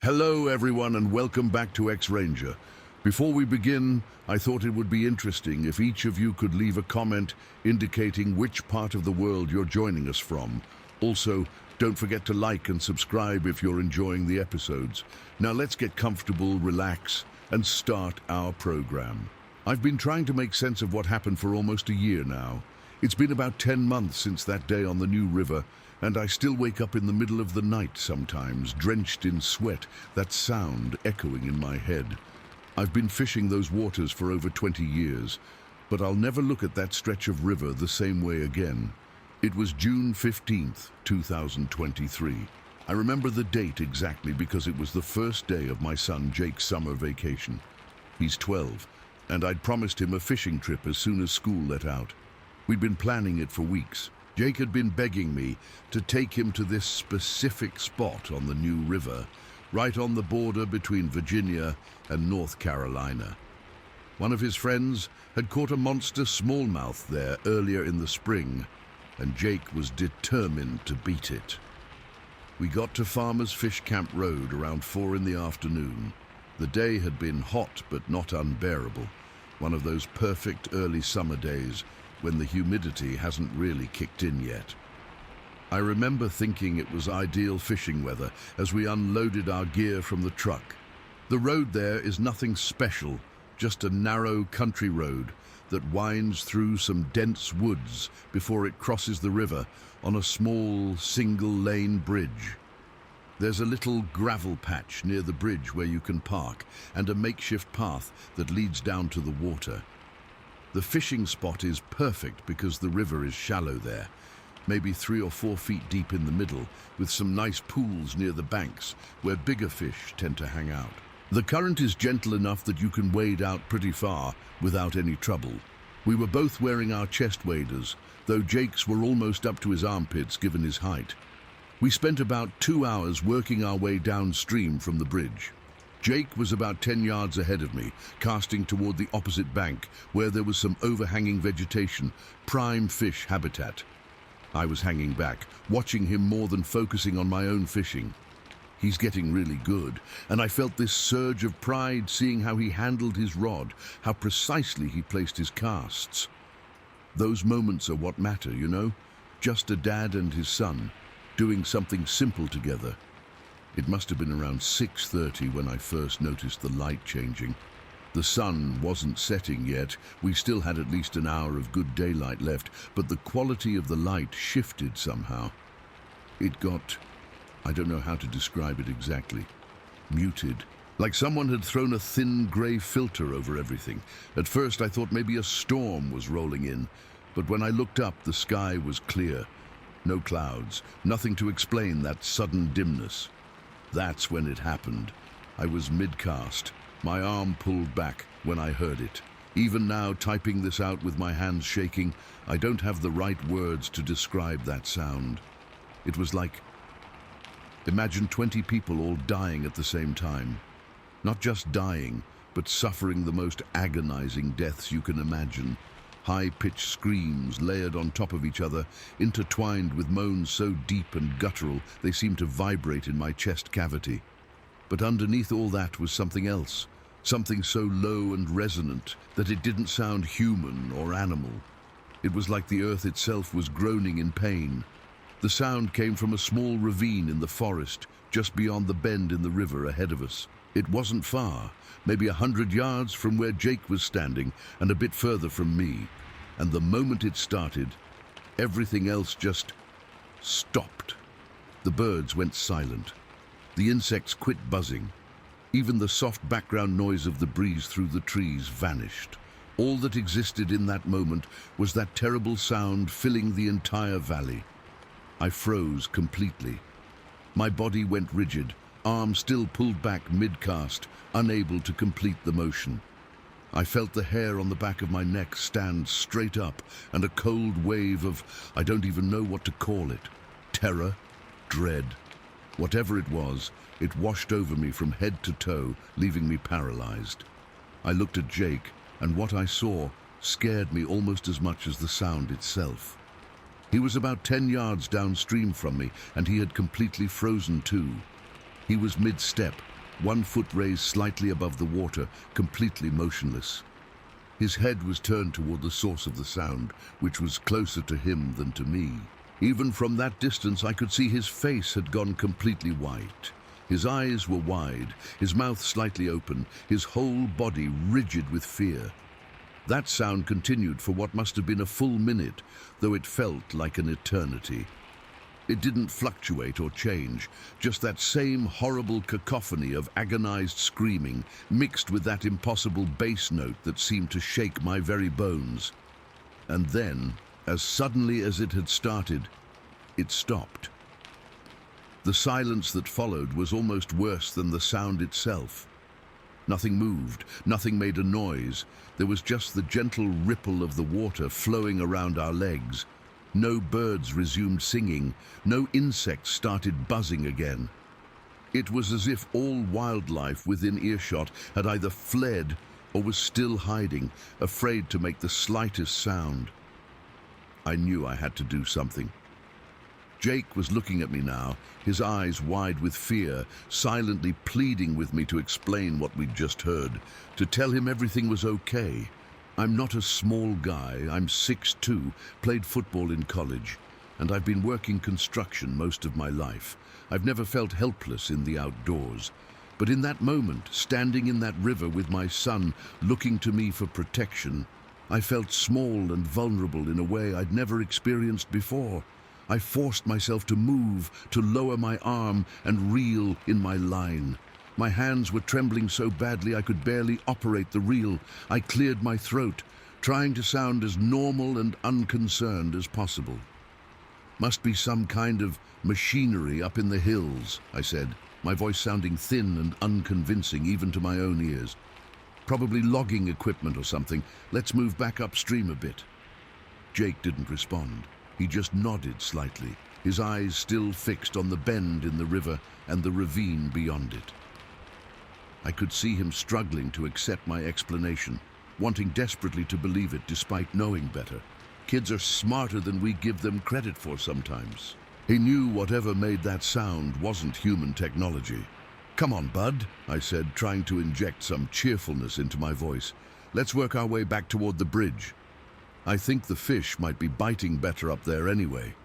Hello everyone and welcome back to X-Ranger. Before we begin, I thought it would be interesting if each of you could leave a comment indicating which part of the world you're joining us from. Also, don't forget to like and subscribe if you're enjoying the episodes. Now let's get comfortable, relax, and start our program. I've been trying to make sense of what happened for almost a year now. It's been about 10 months since that day on the New River, and I still wake up in the middle of the night sometimes, drenched in sweat, that sound echoing in my head. I've been fishing those waters for over 20 years, but I'll never look at that stretch of river the same way again. It was June 15th, 2023. I remember the date exactly because it was the first day of my son Jake's summer vacation. He's 12, and I'd promised him a fishing trip as soon as school let out. We'd been planning it for weeks. Jake had been begging me to take him to this specific spot on the New River, right on the border between Virginia and North Carolina. One of his friends had caught a monster smallmouth there earlier in the spring, and Jake was determined to beat it. We got to Farmer's Fish Camp Road around 4 in the afternoon. The day had been hot but not unbearable, one of those perfect early summer days when the humidity hasn't really kicked in yet. I remember thinking it was ideal fishing weather as we unloaded our gear from the truck. The road there is nothing special, just a narrow country road that winds through some dense woods before it crosses the river on a small single-lane bridge. There's a little gravel patch near the bridge where you can park and a makeshift path that leads down to the water. The fishing spot is perfect because the river is shallow there, maybe 3 or 4 feet deep in the middle, with some nice pools near the banks where bigger fish tend to hang out. The current is gentle enough that you can wade out pretty far without any trouble. We were both wearing our chest waders, though Jake's were almost up to his armpits given his height. We spent about 2 hours working our way downstream from the bridge. Jake was about 10 yards ahead of me, casting toward the opposite bank, where there was some overhanging vegetation, prime fish habitat. I was hanging back, watching him more than focusing on my own fishing. He's getting really good, and I felt this surge of pride seeing how he handled his rod, how precisely he placed his casts. Those moments are what matter, you know? Just a dad and his son, doing something simple together. It must have been around 6:30 when I first noticed the light changing. The sun wasn't setting yet. We still had at least an hour of good daylight left, but the quality of the light shifted somehow. It got, I don't know how to describe it exactly, muted, like someone had thrown a thin grey filter over everything. At first I thought maybe a storm was rolling in, but when I looked up, the sky was clear. No clouds, nothing to explain that sudden dimness. That's when it happened. I was mid-cast. My arm pulled back when I heard it. Even now, typing this out with my hands shaking, I don't have the right words to describe that sound. It was like, imagine 20 people all dying at the same time. Not just dying, but suffering the most agonizing deaths you can imagine. High-pitched screams layered on top of each other, intertwined with moans so deep and guttural they seemed to vibrate in my chest cavity. But underneath all that was something else, something so low and resonant that it didn't sound human or animal. It was like the earth itself was groaning in pain. The sound came from a small ravine in the forest, just beyond the bend in the river ahead of us. It wasn't far, maybe 100 yards from where Jake was standing and a bit further from me. And the moment it started, everything else just stopped. The birds went silent. The insects quit buzzing. Even the soft background noise of the breeze through the trees vanished. All that existed in that moment was that terrible sound filling the entire valley. I froze completely. My body went rigid, arm still pulled back mid-cast, unable to complete the motion. I felt the hair on the back of my neck stand straight up, and a cold wave of, I don't even know what to call it, terror, dread. Whatever it was, it washed over me from head to toe, leaving me paralyzed. I looked at Jake, and what I saw scared me almost as much as the sound itself. He was about 10 yards downstream from me, and he had completely frozen too. He was mid-step, one foot raised slightly above the water, completely motionless. His head was turned toward the source of the sound, which was closer to him than to me. Even from that distance, I could see his face had gone completely white. His eyes were wide, his mouth slightly open, his whole body rigid with fear. That sound continued for what must have been a full minute, though it felt like an eternity. It didn't fluctuate or change, just that same horrible cacophony of agonized screaming, mixed with that impossible bass note that seemed to shake my very bones. And then, as suddenly as it had started, it stopped. The silence that followed was almost worse than the sound itself. Nothing moved, nothing made a noise. There was just the gentle ripple of the water flowing around our legs. No birds resumed singing, no insects started buzzing again. It was as if all wildlife within earshot had either fled or was still hiding, afraid to make the slightest sound. I knew I had to do something. Jake was looking at me now, his eyes wide with fear, silently pleading with me to explain what we'd just heard, to tell him everything was okay. I'm not a small guy, I'm 6'2", played football in college, and I've been working construction most of my life. I've never felt helpless in the outdoors. But in that moment, standing in that river with my son, looking to me for protection, I felt small and vulnerable in a way I'd never experienced before. I forced myself to move, to lower my arm and reel in my line. My hands were trembling so badly I could barely operate the reel. I cleared my throat, trying to sound as normal and unconcerned as possible. "Must be some kind of machinery up in the hills," I said, my voice sounding thin and unconvincing even to my own ears. "Probably logging equipment or something. Let's move back upstream a bit." Jake didn't respond. He just nodded slightly, his eyes still fixed on the bend in the river and the ravine beyond it. I could see him struggling to accept my explanation, wanting desperately to believe it despite knowing better. Kids are smarter than we give them credit for sometimes. He knew whatever made that sound wasn't human technology. "Come on, bud," I said, trying to inject some cheerfulness into my voice. "Let's work our way back toward the bridge. I think the fish might be biting better up there anyway."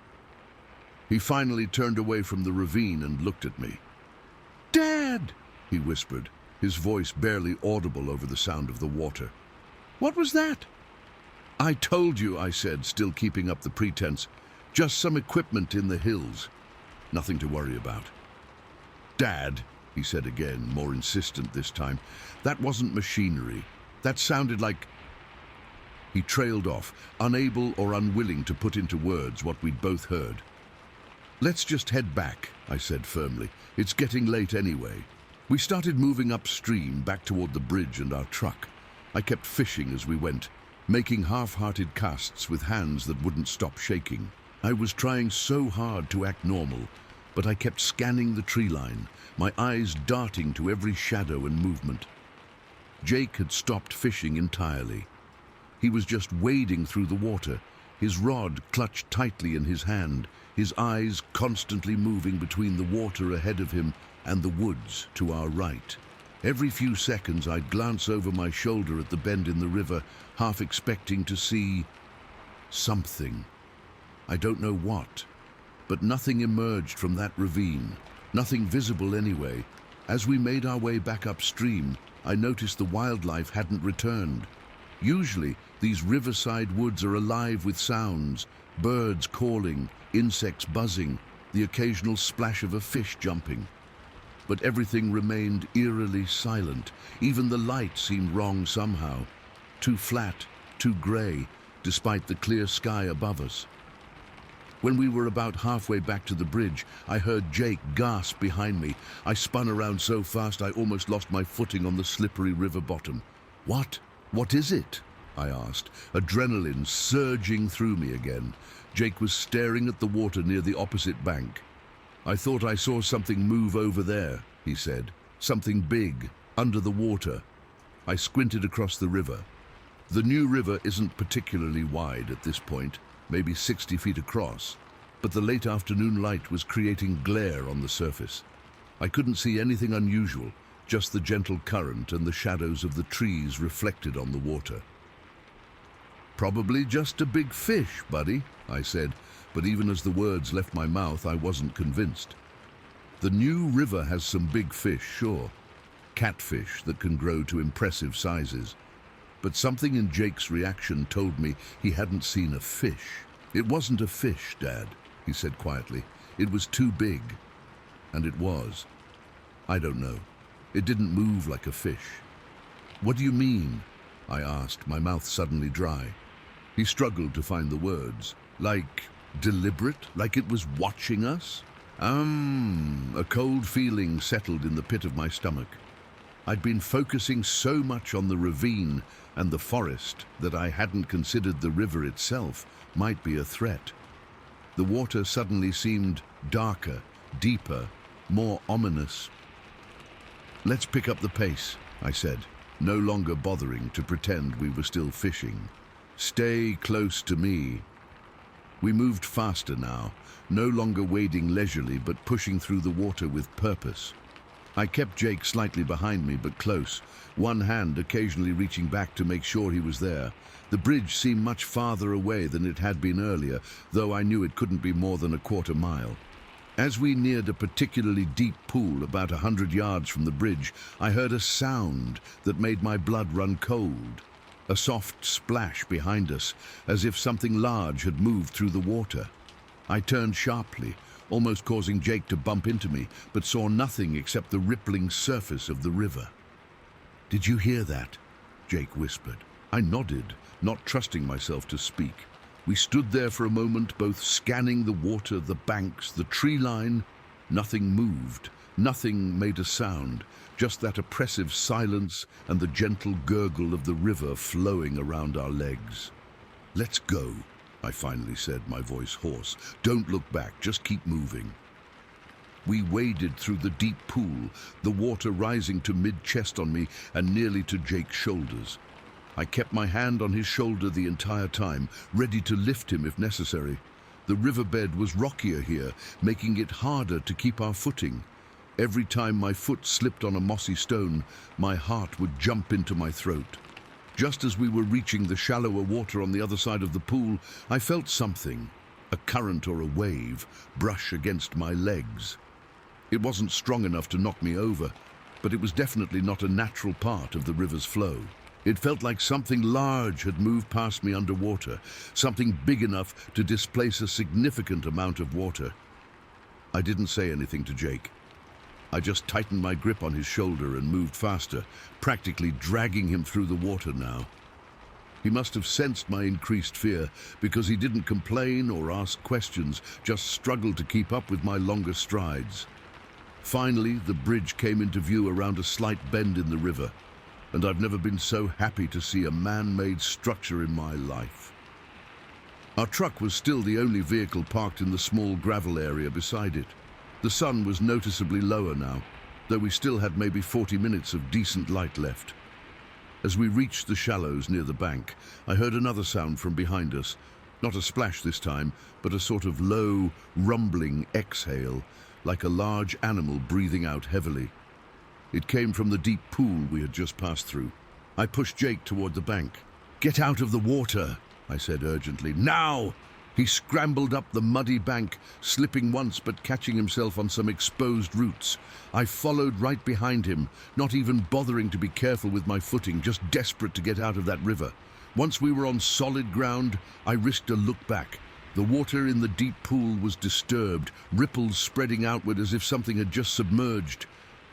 He finally turned away from the ravine and looked at me. "Dad!" he whispered, his voice barely audible over the sound of the water. "What was that?" "I told you," I said, still keeping up the pretense. "Just some equipment in the hills. Nothing to worry about." "Dad," he said again, more insistent this time, "that wasn't machinery. That sounded like—" He trailed off, unable or unwilling to put into words what we'd both heard. "Let's just head back," I said firmly. "It's getting late anyway." We started moving upstream, back toward the bridge and our truck. I kept fishing as we went, making half-hearted casts with hands that wouldn't stop shaking. I was trying so hard to act normal, but I kept scanning the tree line, my eyes darting to every shadow and movement. Jake had stopped fishing entirely. He was just wading through the water, his rod clutched tightly in his hand, his eyes constantly moving between the water ahead of him and the woods to our right. Every few seconds I'd glance over my shoulder at the bend in the river, half expecting to see something. I don't know what, but nothing emerged from that ravine, nothing visible anyway. As we made our way back upstream, I noticed the wildlife hadn't returned. Usually, these riverside woods are alive with sounds, birds calling, insects buzzing, the occasional splash of a fish jumping. But everything remained eerily silent. Even the light seemed wrong somehow. Too flat, too grey, despite the clear sky above us. When we were about halfway back to the bridge, I heard Jake gasp behind me. I spun around so fast I almost lost my footing on the slippery river bottom. What is it?" I asked, adrenaline surging through me again. Jake was staring at the water near the opposite bank. "I thought I saw something move over there," he said. "Something big, under the water." I squinted across the river. The new river isn't particularly wide at this point, maybe 60 feet across, but the late afternoon light was creating glare on the surface. I couldn't see anything unusual, just the gentle current and the shadows of the trees reflected on the water. "Probably just a big fish, buddy," I said, but even as the words left my mouth, I wasn't convinced. The New River has some big fish, sure. Catfish that can grow to impressive sizes. But something in Jake's reaction told me he hadn't seen a fish. "It wasn't a fish, Dad," he said quietly. "It was too big." And it was. I don't know. It didn't move like a fish. "What do you mean?" I asked, my mouth suddenly dry. He struggled to find the words. "Like deliberate? Like it was watching us?" A cold feeling settled in the pit of my stomach. I'd been focusing so much on the ravine and the forest that I hadn't considered the river itself might be a threat. The water suddenly seemed darker, deeper, more ominous. "Let's pick up the pace," I said, no longer bothering to pretend we were still fishing. "Stay close to me." We moved faster now, no longer wading leisurely but pushing through the water with purpose. I kept Jake slightly behind me but close, one hand occasionally reaching back to make sure he was there. The bridge seemed much farther away than it had been earlier, though I knew it couldn't be more than a quarter mile. As we neared a particularly deep pool about 100 yards from the bridge, I heard a sound that made my blood run cold. A soft splash behind us, as if something large had moved through the water. I turned sharply, almost causing Jake to bump into me, but saw nothing except the rippling surface of the river. "Did you hear that?" Jake whispered. I nodded, not trusting myself to speak. We stood there for a moment, both scanning the water, the banks, the tree line. Nothing moved, nothing made a sound, just that oppressive silence and the gentle gurgle of the river flowing around our legs. "Let's go," I finally said, my voice hoarse. "Don't look back, just keep moving." We waded through the deep pool, the water rising to mid-chest on me and nearly to Jake's shoulders. I kept my hand on his shoulder the entire time, ready to lift him if necessary. The riverbed was rockier here, making it harder to keep our footing. Every time my foot slipped on a mossy stone, my heart would jump into my throat. Just as we were reaching the shallower water on the other side of the pool, I felt something, a current or a wave, brush against my legs. It wasn't strong enough to knock me over, but it was definitely not a natural part of the river's flow. It felt like something large had moved past me underwater, something big enough to displace a significant amount of water. I didn't say anything to Jake. I just tightened my grip on his shoulder and moved faster, practically dragging him through the water now. He must have sensed my increased fear, because he didn't complain or ask questions, just struggled to keep up with my longer strides. Finally, the bridge came into view around a slight bend in the river, and I've never been so happy to see a man-made structure in my life. Our truck was still the only vehicle parked in the small gravel area beside it. The sun was noticeably lower now, though we still had maybe 40 minutes of decent light left. As we reached the shallows near the bank, I heard another sound from behind us. Not a splash this time, but a sort of low, rumbling exhale, like a large animal breathing out heavily. It came from the deep pool we had just passed through. I pushed Jake toward the bank. "Get out of the water," I said urgently. "Now!" He scrambled up the muddy bank, slipping once but catching himself on some exposed roots. I followed right behind him, not even bothering to be careful with my footing, just desperate to get out of that river. Once we were on solid ground, I risked a look back. The water in the deep pool was disturbed, ripples spreading outward as if something had just submerged.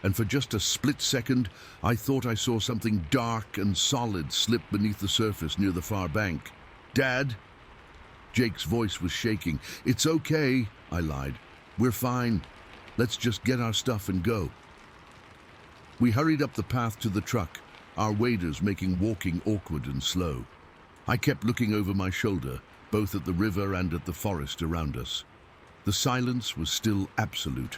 And for just a split second, I thought I saw something dark and solid slip beneath the surface near the far bank. "Dad?" Jake's voice was shaking. "It's okay," I lied. "We're fine. Let's just get our stuff and go." We hurried up the path to the truck, our waders making walking awkward and slow. I kept looking over my shoulder, both at the river and at the forest around us. The silence was still absolute.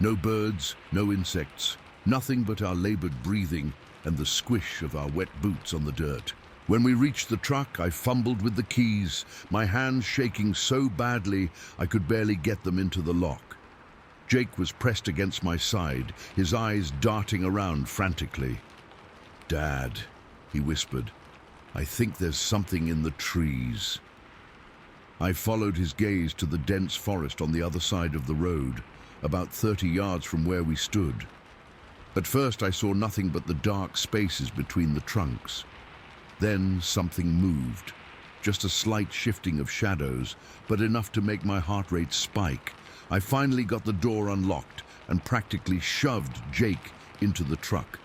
No birds, no insects, nothing but our labored breathing and the squish of our wet boots on the dirt. When we reached the truck, I fumbled with the keys, my hands shaking so badly I could barely get them into the lock. Jake was pressed against my side, his eyes darting around frantically. "Dad," he whispered, "I think there's something in the trees." I followed his gaze to the dense forest on the other side of the road, about 30 yards from where we stood. At first I saw nothing but the dark spaces between the trunks. Then something moved, just a slight shifting of shadows, but enough to make my heart rate spike. I finally got the door unlocked and practically shoved Jake into the truck.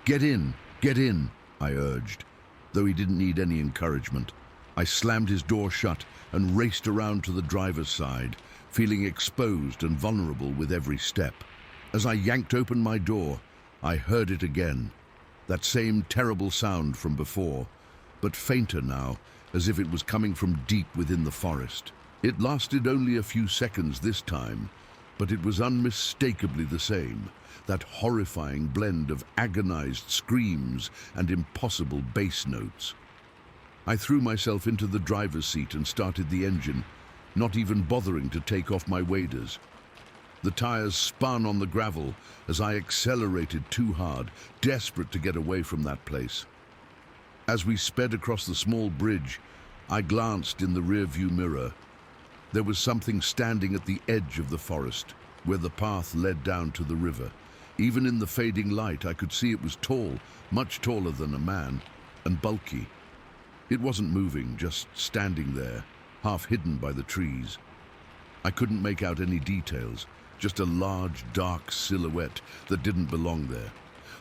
Get in, I urged, though he didn't need any encouragement. I slammed his door shut and raced around to the driver's side, feeling exposed and vulnerable with every step. As I yanked open my door, I heard it again. That same terrible sound from before, but fainter now, as if it was coming from deep within the forest. It lasted only a few seconds this time, but it was unmistakably the same, that horrifying blend of agonized screams and impossible bass notes. I threw myself into the driver's seat and started the engine, not even bothering to take off my waders. The tires spun on the gravel as I accelerated too hard, desperate to get away from that place. As we sped across the small bridge, I glanced in the rearview mirror. There was something standing at the edge of the forest, where the path led down to the river. Even in the fading light, I could see it was tall, much taller than a man, and bulky. It wasn't moving, just standing there, half hidden by the trees. I couldn't make out any details, just a large, dark silhouette that didn't belong there.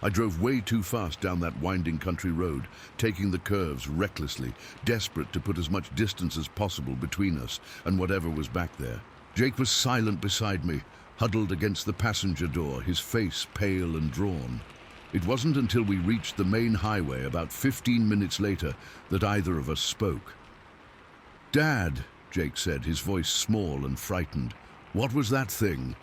I drove way too fast down that winding country road, taking the curves recklessly, desperate to put as much distance as possible between us and whatever was back there. Jake was silent beside me, huddled against the passenger door, his face pale and drawn. It wasn't until we reached the main highway about 15 minutes later that either of us spoke. "Dad," Jake said, his voice small and frightened. "What was that thing?"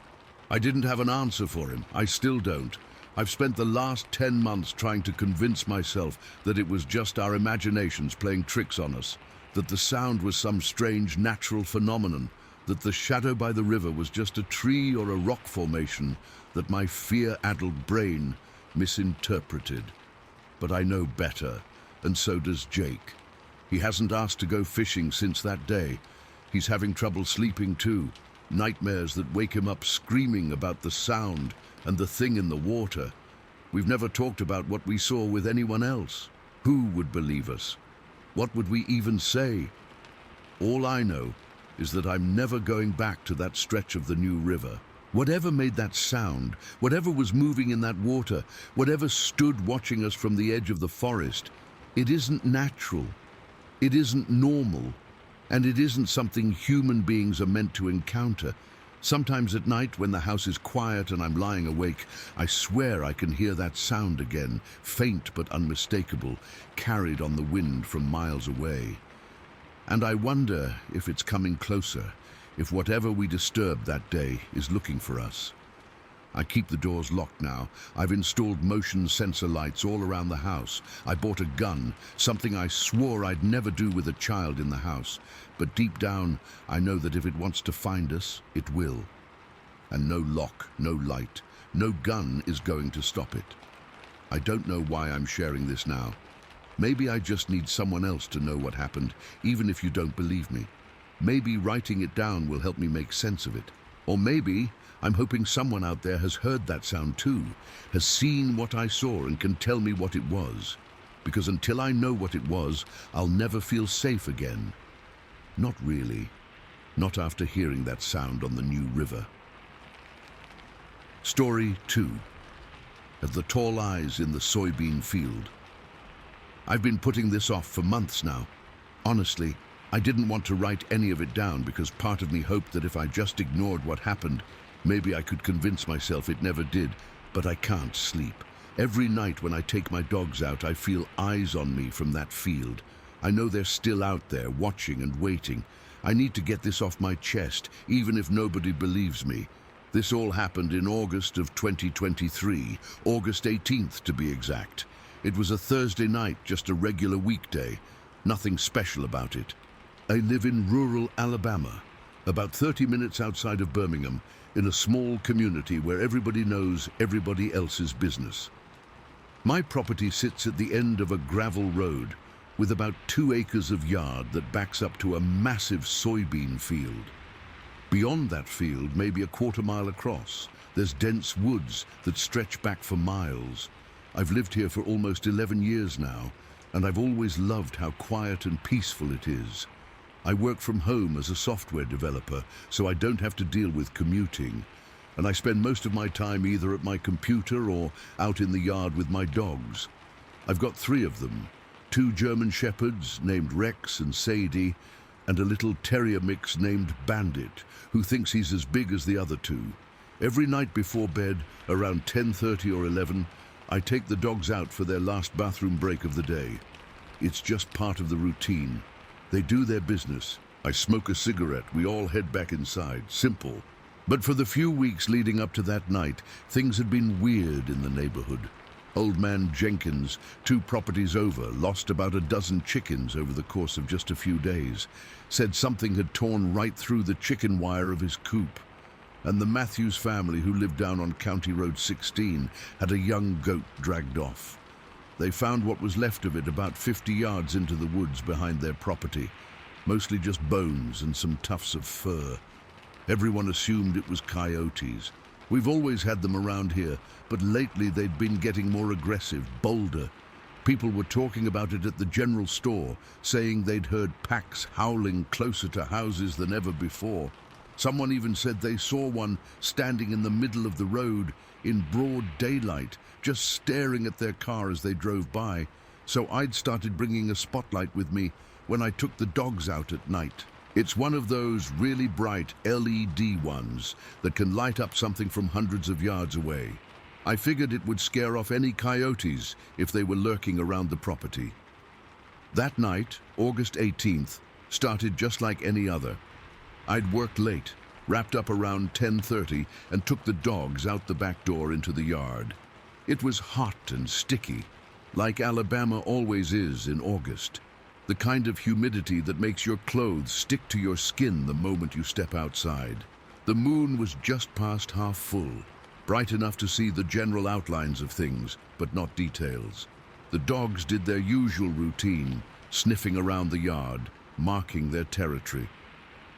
I didn't have an answer for him. I still don't. I've spent the last 10 months trying to convince myself that it was just our imaginations playing tricks on us, that the sound was some strange natural phenomenon, that the shadow by the river was just a tree or a rock formation that my fear-addled brain misinterpreted. But I know better, and so does Jake. He hasn't asked to go fishing since that day. He's having trouble sleeping too. Nightmares that wake him up screaming about the sound and the thing in the water. We've never talked about what we saw with anyone else. Who would believe us? What would we even say? All I know is that I'm never going back to that stretch of the New River. Whatever made that sound, whatever was moving in that water, whatever stood watching us from the edge of the forest, it isn't natural. It isn't normal. And it isn't something human beings are meant to encounter. Sometimes at night, when the house is quiet and I'm lying awake, I swear I can hear that sound again, faint but unmistakable, carried on the wind from miles away. And I wonder if it's coming closer, if whatever we disturbed that day is looking for us. I keep the doors locked now. I've installed motion sensor lights all around the house. I bought a gun, something I swore I'd never do with a child in the house. But deep down, I know that if it wants to find us, it will. And no lock, no light, no gun is going to stop it. I don't know why I'm sharing this now. Maybe I just need someone else to know what happened, even if you don't believe me. Maybe writing it down will help me make sense of it. Or maybe I'm hoping someone out there has heard that sound too, has seen what I saw and can tell me what it was. Because until I know what it was, I'll never feel safe again. Not really. Not after hearing that sound on the New River. Story 2. At the tall eyes in the soybean field. I've been putting this off for months now. Honestly, I didn't want to write any of it down because part of me hoped that if I just ignored what happened, maybe I could convince myself it never did, but I can't sleep. Every night when I take my dogs out, I feel eyes on me from that field. I know they're still out there, watching and waiting. I need to get this off my chest, even if nobody believes me. This all happened in August of 2023, August 18th to be exact. It was a Thursday night, just a regular weekday. Nothing special about it. I live in rural Alabama, about 30 minutes outside of Birmingham, in a small community where everybody knows everybody else's business. My property sits at the end of a gravel road with about 2 acres of yard that backs up to a massive soybean field. Beyond that field, maybe a quarter-mile across, there's dense woods that stretch back for miles. I've lived here for almost 11 years now, and I've always loved how quiet and peaceful it is. I work from home as a software developer, so I don't have to deal with commuting, and I spend most of my time either at my computer or out in the yard with my dogs. I've got 3 of them, 2 German Shepherds named Rex and Sadie, and a little terrier mix named Bandit, who thinks he's as big as the other 2. Every night before bed, around 10:30 or 11, I take the dogs out for their last bathroom break of the day. It's just part of the routine. They do their business. I smoke a cigarette. We all head back inside. Simple. But for the few weeks leading up to that night, things had been weird in the neighborhood. Old man Jenkins, 2 properties over, lost about a dozen chickens over the course of just a few days. Said something had torn right through the chicken wire of his coop. And the Matthews family, who lived down on County Road 16, had a young goat dragged off. They found what was left of it about 50 yards into the woods behind their property, mostly just bones and some tufts of fur. Everyone assumed it was coyotes. We've always had them around here, but lately they'd been getting more aggressive, bolder. People were talking about it at the general store, saying they'd heard packs howling closer to houses than ever before. Someone even said they saw one standing in the middle of the road in broad daylight, just staring at their car as they drove by. So I'd started bringing a spotlight with me when I took the dogs out at night. It's one of those really bright LED ones that can light up something from hundreds of yards away. I figured it would scare off any coyotes if they were lurking around the property. That night, August 18th, started just like any other. I'd worked late, wrapped up around 10:30, and took the dogs out the back door into the yard. It was hot and sticky, like Alabama always is in August. The kind of humidity that makes your clothes stick to your skin the moment you step outside. The moon was just past half full, bright enough to see the general outlines of things, but not details. The dogs did their usual routine, sniffing around the yard, marking their territory.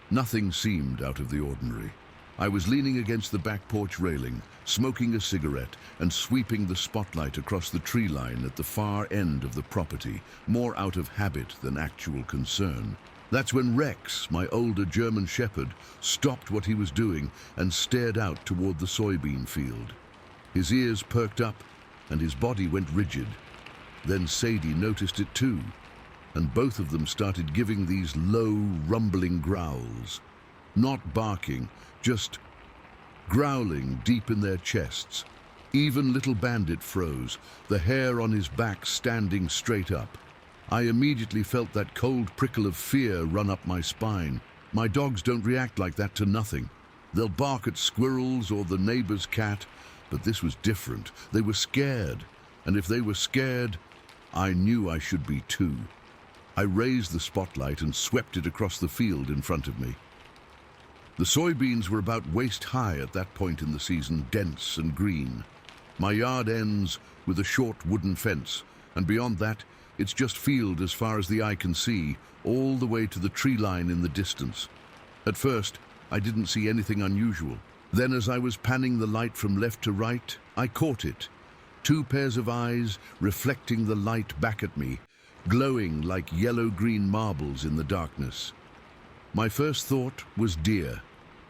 Nothing seemed out of the ordinary. I was leaning against the back porch railing, smoking a cigarette and sweeping the spotlight across the tree line at the far end of the property, more out of habit than actual concern. That's when Rex, my older German Shepherd, stopped what he was doing and stared out toward the soybean field. His ears perked up and his body went rigid. Then Sadie noticed it too, and both of them started giving these low, rumbling growls. Not barking, just growling deep in their chests. Even little Bandit froze, the hair on his back standing straight up. I immediately felt that cold prickle of fear run up my spine. My dogs don't react like that to nothing. They'll bark at squirrels or the neighbor's cat, but this was different. They were scared, and if they were scared, I knew I should be too. I raised the spotlight and swept it across the field in front of me. The soybeans were about waist high at that point in the season, dense and green. My yard ends with a short wooden fence, and beyond that, it's just field as far as the eye can see, all the way to the tree line in the distance. At first, I didn't see anything unusual. Then as I was panning the light from left to right, I caught it. 2 pairs of eyes reflecting the light back at me, glowing like yellow-green marbles in the darkness. My first thought was deer.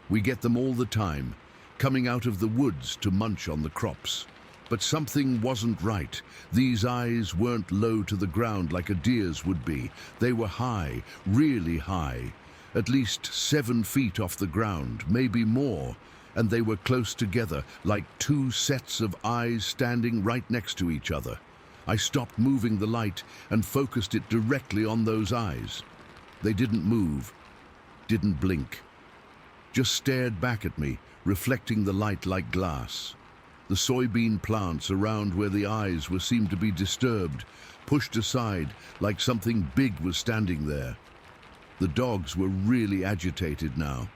We get them all the time, coming out of the woods to munch on the crops. But something wasn't right. These eyes weren't low to the ground like a deer's would be. They were high, really high, at least 7 feet off the ground, maybe more, and they were close together, like 2 sets of eyes standing right next to each other. I stopped moving the light and focused it directly on those eyes. They didn't move, didn't blink, just stared back at me, reflecting the light like glass. The soybean plants around where the eyes were seemed to be disturbed, pushed aside like something big was standing there. The dogs were really agitated now.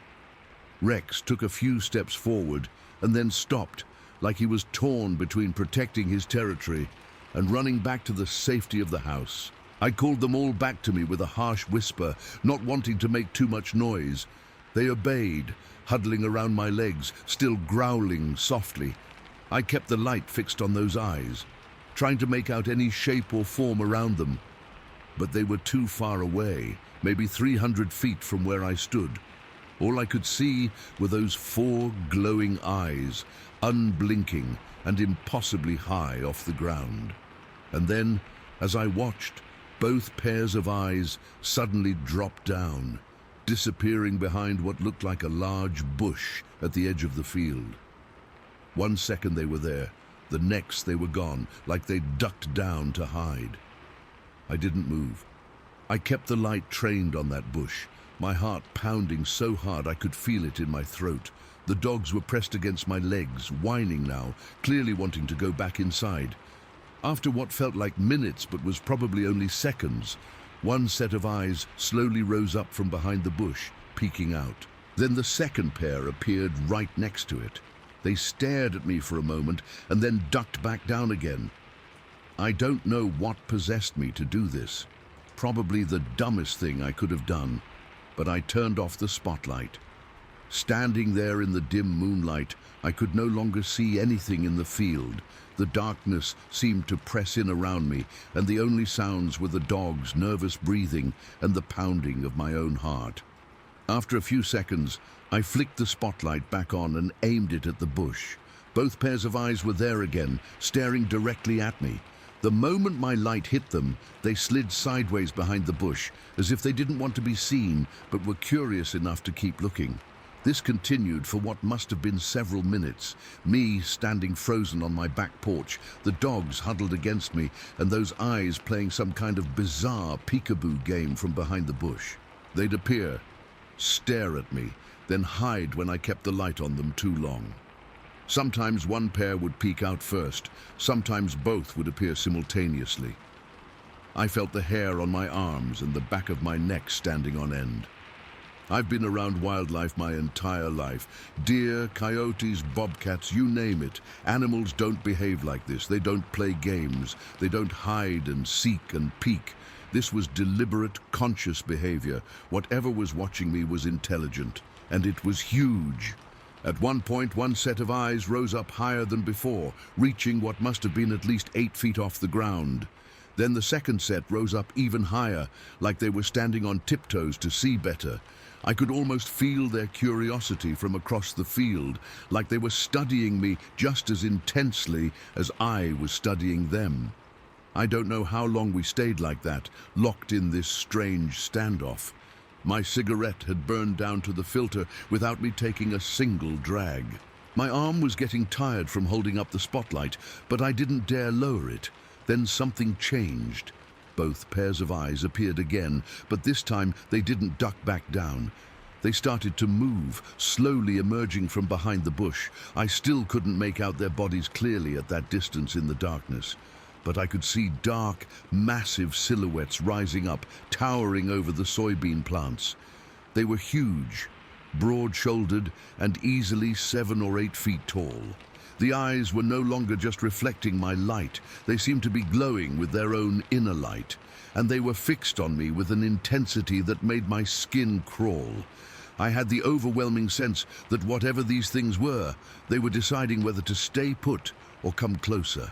Rex took a few steps forward and then stopped, like he was torn between protecting his territory and running back to the safety of the house. I called them all back to me with a harsh whisper, not wanting to make too much noise. They obeyed, huddling around my legs, still growling softly. I kept the light fixed on those eyes, trying to make out any shape or form around them. But they were too far away, maybe 300 feet from where I stood. All I could see were those 4 glowing eyes, unblinking and impossibly high off the ground. And then, as I watched, both pairs of eyes suddenly dropped down, disappearing behind what looked like a large bush at the edge of the field. 1 second they were there, the next they were gone, like they'd ducked down to hide. I didn't move. I kept the light trained on that bush, my heart pounding so hard I could feel it in my throat. The dogs were pressed against my legs, whining now, clearly wanting to go back inside. After what felt like minutes but was probably only seconds, one set of eyes slowly rose up from behind the bush, peeking out. Then the second pair appeared right next to it. They stared at me for a moment and then ducked back down again. I don't know what possessed me to do this. Probably the dumbest thing I could have done, but I turned off the spotlight. Standing there in the dim moonlight, I could no longer see anything in the field. The darkness seemed to press in around me, and the only sounds were the dog's nervous breathing and the pounding of my own heart. After a few seconds, I flicked the spotlight back on and aimed it at the bush. Both pairs of eyes were there again, staring directly at me. The moment my light hit them, they slid sideways behind the bush, as if they didn't want to be seen, but were curious enough to keep looking. This continued for what must have been several minutes, me standing frozen on my back porch, the dogs huddled against me, and those eyes playing some kind of bizarre peekaboo game from behind the bush. They'd appear, stare at me, then hide when I kept the light on them too long. Sometimes one pair would peek out first, sometimes both would appear simultaneously. I felt the hair on my arms and the back of my neck standing on end. I've been around wildlife my entire life. Deer, coyotes, bobcats, you name it. Animals don't behave like this. They don't play games. They don't hide and seek and peek. This was deliberate, conscious behavior. Whatever was watching me was intelligent, and it was huge. At one point, one set of eyes rose up higher than before, reaching what must have been at least 8 feet off the ground. Then the second set rose up even higher, like they were standing on tiptoes to see better. I could almost feel their curiosity from across the field, like they were studying me just as intensely as I was studying them. I don't know how long we stayed like that, locked in this strange standoff. My cigarette had burned down to the filter without me taking a single drag. My arm was getting tired from holding up the spotlight, but I didn't dare lower it. Then something changed. Both pairs of eyes appeared again, but this time they didn't duck back down. They started to move, slowly emerging from behind the bush. I still couldn't make out their bodies clearly at that distance in the darkness, but I could see dark, massive silhouettes rising up, towering over the soybean plants. They were huge, broad-shouldered, and easily 7 or 8 feet tall. The eyes were no longer just reflecting my light. They seemed to be glowing with their own inner light, and they were fixed on me with an intensity that made my skin crawl. I had the overwhelming sense that whatever these things were, they were deciding whether to stay put or come closer.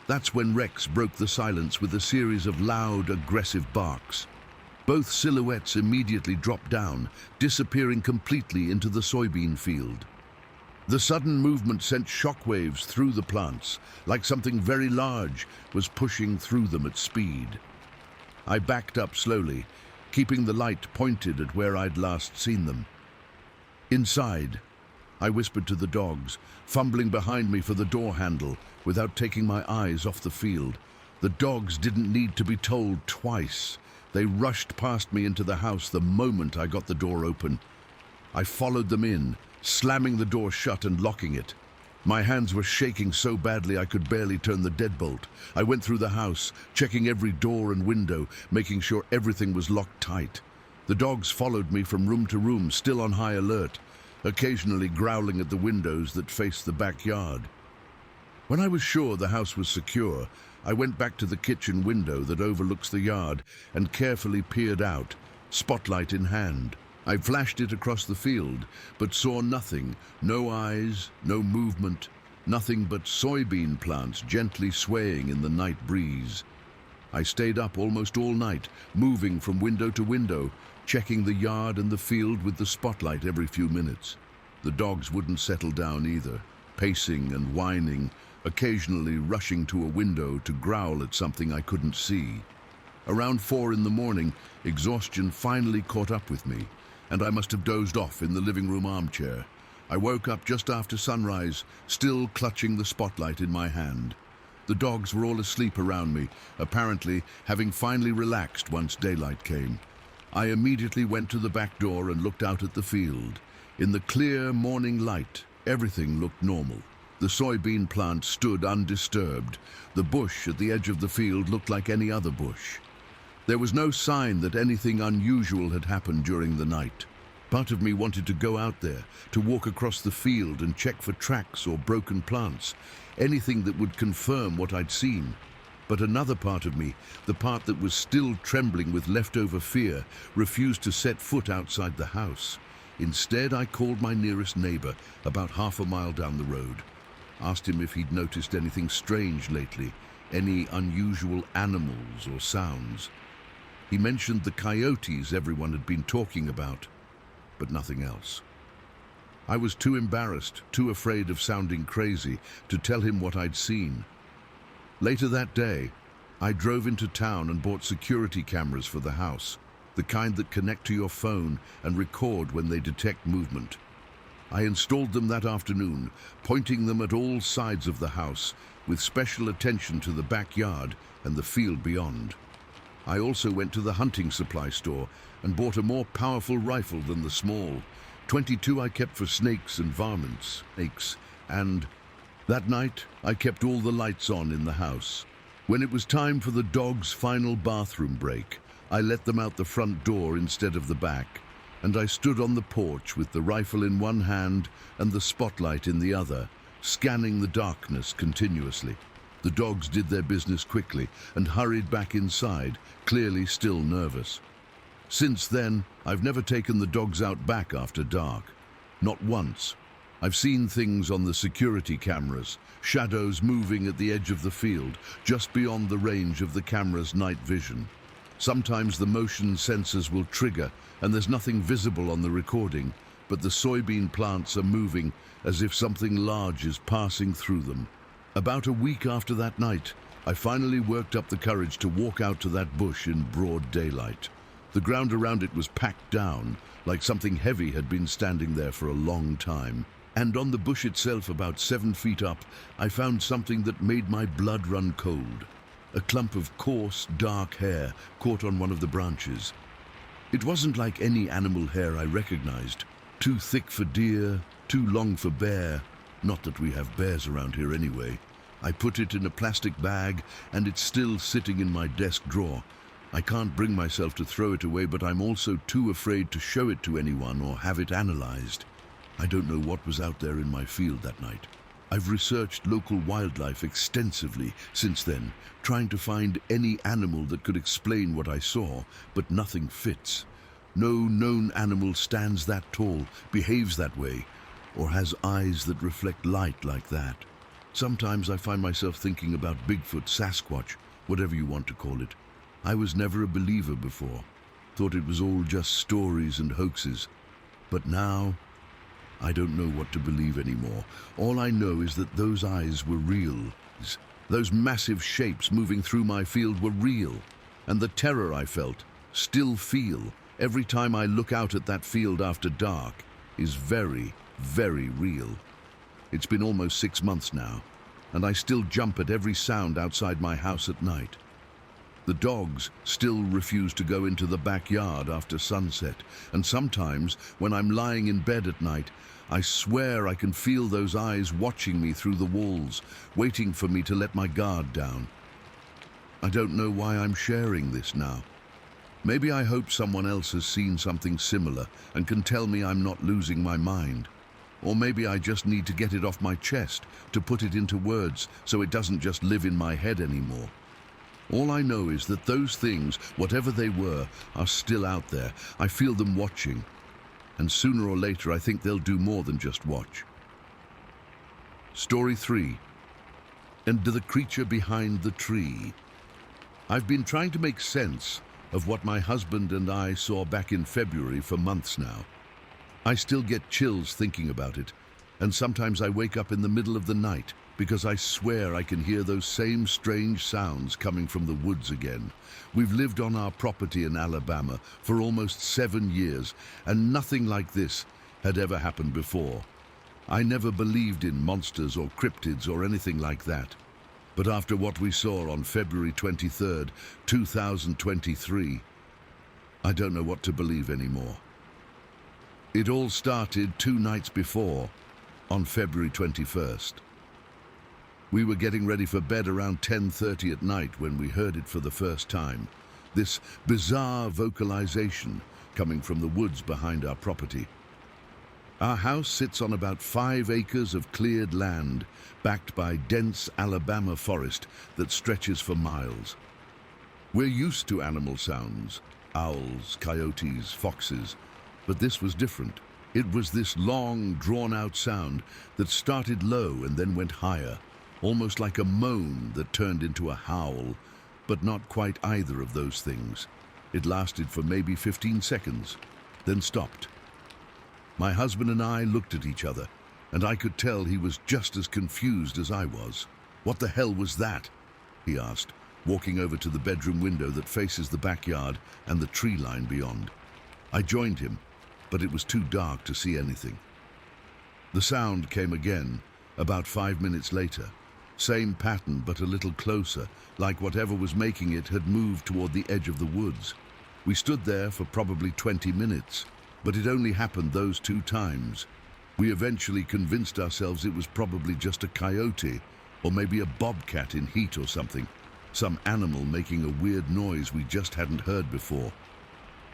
That's when Rex broke the silence with a series of loud, aggressive barks. Both silhouettes immediately dropped down, disappearing completely into the soybean field. The sudden movement sent shockwaves through the plants, like something very large was pushing through them at speed. I backed up slowly, keeping the light pointed at where I'd last seen them. Inside, I whispered to the dogs, fumbling behind me for the door handle without taking my eyes off the field. The dogs didn't need to be told twice. They rushed past me into the house the moment I got the door open. I followed them in, slamming the door shut and locking it. My hands were shaking so badly I could barely turn the deadbolt. I went through the house, checking every door and window, making sure everything was locked tight. The dogs followed me from room to room, still on high alert. occasionally growling at the windows that faced the backyard. When I was sure the house was secure, I went back to the kitchen window that overlooks the yard and carefully peered out, spotlight in hand. I flashed it across the field, but saw nothing, no eyes, no movement, nothing but soybean plants gently swaying in the night breeze. I stayed up almost all night, moving from window to window, checking the yard and the field with the spotlight every few minutes. The dogs wouldn't settle down either, pacing and whining, occasionally rushing to a window to growl at something I couldn't see. Around 4 in the morning, exhaustion finally caught up with me, and I must have dozed off in the living room armchair. I woke up just after sunrise, still clutching the spotlight in my hand. The dogs were all asleep around me, apparently having finally relaxed once daylight came. I immediately went to the back door and looked out at the field. In the clear morning light, everything looked normal. The soybean plant stood undisturbed. The bush at the edge of the field looked like any other bush. There was no sign that anything unusual had happened during the night. Part of me wanted to go out there, to walk across the field and check for tracks or broken plants, anything that would confirm what I'd seen. But another part of me, the part that was still trembling with leftover fear, refused to set foot outside the house. Instead, I called my nearest neighbor, about half a mile down the road. Asked him if he'd noticed anything strange lately, any unusual animals or sounds. He mentioned the coyotes everyone had been talking about, but nothing else. I was too embarrassed, too afraid of sounding crazy, to tell him what I'd seen. Later that day, I drove into town and bought security cameras for the house, the kind that connect to your phone and record when they detect movement. I installed them that afternoon, pointing them at all sides of the house, with special attention to the backyard and the field beyond. I also went to the hunting supply store and bought a more powerful rifle than the small. 22 I kept for snakes and varmints, and that night I kept all the lights on in the house. When it was time for the dogs' final bathroom break, I let them out the front door instead of the back, and I stood on the porch with the rifle in one hand and the spotlight in the other, scanning the darkness continuously. The dogs did their business quickly and hurried back inside, clearly still nervous. Since then, I've never taken the dogs out back after dark. Not once. I've seen things on the security cameras, shadows moving at the edge of the field, just beyond the range of the camera's night vision. Sometimes the motion sensors will trigger and there's nothing visible on the recording, but the soybean plants are moving as if something large is passing through them. About a week after that night, I finally worked up the courage to walk out to that bush in broad daylight. The ground around it was packed down, like something heavy had been standing there for a long time. And on the bush itself, about 7 feet up, I found something that made my blood run cold. A clump of coarse, dark hair caught on one of the branches. It wasn't like any animal hair I recognized. Too thick for deer, too long for bear. Not that we have bears around here anyway. I put it in a plastic bag, and it's still sitting in my desk drawer. I can't bring myself to throw it away, but I'm also too afraid to show it to anyone or have it analyzed. I don't know what was out there in my field that night. I've researched local wildlife extensively since then, trying to find any animal that could explain what I saw, but nothing fits. No known animal stands that tall, behaves that way, or has eyes that reflect light like that. Sometimes I find myself thinking about Bigfoot, Sasquatch, whatever you want to call it. I was never a believer before, thought it was all just stories and hoaxes. But now, I don't know what to believe anymore. All I know is that those eyes were real. Those massive shapes moving through my field were real. And the terror I felt, still feel, every time I look out at that field after dark, is very, very real. It's been almost 6 months now, and I still jump at every sound outside my house at night. The dogs still refuse to go into the backyard after sunset, and sometimes, when I'm lying in bed at night, I swear I can feel those eyes watching me through the walls, waiting for me to let my guard down. I don't know why I'm sharing this now. Maybe I hope someone else has seen something similar and can tell me I'm not losing my mind. Or maybe I just need to get it off my chest, to put it into words so it doesn't just live in my head anymore. All I know is that those things, whatever they were, are still out there. I feel them watching. And sooner or later, I think they'll do more than just watch. Story 3. And the creature behind the tree. I've been trying to make sense of what my husband and I saw back in February for months now. I still get chills thinking about it, and sometimes I wake up in the middle of the night because I swear I can hear those same strange sounds coming from the woods again. We've lived on our property in Alabama for almost 7 years, and nothing like this had ever happened before. I never believed in monsters or cryptids or anything like that. But after what we saw on February 23rd, 2023, I don't know what to believe anymore. It all started 2 nights before, on February 21st. We were getting ready for bed around 10:30 at night when we heard it for the first time. This bizarre vocalization coming from the woods behind our property. Our house sits on about 5 acres of cleared land, backed by dense Alabama forest that stretches for miles. We're used to animal sounds, owls, coyotes, foxes, but this was different. It was this long, drawn-out sound that started low and then went higher, almost like a moan that turned into a howl, but not quite either of those things. It lasted for maybe 15 seconds, then stopped. My husband and I looked at each other, and I could tell he was just as confused as I was. "What the hell was that?" he asked, walking over to the bedroom window that faces the backyard and the tree line beyond. I joined him, but it was too dark to see anything. The sound came again, about 5 minutes later. Same pattern, but a little closer, like whatever was making it had moved toward the edge of the woods. We stood there for probably 20 minutes, but it only happened those 2 times. We eventually convinced ourselves it was probably just a coyote, or maybe a bobcat in heat or something, some animal making a weird noise we just hadn't heard before.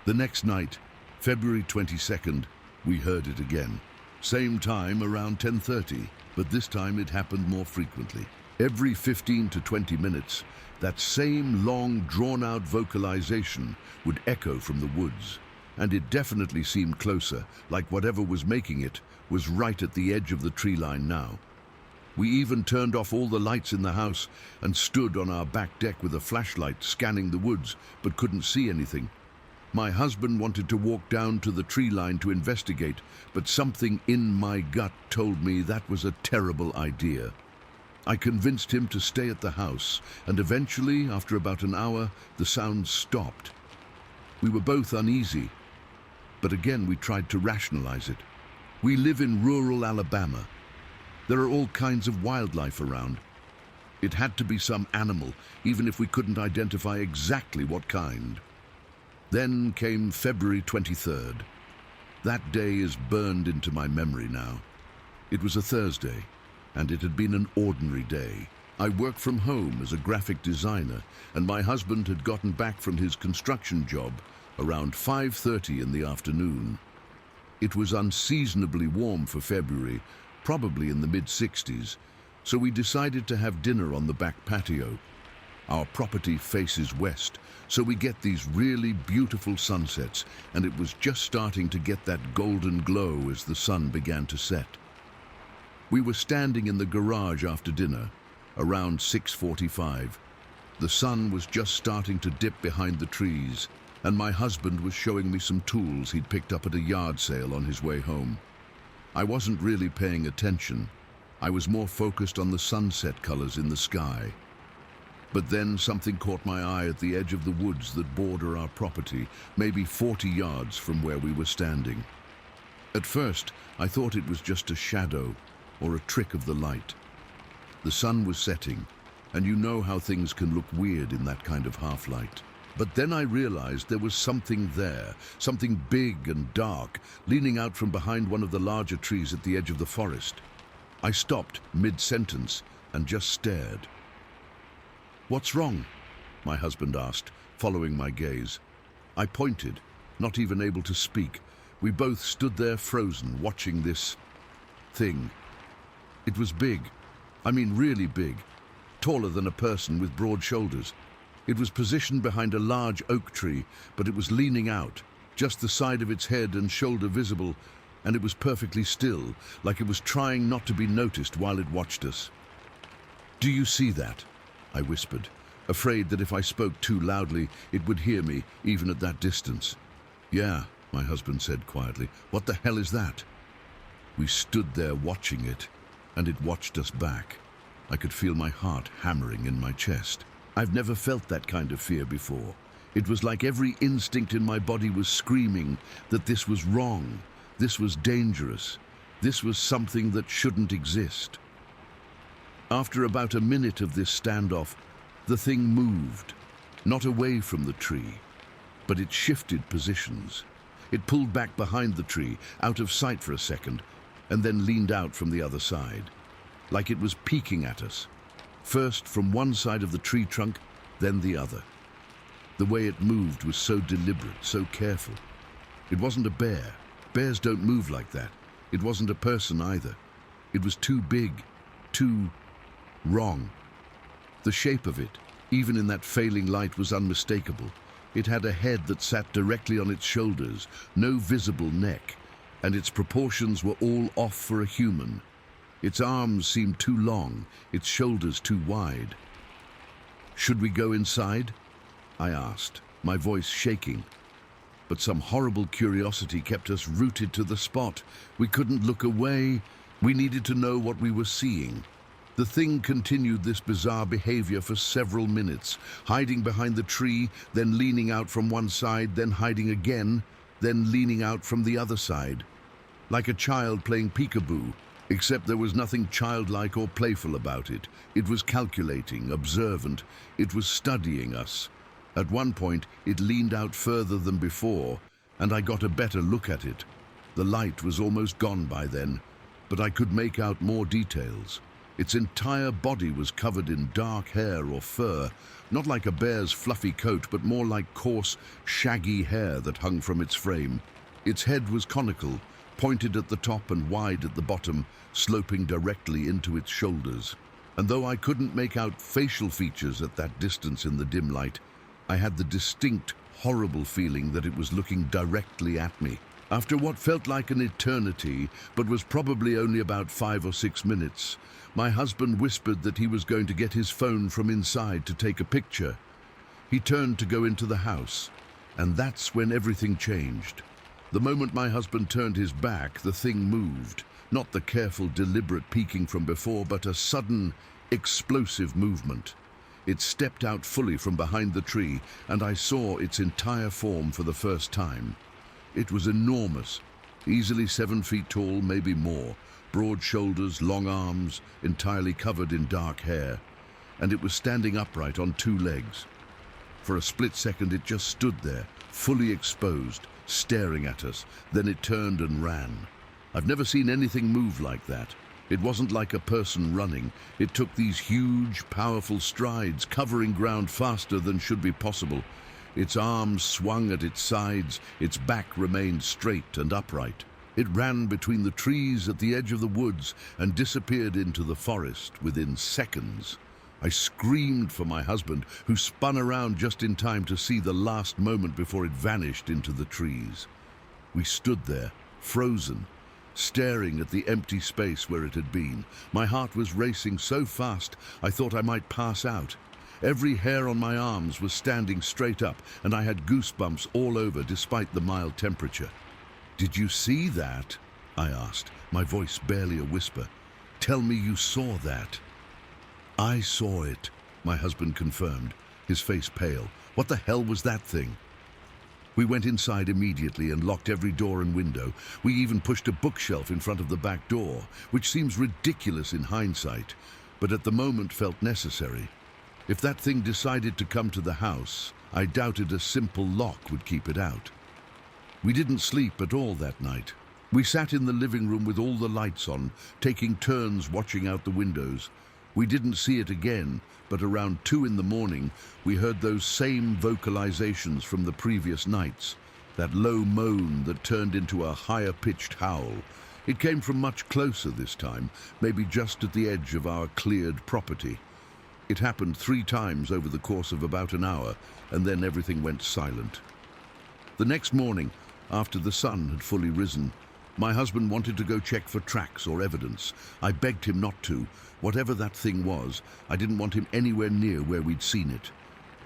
The next night, February 22nd, we heard it again. Same time, around 10:30, but this time it happened more frequently. Every 15 to 20 minutes, that same long, drawn-out vocalization would echo from the woods. And it definitely seemed closer, like whatever was making it was right at the edge of the tree line now. We even turned off all the lights in the house and stood on our back deck with a flashlight scanning the woods, but couldn't see anything. My husband wanted to walk down to the tree line to investigate, but something in my gut told me that was a terrible idea. I convinced him to stay at the house, and eventually, after about an hour, the sound stopped. We were both uneasy, but again we tried to rationalize it. We live in rural Alabama. There are all kinds of wildlife around. It had to be some animal, even if we couldn't identify exactly what kind. Then came February 23rd. That day is burned into my memory now. It was a Thursday, and it had been an ordinary day. I work from home as a graphic designer, and my husband had gotten back from his construction job around 5:30 in the afternoon. It was unseasonably warm for February, probably in the mid-60s, so we decided to have dinner on the back patio. Our property faces west, so we get these really beautiful sunsets, and it was just starting to get that golden glow as the sun began to set. We were standing in the garage after dinner, around 6:45. The sun was just starting to dip behind the trees, and my husband was showing me some tools he'd picked up at a yard sale on his way home. I wasn't really paying attention. I was more focused on the sunset colors in the sky. But then something caught my eye at the edge of the woods that border our property, maybe 40 yards from where we were standing. At first, I thought it was just a shadow or a trick of the light. The sun was setting, and you know how things can look weird in that kind of half-light. But then I realized there was something there, something big and dark, leaning out from behind one of the larger trees at the edge of the forest. I stopped mid-sentence and just stared. "What's wrong?" my husband asked, following my gaze. I pointed, not even able to speak. We both stood there frozen, watching this thing. It was big. I mean really big. Taller than a person with broad shoulders. It was positioned behind a large oak tree, but it was leaning out, just the side of its head and shoulder visible, and it was perfectly still, like it was trying not to be noticed while it watched us. "Do you see that?" I whispered, afraid that if I spoke too loudly, it would hear me, even at that distance. "Yeah," my husband said quietly. "What the hell is that?" We stood there watching it, and it watched us back. I could feel my heart hammering in my chest. I've never felt that kind of fear before. It was like every instinct in my body was screaming that this was wrong, this was dangerous, this was something that shouldn't exist. After about a minute of this standoff, the thing moved, not away from the tree, but it shifted positions. It pulled back behind the tree, out of sight for a second, and then leaned out from the other side, like it was peeking at us. First from one side of the tree trunk, then the other. The way it moved was so deliberate, so careful. It wasn't a bear. Bears don't move like that. It wasn't a person either. It was too big, too wrong. The shape of it, even in that failing light, was unmistakable. It had a head that sat directly on its shoulders, no visible neck, and its proportions were all off for a human. Its arms seemed too long, its shoulders too wide. "Should we go inside?" I asked, my voice shaking. But some horrible curiosity kept us rooted to the spot. We couldn't look away. We needed to know what we were seeing. The thing continued this bizarre behavior for several minutes, hiding behind the tree, then leaning out from one side, then hiding again, then leaning out from the other side. Like a child playing peekaboo, except there was nothing childlike or playful about it. It was calculating, observant. It was studying us. At one point, it leaned out further than before, and I got a better look at it. The light was almost gone by then, but I could make out more details. Its entire body was covered in dark hair or fur, not like a bear's fluffy coat, but more like coarse, shaggy hair that hung from its frame. Its head was conical, pointed at the top and wide at the bottom, sloping directly into its shoulders. And though I couldn't make out facial features at that distance in the dim light, I had the distinct, horrible feeling that it was looking directly at me. After what felt like an eternity, but was probably only about 5 or 6 minutes, my husband whispered that he was going to get his phone from inside to take a picture. He turned to go into the house, and that's when everything changed. The moment my husband turned his back, the thing moved. Not the careful, deliberate peeking from before, but a sudden, explosive movement. It stepped out fully from behind the tree, and I saw its entire form for the first time. It was enormous, easily 7 feet tall, maybe more, broad shoulders, long arms, entirely covered in dark hair, and it was standing upright on 2 legs. For a split second it just stood there, fully exposed, staring at us. Then it turned and ran. I've never seen anything move like that. It wasn't like a person running. It took these huge, powerful strides, covering ground faster than should be possible. Its arms swung at its sides, its back remained straight and upright. It ran between the trees at the edge of the woods and disappeared into the forest within seconds. I screamed for my husband, who spun around just in time to see the last moment before it vanished into the trees. We stood there, frozen, staring at the empty space where it had been. My heart was racing so fast I thought I might pass out. Every hair on my arms was standing straight up, and I had goosebumps all over despite the mild temperature. "Did you see that?" I asked, my voice barely a whisper. "Tell me you saw that." "I saw it," my husband confirmed, his face pale. "What the hell was that thing?" We went inside immediately and locked every door and window. We even pushed a bookshelf in front of the back door, which seems ridiculous in hindsight, but at the moment felt necessary. If that thing decided to come to the house, I doubted a simple lock would keep it out. We didn't sleep at all that night. We sat in the living room with all the lights on, taking turns watching out the windows. We didn't see it again, but around 2 in the morning, we heard those same vocalizations from the previous nights, that low moan that turned into a higher-pitched howl. It came from much closer this time, maybe just at the edge of our cleared property. It happened 3 times over the course of about an hour, and then everything went silent. The next morning, after the sun had fully risen, my husband wanted to go check for tracks or evidence. I begged him not to. Whatever that thing was, I didn't want him anywhere near where we'd seen it.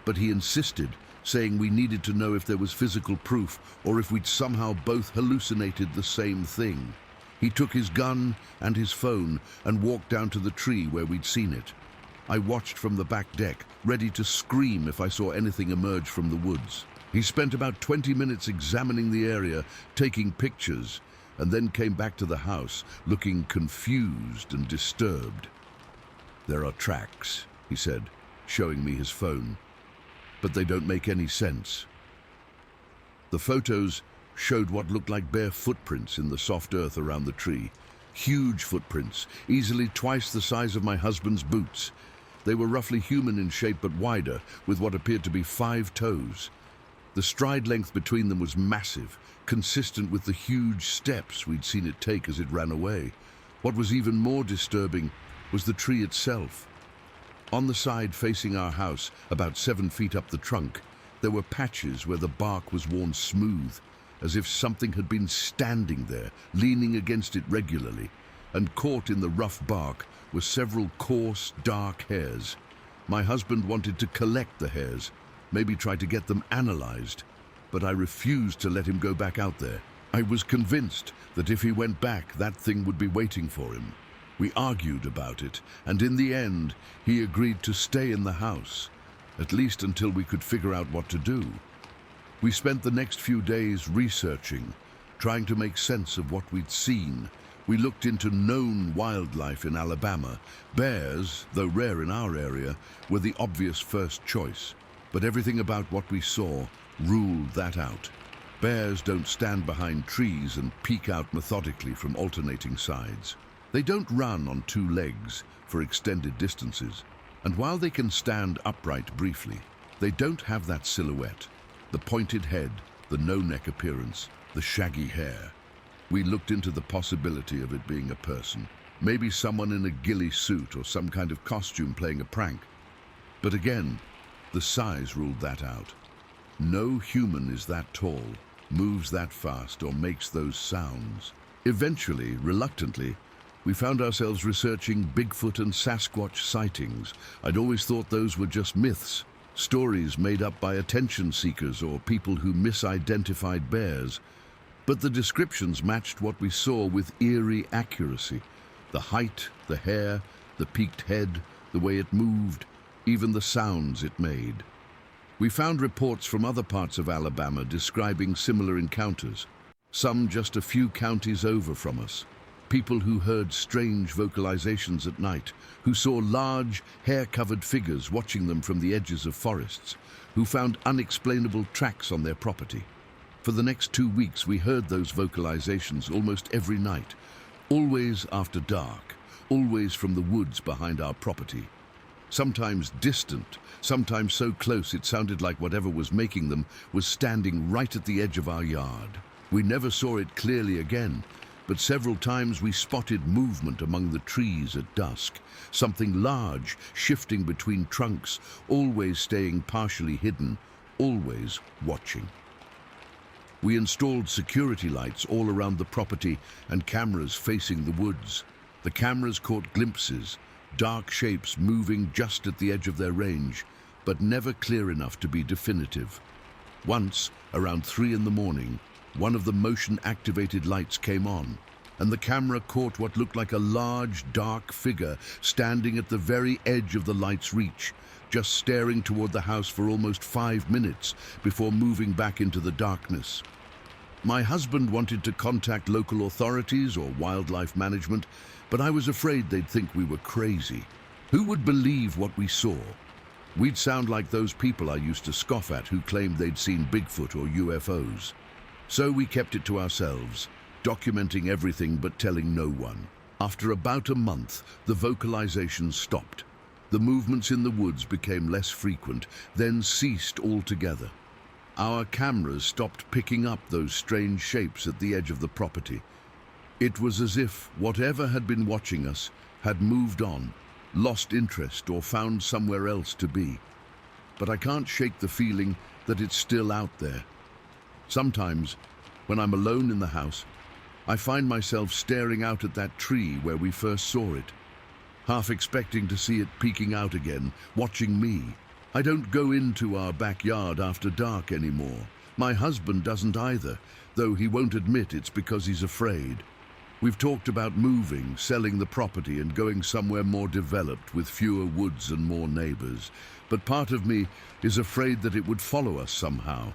But he insisted, saying we needed to know if there was physical proof or if we'd somehow both hallucinated the same thing. He took his gun and his phone and walked down to the tree where we'd seen it. I watched from the back deck, ready to scream if I saw anything emerge from the woods. He spent about 20 minutes examining the area, taking pictures, and then came back to the house, looking confused and disturbed. "There are tracks," he said, showing me his phone, "but they don't make any sense." The photos showed what looked like bare footprints in the soft earth around the tree. Huge footprints, easily twice the size of my husband's boots. They were roughly human in shape but wider, with what appeared to be 5 toes. The stride length between them was massive, consistent with the huge steps we'd seen it take as it ran away. What was even more disturbing was the tree itself. On the side facing our house, about 7 feet up the trunk, there were patches where the bark was worn smooth, as if something had been standing there, leaning against it regularly, and caught in the rough bark were several coarse, dark hairs. My husband wanted to collect the hairs, maybe try to get them analyzed, but I refused to let him go back out there. I was convinced that if he went back, that thing would be waiting for him. We argued about it, and in the end, he agreed to stay in the house, at least until we could figure out what to do. We spent the next few days researching, trying to make sense of what we'd seen. We looked into known wildlife in Alabama. Bears, though rare in our area, were the obvious first choice, but everything about what we saw ruled that out. Bears don't stand behind trees and peek out methodically from alternating sides. They don't run on 2 legs for extended distances, and while they can stand upright briefly, they don't have that silhouette, the pointed head, the no-neck appearance, the shaggy hair. We looked into the possibility of it being a person, maybe someone in a ghillie suit or some kind of costume playing a prank. But again, the size ruled that out. No human is that tall, moves that fast, or makes those sounds. Eventually, reluctantly, we found ourselves researching Bigfoot and Sasquatch sightings. I'd always thought those were just myths, stories made up by attention seekers or people who misidentified bears. But the descriptions matched what we saw with eerie accuracy. The height, the hair, the peaked head, the way it moved, even the sounds it made. We found reports from other parts of Alabama describing similar encounters, some just a few counties over from us. People who heard strange vocalizations at night, who saw large, hair-covered figures watching them from the edges of forests, who found unexplainable tracks on their property. For the next 2 weeks, we heard those vocalizations almost every night, always after dark, always from the woods behind our property. Sometimes distant, sometimes so close it sounded like whatever was making them was standing right at the edge of our yard. We never saw it clearly again, but several times we spotted movement among the trees at dusk, something large shifting between trunks, always staying partially hidden, always watching. We installed security lights all around the property and cameras facing the woods. The cameras caught glimpses, dark shapes moving just at the edge of their range, but never clear enough to be definitive. Once, around 3 in the morning, one of the motion-activated lights came on, and the camera caught what looked like a large, dark figure standing at the very edge of the light's reach, just staring toward the house for almost 5 minutes before moving back into the darkness. My husband wanted to contact local authorities or wildlife management, but I was afraid they'd think we were crazy. Who would believe what we saw? We'd sound like those people I used to scoff at who claimed they'd seen Bigfoot or UFOs. So we kept it to ourselves, documenting everything but telling no one. After about a month, the vocalizations stopped. The movements in the woods became less frequent, then ceased altogether. Our cameras stopped picking up those strange shapes at the edge of the property. It was as if whatever had been watching us had moved on, lost interest, or found somewhere else to be. But I can't shake the feeling that it's still out there. Sometimes, when I'm alone in the house, I find myself staring out at that tree where we first saw it, half expecting to see it peeking out again, watching me. I don't go into our backyard after dark anymore. My husband doesn't either, though he won't admit it's because he's afraid. We've talked about moving, selling the property, and going somewhere more developed with fewer woods and more neighbors. But part of me is afraid that it would follow us somehow.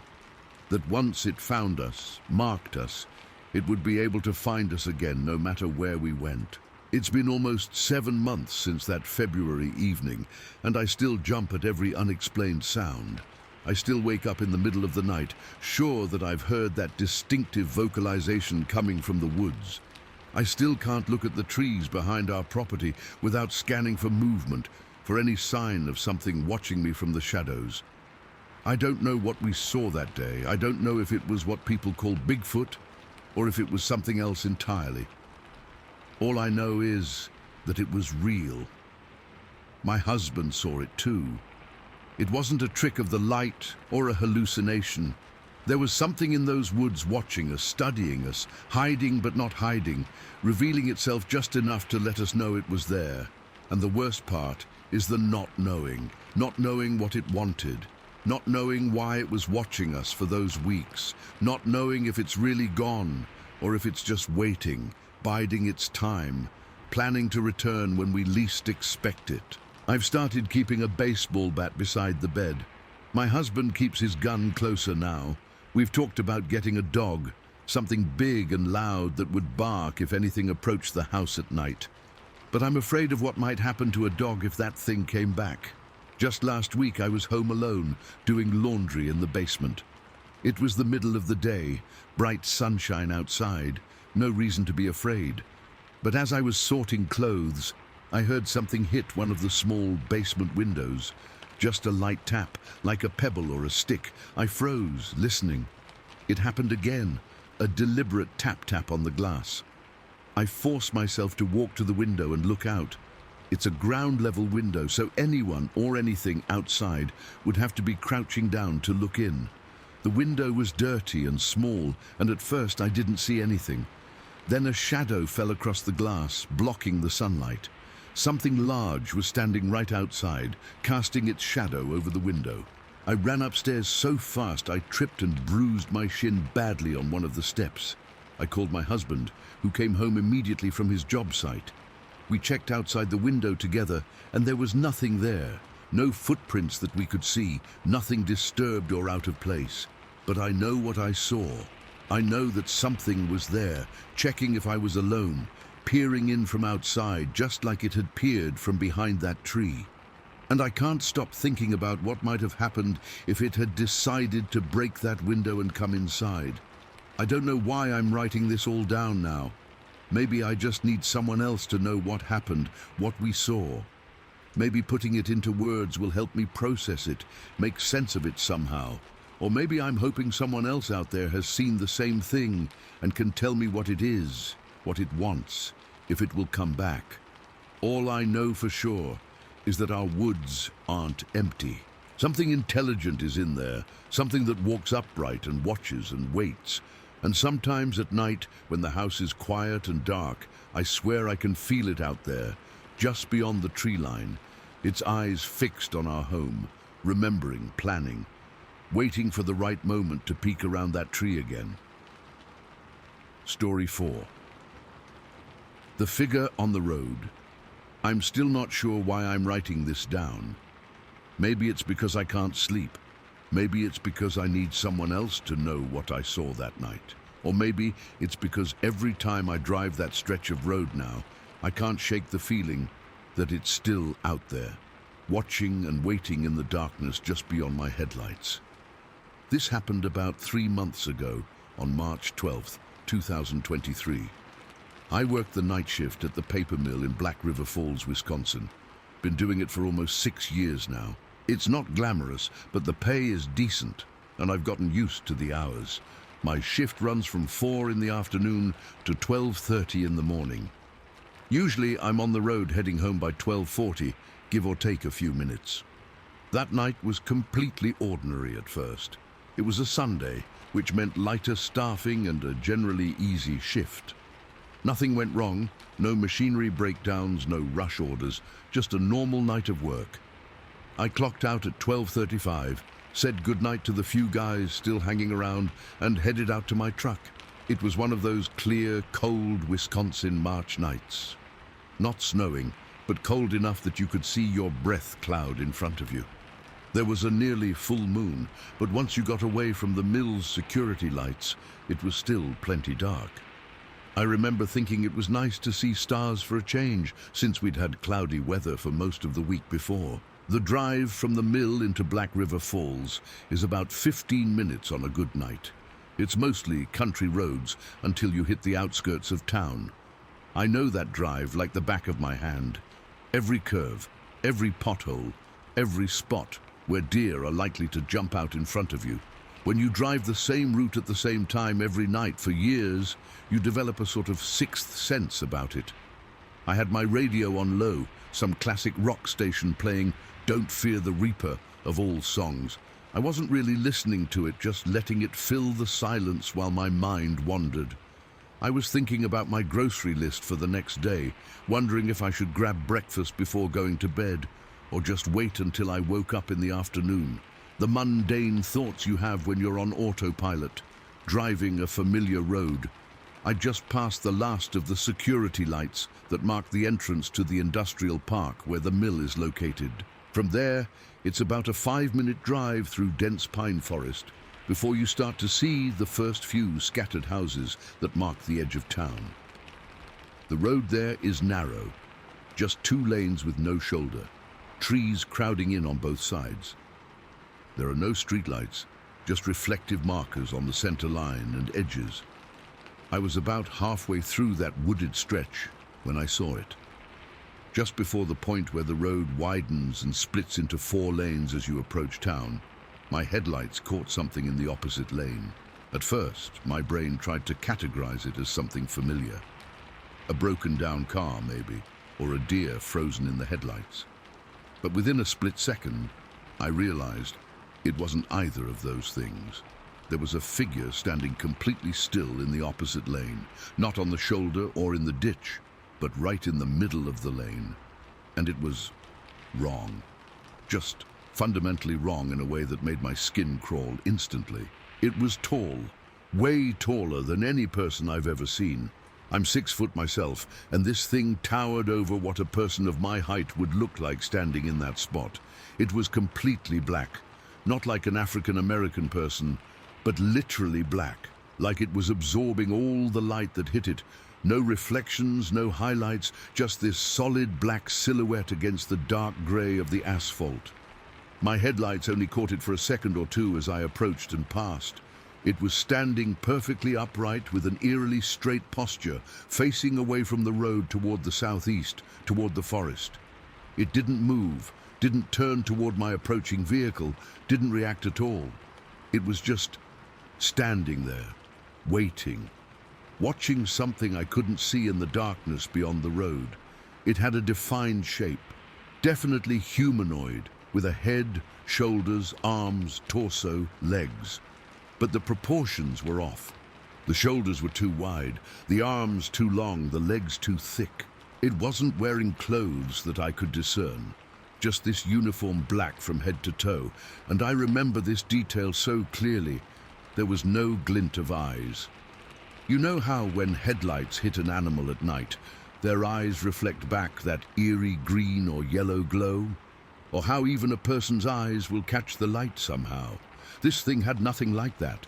That once it found us, marked us, it would be able to find us again no matter where we went. It's been almost 7 months since that February evening, and I still jump at every unexplained sound. I still wake up in the middle of the night, sure that I've heard that distinctive vocalization coming from the woods. I still can't look at the trees behind our property without scanning for movement, for any sign of something watching me from the shadows. I don't know what we saw that day. I don't know if it was what people call Bigfoot, or if it was something else entirely. All I know is that it was real. My husband saw it too. It wasn't a trick of the light or a hallucination. There was something in those woods watching us, studying us, hiding but not hiding, revealing itself just enough to let us know it was there. And the worst part is the not knowing what it wanted, not knowing why it was watching us for those weeks, not knowing if it's really gone or if it's just waiting, biding its time, planning to return when we least expect it. I've started keeping a baseball bat beside the bed. My husband keeps his gun closer now. We've talked about getting a dog, something big and loud that would bark if anything approached the house at night. But I'm afraid of what might happen to a dog if that thing came back. Just last week I was home alone, doing laundry in the basement. It was the middle of the day, bright sunshine outside, no reason to be afraid. But as I was sorting clothes, I heard something hit one of the small basement windows. Just a light tap, like a pebble or a stick. I froze, listening. It happened again, a deliberate tap-tap on the glass. I forced myself to walk to the window and look out. It's a ground-level window, so anyone or anything outside would have to be crouching down to look in. The window was dirty and small, and at first I didn't see anything. Then a shadow fell across the glass, blocking the sunlight. Something large was standing right outside, casting its shadow over the window. I ran upstairs so fast I tripped and bruised my shin badly on one of the steps. I called my husband, who came home immediately from his job site. We checked outside the window together, and there was nothing there. No footprints that we could see, nothing disturbed or out of place. But I know what I saw. I know that something was there, checking if I was alone, peering in from outside just like it had peered from behind that tree. And I can't stop thinking about what might have happened if it had decided to break that window and come inside. I don't know why I'm writing this all down now. Maybe I just need someone else to know what happened, what we saw. Maybe putting it into words will help me process it, make sense of it somehow. Or maybe I'm hoping someone else out there has seen the same thing and can tell me what it is, what it wants, if it will come back. All I know for sure is that our woods aren't empty. Something intelligent is in there, something that walks upright and watches and waits. And sometimes at night, when the house is quiet and dark, I swear I can feel it out there, just beyond the tree line, its eyes fixed on our home, remembering, planning, waiting for the right moment to peek around that tree again. Story 4. The figure on the road. I'm still not sure why I'm writing this down. Maybe it's because I can't sleep. Maybe it's because I need someone else to know what I saw that night. Or maybe it's because every time I drive that stretch of road now, I can't shake the feeling that it's still out there, watching and waiting in the darkness just beyond my headlights. This happened about 3 months ago, on March 12th, 2023. I worked the night shift at the paper mill in Black River Falls, Wisconsin. Been doing it for almost 6 years now. It's not glamorous, but the pay is decent, and I've gotten used to the hours. My shift runs from 4 in the afternoon to 12:30 in the morning. Usually I'm on the road heading home by 12:40, give or take a few minutes. That night was completely ordinary at first. It was a Sunday, which meant lighter staffing and a generally easy shift. Nothing went wrong, no machinery breakdowns, no rush orders, just a normal night of work. I clocked out at 12:35, said goodnight to the few guys still hanging around, and headed out to my truck. It was one of those clear, cold Wisconsin March nights. Not snowing, but cold enough that you could see your breath cloud in front of you. There was a nearly full moon, but once you got away from the mill's security lights, it was still plenty dark. I remember thinking it was nice to see stars for a change, since we'd had cloudy weather for most of the week before. The drive from the mill into Black River Falls is about 15 minutes on a good night. It's mostly country roads until you hit the outskirts of town. I know that drive like the back of my hand. Every curve, every pothole, every spot where deer are likely to jump out in front of you. When you drive the same route at the same time every night for years, you develop a sort of sixth sense about it. I had my radio on low, some classic rock station playing "Don't Fear the Reaper" of all songs. I wasn't really listening to it, just letting it fill the silence while my mind wandered. I was thinking about my grocery list for the next day, wondering if I should grab breakfast before going to bed, or just wait until I woke up in the afternoon. The mundane thoughts you have when you're on autopilot, driving a familiar road. I just passed the last of the security lights that mark the entrance to the industrial park where the mill is located. From there, it's about a 5-minute drive through dense pine forest before you start to see the first few scattered houses that mark the edge of town. The road there is narrow, just 2 lanes with no shoulder, trees crowding in on both sides. There are no streetlights, just reflective markers on the center line and edges. I was about halfway through that wooded stretch when I saw it. Just before the point where the road widens and splits into 4 lanes as you approach town, my headlights caught something in the opposite lane. At first, my brain tried to categorize it as something familiar. A broken down car, maybe, or a deer frozen in the headlights. But within a split second, I realized it wasn't either of those things. There was a figure standing completely still in the opposite lane, not on the shoulder or in the ditch, but right in the middle of the lane. And it was wrong. Just fundamentally wrong in a way that made my skin crawl instantly. It was tall, way taller than any person I've ever seen. I'm 6 foot myself, and this thing towered over what a person of my height would look like standing in that spot. It was completely black, not like an African-American person, but literally black, like it was absorbing all the light that hit it. No reflections, no highlights, just this solid black silhouette against the dark gray of the asphalt. My headlights only caught it for a second or two as I approached and passed. It was standing perfectly upright with an eerily straight posture, facing away from the road toward the southeast, toward the forest. It didn't move, didn't turn toward my approaching vehicle, didn't react at all. It was just standing there, waiting, watching something I couldn't see in the darkness beyond the road. It had a defined shape, definitely humanoid, with a head, shoulders, arms, torso, legs. But the proportions were off. The shoulders were too wide, the arms too long, the legs too thick. It wasn't wearing clothes that I could discern, just this uniform black from head to toe, and I remember this detail so clearly. There was no glint of eyes. You know how when headlights hit an animal at night, their eyes reflect back that eerie green or yellow glow? Or how even a person's eyes will catch the light somehow? This thing had nothing like that.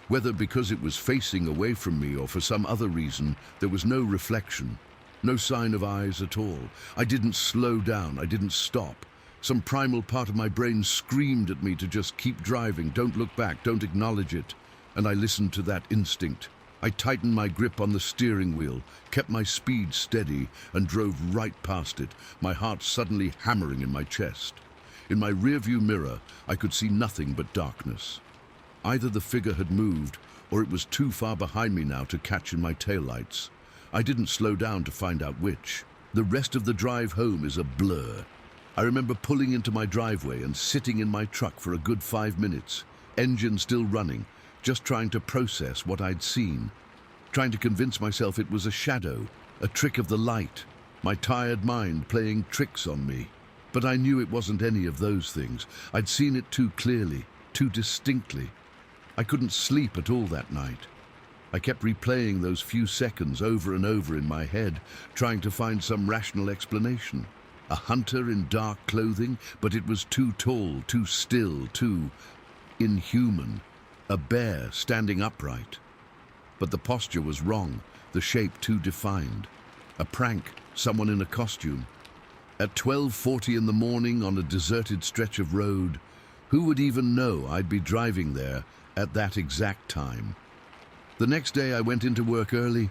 Whether because it was facing away from me or for some other reason, there was no reflection, no sign of eyes at all. I didn't slow down, I didn't stop. Some primal part of my brain screamed at me to just keep driving, don't look back, don't acknowledge it. And I listened to that instinct. I tightened my grip on the steering wheel, kept my speed steady, and drove right past it, my heart suddenly hammering in my chest. In my rearview mirror, I could see nothing but darkness. Either the figure had moved, or it was too far behind me now to catch in my taillights. I didn't slow down to find out which. The rest of the drive home is a blur. I remember pulling into my driveway and sitting in my truck for a good 5 minutes, engine still running, just trying to process what I'd seen, trying to convince myself it was a shadow, a trick of the light, my tired mind playing tricks on me. But I knew it wasn't any of those things. I'd seen it too clearly, too distinctly. I couldn't sleep at all that night. I kept replaying those few seconds over and over in my head, trying to find some rational explanation. A hunter in dark clothing, but it was too tall, too still, too inhuman. A bear standing upright. But the posture was wrong, the shape too defined. A prank, someone in a costume. At 12:40 in the morning on a deserted stretch of road, who would even know I'd be driving there at that exact time? The next day I went into work early.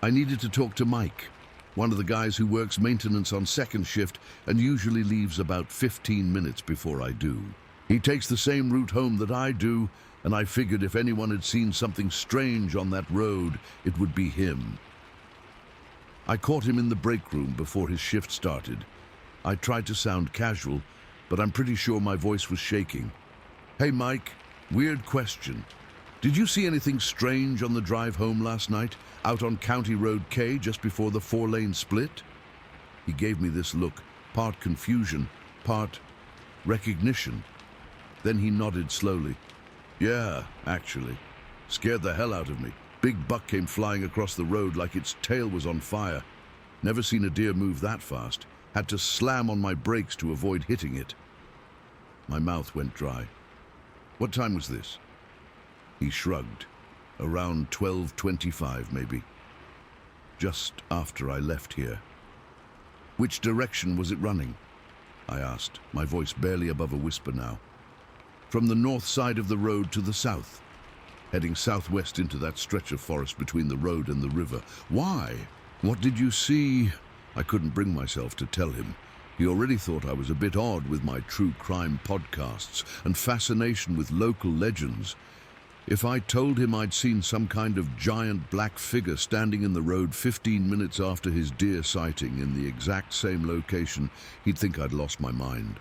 I needed to talk to Mike, one of the guys who works maintenance on second shift and usually leaves about 15 minutes before I do. He takes the same route home that I do, and I figured if anyone had seen something strange on that road, it would be him. I caught him in the break room before his shift started. I tried to sound casual, but I'm pretty sure my voice was shaking. Hey Mike, weird question. Did you see anything strange on the drive home last night, out on County Road K just before the 4-lane split? He gave me this look, part confusion, part recognition. Then he nodded slowly. Yeah, actually. Scared the hell out of me. Big buck came flying across the road like its tail was on fire. Never seen a deer move that fast. Had to slam on my brakes to avoid hitting it. My mouth went dry. What time was this? He shrugged. Around 12:25, maybe. Just after I left here. Which direction was it running? I asked, my voice barely above a whisper now. From the north side of the road to the south. Heading southwest into that stretch of forest between the road and the river. Why? What did you see? I couldn't bring myself to tell him. He already thought I was a bit odd with my true crime podcasts and fascination with local legends. If I told him I'd seen some kind of giant black figure standing in the road 15 minutes after his deer sighting in the exact same location, he'd think I'd lost my mind.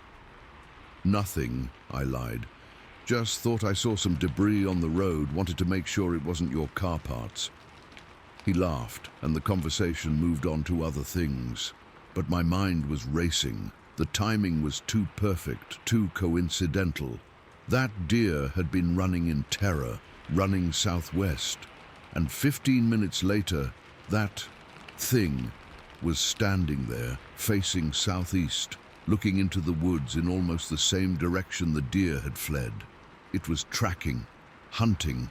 Nothing, I lied. Just thought I saw some debris on the road, wanted to make sure it wasn't your car parts. He laughed, and the conversation moved on to other things. But my mind was racing. The timing was too perfect, too coincidental. That deer had been running in terror, running southwest. And 15 minutes later, that thing was standing there, facing southeast, looking into the woods in almost the same direction the deer had fled. It was tracking, hunting,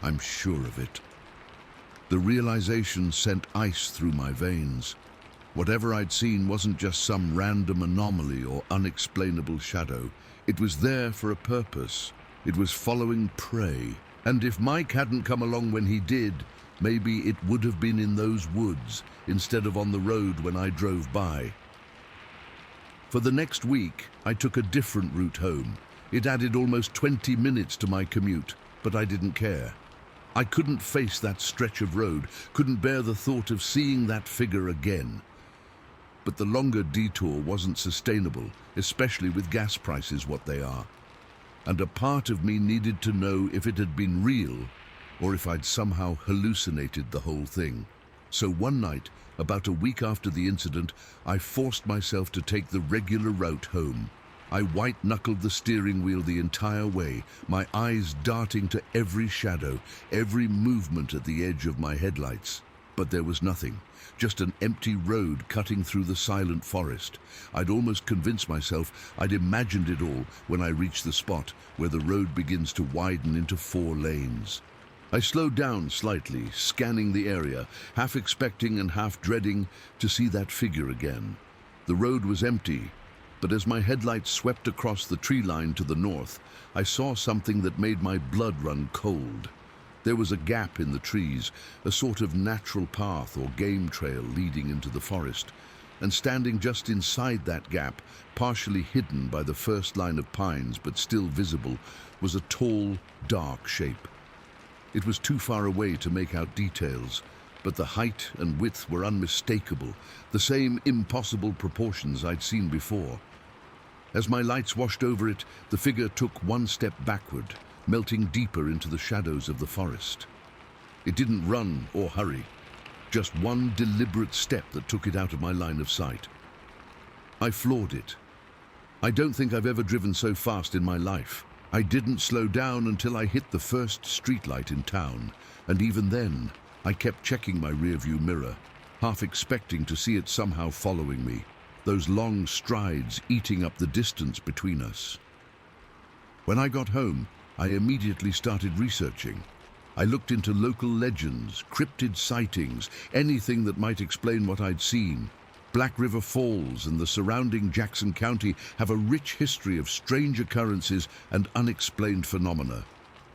I'm sure of it. The realization sent ice through my veins. Whatever I'd seen wasn't just some random anomaly or unexplainable shadow. It was there for a purpose. It was following prey. And if Mike hadn't come along when he did, maybe it would have been in those woods instead of on the road when I drove by. For the next week, I took a different route home. It added almost 20 minutes to my commute, but I didn't care. I couldn't face that stretch of road, couldn't bear the thought of seeing that figure again. But the longer detour wasn't sustainable, especially with gas prices what they are. And a part of me needed to know if it had been real, or if I'd somehow hallucinated the whole thing. So one night, about a week after the incident, I forced myself to take the regular route home. I white-knuckled the steering wheel the entire way, my eyes darting to every shadow, every movement at the edge of my headlights. But there was nothing, just an empty road cutting through the silent forest. I'd almost convinced myself I'd imagined it all when I reached the spot where the road begins to widen into 4 lanes. I slowed down slightly, scanning the area, half expecting and half dreading to see that figure again. The road was empty, but as my headlights swept across the tree line to the north, I saw something that made my blood run cold. There was a gap in the trees, a sort of natural path or game trail leading into the forest, and standing just inside that gap, partially hidden by the first line of pines but still visible, was a tall, dark shape. It was too far away to make out details, but the height and width were unmistakable, the same impossible proportions I'd seen before. As my lights washed over it, the figure took one step backward, melting deeper into the shadows of the forest. It didn't run or hurry, just one deliberate step that took it out of my line of sight. I floored it. I don't think I've ever driven so fast in my life. I didn't slow down until I hit the first streetlight in town, and even then, I kept checking my rearview mirror, half expecting to see it somehow following me, those long strides eating up the distance between us. When I got home, I immediately started researching. I looked into local legends, cryptid sightings, anything that might explain what I'd seen. Black River Falls and the surrounding Jackson County have a rich history of strange occurrences and unexplained phenomena.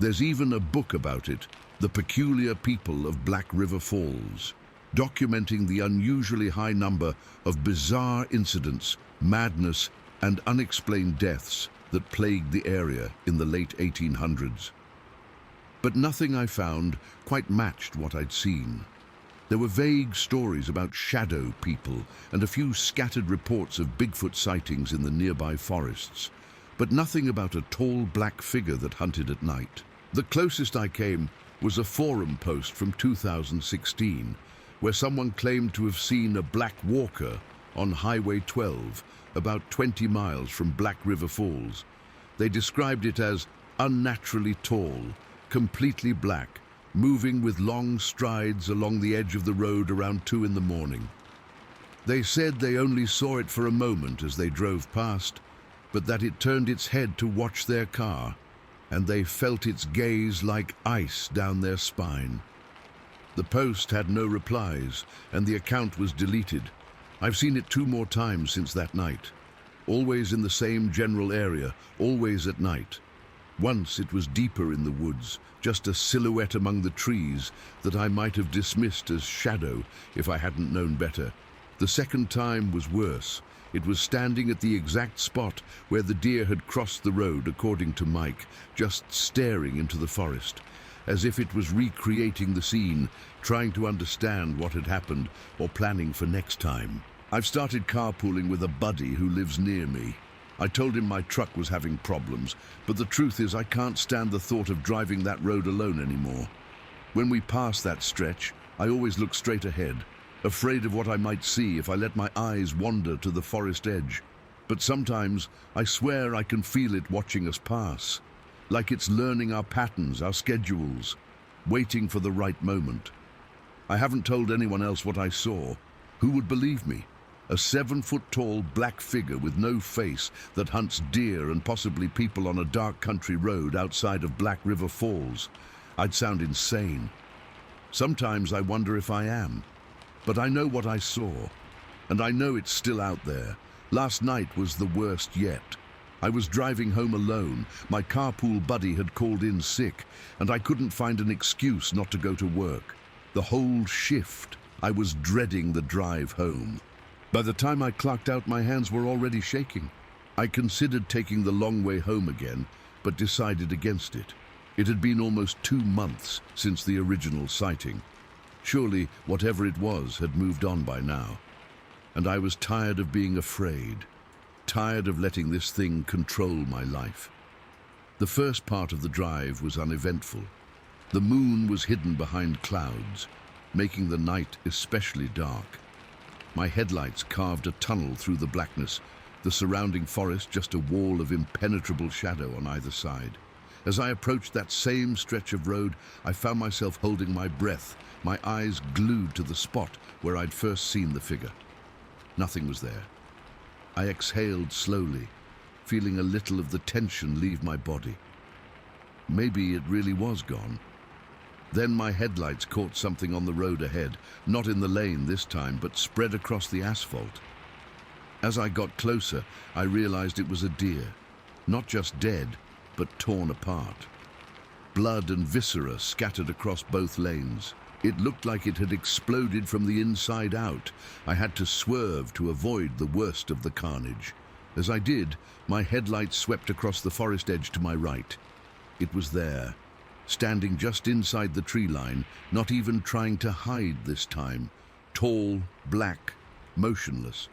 There's even a book about it, The Peculiar People of Black River Falls, documenting the unusually high number of bizarre incidents, madness, and unexplained deaths that plagued the area in the late 1800s. But nothing I found quite matched what I'd seen. There were vague stories about shadow people and a few scattered reports of Bigfoot sightings in the nearby forests, but nothing about a tall black figure that hunted at night. The closest I came was a forum post from 2016, where someone claimed to have seen a black walker on Highway 12, about 20 miles from Black River Falls. They described it as unnaturally tall, completely black, moving with long strides along the edge of the road around 2 in the morning. They said they only saw it for a moment as they drove past, but that it turned its head to watch their car, and they felt its gaze like ice down their spine. The post had no replies, and the account was deleted. I've seen it 2 more times since that night. Always in the same general area, always at night. Once it was deeper in the woods, just a silhouette among the trees that I might have dismissed as shadow if I hadn't known better. The second time was worse. It was standing at the exact spot where the deer had crossed the road, according to Mike, just staring into the forest, as if it was recreating the scene, trying to understand what had happened or planning for next time. I've started carpooling with a buddy who lives near me. I told him my truck was having problems, but the truth is I can't stand the thought of driving that road alone anymore. When we pass that stretch, I always look straight ahead, afraid of what I might see if I let my eyes wander to the forest edge. But sometimes I swear I can feel it watching us pass, like it's learning our patterns, our schedules, waiting for the right moment. I haven't told anyone else what I saw. Who would believe me? A 7-foot-tall black figure with no face that hunts deer and possibly people on a dark country road outside of Black River Falls. I'd sound insane. Sometimes I wonder if I am. But I know what I saw, and I know it's still out there. Last night was the worst yet. I was driving home alone. My carpool buddy had called in sick, and I couldn't find an excuse not to go to work. The whole shift, I was dreading the drive home. By the time I clocked out, my hands were already shaking. I considered taking the long way home again, but decided against it. It had been almost 2 months since the original sighting. Surely, whatever it was had moved on by now. And I was tired of being afraid, tired of letting this thing control my life. The first part of the drive was uneventful. The moon was hidden behind clouds, making the night especially dark. My headlights carved a tunnel through the blackness, the surrounding forest just a wall of impenetrable shadow on either side. As I approached that same stretch of road, I found myself holding my breath, my eyes glued to the spot where I'd first seen the figure. Nothing was there. I exhaled slowly, feeling a little of the tension leave my body. Maybe it really was gone. Then my headlights caught something on the road ahead, not in the lane this time, but spread across the asphalt. As I got closer, I realized it was a deer, not just dead, but torn apart. Blood and viscera scattered across both lanes. It looked like it had exploded from the inside out. I had to swerve to avoid the worst of the carnage. As I did, my headlights swept across the forest edge to my right. It was there, standing just inside the tree line, not even trying to hide this time. Tall, black, motionless.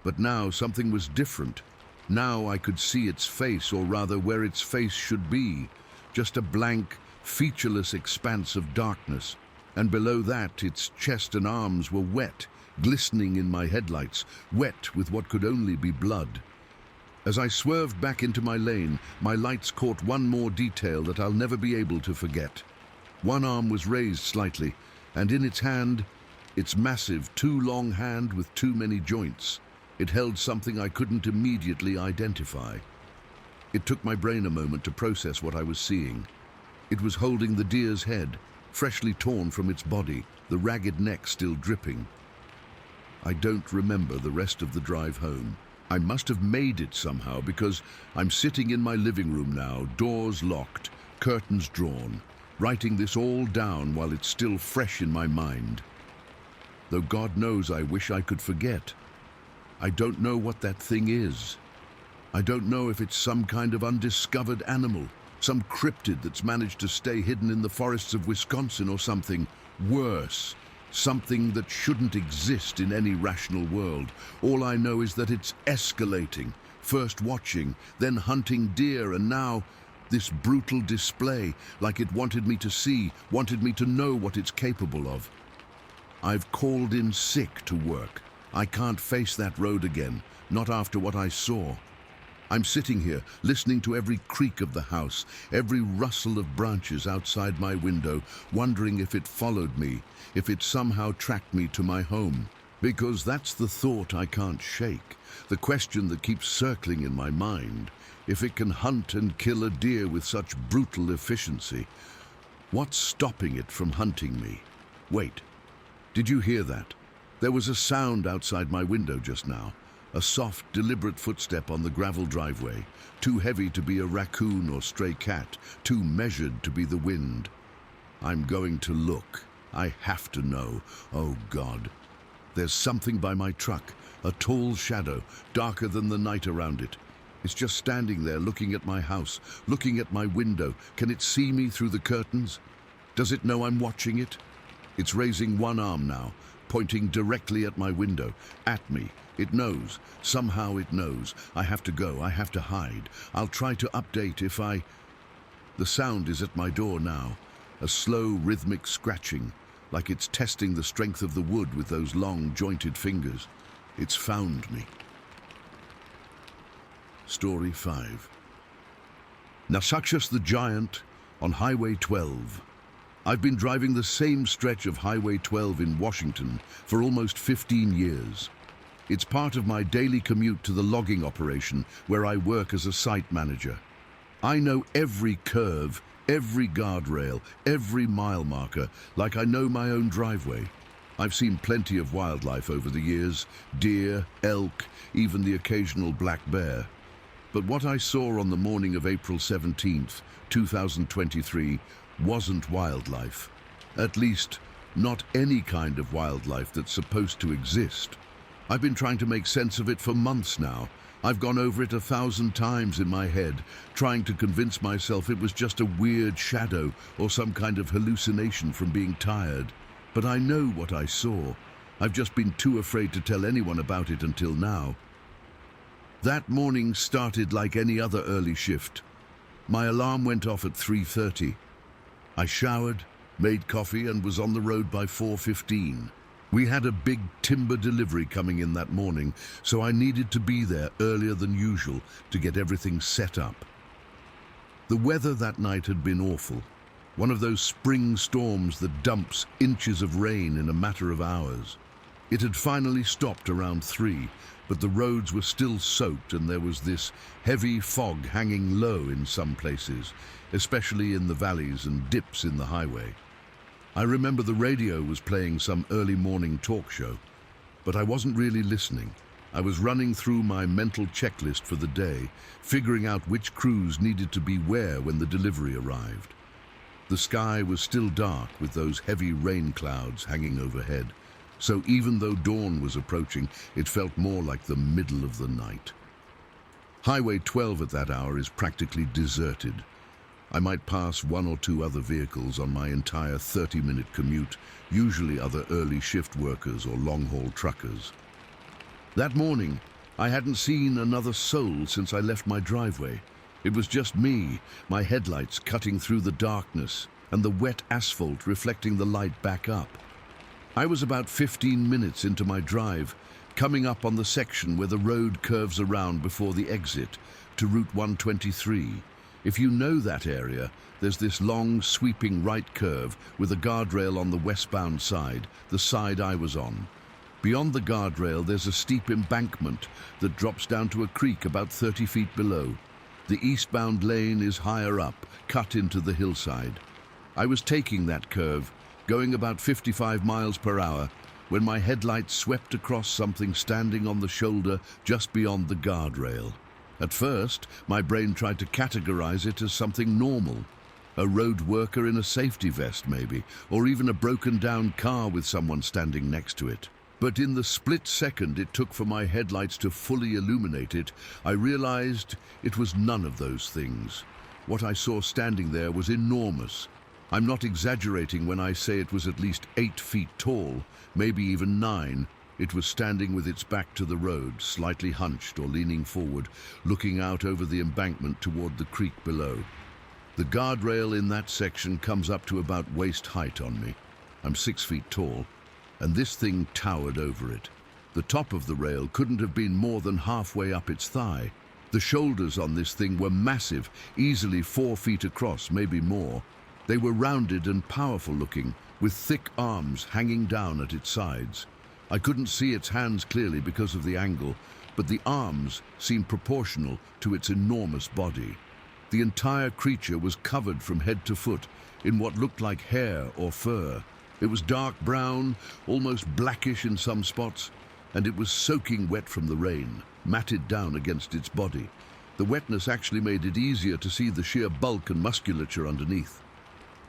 But now something was different. Now I could see its face, or rather where its face should be. Just a blank, featureless expanse of darkness. And below that, its chest and arms were wet, glistening in my headlights, wet with what could only be blood. As I swerved back into my lane, my lights caught one more detail that I'll never be able to forget. One arm was raised slightly, and in its hand, its massive, too long hand with too many joints, it held something I couldn't immediately identify. It took my brain a moment to process what I was seeing. It was holding the deer's head, freshly torn from its body, the ragged neck still dripping. I don't remember the rest of the drive home. I must have made it somehow, because I'm sitting in my living room now, doors locked, curtains drawn, writing this all down while it's still fresh in my mind. Though God knows I wish I could forget. I don't know what that thing is. I don't know if it's some kind of undiscovered animal, some cryptid that's managed to stay hidden in the forests of Wisconsin, or something worse, something that shouldn't exist in any rational world. All I know is that it's escalating, first watching, then hunting deer, and now this brutal display, like it wanted me to see, wanted me to know what it's capable of. I've called in sick to work. I can't face that road again, not after what I saw. I'm sitting here, listening to every creak of the house, every rustle of branches outside my window, wondering if it followed me, if it somehow tracked me to my home. Because that's the thought I can't shake, the question that keeps circling in my mind. If it can hunt and kill a deer with such brutal efficiency, what's stopping it from hunting me? Wait. Did you hear that? There was a sound outside my window just now. A soft, deliberate footstep on the gravel driveway. Too heavy to be a raccoon or stray cat. Too measured to be the wind. I'm going to look. I have to know. Oh, God. There's something by my truck. A tall shadow, darker than the night around it. It's just standing there looking at my house, looking at my window. Can it see me through the curtains? Does it know I'm watching it? It's raising one arm now, pointing directly at my window, at me. It knows. Somehow it knows. I have to go. I have to hide. I'll try to update if I... The sound is at my door now. A slow, rhythmic scratching, like it's testing the strength of the wood with those long, jointed fingers. It's found me. Story 5. Nasakshas the Giant on Highway 12. I've been driving the same stretch of Highway 12 in Washington for almost 15 years. It's part of my daily commute to the logging operation where I work as a site manager. I know every curve, every guardrail, every mile marker, like I know my own driveway. I've seen plenty of wildlife over the years, deer, elk, even the occasional black bear. But what I saw on the morning of April 17th, 2023, wasn't wildlife. At least, not any kind of wildlife that's supposed to exist. I've been trying to make sense of it for months now. I've gone over it 1,000 times in my head, trying to convince myself it was just a weird shadow or some kind of hallucination from being tired. But I know what I saw. I've just been too afraid to tell anyone about it until now. That morning started like any other early shift. My alarm went off at 3:30. I showered, made coffee, and was on the road by 4:15. We had a big timber delivery coming in that morning, so I needed to be there earlier than usual to get everything set up. The weather that night had been awful. One of those spring storms that dumps inches of rain in a matter of hours. It had finally stopped around 3, but the roads were still soaked and there was this heavy fog hanging low in some places, especially in the valleys and dips in the highway. I remember the radio was playing some early morning talk show, but I wasn't really listening. I was running through my mental checklist for the day, figuring out which crews needed to be where when the delivery arrived. The sky was still dark with those heavy rain clouds hanging overhead, so even though dawn was approaching, it felt more like the middle of the night. Highway 12 at that hour is practically deserted. I might pass one or two other vehicles on my entire 30-minute commute, usually other early shift workers or long-haul truckers. That morning, I hadn't seen another soul since I left my driveway. It was just me, my headlights cutting through the darkness, and the wet asphalt reflecting the light back up. I was about 15 minutes into my drive, coming up on the section where the road curves around before the exit to Route 123. If you know that area, there's this long, sweeping right curve with a guardrail on the westbound side, the side I was on. Beyond the guardrail, there's a steep embankment that drops down to a creek about 30 feet below. The eastbound lane is higher up, cut into the hillside. I was taking that curve, going about 55 miles per hour, when my headlights swept across something standing on the shoulder just beyond the guardrail. At first, my brain tried to categorize it as something normal. A road worker in a safety vest, maybe, or even a broken-down car with someone standing next to it. But in the split second it took for my headlights to fully illuminate it, I realized it was none of those things. What I saw standing there was enormous. I'm not exaggerating when I say it was at least 8 feet tall, maybe even 9. It was standing with its back to the road, slightly hunched or leaning forward, looking out over the embankment toward the creek below. The guardrail in that section comes up to about waist height on me. I'm 6 feet tall, and this thing towered over it. The top of the rail couldn't have been more than halfway up its thigh. The shoulders on this thing were massive, easily 4 feet across, maybe more. They were rounded and powerful looking, with thick arms hanging down at its sides. I couldn't see its hands clearly because of the angle, but the arms seemed proportional to its enormous body. The entire creature was covered from head to foot in what looked like hair or fur. It was dark brown, almost blackish in some spots, and it was soaking wet from the rain, matted down against its body. The wetness actually made it easier to see the sheer bulk and musculature underneath.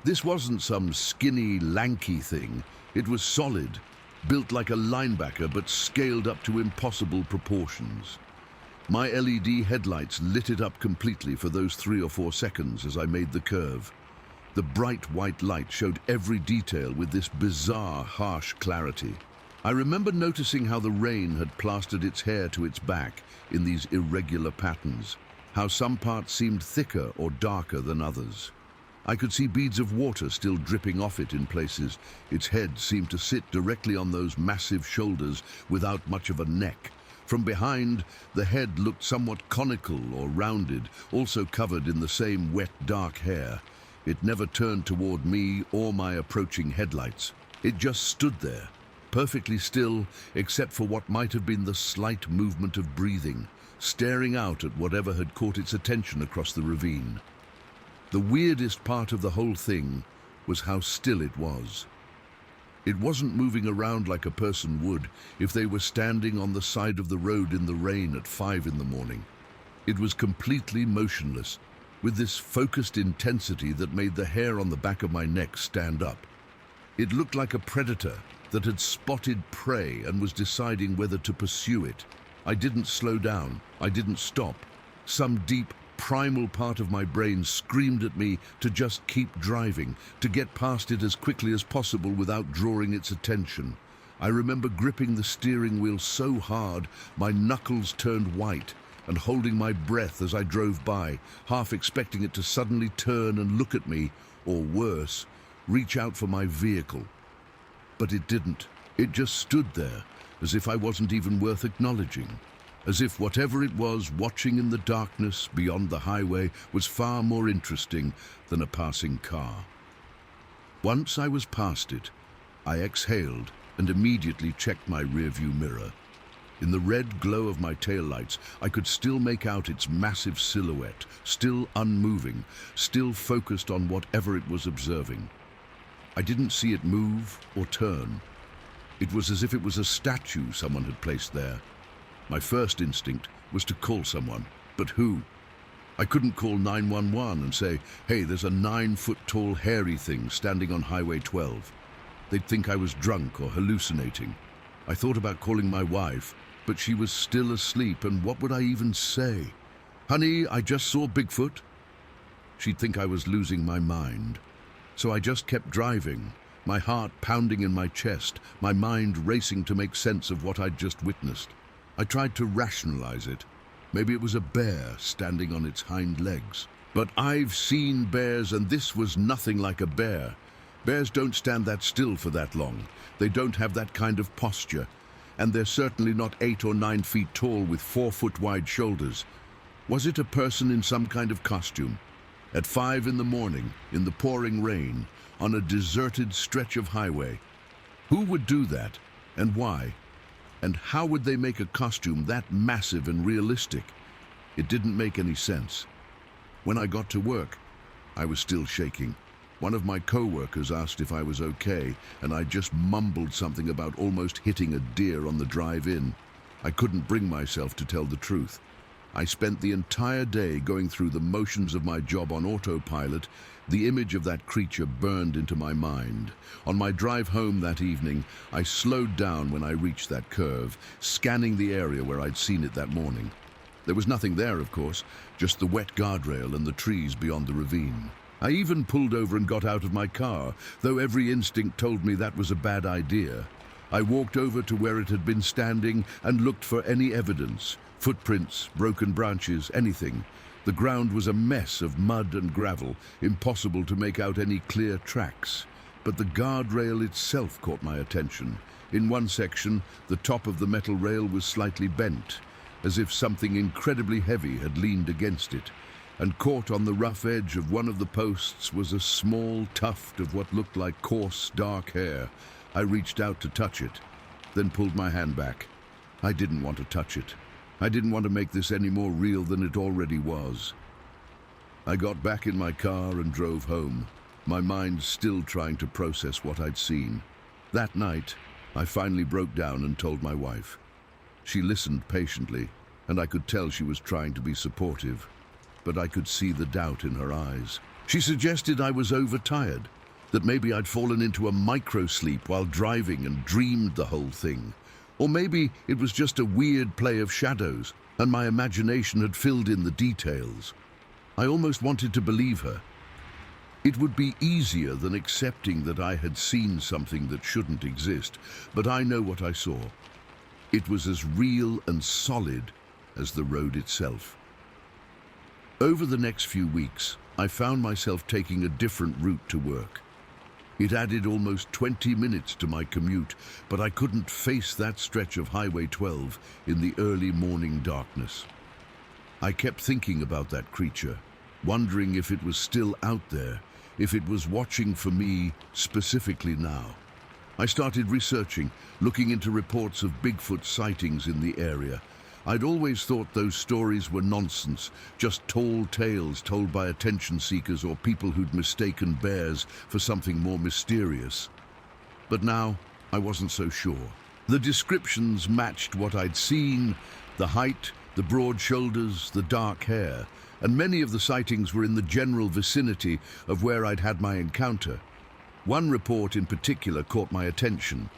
This wasn't some skinny, lanky thing. It was solid, built like a linebacker but scaled up to impossible proportions. My LED headlights lit it up completely for those 3 or 4 seconds as I made the curve. The bright white light showed every detail with this bizarre, harsh clarity. I remember noticing how the rain had plastered its hair to its back in these irregular patterns, how some parts seemed thicker or darker than others. I could see beads of water still dripping off it in places. Its head seemed to sit directly on those massive shoulders without much of a neck. From behind, the head looked somewhat conical or rounded, also covered in the same wet, dark hair. It never turned toward me or my approaching headlights. It just stood there, perfectly still, except for what might have been the slight movement of breathing, staring out at whatever had caught its attention across the ravine. The weirdest part of the whole thing was how still it was. It wasn't moving around like a person would if they were standing on the side of the road in the rain at 5 in the morning. It was completely motionless, with this focused intensity that made the hair on the back of my neck stand up. It looked like a predator that had spotted prey and was deciding whether to pursue it. I didn't slow down. I didn't stop. Some deep, primal part of my brain screamed at me to just keep driving, to get past it as quickly as possible without drawing its attention. I remember gripping the steering wheel so hard my knuckles turned white, and holding my breath as I drove by, half expecting it to suddenly turn and look at me, or worse, reach out for my vehicle. But it didn't. It just stood there, as if I wasn't even worth acknowledging. As if whatever it was watching in the darkness beyond the highway was far more interesting than a passing car. Once I was past it, I exhaled and immediately checked my rearview mirror. In the red glow of my taillights, I could still make out its massive silhouette, still unmoving, still focused on whatever it was observing. I didn't see it move or turn. It was as if it was a statue someone had placed there. My first instinct was to call someone, but who? I couldn't call 911 and say, hey, there's a 9-foot-tall hairy thing standing on Highway 12. They'd think I was drunk or hallucinating. I thought about calling my wife, but she was still asleep, and what would I even say? Honey, I just saw Bigfoot. She'd think I was losing my mind. So I just kept driving, my heart pounding in my chest, my mind racing to make sense of what I'd just witnessed. I tried to rationalize it. Maybe it was a bear standing on its hind legs. But I've seen bears, and this was nothing like a bear. Bears don't stand that still for that long. They don't have that kind of posture. And they're certainly not 8 or 9 feet tall with 4-foot wide shoulders. Was it a person in some kind of costume? At 5 in the morning, in the pouring rain, on a deserted stretch of highway. Who would do that, and why? And how would they make a costume that massive and realistic? It didn't make any sense. When I got to work, I was still shaking. One of my co-workers asked if I was okay, and I just mumbled something about almost hitting a deer on the drive in. I couldn't bring myself to tell the truth. I spent the entire day going through the motions of my job on autopilot. The image of that creature burned into my mind. On my drive home that evening, I slowed down when I reached that curve, scanning the area where I'd seen it that morning. There was nothing there, of course, just the wet guardrail and the trees beyond the ravine. I even pulled over and got out of my car, though every instinct told me that was a bad idea. I walked over to where it had been standing and looked for any evidence. Footprints, broken branches, anything. The ground was a mess of mud and gravel, impossible to make out any clear tracks. But the guardrail itself caught my attention. In one section, the top of the metal rail was slightly bent, as if something incredibly heavy had leaned against it. And caught on the rough edge of one of the posts was a small tuft of what looked like coarse, dark hair. I reached out to touch it, then pulled my hand back. I didn't want to touch it. I didn't want to make this any more real than it already was. I got back in my car and drove home, my mind still trying to process what I'd seen. That night, I finally broke down and told my wife. She listened patiently, and I could tell she was trying to be supportive, but I could see the doubt in her eyes. She suggested I was overtired, that maybe I'd fallen into a micro-sleep while driving and dreamed the whole thing. Or maybe it was just a weird play of shadows, and my imagination had filled in the details. I almost wanted to believe her. It would be easier than accepting that I had seen something that shouldn't exist, but I know what I saw. It was as real and solid as the road itself. Over the next few weeks, I found myself taking a different route to work. It added almost 20 minutes to my commute, but I couldn't face that stretch of Highway 12 in the early morning darkness. I kept thinking about that creature, wondering if it was still out there, if it was watching for me specifically now. I started researching, looking into reports of Bigfoot sightings in the area. I'd always thought those stories were nonsense, just tall tales told by attention seekers or people who'd mistaken bears for something more mysterious. But now, I wasn't so sure. The descriptions matched what I'd seen: the height, the broad shoulders, the dark hair, and many of the sightings were in the general vicinity of where I'd had my encounter. One report in particular caught my attention.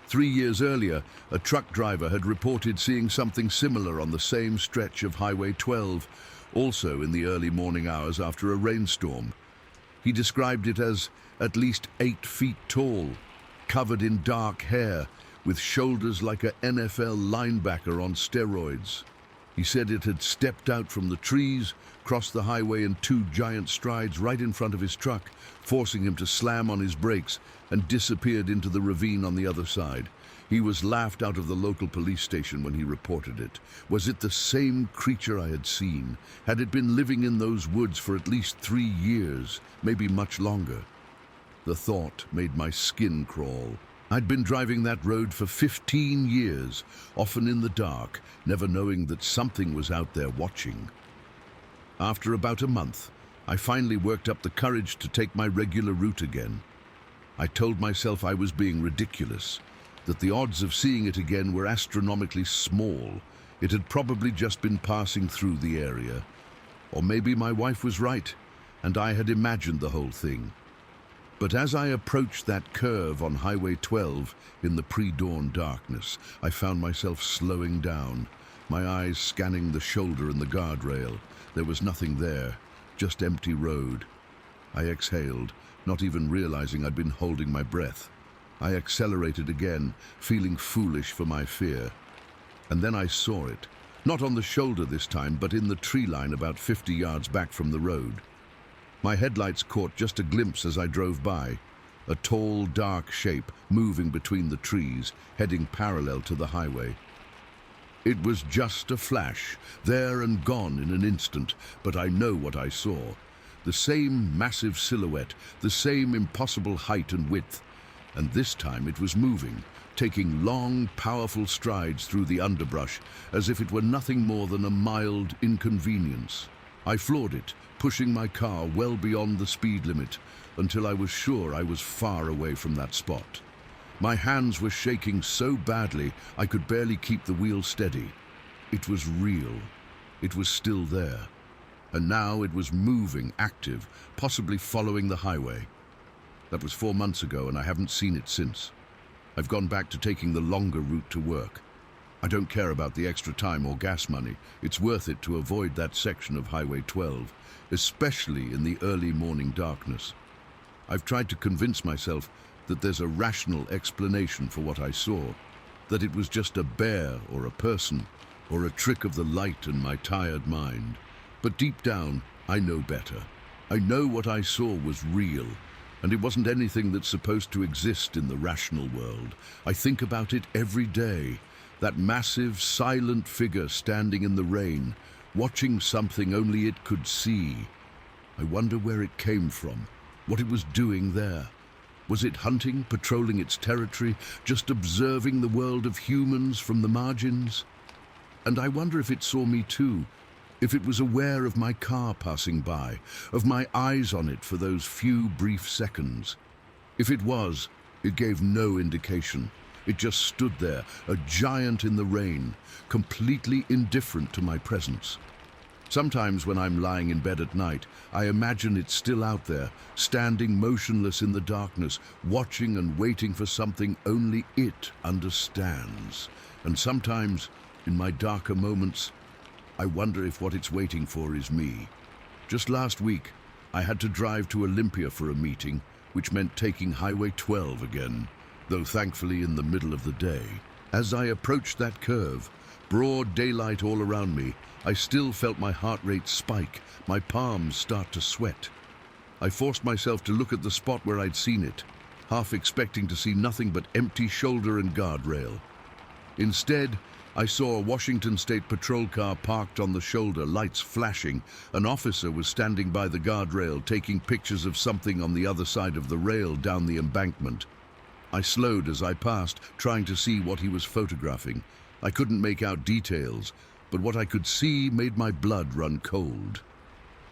3 years earlier, a truck driver had reported seeing something similar on the same stretch of Highway 12, also in the early morning hours after a rainstorm. He described it as at least 8 feet tall, covered in dark hair, with shoulders like an NFL linebacker on steroids. He said it had stepped out from the trees, crossed the highway in 2 giant strides right in front of his truck, forcing him to slam on his brakes, and disappeared into the ravine on the other side. He was laughed out of the local police station when he reported it. Was it the same creature I had seen? Had it been living in those woods for at least 3 years, maybe much longer? The thought made my skin crawl. I'd been driving that road for 15 years, often in the dark, never knowing that something was out there watching. After about a month, I finally worked up the courage to take my regular route again. I told myself I was being ridiculous, that the odds of seeing it again were astronomically small. It had probably just been passing through the area. Or maybe my wife was right, and I had imagined the whole thing. But as I approached that curve on Highway 12 in the pre-dawn darkness, I found myself slowing down, my eyes scanning the shoulder and the guardrail. There was nothing there, just empty road. I exhaled, not even realizing I'd been holding my breath. I accelerated again, feeling foolish for my fear. And then I saw it, not on the shoulder this time, but in the tree line about 50 yards back from the road. My headlights caught just a glimpse as I drove by, a tall, dark shape moving between the trees, heading parallel to the highway. It was just a flash, there and gone in an instant, but I know what I saw. The same massive silhouette, the same impossible height and width. And this time it was moving, taking long, powerful strides through the underbrush, as if it were nothing more than a mild inconvenience. I floored it, pushing my car well beyond the speed limit, until I was sure I was far away from that spot. My hands were shaking so badly I could barely keep the wheel steady. It was real. It was still there. And now it was moving, active, possibly following the highway. That was 4 months ago, and I haven't seen it since. I've gone back to taking the longer route to work. I don't care about the extra time or gas money. It's worth it to avoid that section of Highway 12, especially in the early morning darkness. I've tried to convince myself that there's a rational explanation for what I saw, that it was just a bear or a person, or a trick of the light and my tired mind. But deep down, I know better. I know what I saw was real, and it wasn't anything that's supposed to exist in the rational world. I think about it every day, that massive, silent figure standing in the rain, watching something only it could see. I wonder where it came from, what it was doing there. Was it hunting, patrolling its territory, just observing the world of humans from the margins? And I wonder if it saw me too, if it was aware of my car passing by, of my eyes on it for those few brief seconds. If it was, it gave no indication. It just stood there, a giant in the rain, completely indifferent to my presence. Sometimes when I'm lying in bed at night, I imagine it's still out there, standing motionless in the darkness, watching and waiting for something only it understands. And sometimes, in my darker moments, I wonder if what it's waiting for is me. Just last week, I had to drive to Olympia for a meeting, which meant taking Highway 12 again, though thankfully in the middle of the day. As I approached that curve, broad daylight all around me, I still felt my heart rate spike, my palms start to sweat. I forced myself to look at the spot where I'd seen it, half expecting to see nothing but empty shoulder and guardrail. Instead, I saw a Washington State patrol car parked on the shoulder, lights flashing. An officer was standing by the guardrail, taking pictures of something on the other side of the rail down the embankment. I slowed as I passed, trying to see what he was photographing. I couldn't make out details, but what I could see made my blood run cold.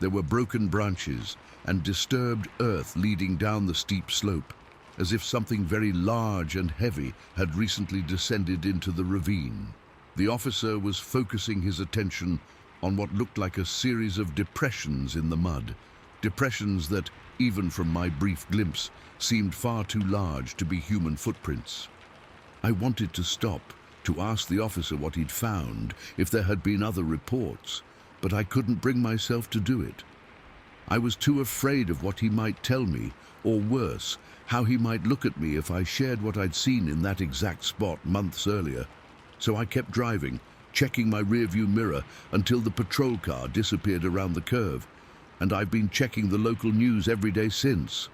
There were broken branches and disturbed earth leading down the steep slope, as if something very large and heavy had recently descended into the ravine. The officer was focusing his attention on what looked like a series of depressions in the mud, depressions that, even from my brief glimpse, seemed far too large to be human footprints. I wanted to stop, to ask the officer what he'd found, if there had been other reports, but I couldn't bring myself to do it. I was too afraid of what he might tell me, or worse, how he might look at me if I shared what I'd seen in that exact spot months earlier. So I kept driving, checking my rearview mirror until the patrol car disappeared around the curve, and I've been checking the local news every day since,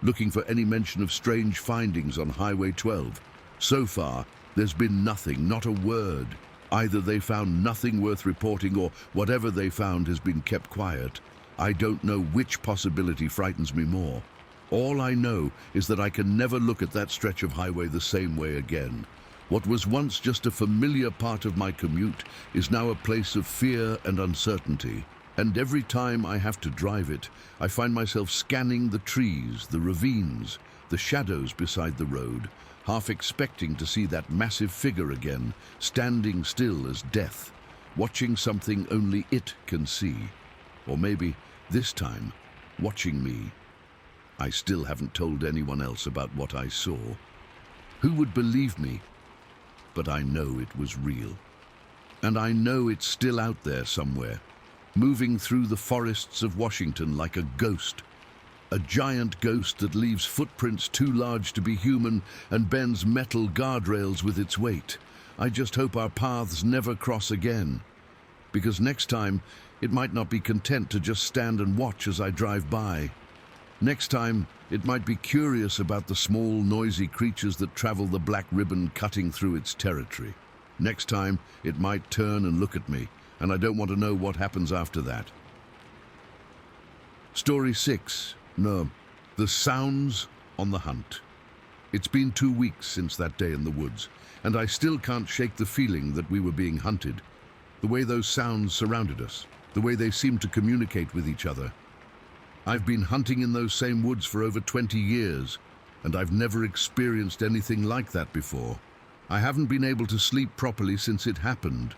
looking for any mention of strange findings on Highway 12. So far, there's been nothing, not a word. Either they found nothing worth reporting, or whatever they found has been kept quiet. I don't know which possibility frightens me more. All I know is that I can never look at that stretch of highway the same way again. What was once just a familiar part of my commute is now a place of fear and uncertainty. And every time I have to drive it, I find myself scanning the trees, the ravines, the shadows beside the road, half expecting to see that massive figure again, standing still as death, watching something only it can see. Or maybe, this time, watching me. I still haven't told anyone else about what I saw. Who would believe me? But I know it was real. And I know it's still out there somewhere. moving through the forests of Washington like a ghost. A giant ghost that leaves footprints too large to be human and bends metal guardrails with its weight. I just hope our paths never cross again, because next time it might not be content to just stand and watch as I drive by. Next time, it might be curious about the small, noisy creatures that travel the black ribbon cutting through its territory. Next time, it might turn and look at me, and I don't want to know what happens after that. Story 6. No, the sounds on the hunt. It's been 2 weeks since that day in the woods, and I still can't shake the feeling that we were being hunted. The way those sounds surrounded us, the way they seemed to communicate with each other. I've been hunting in those same woods for over 20 years, and I've never experienced anything like that before. I haven't been able to sleep properly since it happened.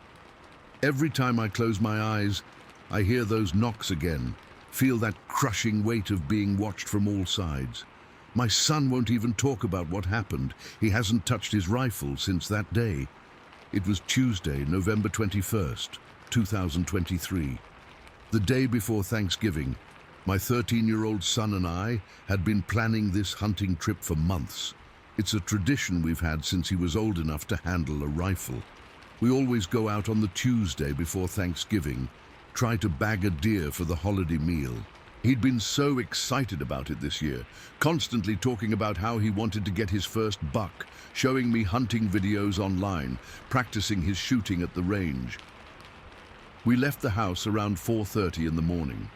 Every time I close my eyes, I hear those knocks again, feel that crushing weight of being watched from all sides. My son won't even talk about what happened. He hasn't touched his rifle since that day. It was Tuesday, November 21st, 2023. The day before Thanksgiving, my 13-year-old son and I had been planning this hunting trip for months. It's a tradition we've had since he was old enough to handle a rifle. We always go out on the Tuesday before Thanksgiving, try to bag a deer for the holiday meal. He'd been so excited about it this year, constantly talking about how he wanted to get his first buck, showing me hunting videos online, practicing his shooting at the range. We left the house around 4:30 in the morning.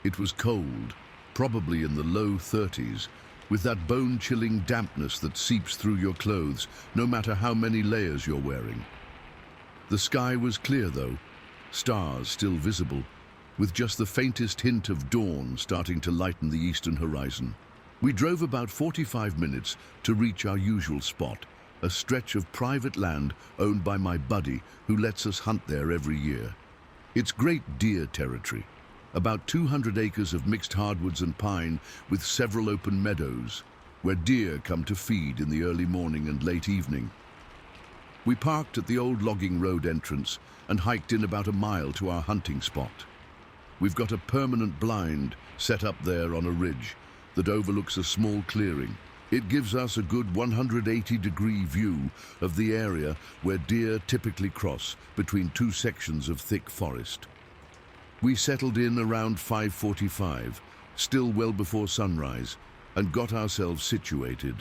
It was cold, probably in the low 30s, with that bone-chilling dampness that seeps through your clothes, no matter how many layers you're wearing. The sky was clear, though, stars still visible, with just the faintest hint of dawn starting to lighten the eastern horizon. We drove about 45 minutes to reach our usual spot, a stretch of private land owned by my buddy who lets us hunt there every year. It's great deer territory. About 200 acres of mixed hardwoods and pine with several open meadows where deer come to feed in the early morning and late evening. We parked at the old logging road entrance and hiked in about a mile to our hunting spot. We've got a permanent blind set up there on a ridge that overlooks a small clearing. It gives us a good 180-degree view of the area where deer typically cross between two sections of thick forest. We settled in around 5:45, still well before sunrise, and got ourselves situated.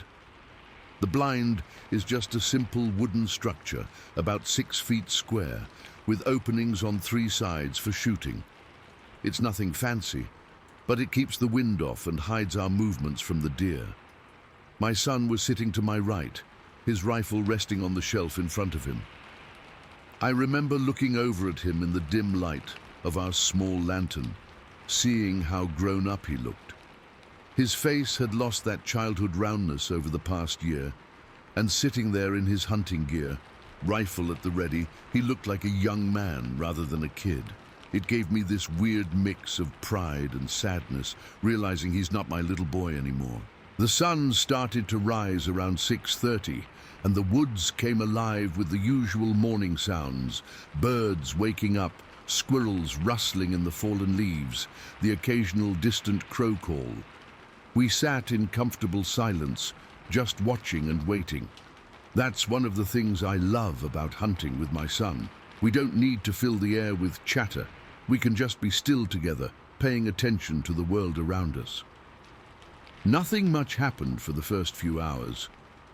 The blind is just a simple wooden structure, about 6 feet square, with openings on 3 sides for shooting. It's nothing fancy, but it keeps the wind off and hides our movements from the deer. My son was sitting to my right, his rifle resting on the shelf in front of him. I remember looking over at him in the dim light of our small lantern, seeing how grown up he looked. His face had lost that childhood roundness over the past year, and sitting there in his hunting gear, rifle at the ready, he looked like a young man rather than a kid. It gave me this weird mix of pride and sadness, realizing he's not my little boy anymore. The sun started to rise around 6:30, and the woods came alive with the usual morning sounds, birds waking up, squirrels rustling in the fallen leaves, the occasional distant crow call. We sat in comfortable silence, just watching and waiting. That's one of the things I love about hunting with my son. We don't need to fill the air with chatter. We can just be still together, paying attention to the world around us. Nothing much happened for the first few hours.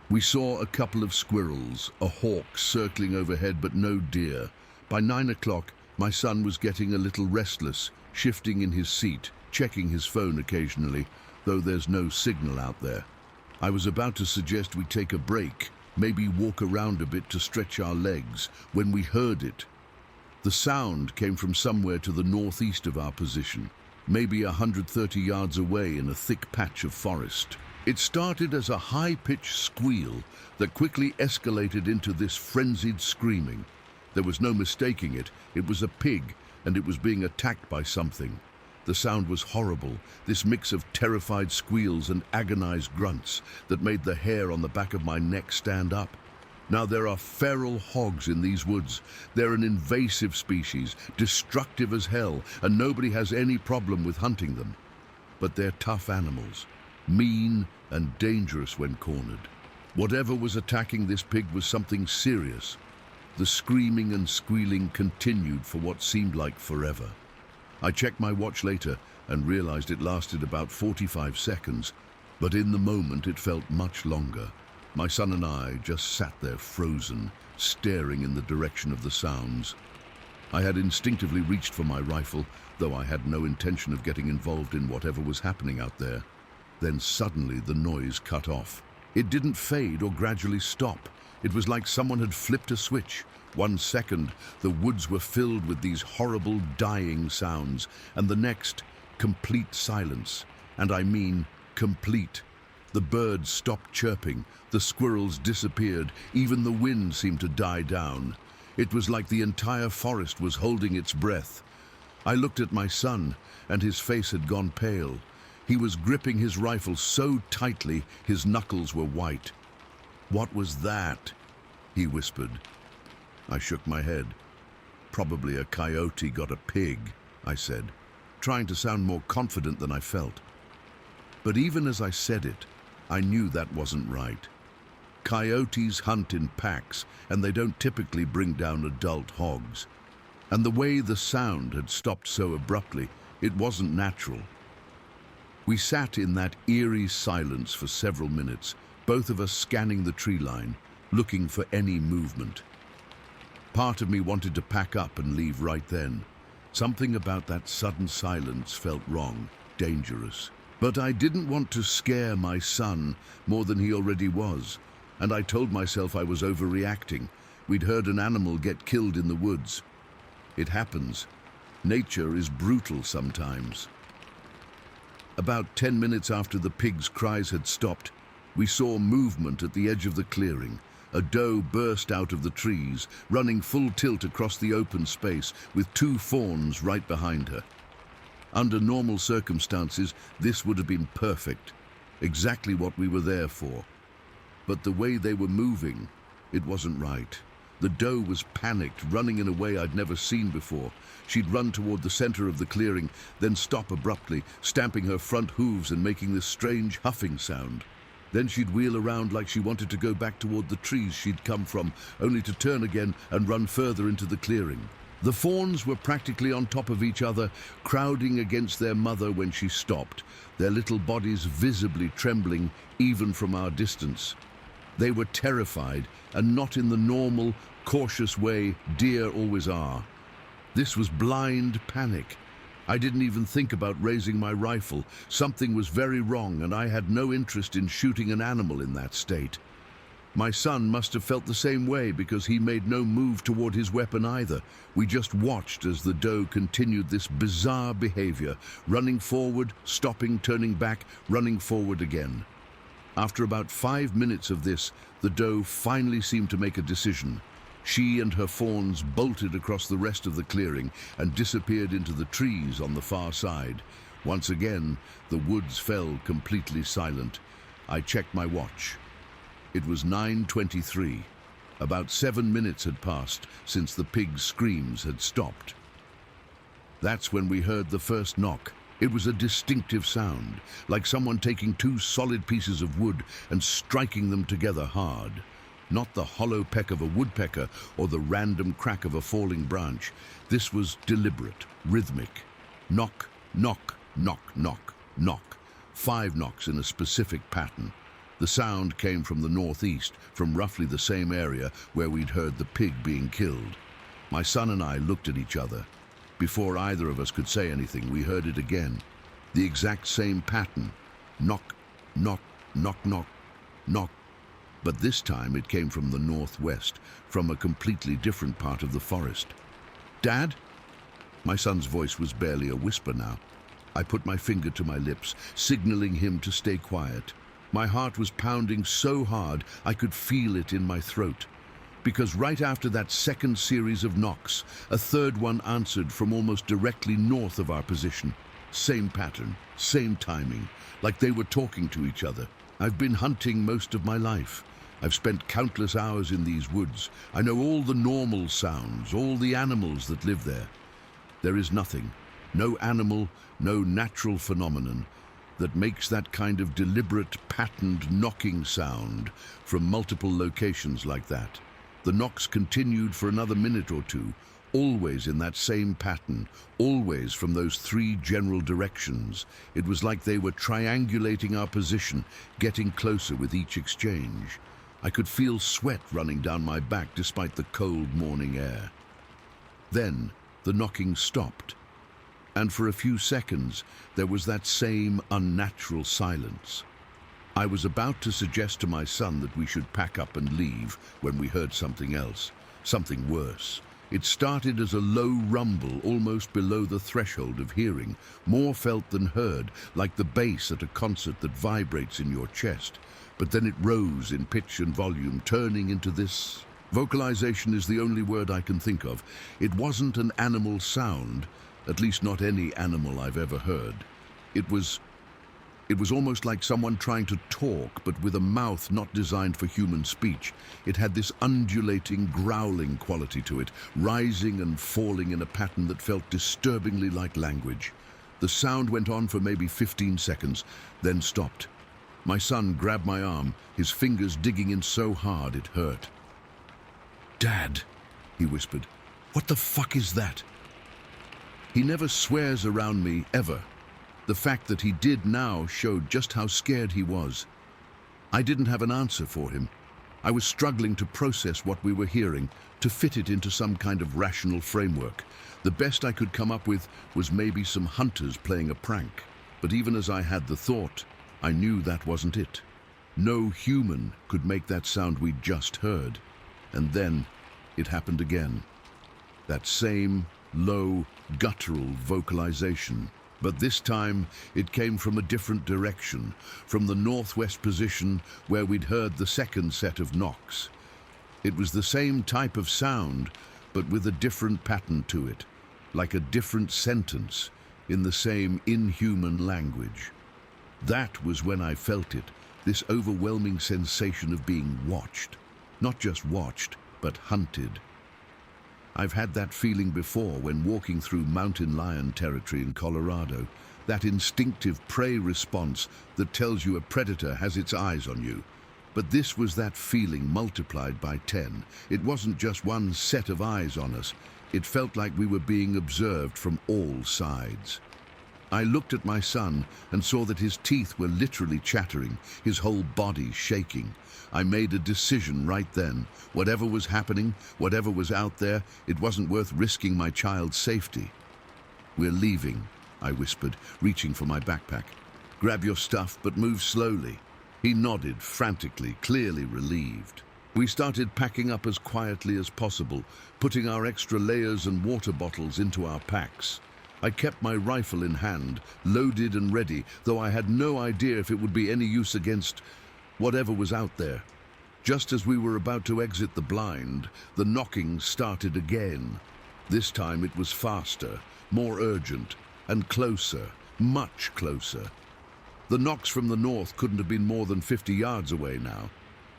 We saw a couple of squirrels, a hawk circling overhead, but no deer. By 9 o'clock, my son was getting a little restless, shifting in his seat, checking his phone occasionally, though there's no signal out there. I was about to suggest we take a break, maybe walk around a bit to stretch our legs, when we heard it. The sound came from somewhere to the northeast of our position, maybe 130 yards away in a thick patch of forest. It started as a high-pitched squeal that quickly escalated into this frenzied screaming. There was no mistaking it. It was a pig, and it was being attacked by something. The sound was horrible, this mix of terrified squeals and agonized grunts that made the hair on the back of my neck stand up. Now, there are feral hogs in these woods. They're an invasive species, destructive as hell, and nobody has any problem with hunting them. But they're tough animals, mean and dangerous when cornered. Whatever was attacking this pig was something serious. The screaming and squealing continued for what seemed like forever. I checked my watch later and realized it lasted about 45 seconds, but in the moment it felt much longer. My son and I just sat there frozen, staring in the direction of the sounds. I had instinctively reached for my rifle, though I had no intention of getting involved in whatever was happening out there. Then suddenly the noise cut off. It didn't fade or gradually stop. It was like someone had flipped a switch. 1 second, the woods were filled with these horrible dying sounds, and the next, complete silence. And I mean complete. The birds stopped chirping, the squirrels disappeared, even the wind seemed to die down. It was like the entire forest was holding its breath. I looked at my son, and his face had gone pale. He was gripping his rifle so tightly, his knuckles were white. "What was that?" he whispered. I shook my head. "Probably a coyote got a pig," I said, trying to sound more confident than I felt. But even as I said it, I knew that wasn't right. Coyotes hunt in packs, and they don't typically bring down adult hogs. And the way the sound had stopped so abruptly, it wasn't natural. We sat in that eerie silence for several minutes, both of us scanning the tree line, looking for any movement. Part of me wanted to pack up and leave right then. Something about that sudden silence felt wrong, dangerous. But I didn't want to scare my son more than he already was, and I told myself I was overreacting. We'd heard an animal get killed in the woods. It happens. Nature is brutal sometimes. About 10 minutes after the pig's cries had stopped, we saw movement at the edge of the clearing. A doe burst out of the trees, running full tilt across the open space with 2 fawns right behind her. Under normal circumstances, this would have been perfect, exactly what we were there for. But the way they were moving, it wasn't right. The doe was panicked, running in a way I'd never seen before. She'd run toward the center of the clearing, then stop abruptly, stamping her front hooves and making this strange huffing sound. Then she'd wheel around like she wanted to go back toward the trees she'd come from, only to turn again and run further into the clearing. The fawns were practically on top of each other, crowding against their mother when she stopped, their little bodies visibly trembling even from our distance. They were terrified, and not in the normal, cautious way deer always are. This was blind panic. I didn't even think about raising my rifle. Something was very wrong, and I had no interest in shooting an animal in that state. My son must have felt the same way because he made no move toward his weapon either. We just watched as the doe continued this bizarre behavior, running forward, stopping, turning back, running forward again. After about 5 minutes of this, the doe finally seemed to make a decision. She and her fawns bolted across the rest of the clearing and disappeared into the trees on the far side. Once again, the woods fell completely silent. I checked my watch. It was 9:23. About 7 minutes had passed since the pig's screams had stopped. That's when we heard the first knock. It was a distinctive sound, like someone taking 2 solid pieces of wood and striking them together hard. Not the hollow peck of a woodpecker or the random crack of a falling branch. This was deliberate, rhythmic. Knock, knock, knock, knock, knock. 5 knocks in a specific pattern. The sound came from the northeast, from roughly the same area where we'd heard the pig being killed. My son and I looked at each other. Before either of us could say anything, we heard it again. The exact same pattern. Knock, knock, knock, knock, knock. But this time it came from the northwest, from a completely different part of the forest. "Dad?" My son's voice was barely a whisper now. I put my finger to my lips, signaling him to stay quiet. My heart was pounding so hard I could feel it in my throat. Because right after that second series of knocks, a third one answered from almost directly north of our position. Same pattern, same timing, like they were talking to each other. I've been hunting most of my life, I've spent countless hours in these woods. I know all the normal sounds, all the animals that live there. There is nothing, no animal, no natural phenomenon that makes that kind of deliberate, patterned knocking sound from multiple locations like that. The knocks continued for another minute or two, always in that same pattern, always from those three general directions. It was like they were triangulating our position, getting closer with each exchange. I could feel sweat running down my back despite the cold morning air. Then the knocking stopped, and for a few seconds there was that same unnatural silence. I was about to suggest to my son that we should pack up and leave when we heard something else, something worse. It started as a low rumble almost below the threshold of hearing, more felt than heard, like the bass at a concert that vibrates in your chest. But then it rose in pitch and volume, turning into this. Vocalization is the only word I can think of. It wasn't an animal sound, at least not any animal I've ever heard. It was almost like someone trying to talk, but with a mouth not designed for human speech. It had this undulating, growling quality to it, rising and falling in a pattern that felt disturbingly like language. The sound went on for maybe 15 seconds, then stopped. My son grabbed my arm, his fingers digging in so hard it hurt. "Dad," he whispered, "what the fuck is that?" He never swears around me, ever. The fact that he did now showed just how scared he was. I didn't have an answer for him. I was struggling to process what we were hearing, to fit it into some kind of rational framework. The best I could come up with was maybe some hunters playing a prank. But even as I had the thought, I knew that wasn't it. No human could make that sound we'd just heard. And then it happened again. That same low, guttural vocalization. But this time, it came from a different direction, from the northwest position where we'd heard the second set of knocks. It was the same type of sound, but with a different pattern to it, like a different sentence in the same inhuman language. That was when I felt it, this overwhelming sensation of being watched. Not just watched, but hunted. I've had that feeling before when walking through mountain lion territory in Colorado, that instinctive prey response that tells you a predator has its eyes on you. But this was that feeling multiplied by 10. It wasn't just one set of eyes on us. It felt like we were being observed from all sides. I looked at my son and saw that his teeth were literally chattering, his whole body shaking. I made a decision right then. Whatever was happening, whatever was out there, it wasn't worth risking my child's safety. "We're leaving," I whispered, reaching for my backpack. "Grab your stuff, but move slowly." He nodded frantically, clearly relieved. We started packing up as quietly as possible, putting our extra layers and water bottles into our packs. I kept my rifle in hand, loaded and ready, though I had no idea if it would be any use against whatever was out there. Just as we were about to exit the blind, the knocking started again. This time it was faster, more urgent, and closer, much closer. The knocks from the north couldn't have been more than 50 yards away now.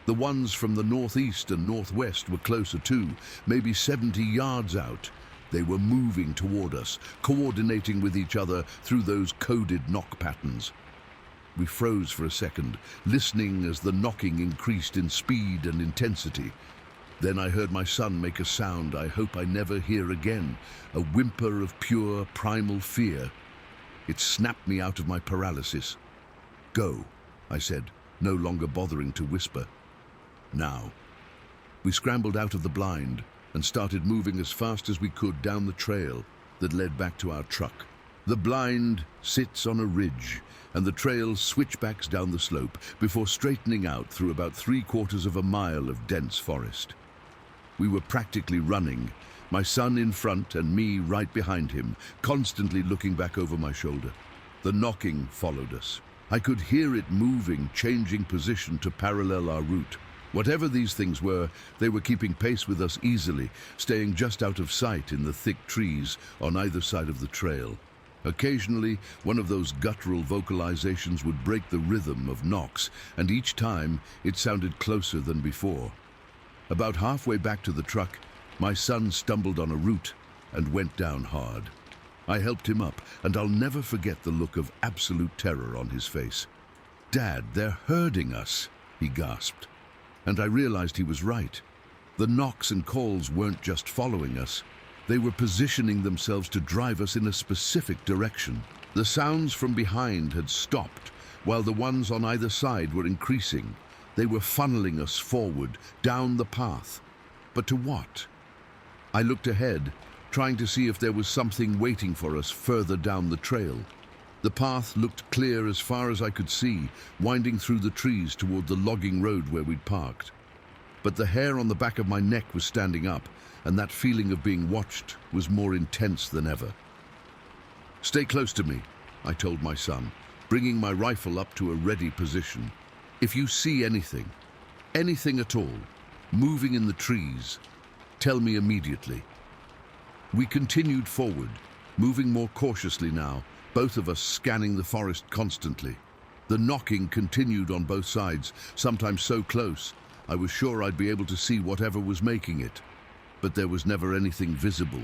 The ones from the northeast and northwest were closer too, maybe 70 yards out. They were moving toward us, coordinating with each other through those coded knock patterns. We froze for a second, listening as the knocking increased in speed and intensity. Then I heard my son make a sound I hope I never hear again, a whimper of pure, primal fear. It snapped me out of my paralysis. "Go," I said, no longer bothering to whisper. "Now." We scrambled out of the blind and started moving as fast as we could down the trail that led back to our truck. The blind sits on a ridge, and the trail switchbacks down the slope before straightening out through about 3/4 of a mile of dense forest. We were practically running, my son in front and me right behind him, constantly looking back over my shoulder. The knocking followed us. I could hear it moving, changing position to parallel our route. Whatever these things were, they were keeping pace with us easily, staying just out of sight in the thick trees on either side of the trail. Occasionally, one of those guttural vocalizations would break the rhythm of knocks, and each time it sounded closer than before. About halfway back to the truck, my son stumbled on a root and went down hard. I helped him up, and I'll never forget the look of absolute terror on his face. "Dad, they're herding us," he gasped. And I realized he was right. The knocks and calls weren't just following us. They were positioning themselves to drive us in a specific direction. The sounds from behind had stopped, while the ones on either side were increasing. They were funneling us forward, down the path. But to what? I looked ahead, trying to see if there was something waiting for us further down the trail. The path looked clear as far as I could see, winding through the trees toward the logging road where we'd parked. But the hair on the back of my neck was standing up, and that feeling of being watched was more intense than ever. "Stay close to me," I told my son, bringing my rifle up to a ready position. "If you see anything at all, moving in the trees, tell me immediately." We continued forward, moving more cautiously now, both of us scanning the forest constantly. The knocking continued on both sides, sometimes so close I was sure I'd be able to see whatever was making it. But there was never anything visible,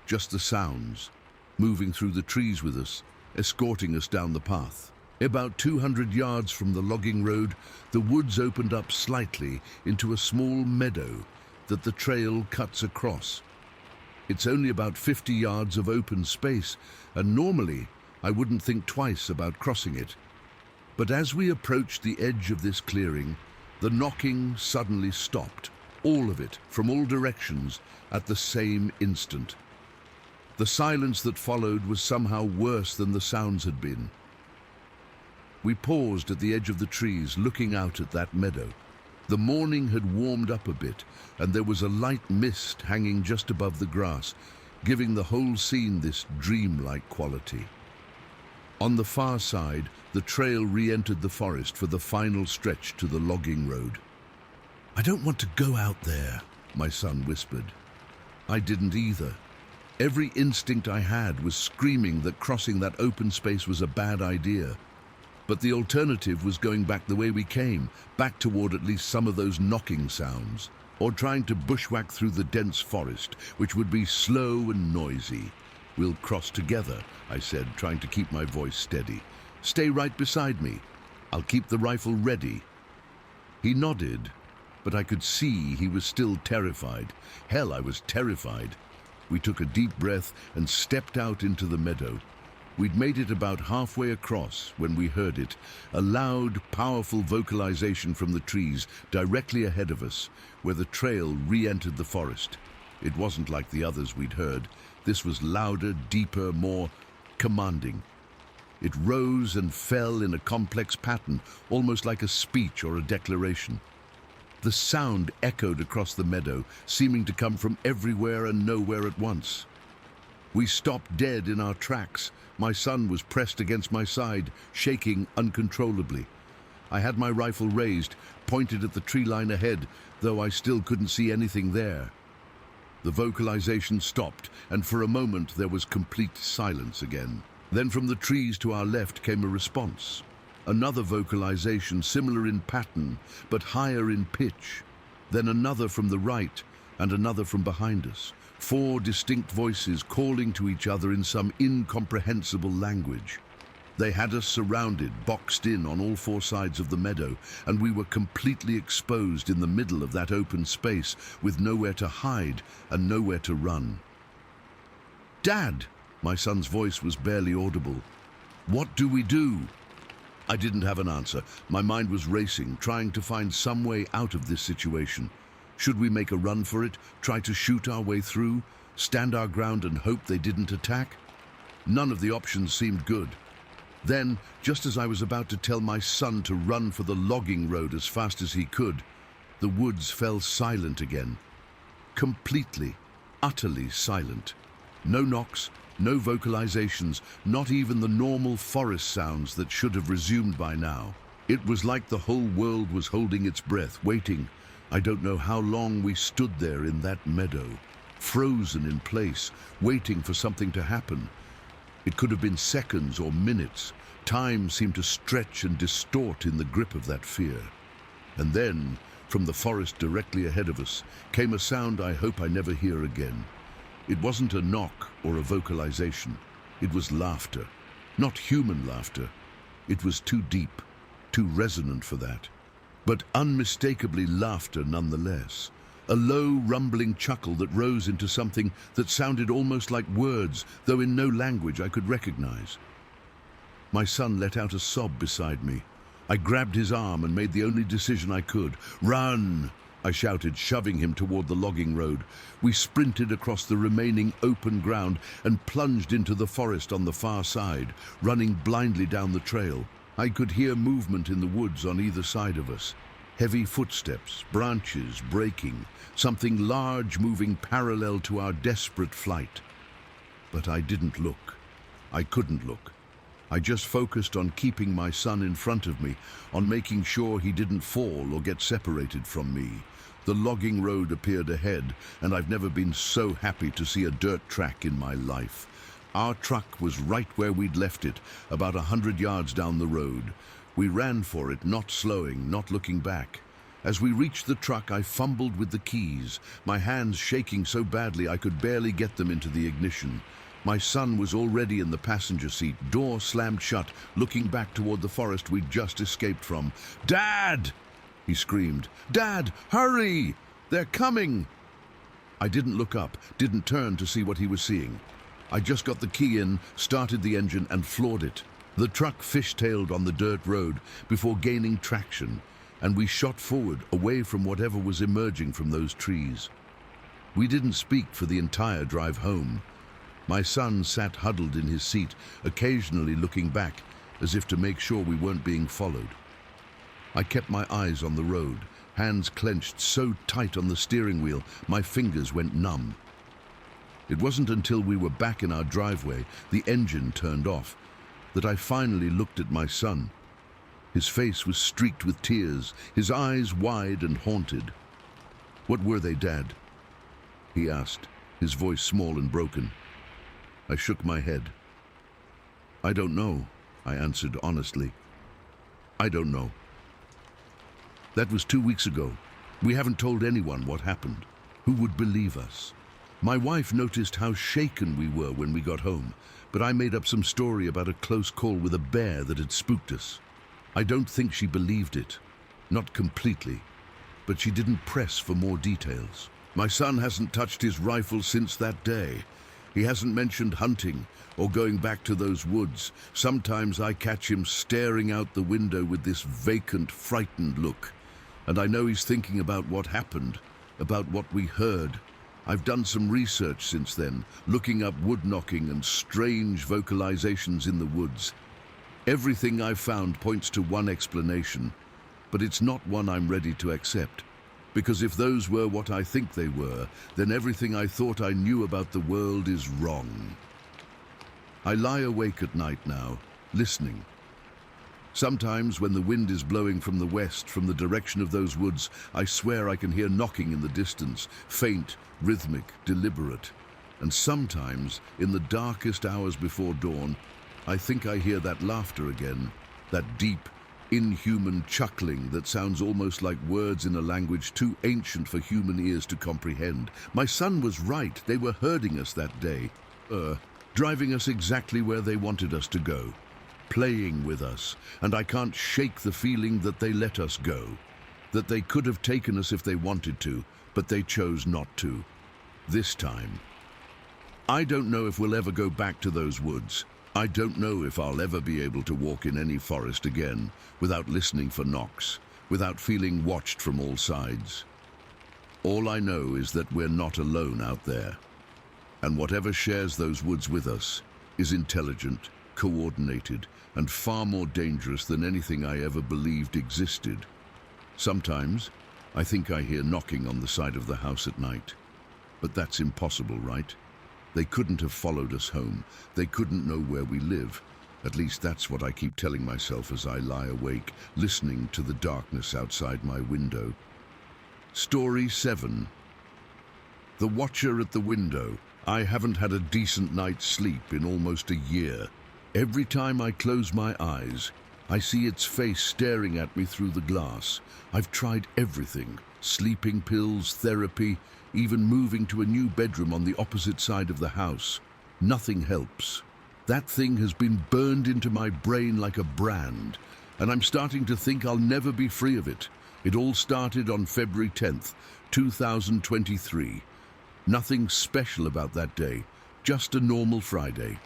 just the sounds, moving through the trees with us, escorting us down the path. About 200 yards from the logging road, the woods opened up slightly into a small meadow that the trail cuts across. It's only about 50 yards of open space, and normally I wouldn't think twice about crossing it. But as we approached the edge of this clearing, the knocking suddenly stopped, all of it, from all directions, at the same instant. The silence that followed was somehow worse than the sounds had been. We paused at the edge of the trees, looking out at that meadow. The morning had warmed up a bit, and there was a light mist hanging just above the grass, giving the whole scene this dreamlike quality. On the far side, the trail re-entered the forest for the final stretch to the logging road. "I don't want to go out there," my son whispered. I didn't either. Every instinct I had was screaming that crossing that open space was a bad idea. But the alternative was going back the way we came, back toward at least some of those knocking sounds, or trying to bushwhack through the dense forest, which would be slow and noisy. "We'll cross together," I said, trying to keep my voice steady. "Stay right beside me. I'll keep the rifle ready." He nodded, but I could see he was still terrified. Hell, I was terrified. We took a deep breath and stepped out into the meadow. We'd made it about halfway across when we heard it, a loud, powerful vocalization from the trees directly ahead of us, where the trail re-entered the forest. It wasn't like the others we'd heard. This was louder, deeper, more commanding. It rose and fell in a complex pattern, almost like a speech or a declaration. The sound echoed across the meadow, seeming to come from everywhere and nowhere at once. We stopped dead in our tracks. My son was pressed against my side, shaking uncontrollably. I had my rifle raised, pointed at the tree line ahead, though I still couldn't see anything there. The vocalization stopped, and for a moment there was complete silence again. Then from the trees to our left came a response. Another vocalization, similar in pattern, but higher in pitch. Then another from the right, and another from behind us. 4 distinct voices calling to each other in some incomprehensible language. They had us surrounded, boxed in on all 4 sides of the meadow, and we were completely exposed in the middle of that open space, with nowhere to hide and nowhere to run. "Dad!" My son's voice was barely audible. "What do we do?" I didn't have an answer. My mind was racing, trying to find some way out of this situation. Should we make a run for it, try to shoot our way through, stand our ground and hope they didn't attack? None of the options seemed good. Then, just as I was about to tell my son to run for the logging road as fast as he could, the woods fell silent again. Completely, utterly silent. No knocks, no vocalizations, not even the normal forest sounds that should have resumed by now. It was like the whole world was holding its breath, waiting. I don't know how long we stood there in that meadow, frozen in place, waiting for something to happen. It could have been seconds or minutes. Time seemed to stretch and distort in the grip of that fear. And then, from the forest directly ahead of us, came a sound I hope I never hear again. It wasn't a knock or a vocalization. It was laughter. Not human laughter. It was too deep, too resonant for that. But unmistakably laughter nonetheless. A low, rumbling chuckle that rose into something that sounded almost like words, though in no language I could recognize. My son let out a sob beside me. I grabbed his arm and made the only decision I could. "Run!" I shouted, shoving him toward the logging road. We sprinted across the remaining open ground and plunged into the forest on the far side, running blindly down the trail. I could hear movement in the woods on either side of us. Heavy footsteps, branches breaking, something large moving parallel to our desperate flight. But I didn't look. I couldn't look. I just focused on keeping my son in front of me, on making sure he didn't fall or get separated from me. The logging road appeared ahead, and I've never been so happy to see a dirt track in my life. Our truck was right where we'd left it, about 100 yards down the road. We ran for it, not slowing, not looking back. As we reached the truck, I fumbled with the keys, my hands shaking so badly I could barely get them into the ignition. My son was already in the passenger seat, door slammed shut, looking back toward the forest we'd just escaped from. "Dad!" he screamed. "Dad, hurry! They're coming!" I didn't look up, didn't turn to see what he was seeing. I just got the key in, started the engine, and floored it. The truck fishtailed on the dirt road before gaining traction, and we shot forward, away from whatever was emerging from those trees. We didn't speak for the entire drive home. My son sat huddled in his seat, occasionally looking back, as if to make sure we weren't being followed. I kept my eyes on the road, hands clenched so tight on the steering wheel, my fingers went numb. It wasn't until we were back in our driveway, the engine turned off, that I finally looked at my son. His face was streaked with tears, his eyes wide and haunted. "What were they, Dad?" he asked, his voice small and broken. I shook my head. "I don't know," I answered honestly. "I don't know. That was 2 weeks ago. We haven't told anyone what happened. Who would believe us? My wife noticed how shaken we were when we got home, but I made up some story about a close call with a bear that had spooked us. I don't think she believed it. Not completely, but she didn't press for more details. My son hasn't touched his rifle since that day. He hasn't mentioned hunting or going back to those woods. Sometimes I catch him staring out the window with this vacant, frightened look. And I know he's thinking about what happened, about what we heard. I've done some research since then, looking up wood knocking and strange vocalizations in the woods. Everything I've found points to one explanation, but it's not one I'm ready to accept. Because if those were what I think they were, then everything I thought I knew about the world is wrong. I lie awake at night now, listening. Sometimes when the wind is blowing from the west, from the direction of those woods, I swear I can hear knocking in the distance, faint, rhythmic, deliberate. And sometimes, in the darkest hours before dawn, I think I hear that laughter again, that deep, inhuman chuckling that sounds almost like words in a language too ancient for human ears to comprehend. My son was right. They were herding us that day, driving us exactly where they wanted us to go, playing with us, and I can't shake the feeling that they let us go, that they could have taken us if they wanted to, but they chose not to. This time. I don't know if we'll ever go back to those woods. I don't know if I'll ever be able to walk in any forest again without listening for knocks, without feeling watched from all sides. All I know is that we're not alone out there. And whatever shares those woods with us is intelligent, coordinated, and far more dangerous than anything I ever believed existed. Sometimes, I think I hear knocking on the side of the house at night. But that's impossible, right? They couldn't have followed us home. They couldn't know where we live. At least that's what I keep telling myself as I lie awake, listening to the darkness outside my window. Story 7. The Watcher at the Window. I haven't had a decent night's sleep in almost a year. Every time I close my eyes, I see its face staring at me through the glass. I've tried everything: sleeping pills, therapy, even moving to a new bedroom on the opposite side of the house. Nothing helps. That thing has been burned into my brain like a brand, and I'm starting to think I'll never be free of it. It all started on February 10th, 2023. Nothing special about that day, just a normal Friday.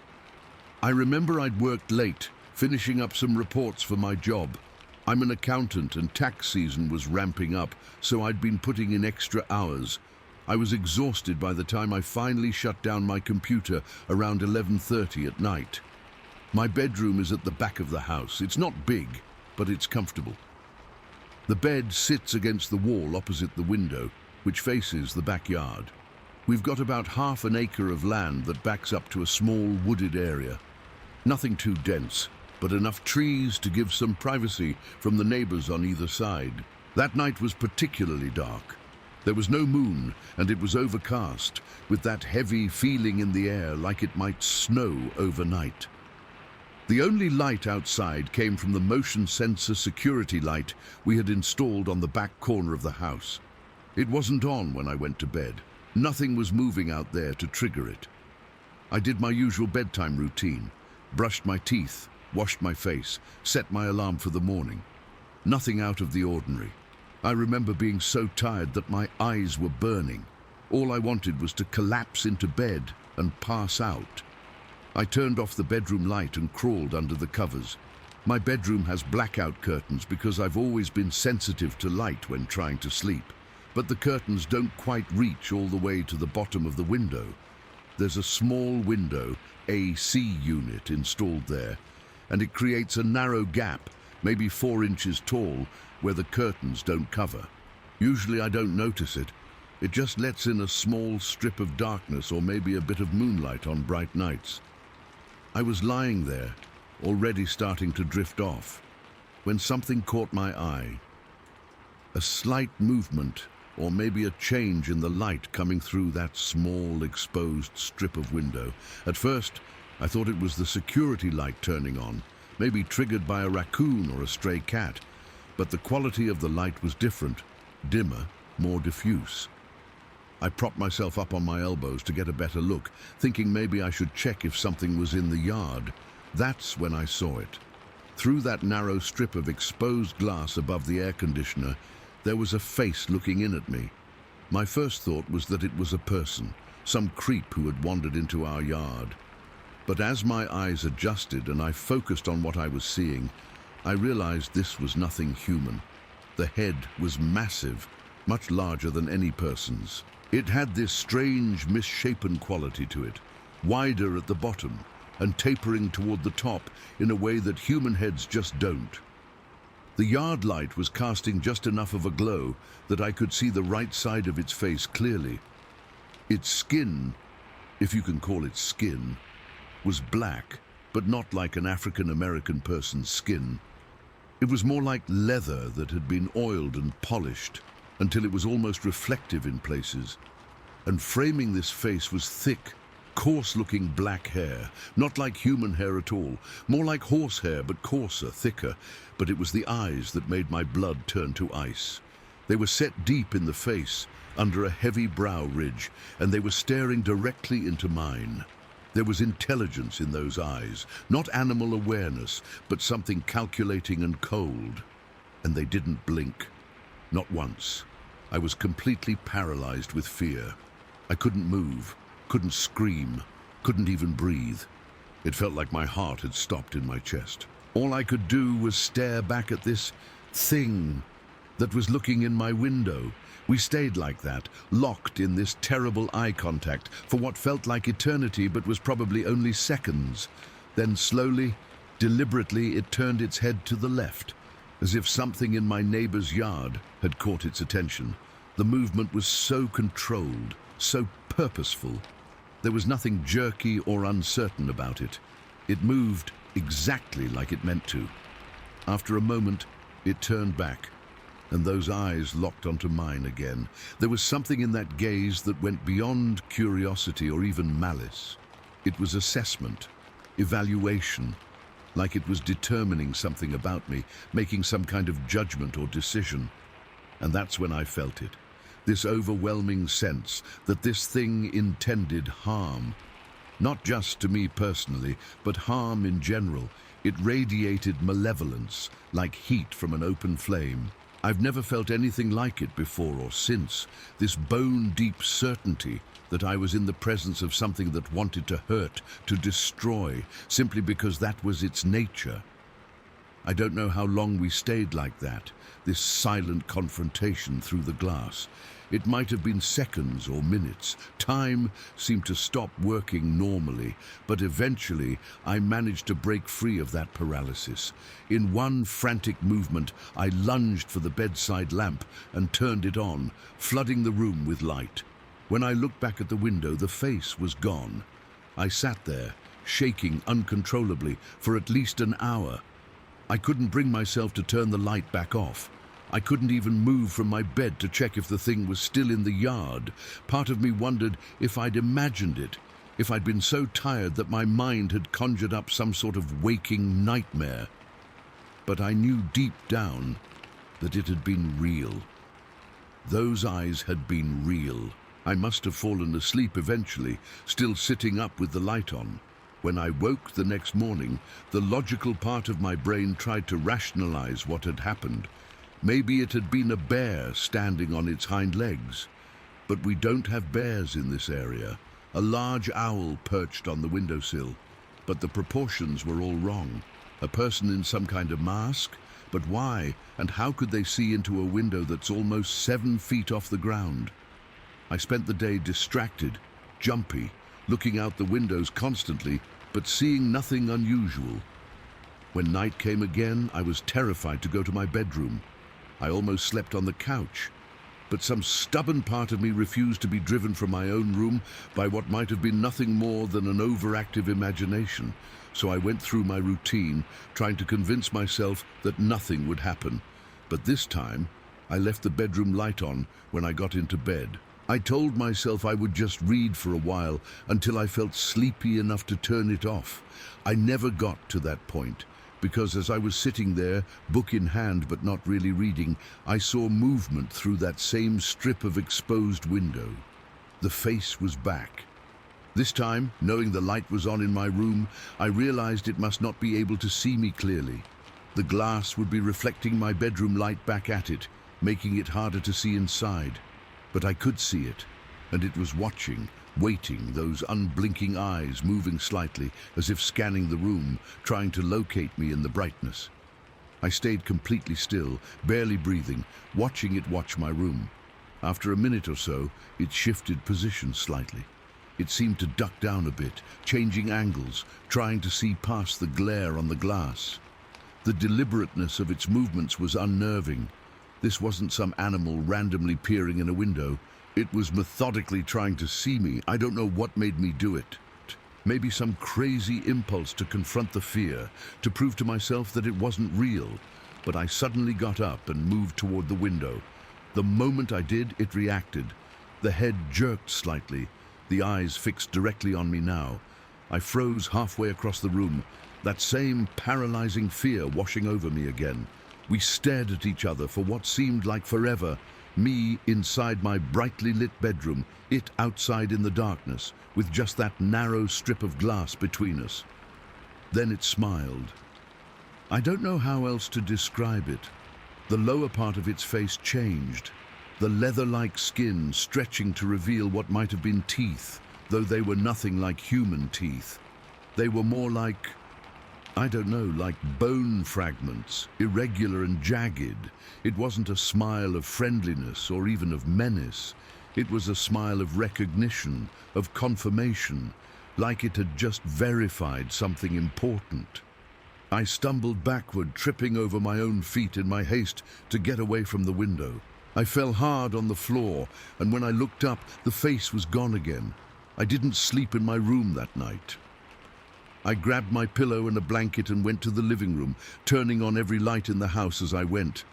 I remember I'd worked late, finishing up some reports for my job. I'm an accountant and tax season was ramping up, so I'd been putting in extra hours. I was exhausted by the time I finally shut down my computer around 11:30 at night. My bedroom is at the back of the house. It's not big, but it's comfortable. The bed sits against the wall opposite the window, which faces the backyard. We've got about half an acre of land that backs up to a small wooded area. Nothing too dense, but enough trees to give some privacy from the neighbors on either side. That night was particularly dark. There was no moon, and it was overcast, with that heavy feeling in the air like it might snow overnight. The only light outside came from the motion sensor security light we had installed on the back corner of the house. It wasn't on when I went to bed. Nothing was moving out there to trigger it. I did my usual bedtime routine, brushed my teeth, washed my face, set my alarm for the morning. Nothing out of the ordinary. I remember being so tired that my eyes were burning. All I wanted was to collapse into bed and pass out. I turned off the bedroom light and crawled under the covers. My bedroom has blackout curtains because I've always been sensitive to light when trying to sleep. But the curtains don't quite reach all the way to the bottom of the window. There's a small window, AC unit, installed there, and it creates a narrow gap, maybe 4 inches tall, where the curtains don't cover. Usually I don't notice it. It just lets in a small strip of darkness or maybe a bit of moonlight on bright nights. I was lying there, already starting to drift off, when something caught my eye. A slight movement, or maybe a change in the light coming through that small, exposed strip of window. At first, I thought it was the security light turning on, maybe triggered by a raccoon or a stray cat. But the quality of the light was different, dimmer, more diffuse. I propped myself up on my elbows to get a better look, thinking maybe I should check if something was in the yard. That's when I saw it. Through that narrow strip of exposed glass above the air conditioner, there was a face looking in at me. My first thought was that it was a person, some creep who had wandered into our yard. But as my eyes adjusted and I focused on what I was seeing, I realized this was nothing human. The head was massive, much larger than any person's. It had this strange, misshapen quality to it, wider at the bottom and tapering toward the top in a way that human heads just don't. The yard light was casting just enough of a glow that I could see the right side of its face clearly. Its skin, if you can call it skin, was black, but not like an African-American person's skin. It was more like leather that had been oiled and polished until it was almost reflective in places. And framing this face was thick, coarse-looking black hair, not like human hair at all, more like horse hair, but coarser, thicker. But it was the eyes that made my blood turn to ice. They were set deep in the face, under a heavy brow ridge, and they were staring directly into mine. There was intelligence in those eyes, not animal awareness, but something calculating and cold. And they didn't blink. Not once. I was completely paralyzed with fear. I couldn't move, couldn't scream, couldn't even breathe. It felt like my heart had stopped in my chest. All I could do was stare back at this thing that was looking in my window. We stayed like that, locked in this terrible eye contact for what felt like eternity but was probably only seconds. Then slowly, deliberately, it turned its head to the left, as if something in my neighbor's yard had caught its attention. The movement was so controlled, so purposeful. There was nothing jerky or uncertain about it. It moved exactly like it meant to. After a moment, it turned back, and those eyes locked onto mine again. There was something in that gaze that went beyond curiosity or even malice. It was assessment, evaluation, like it was determining something about me, making some kind of judgment or decision. And that's when I felt it. This overwhelming sense that this thing intended harm. Not just to me personally, but harm in general. It radiated malevolence, like heat from an open flame. I've never felt anything like it before or since. This bone-deep certainty that I was in the presence of something that wanted to hurt, to destroy, simply because that was its nature. I don't know how long we stayed like that, this silent confrontation through the glass. It might have been seconds or minutes. Time seemed to stop working normally, but eventually I managed to break free of that paralysis. In one frantic movement, I lunged for the bedside lamp and turned it on, flooding the room with light. When I looked back at the window, the face was gone. I sat there, shaking uncontrollably, for at least an hour. I couldn't bring myself to turn the light back off. I couldn't even move from my bed to check if the thing was still in the yard. Part of me wondered if I'd imagined it, if I'd been so tired that my mind had conjured up some sort of waking nightmare. But I knew deep down that it had been real. Those eyes had been real. I must have fallen asleep eventually, still sitting up with the light on. When I woke the next morning, the logical part of my brain tried to rationalize what had happened. Maybe it had been a bear standing on its hind legs. But we don't have bears in this area. A large owl perched on the windowsill. But the proportions were all wrong. A person in some kind of mask? But why? And how could they see into a window that's almost 7 feet off the ground? I spent the day distracted, jumpy, looking out the windows constantly, but seeing nothing unusual. When night came again, I was terrified to go to my bedroom. I almost slept on the couch, but some stubborn part of me refused to be driven from my own room by what might have been nothing more than an overactive imagination. So I went through my routine, trying to convince myself that nothing would happen. But this time, I left the bedroom light on when I got into bed. I told myself I would just read for a while until I felt sleepy enough to turn it off. I never got to that point, because as I was sitting there, book in hand but not really reading, I saw movement through that same strip of exposed window. The face was back. This time, knowing the light was on in my room, I realized it must not be able to see me clearly. The glass would be reflecting my bedroom light back at it, making it harder to see inside. But I could see it, and it was watching, waiting, those unblinking eyes moving slightly, as if scanning the room, trying to locate me in the brightness. I stayed completely still, barely breathing, watching it watch my room. After a minute or so, it shifted position slightly. It seemed to duck down a bit, changing angles, trying to see past the glare on the glass. The deliberateness of its movements was unnerving. This wasn't some animal randomly peering in a window. It was methodically trying to see me. I don't know what made me do it. Maybe some crazy impulse to confront the fear, to prove to myself that it wasn't real. But I suddenly got up and moved toward the window. The moment I did, it reacted. The head jerked slightly, the eyes fixed directly on me now. I froze halfway across the room, that same paralyzing fear washing over me again. We stared at each other for what seemed like forever. Me inside my brightly lit bedroom, it outside in the darkness, with just that narrow strip of glass between us. Then it smiled. I don't know how else to describe it. The lower part of its face changed, the leather-like skin stretching to reveal what might have been teeth, though they were nothing like human teeth. They were more like, I don't know, like bone fragments, irregular and jagged. It wasn't a smile of friendliness or even of menace. It was a smile of recognition, of confirmation, like it had just verified something important. I stumbled backward, tripping over my own feet in my haste to get away from the window. I fell hard on the floor, and when I looked up, the face was gone again. I didn't sleep in my room that night. I grabbed my pillow and a blanket and went to the living room, turning on every light in the house as I went.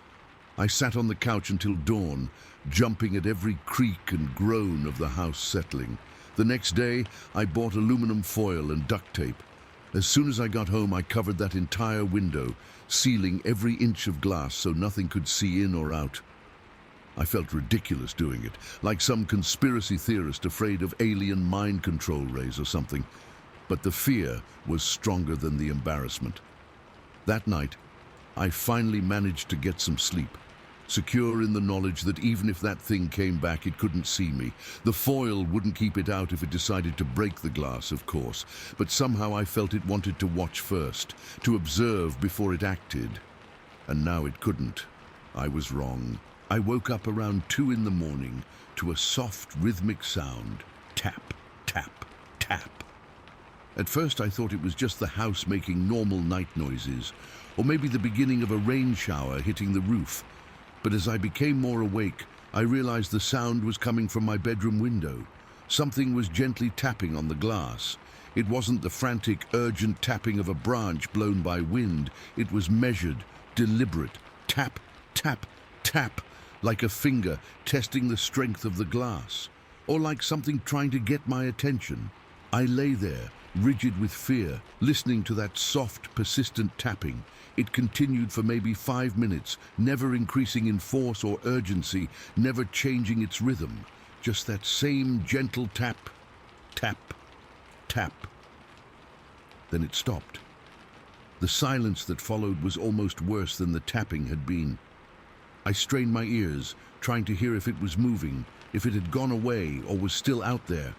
I sat on the couch until dawn, jumping at every creak and groan of the house settling. The next day, I bought aluminum foil and duct tape. As soon as I got home, I covered that entire window, sealing every inch of glass so nothing could see in or out. I felt ridiculous doing it, like some conspiracy theorist afraid of alien mind control rays or something. But the fear was stronger than the embarrassment. That night, I finally managed to get some sleep, secure in the knowledge that even if that thing came back, it couldn't see me. The foil wouldn't keep it out if it decided to break the glass, of course, but somehow I felt it wanted to watch first, to observe before it acted. And now it couldn't. I was wrong. I woke up around 2 in the morning to a soft, rhythmic sound. Tap, tap, tap. At first I thought it was just the house making normal night noises, or maybe the beginning of a rain shower hitting the roof. But as I became more awake, I realized the sound was coming from my bedroom window. Something was gently tapping on the glass. It wasn't the frantic, urgent tapping of a branch blown by wind. It was measured, deliberate. Tap, tap, tap, like a finger testing the strength of the glass, or like something trying to get my attention. I lay there, rigid with fear, listening to that soft, persistent tapping. It continued for maybe 5 minutes, never increasing in force or urgency, never changing its rhythm. Just that same gentle tap, tap, tap. Then it stopped. The silence that followed was almost worse than the tapping had been. I strained my ears, trying to hear if it was moving, if it had gone away or was still out there.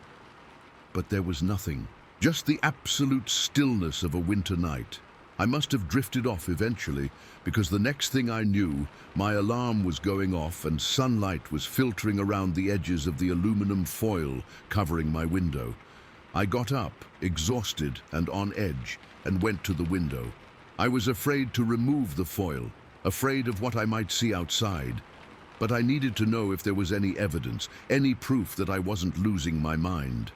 But there was nothing. Just the absolute stillness of a winter night. I must have drifted off eventually, because the next thing I knew, my alarm was going off and sunlight was filtering around the edges of the aluminum foil covering my window. I got up, exhausted and on edge, and went to the window. I was afraid to remove the foil, afraid of what I might see outside. But I needed to know if there was any evidence, any proof that I wasn't losing my mind.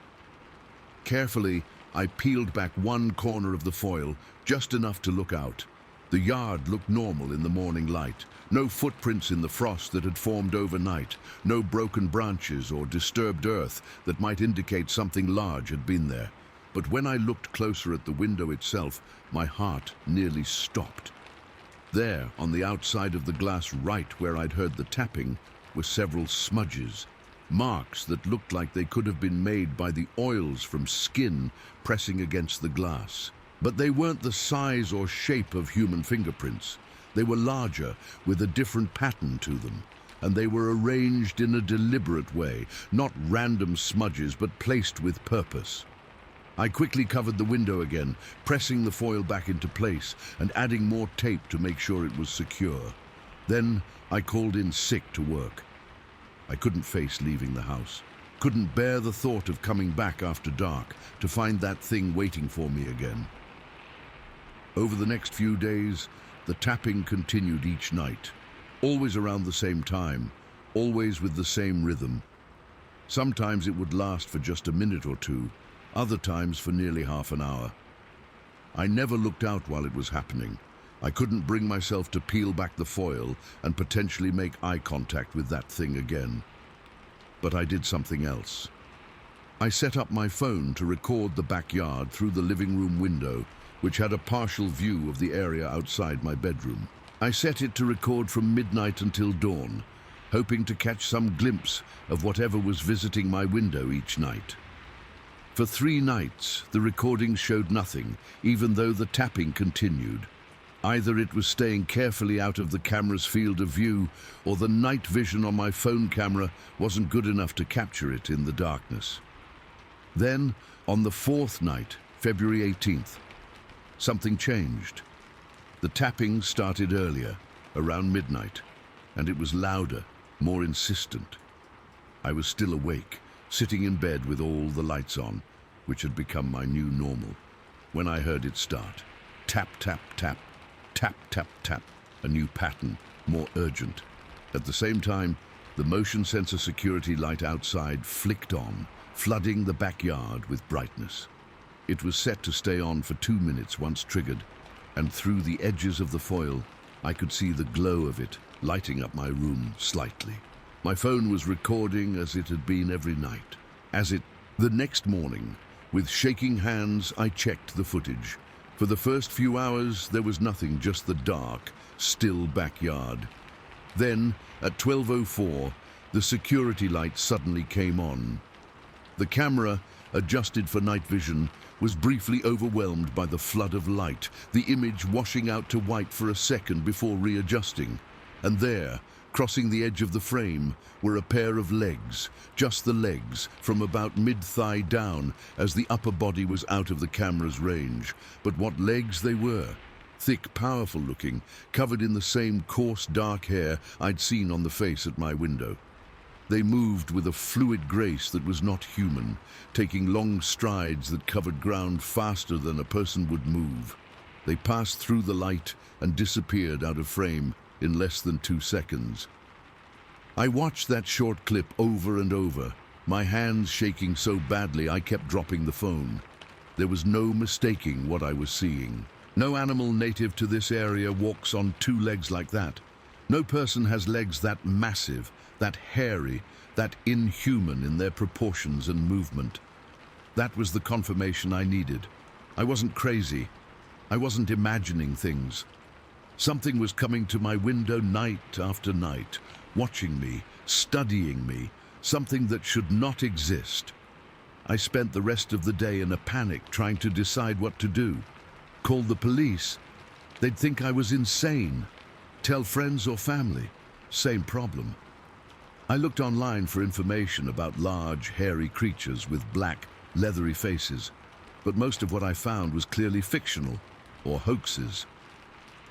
Carefully, I peeled back one corner of the foil, just enough to look out. The yard looked normal in the morning light. No footprints in the frost that had formed overnight. No broken branches or disturbed earth that might indicate something large had been there. But when I looked closer at the window itself, my heart nearly stopped. There, on the outside of the glass right where I'd heard the tapping, were several smudges. Marks that looked like they could have been made by the oils from skin pressing against the glass. But they weren't the size or shape of human fingerprints. They were larger, with a different pattern to them, and they were arranged in a deliberate way, not random smudges, but placed with purpose. I quickly covered the window again, pressing the foil back into place and adding more tape to make sure it was secure. Then I called in sick to work. I couldn't face leaving the house, couldn't bear the thought of coming back after dark to find that thing waiting for me again. Over the next few days, the tapping continued each night, always around the same time, always with the same rhythm. Sometimes it would last for just a minute or two, other times for nearly half an hour. I never looked out while it was happening. I couldn't bring myself to peel back the foil and potentially make eye contact with that thing again. But I did something else. I set up my phone to record the backyard through the living room window, which had a partial view of the area outside my bedroom. I set it to record from midnight until dawn, hoping to catch some glimpse of whatever was visiting my window each night. For 3 nights, the recording showed nothing, even though the tapping continued. Either it was staying carefully out of the camera's field of view, or the night vision on my phone camera wasn't good enough to capture it in the darkness. Then, on the 4th night, February 18th, something changed. The tapping started earlier, around midnight, and it was louder, more insistent. I was still awake, sitting in bed with all the lights on, which had become my new normal, when I heard it start. Tap, tap, tap. Tap, tap, tap, a new pattern, more urgent. At the same time, the motion sensor security light outside flicked on, flooding the backyard with brightness. It was set to stay on for 2 minutes once triggered, and through the edges of the foil, I could see the glow of it lighting up my room slightly. My phone was recording as it had been every night. The next morning, with shaking hands, I checked the footage. For the first few hours, there was nothing, just the dark, still backyard. Then, at 12:04, the security light suddenly came on. The camera, adjusted for night vision, was briefly overwhelmed by the flood of light, the image washing out to white for a second before readjusting. And there, crossing the edge of the frame, were a pair of legs, just the legs, from about mid-thigh down, as the upper body was out of the camera's range. But what legs they were! Thick, powerful looking, covered in the same coarse dark hair I'd seen on the face at my window. They moved with a fluid grace that was not human, taking long strides that covered ground faster than a person would move. They passed through the light and disappeared out of frame in less than 2 seconds. I watched that short clip over and over, my hands shaking so badly I kept dropping the phone. There was no mistaking what I was seeing. No animal native to this area walks on 2 legs like that. No person has legs that massive, that hairy, that inhuman in their proportions and movement. That was the confirmation I needed. I wasn't crazy. I wasn't imagining things. Something was coming to my window night after night, watching me, studying me, something that should not exist. I spent the rest of the day in a panic trying to decide what to do. Call the police? They'd think I was insane. Tell friends or family? Same problem. I looked online for information about large, hairy creatures with black, leathery faces, but most of what I found was clearly fictional or hoaxes.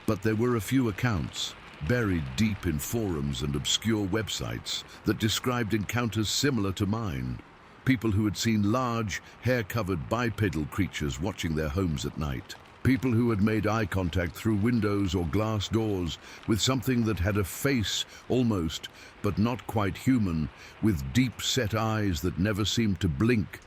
But there were a few accounts, buried deep in forums and obscure websites, that described encounters similar to mine. People who had seen large, hair-covered bipedal creatures watching their homes at night. People who had made eye contact through windows or glass doors with something that had a face, almost, but not quite human, with deep-set eyes that never seemed to blink.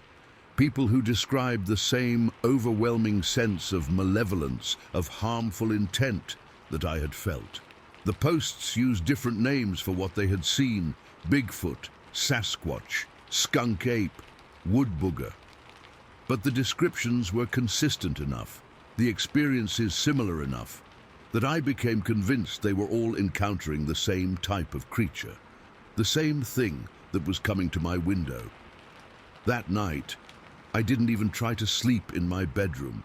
People who described the same overwhelming sense of malevolence, of harmful intent that I had felt. The posts used different names for what they had seen: Bigfoot, Sasquatch, skunk ape, wood booger. But the descriptions were consistent enough, the experiences similar enough, that I became convinced they were all encountering the same type of creature, the same thing that was coming to my window. That night, I didn't even try to sleep in my bedroom.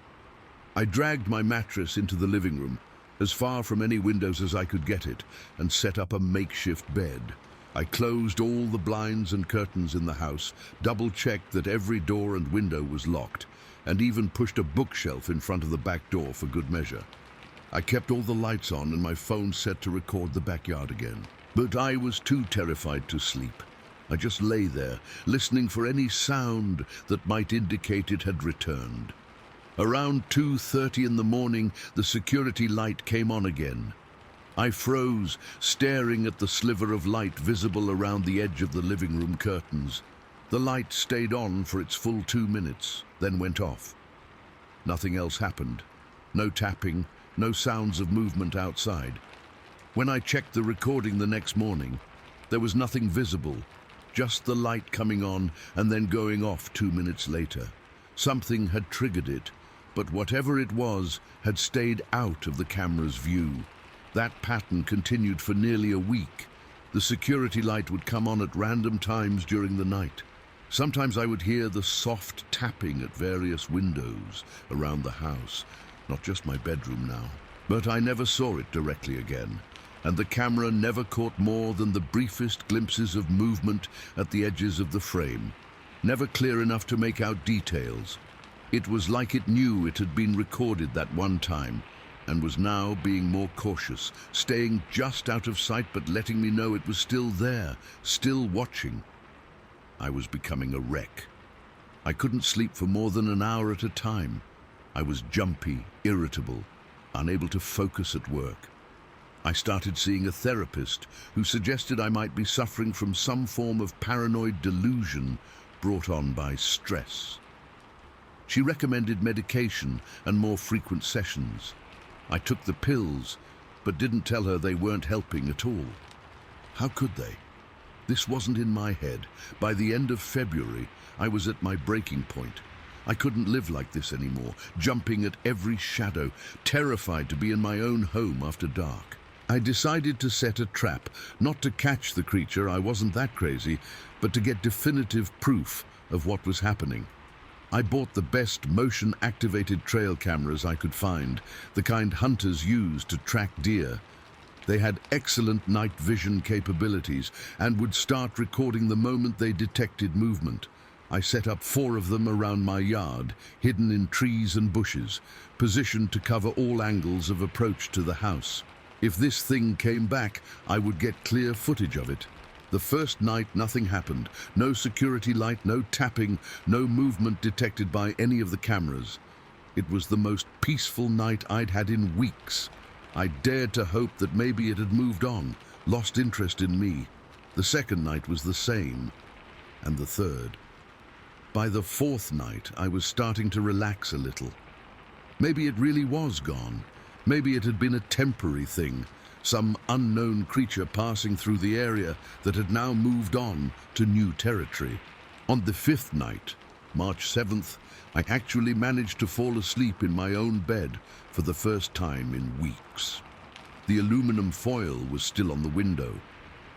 I dragged my mattress into the living room, as far from any windows as I could get it, and set up a makeshift bed. I closed all the blinds and curtains in the house, double-checked that every door and window was locked, and even pushed a bookshelf in front of the back door for good measure. I kept all the lights on and my phone set to record the backyard again. But I was too terrified to sleep. I just lay there, listening for any sound that might indicate it had returned. Around 2:30 in the morning, the security light came on again. I froze, staring at the sliver of light visible around the edge of the living room curtains. The light stayed on for its full 2 minutes, then went off. Nothing else happened. No tapping, no sounds of movement outside. When I checked the recording the next morning, there was nothing visible, just the light coming on and then going off 2 minutes later. Something had triggered it, but whatever it was had stayed out of the camera's view. That pattern continued for nearly a week. The security light would come on at random times during the night. Sometimes I would hear the soft tapping at various windows around the house, not just my bedroom now. But I never saw it directly again, and the camera never caught more than the briefest glimpses of movement at the edges of the frame, never clear enough to make out details. It was like it knew it had been recorded that one time, and was now being more cautious, staying just out of sight but letting me know it was still there, still watching. I was becoming a wreck. I couldn't sleep for more than an hour at a time. I was jumpy, irritable, unable to focus at work. I started seeing a therapist who suggested I might be suffering from some form of paranoid delusion brought on by stress. She recommended medication and more frequent sessions. I took the pills, but didn't tell her they weren't helping at all. How could they? This wasn't in my head. By the end of February, I was at my breaking point. I couldn't live like this anymore, jumping at every shadow, terrified to be in my own home after dark. I decided to set a trap, not to catch the creature, I wasn't that crazy, but to get definitive proof of what was happening. I bought the best motion-activated trail cameras I could find, the kind hunters use to track deer. They had excellent night vision capabilities and would start recording the moment they detected movement. I set up 4 of them around my yard, hidden in trees and bushes, positioned to cover all angles of approach to the house. If this thing came back, I would get clear footage of it. The first night, nothing happened. No security light, no tapping, no movement detected by any of the cameras. It was the most peaceful night I'd had in weeks. I dared to hope that maybe it had moved on, lost interest in me. The second night was the same, and the third. By the 4th night, I was starting to relax a little. Maybe it really was gone. Maybe it had been a temporary thing, some unknown creature passing through the area that had now moved on to new territory. On the 5th night, March 7th, I actually managed to fall asleep in my own bed for the first time in weeks. The aluminum foil was still on the window,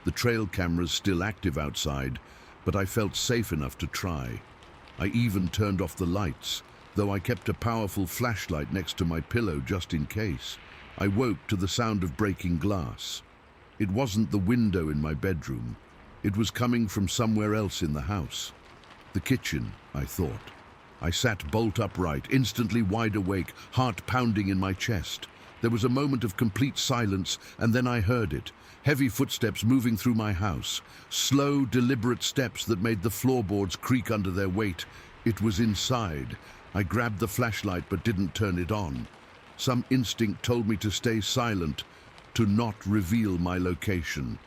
the trail cameras still active outside, but I felt safe enough to try. I even turned off the lights, though I kept a powerful flashlight next to my pillow just in case. I woke to the sound of breaking glass. It wasn't the window in my bedroom. It was coming from somewhere else in the house. The kitchen, I thought. I sat bolt upright, instantly wide awake, heart pounding in my chest. There was a moment of complete silence, and then I heard it. Heavy footsteps moving through my house. Slow, deliberate steps that made the floorboards creak under their weight. It was inside. I grabbed the flashlight but didn't turn it on. Some instinct told me to stay silent, to not reveal my location.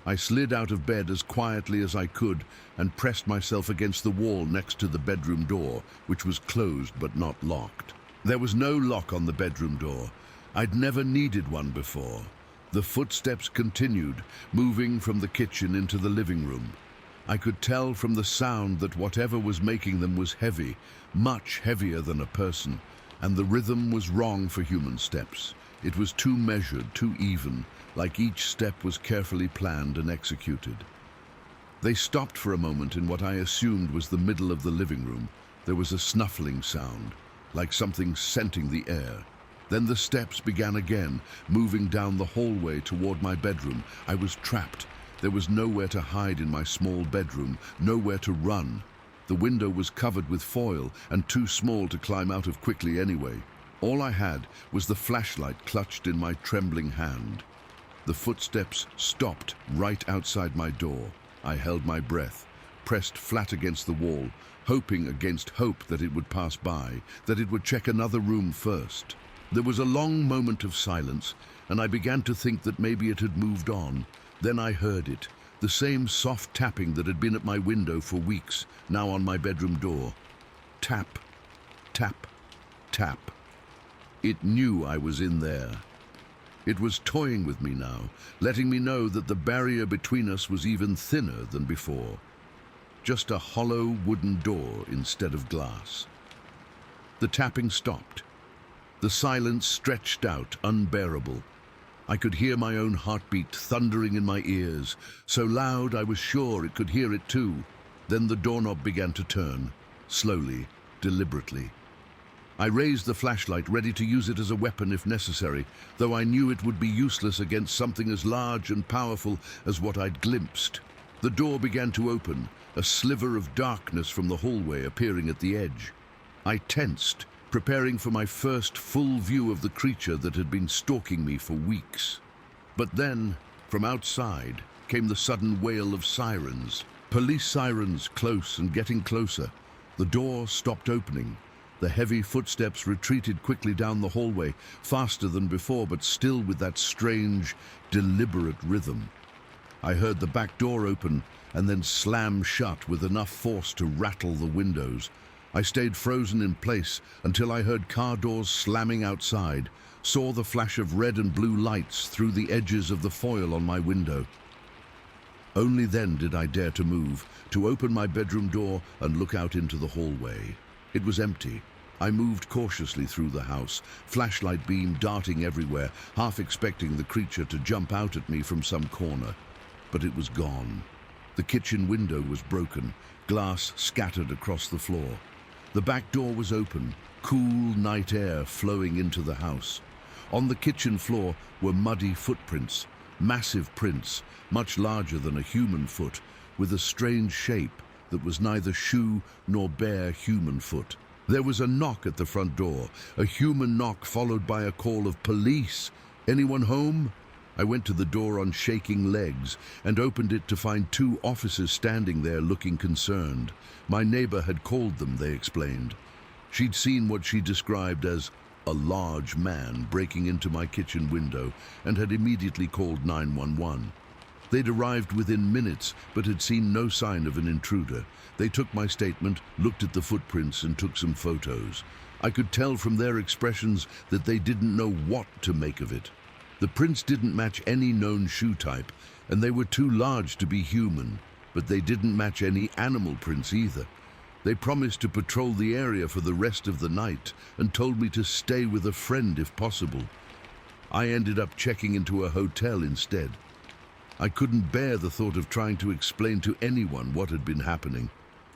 I slid out of bed as quietly as I could and pressed myself against the wall next to the bedroom door, which was closed but not locked. There was no lock on the bedroom door. I'd never needed one before. The footsteps continued, moving from the kitchen into the living room. I could tell from the sound that whatever was making them was heavy, much heavier than a person, and the rhythm was wrong for human steps. It was too measured, too even, like each step was carefully planned and executed. They stopped for a moment in what I assumed was the middle of the living room. There was a snuffling sound, like something scenting the air. Then the steps began again, moving down the hallway toward my bedroom. I was trapped. There was nowhere to hide in my small bedroom, nowhere to run. The window was covered with foil and too small to climb out of quickly anyway. All I had was the flashlight clutched in my trembling hand. The footsteps stopped right outside my door. I held my breath, pressed flat against the wall, hoping against hope that it would pass by, that it would check another room first. There was a long moment of silence, and I began to think that maybe it had moved on. Then I heard it, the same soft tapping that had been at my window for weeks, now on my bedroom door. Tap, tap, tap. It knew I was in there. It was toying with me now, letting me know that the barrier between us was even thinner than before. Just a hollow wooden door instead of glass. The tapping stopped. The silence stretched out, unbearable. I could hear my own heartbeat thundering in my ears, so loud I was sure it could hear it too. Then the doorknob began to turn, slowly, deliberately. I raised the flashlight, ready to use it as a weapon if necessary, though I knew it would be useless against something as large and powerful as what I'd glimpsed. The door began to open, a sliver of darkness from the hallway appearing at the edge. I tensed, preparing for my first full view of the creature that had been stalking me for weeks. But then, from outside, came the sudden wail of sirens. Police sirens, close and getting closer. The door stopped opening. The heavy footsteps retreated quickly down the hallway, faster than before, but still with that strange, deliberate rhythm. I heard the back door open and then slam shut with enough force to rattle the windows. I stayed frozen in place until I heard car doors slamming outside, saw the flash of red and blue lights through the edges of the foil on my window. Only then did I dare to move, to open my bedroom door and look out into the hallway. It was empty. I moved cautiously through the house, flashlight beam darting everywhere, half expecting the creature to jump out at me from some corner. But it was gone. The kitchen window was broken, glass scattered across the floor. The back door was open, cool night air flowing into the house. On the kitchen floor were muddy footprints, massive prints, much larger than a human foot, with a strange shape that was neither shoe nor bare human foot. There was a knock at the front door, a human knock followed by a call of police. Anyone home? I went to the door on shaking legs and opened it to find two officers standing there looking concerned. My neighbor had called them, they explained. She'd seen what she described as a large man breaking into my kitchen window and had immediately called 911. They'd arrived within minutes but had seen no sign of an intruder. They took my statement, looked at the footprints and took some photos. I could tell from their expressions that they didn't know what to make of it. The prints didn't match any known shoe type, and they were too large to be human, but they didn't match any animal prints either. They promised to patrol the area for the rest of the night and told me to stay with a friend if possible. I ended up checking into a hotel instead. I couldn't bear the thought of trying to explain to anyone what had been happening.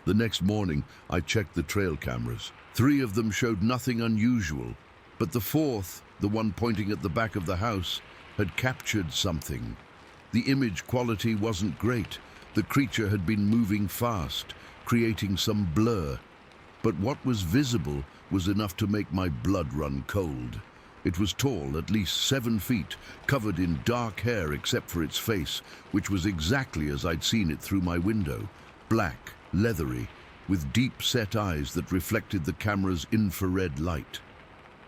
The next morning, I checked the trail cameras. 3 of them showed nothing unusual, but the 4th, the one pointing at the back of the house, had captured something. The image quality wasn't great. The creature had been moving fast, creating some blur. But what was visible was enough to make my blood run cold. It was tall, at least 7 feet, covered in dark hair except for its face, which was exactly as I'd seen it through my window. Black, leathery, with deep-set eyes that reflected the camera's infrared light.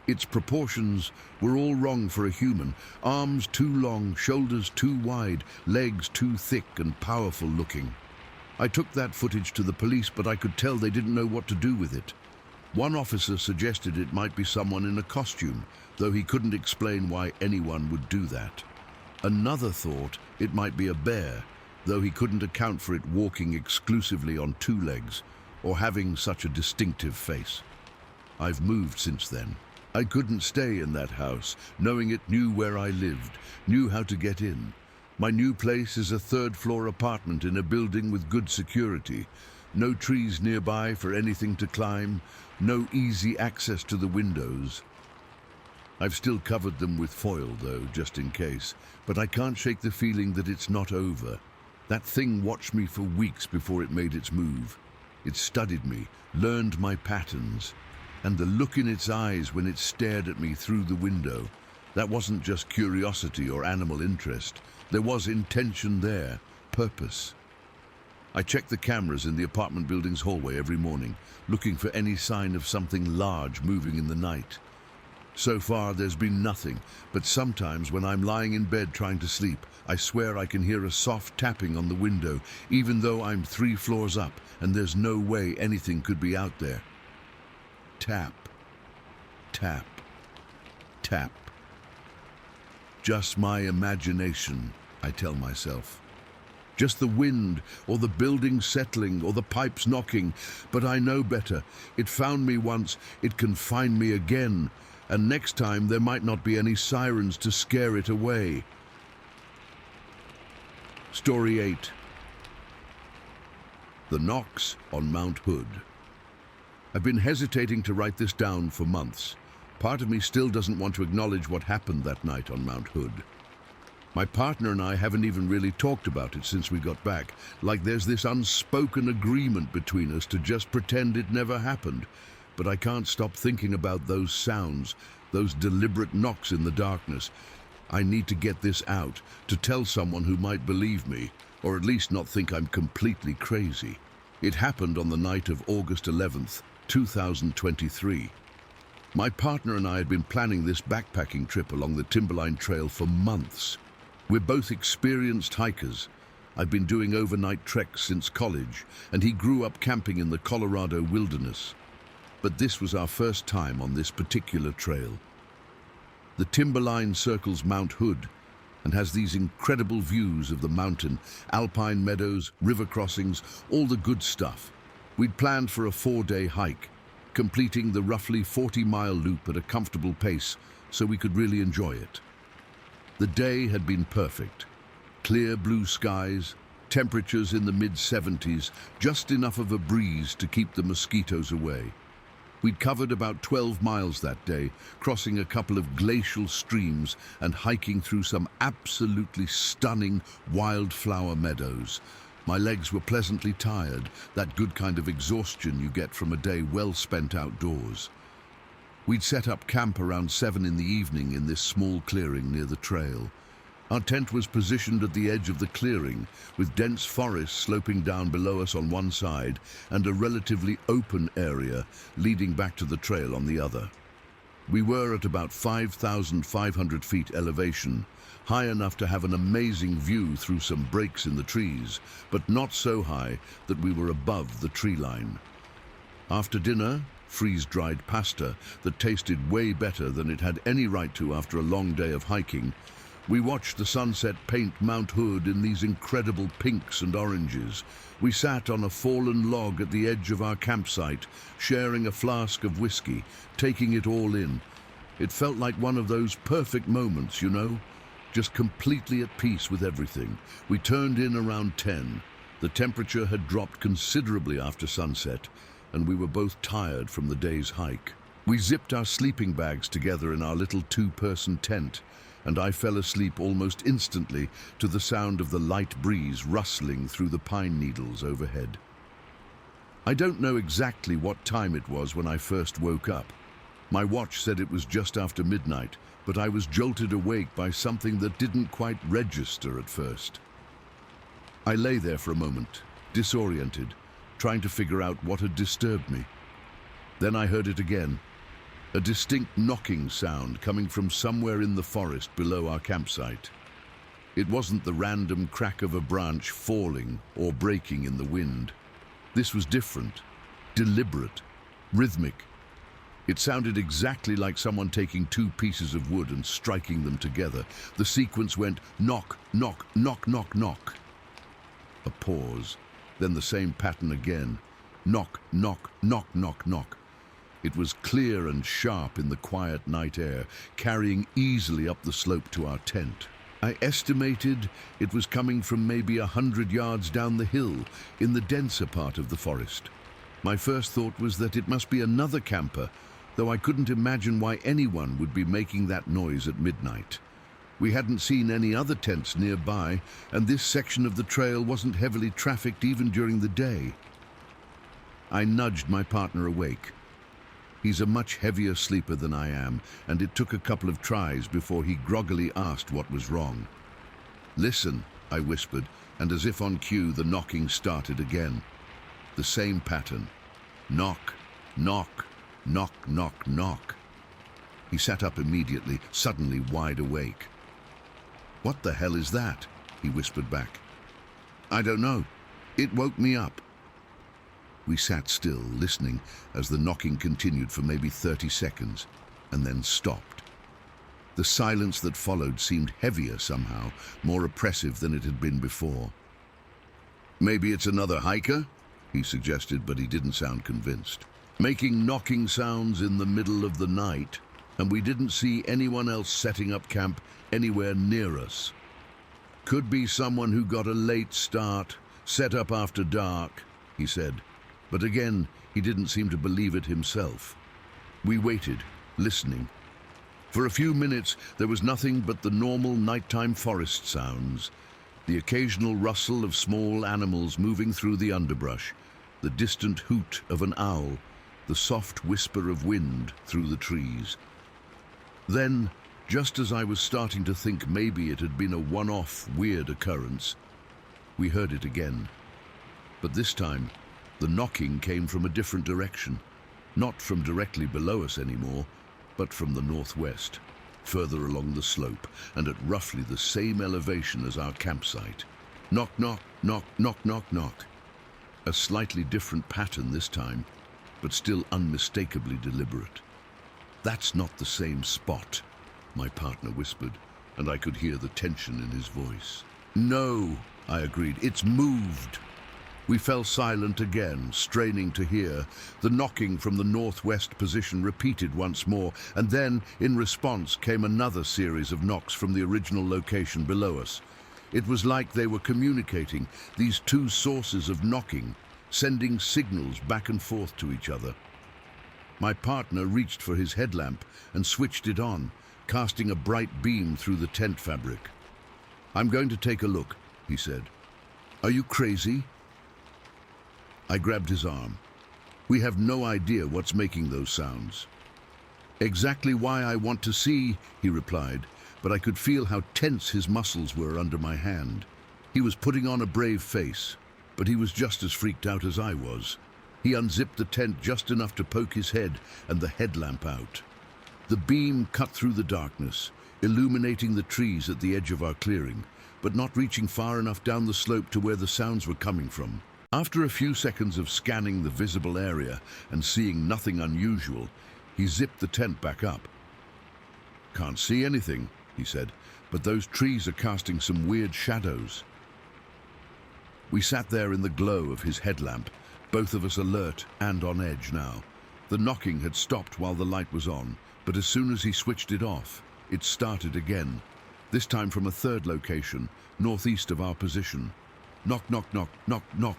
Its proportions were all wrong for a human. Arms too long, shoulders too wide, legs too thick and powerful looking. I took that footage to the police, but I could tell they didn't know what to do with it. One officer suggested it might be someone in a costume, though he couldn't explain why anyone would do that. Another thought it might be a bear, though he couldn't account for it walking exclusively on 2 legs or having such a distinctive face. I've moved since then. I couldn't stay in that house, knowing it knew where I lived, knew how to get in. My new place is a 3rd-floor apartment in a building with good security. No trees nearby for anything to climb, no easy access to the windows. I've still covered them with foil, though, just in case, but I can't shake the feeling that it's not over. That thing watched me for weeks before it made its move. It studied me, learned my patterns, and the look in its eyes when it stared at me through the window, that wasn't just curiosity or animal interest. There was intention there, purpose. I check the cameras in the apartment building's hallway every morning, looking for any sign of something large moving in the night. So far, there's been nothing, but sometimes when I'm lying in bed trying to sleep, I swear I can hear a soft tapping on the window, even though I'm 3 floors up and there's no way anything could be out there. Tap, tap, tap. Just my imagination, I tell myself. Just the wind, or the building settling, or the pipes knocking. But I know better. It found me once, it can find me again. And next time there might not be any sirens to scare it away. Story 8. The Knocks on Mount Hood. I've been hesitating to write this down for months. Part of me still doesn't want to acknowledge what happened that night on Mount Hood. My partner and I haven't even really talked about it since we got back, like there's this unspoken agreement between us to just pretend it never happened. But I can't stop thinking about those sounds, those deliberate knocks in the darkness. I need to get this out, to tell someone who might believe me, or at least not think I'm completely crazy. It happened on the night of August 11th, 2023. My partner and I had been planning this backpacking trip along the Timberline Trail for months. We're both experienced hikers. I've been doing overnight treks since college, and he grew up camping in the Colorado wilderness. but this was our first time on this particular trail. The timberline circles Mount Hood and has these incredible views of the mountain, alpine meadows, river crossings, all the good stuff. We'd planned for a 4-day hike, completing the roughly 40-mile loop at a comfortable pace so we could really enjoy it. The day had been perfect. Clear blue skies, temperatures in the mid-70s, just enough of a breeze to keep the mosquitoes away. We'd covered about 12 miles that day, crossing a couple of glacial streams and hiking through some absolutely stunning wildflower meadows. My legs were pleasantly tired, that good kind of exhaustion you get from a day well spent outdoors. We'd set up camp around 7 in the evening in this small clearing near the trail. Our tent was positioned at the edge of the clearing, with dense forest sloping down below us on one side and a relatively open area leading back to the trail on the other. We were at about 5,500 feet elevation, high enough to have an amazing view through some breaks in the trees, but not so high that we were above the tree line. After dinner, freeze-dried pasta that tasted way better than it had any right to after a long day of hiking, we watched the sunset paint Mount Hood in these incredible pinks and oranges. We sat on a fallen log at the edge of our campsite, sharing a flask of whiskey, taking it all in. It felt like one of those perfect moments, you know, just completely at peace with everything. We turned in around 10. The temperature had dropped considerably after sunset, and we were both tired from the day's hike. We zipped our sleeping bags together in our little 2-person tent, and I fell asleep almost instantly to the sound of the light breeze rustling through the pine needles overhead. I don't know exactly what time it was when I first woke up. My watch said it was just after midnight, but I was jolted awake by something that didn't quite register at first. I lay there for a moment, disoriented, trying to figure out what had disturbed me. Then I heard it again. A distinct knocking sound coming from somewhere in the forest below our campsite. It wasn't the random crack of a branch falling or breaking in the wind. This was different, deliberate, rhythmic. It sounded exactly like someone taking 2 pieces of wood and striking them together. The sequence went knock, knock, knock, knock, knock. A pause, then the same pattern again. Knock, knock, knock, knock, knock. It was clear and sharp in the quiet night air, carrying easily up the slope to our tent. I estimated it was coming from maybe 100 yards down the hill, in the denser part of the forest. My first thought was that it must be another camper, though I couldn't imagine why anyone would be making that noise at midnight. We hadn't seen any other tents nearby, and this section of the trail wasn't heavily trafficked even during the day. I nudged my partner awake. He's a much heavier sleeper than I am, and it took a couple of tries before he groggily asked what was wrong. "Listen," I whispered, and as if on cue, the knocking started again. The same pattern. Knock, knock, knock, knock, knock. He sat up immediately, suddenly wide awake. "What the hell is that?" he whispered back. "I don't know. It woke me up." We sat still, listening, as the knocking continued for maybe 30 seconds, and then stopped. The silence that followed seemed heavier somehow, more oppressive than it had been before. "Maybe it's another hiker?" he suggested, but he didn't sound convinced. "Making knocking sounds in the middle of the night, and we didn't see anyone else setting up camp anywhere near us. Could be someone who got a late start, set up after dark," he said. But again, he didn't seem to believe it himself. We waited, listening. For a few minutes, there was nothing but the normal nighttime forest sounds, the occasional rustle of small animals moving through the underbrush, the distant hoot of an owl, the soft whisper of wind through the trees. Then, just as I was starting to think maybe it had been a one-off weird occurrence, we heard it again. But this time, the knocking came from a different direction, not from directly below us anymore, but from the northwest, further along the slope, and at roughly the same elevation as our campsite. Knock, knock, knock, knock, knock, knock. A slightly different pattern this time. but still unmistakably deliberate. "That's not the same spot," my partner whispered, and I could hear the tension in his voice. "No," I agreed, "it's moved." We fell silent again, straining to hear. The knocking from the northwest position repeated once more, and then, in response, came another series of knocks from the original location below us. It was like they were communicating, these two sources of knocking, sending signals back and forth to each other. My partner reached for his headlamp and switched it on, casting a bright beam through the tent fabric. "I'm going to take a look," he said. "Are you crazy?" I grabbed his arm. "We have no idea what's making those sounds." "Exactly why I want to see," he replied, but I could feel how tense his muscles were under my hand. He was putting on a brave face, but he was just as freaked out as I was. He unzipped the tent just enough to poke his head and the headlamp out. The beam cut through the darkness, illuminating the trees at the edge of our clearing, but not reaching far enough down the slope to where the sounds were coming from. After a few seconds of scanning the visible area and seeing nothing unusual, he zipped the tent back up. "Can't see anything," he said, "but those trees are casting some weird shadows." We sat there in the glow of his headlamp, both of us alert and on edge now. The knocking had stopped while the light was on, but as soon as he switched it off, it started again, this time from a third location, northeast of our position. Knock, knock, knock, knock, knock.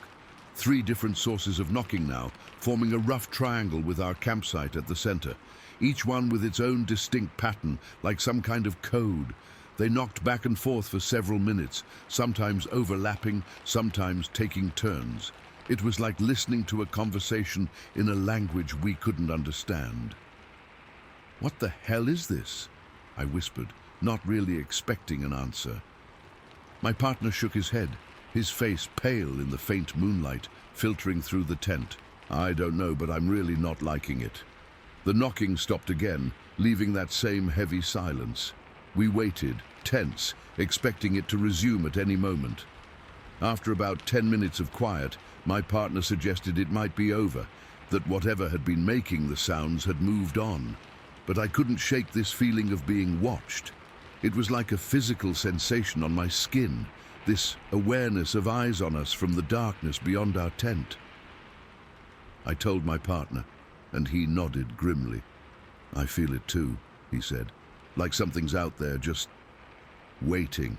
3 different sources of knocking now, forming a rough triangle with our campsite at the center, each one with its own distinct pattern, like some kind of code. They knocked back and forth for several minutes, sometimes overlapping, sometimes taking turns. It was like listening to a conversation in a language we couldn't understand. "What the hell is this?" I whispered, not really expecting an answer. My partner shook his head, his face pale in the faint moonlight filtering through the tent. "I don't know, but I'm really not liking it." The knocking stopped again, leaving that same heavy silence. We waited, tense, expecting it to resume at any moment. After about 10 minutes of quiet, my partner suggested it might be over, that whatever had been making the sounds had moved on. But I couldn't shake this feeling of being watched. It was like a physical sensation on my skin, this awareness of eyes on us from the darkness beyond our tent. I told my partner, and he nodded grimly. "I feel it too," he said, "like something's out there just waiting."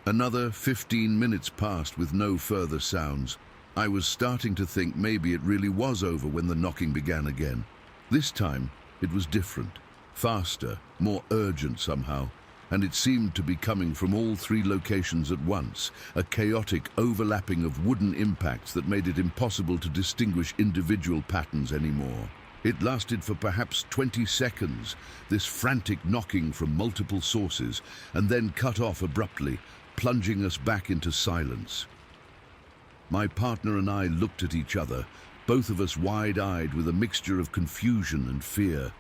Another 15 minutes passed with no further sounds. I was starting to think maybe it really was over when the knocking began again. This time, it was different, faster, more urgent somehow, and it seemed to be coming from all 3 locations at once, a chaotic overlapping of wooden impacts that made it impossible to distinguish individual patterns anymore. It lasted for perhaps 20 seconds, this frantic knocking from multiple sources, and then cut off abruptly, plunging us back into silence. My partner and I looked at each other, both of us wide-eyed with a mixture of confusion and fear.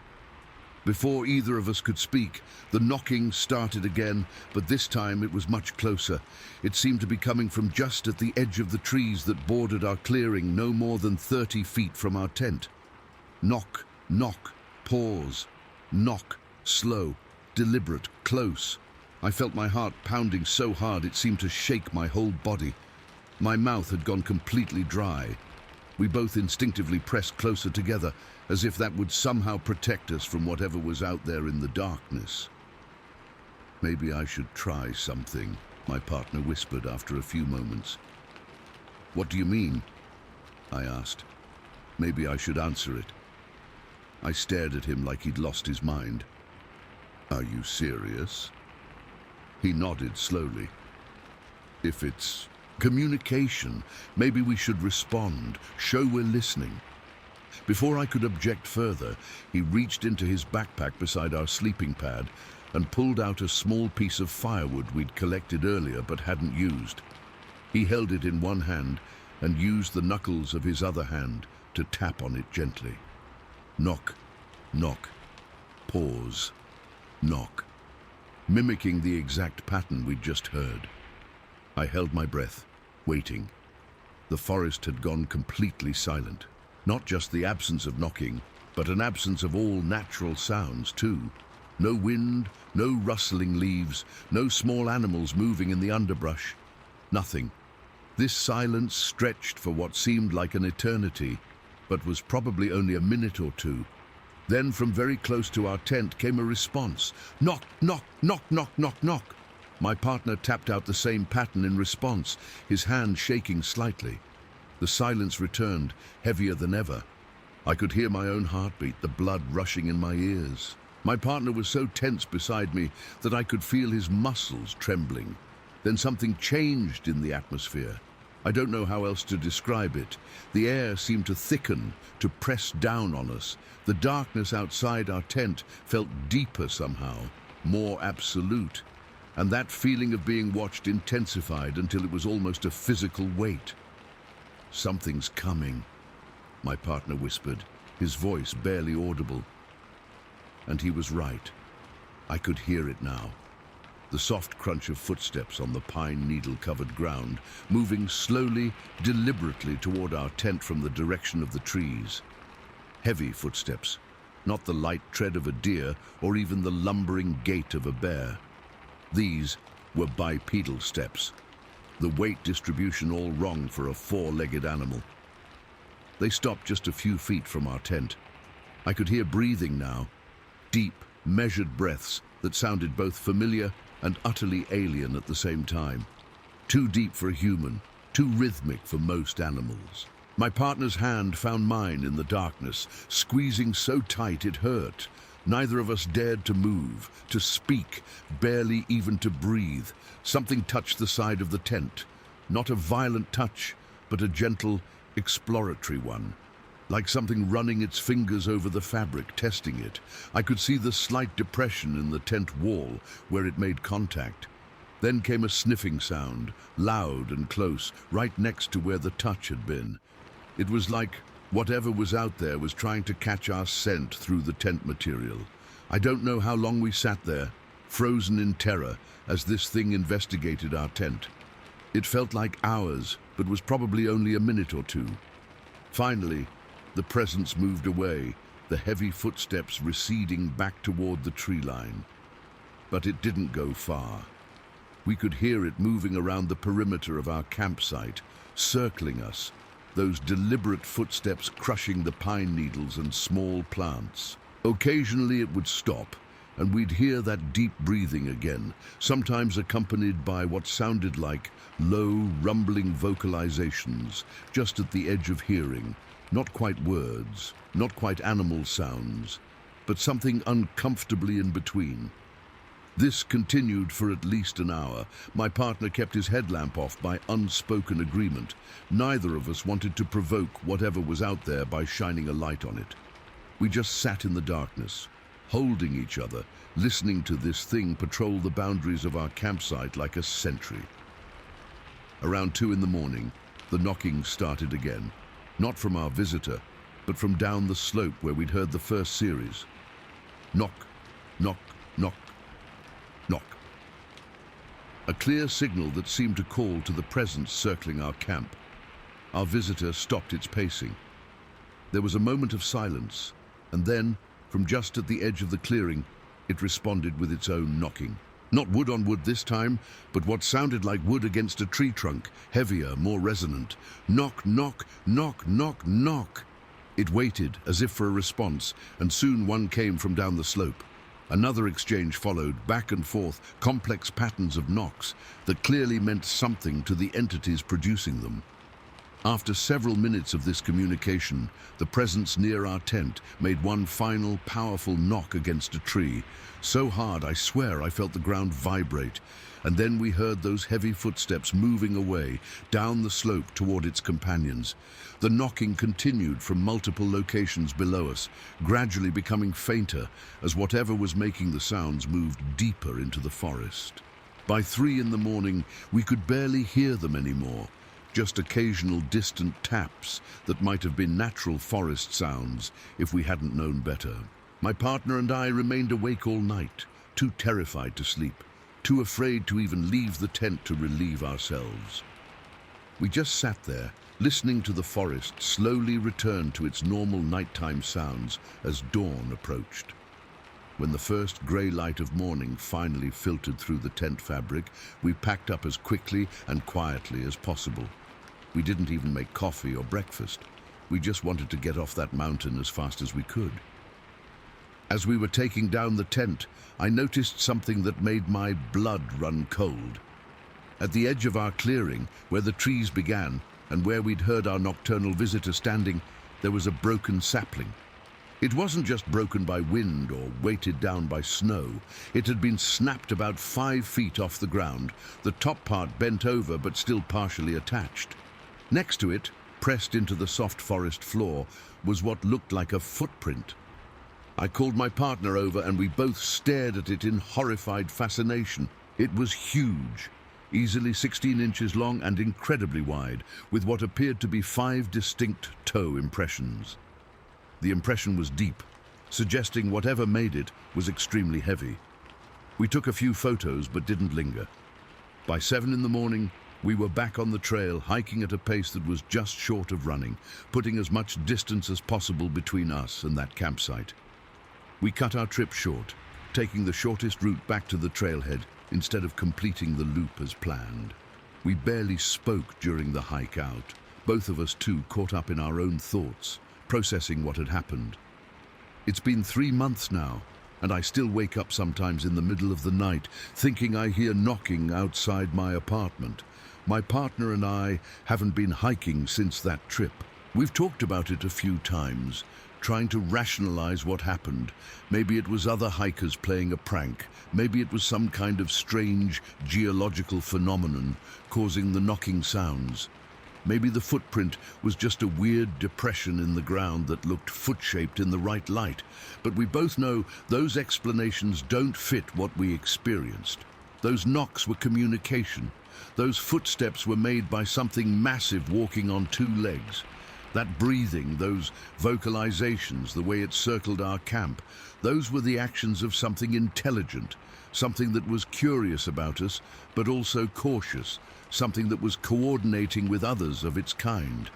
Before either of us could speak, the knocking started again, but this time it was much closer. It seemed to be coming from just at the edge of the trees that bordered our clearing, no more than 30 feet from our tent. Knock, knock, pause. Knock, slow, deliberate, close. I felt my heart pounding so hard it seemed to shake my whole body. My mouth had gone completely dry. We both instinctively pressed closer together, as if that would somehow protect us from whatever was out there in the darkness. "Maybe I should try something," my partner whispered after a few moments. "What do you mean?" I asked. Maybe I should answer it. I stared at him like he'd lost his mind. "Are you serious?" He nodded slowly. "If it's communication, maybe we should respond, show we're listening." Before I could object further, he reached into his backpack beside our sleeping pad and pulled out a small piece of firewood we'd collected earlier but hadn't used. He held it in one hand and used the knuckles of his other hand to tap on it gently. Knock, knock, pause, knock, mimicking the exact pattern we'd just heard. I held my breath, waiting. The forest had gone completely silent. Not just the absence of knocking, but an absence of all natural sounds too. No wind, no rustling leaves, no small animals moving in the underbrush. Nothing. This silence stretched for what seemed like an eternity, but was probably only a minute or two. Then from very close to our tent came a response. Knock, knock, knock, knock, knock, knock. My partner tapped out the same pattern in response, his hand shaking slightly. The silence returned, heavier than ever. I could hear my own heartbeat, the blood rushing in my ears. My partner was so tense beside me that I could feel his muscles trembling. Then something changed in the atmosphere. I don't know how else to describe it. The air seemed to thicken, to press down on us. The darkness outside our tent felt deeper somehow, more absolute. And that feeling of being watched intensified until it was almost a physical weight. "Something's coming," my partner whispered, his voice barely audible. And he was right. I could hear it now. The soft crunch of footsteps on the pine needle-covered ground, moving slowly, deliberately toward our tent from the direction of the trees. Heavy footsteps, not the light tread of a deer or even the lumbering gait of a bear. These were bipedal steps, the weight distribution all wrong for a four-legged animal. They stopped just a few feet from our tent. I could hear breathing now, deep, measured breaths that sounded both familiar and utterly alien at the same time. Too deep for a human, too rhythmic for most animals. My partner's hand found mine in the darkness, squeezing so tight it hurt. Neither of us dared to move, to speak, barely even to breathe. Something touched the side of the tent. Not a violent touch, but a gentle, exploratory one. Like something running its fingers over the fabric, testing it. I could see the slight depression in the tent wall where it made contact. Then came a sniffing sound, loud and close, right next to where the touch had been. It was like whatever was out there was trying to catch our scent through the tent material. I don't know how long we sat there, frozen in terror, as this thing investigated our tent. It felt like hours, but was probably only a minute or two. Finally, the presence moved away, the heavy footsteps receding back toward the tree line. But it didn't go far. We could hear it moving around the perimeter of our campsite, circling us, those deliberate footsteps crushing the pine needles and small plants. Occasionally it would stop, and we'd hear that deep breathing again, sometimes accompanied by what sounded like low, rumbling vocalizations, just at the edge of hearing. Not quite words, not quite animal sounds, but something uncomfortably in between. This continued for at least an hour. My partner kept his headlamp off by unspoken agreement. Neither of us wanted to provoke whatever was out there by shining a light on it. We just sat in the darkness, holding each other, listening to this thing patrol the boundaries of our campsite like a sentry. Around 2 in the morning, the knocking started again. Not from our visitor, but from down the slope where we'd heard the first series. Knock, knock, knock, knock. A clear signal that seemed to call to the presence circling our camp. Our visitor stopped its pacing. There was a moment of silence, and then, from just at the edge of the clearing, it responded with its own knocking. Not wood on wood this time, but what sounded like wood against a tree trunk, heavier, more resonant. Knock, knock, knock, knock, knock. It waited, as if for a response, and soon one came from down the slope. Another exchange followed, back and forth, complex patterns of knocks that clearly meant something to the entities producing them. After several minutes of this communication, the presence near our tent made one final, powerful knock against a tree, so hard I swear I felt the ground vibrate, and then we heard those heavy footsteps moving away, down the slope toward its companions. The knocking continued from multiple locations below us, gradually becoming fainter as whatever was making the sounds moved deeper into the forest. By 3 in the morning, we could barely hear them anymore. Just occasional distant taps that might have been natural forest sounds if we hadn't known better. My partner and I remained awake all night, too terrified to sleep, too afraid to even leave the tent to relieve ourselves. We just sat there, listening to the forest slowly return to its normal nighttime sounds as dawn approached. When the first grey light of morning finally filtered through the tent fabric, we packed up as quickly and quietly as possible. We didn't even make coffee or breakfast. We just wanted to get off that mountain as fast as we could. As we were taking down the tent, I noticed something that made my blood run cold. At the edge of our clearing, where the trees began, and where we'd heard our nocturnal visitor standing, there was a broken sapling. It wasn't just broken by wind or weighted down by snow. It had been snapped about 5 feet off the ground, the top part bent over but still partially attached. Next to it, pressed into the soft forest floor, was what looked like a footprint. I called my partner over and we both stared at it in horrified fascination. It was huge, easily 16 inches long and incredibly wide, with what appeared to be 5 distinct toe impressions. The impression was deep, suggesting whatever made it was extremely heavy. We took a few photos but didn't linger. By 7 in the morning, we were back on the trail, hiking at a pace that was just short of running, putting as much distance as possible between us and that campsite. We cut our trip short, taking the shortest route back to the trailhead instead of completing the loop as planned. We barely spoke during the hike out, both of us too caught up in our own thoughts, processing what had happened. It's been 3 months now, and I still wake up sometimes in the middle of the night thinking I hear knocking outside my apartment. My partner and I haven't been hiking since that trip. We've talked about it a few times, trying to rationalize what happened. Maybe it was other hikers playing a prank. Maybe it was some kind of strange geological phenomenon causing the knocking sounds. Maybe the footprint was just a weird depression in the ground that looked foot-shaped in the right light. But we both know those explanations don't fit what we experienced. Those knocks were communication. Those footsteps were made by something massive walking on 2 legs. That breathing, those vocalizations, the way it circled our camp, those were the actions of something intelligent, something that was curious about us, but also cautious, something that was coordinating with others of its kind.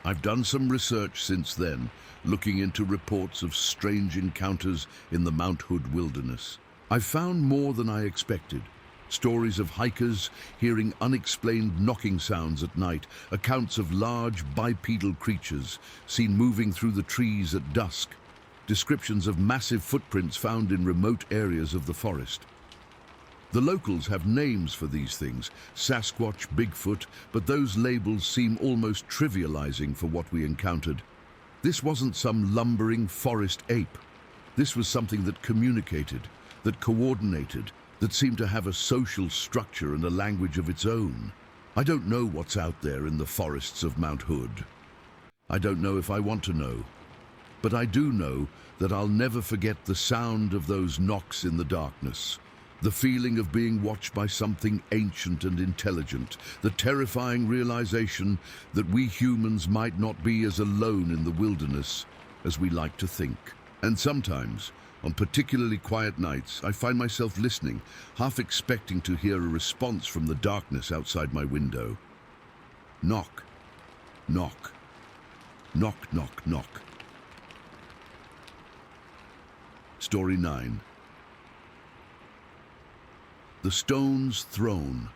I've done some research since then, looking into reports of strange encounters in the Mount Hood wilderness. I've found more than I expected. Stories of hikers hearing unexplained knocking sounds at night, accounts of large bipedal creatures seen moving through the trees at dusk, descriptions of massive footprints found in remote areas of the forest. The locals have names for these things, Sasquatch, Bigfoot, but those labels seem almost trivializing for what we encountered. This wasn't some lumbering forest ape. This was something that communicated, that coordinated, that seemed to have a social structure and a language of its own. I don't know what's out there in the forests of Mount Hood. I don't know if I want to know. But I do know that I'll never forget the sound of those knocks in the darkness, the feeling of being watched by something ancient and intelligent, the terrifying realization that we humans might not be as alone in the wilderness as we like to think. And sometimes, on particularly quiet nights, I find myself listening, half expecting to hear a response from the darkness outside my window. Knock, knock, knock, knock, knock. Story 9. The Stone's Throne.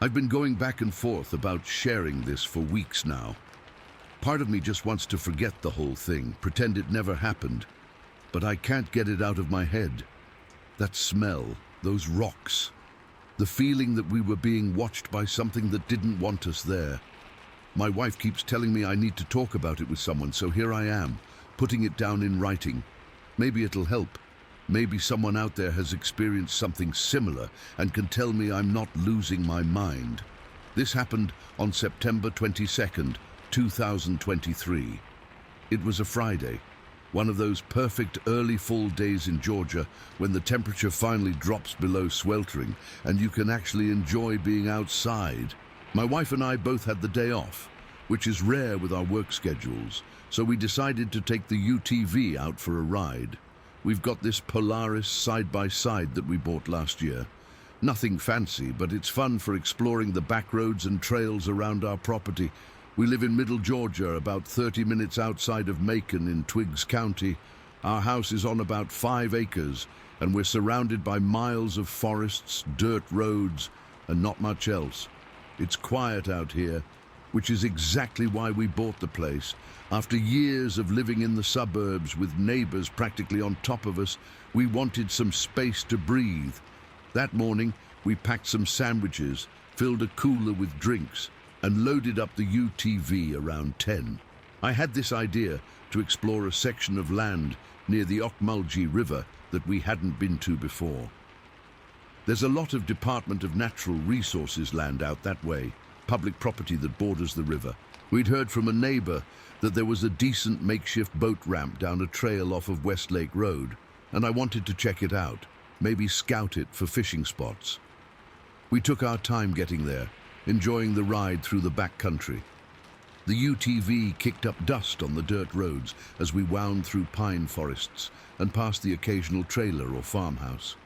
I've been going back and forth about sharing this for weeks now. Part of me just wants to forget the whole thing, pretend it never happened. But I can't get it out of my head. That smell, those rocks, the feeling that we were being watched by something that didn't want us there. My wife keeps telling me I need to talk about it with someone, so here I am, putting it down in writing. Maybe it'll help. Maybe someone out there has experienced something similar and can tell me I'm not losing my mind. This happened on September 22nd, 2023. It was a Friday. One of those perfect early fall days in Georgia when the temperature finally drops below sweltering and you can actually enjoy being outside. My wife and I both had the day off, which is rare with our work schedules, so we decided to take the UTV out for a ride. We've got this Polaris side-by-side that we bought last year. Nothing fancy, but it's fun for exploring the back roads and trails around our property. We live in Middle Georgia, about 30 minutes outside of Macon in Twiggs County. Our house is on about 5 acres, and we're surrounded by miles of forests, dirt roads, and not much else. It's quiet out here, which is exactly why we bought the place. After years of living in the suburbs with neighbors practically on top of us, we wanted some space to breathe. That morning, we packed some sandwiches, filled a cooler with drinks, and loaded up the UTV around 10. I had this idea to explore a section of land near the Ocmulgee River that we hadn't been to before. There's a lot of Department of Natural Resources land out that way, public property that borders the river. We'd heard from a neighbor that there was a decent makeshift boat ramp down a trail off of Westlake Road, and I wanted to check it out, maybe scout it for fishing spots. We took our time getting there, enjoying the ride through the backcountry. The UTV kicked up dust on the dirt roads as we wound through pine forests and past the occasional trailer or farmhouse.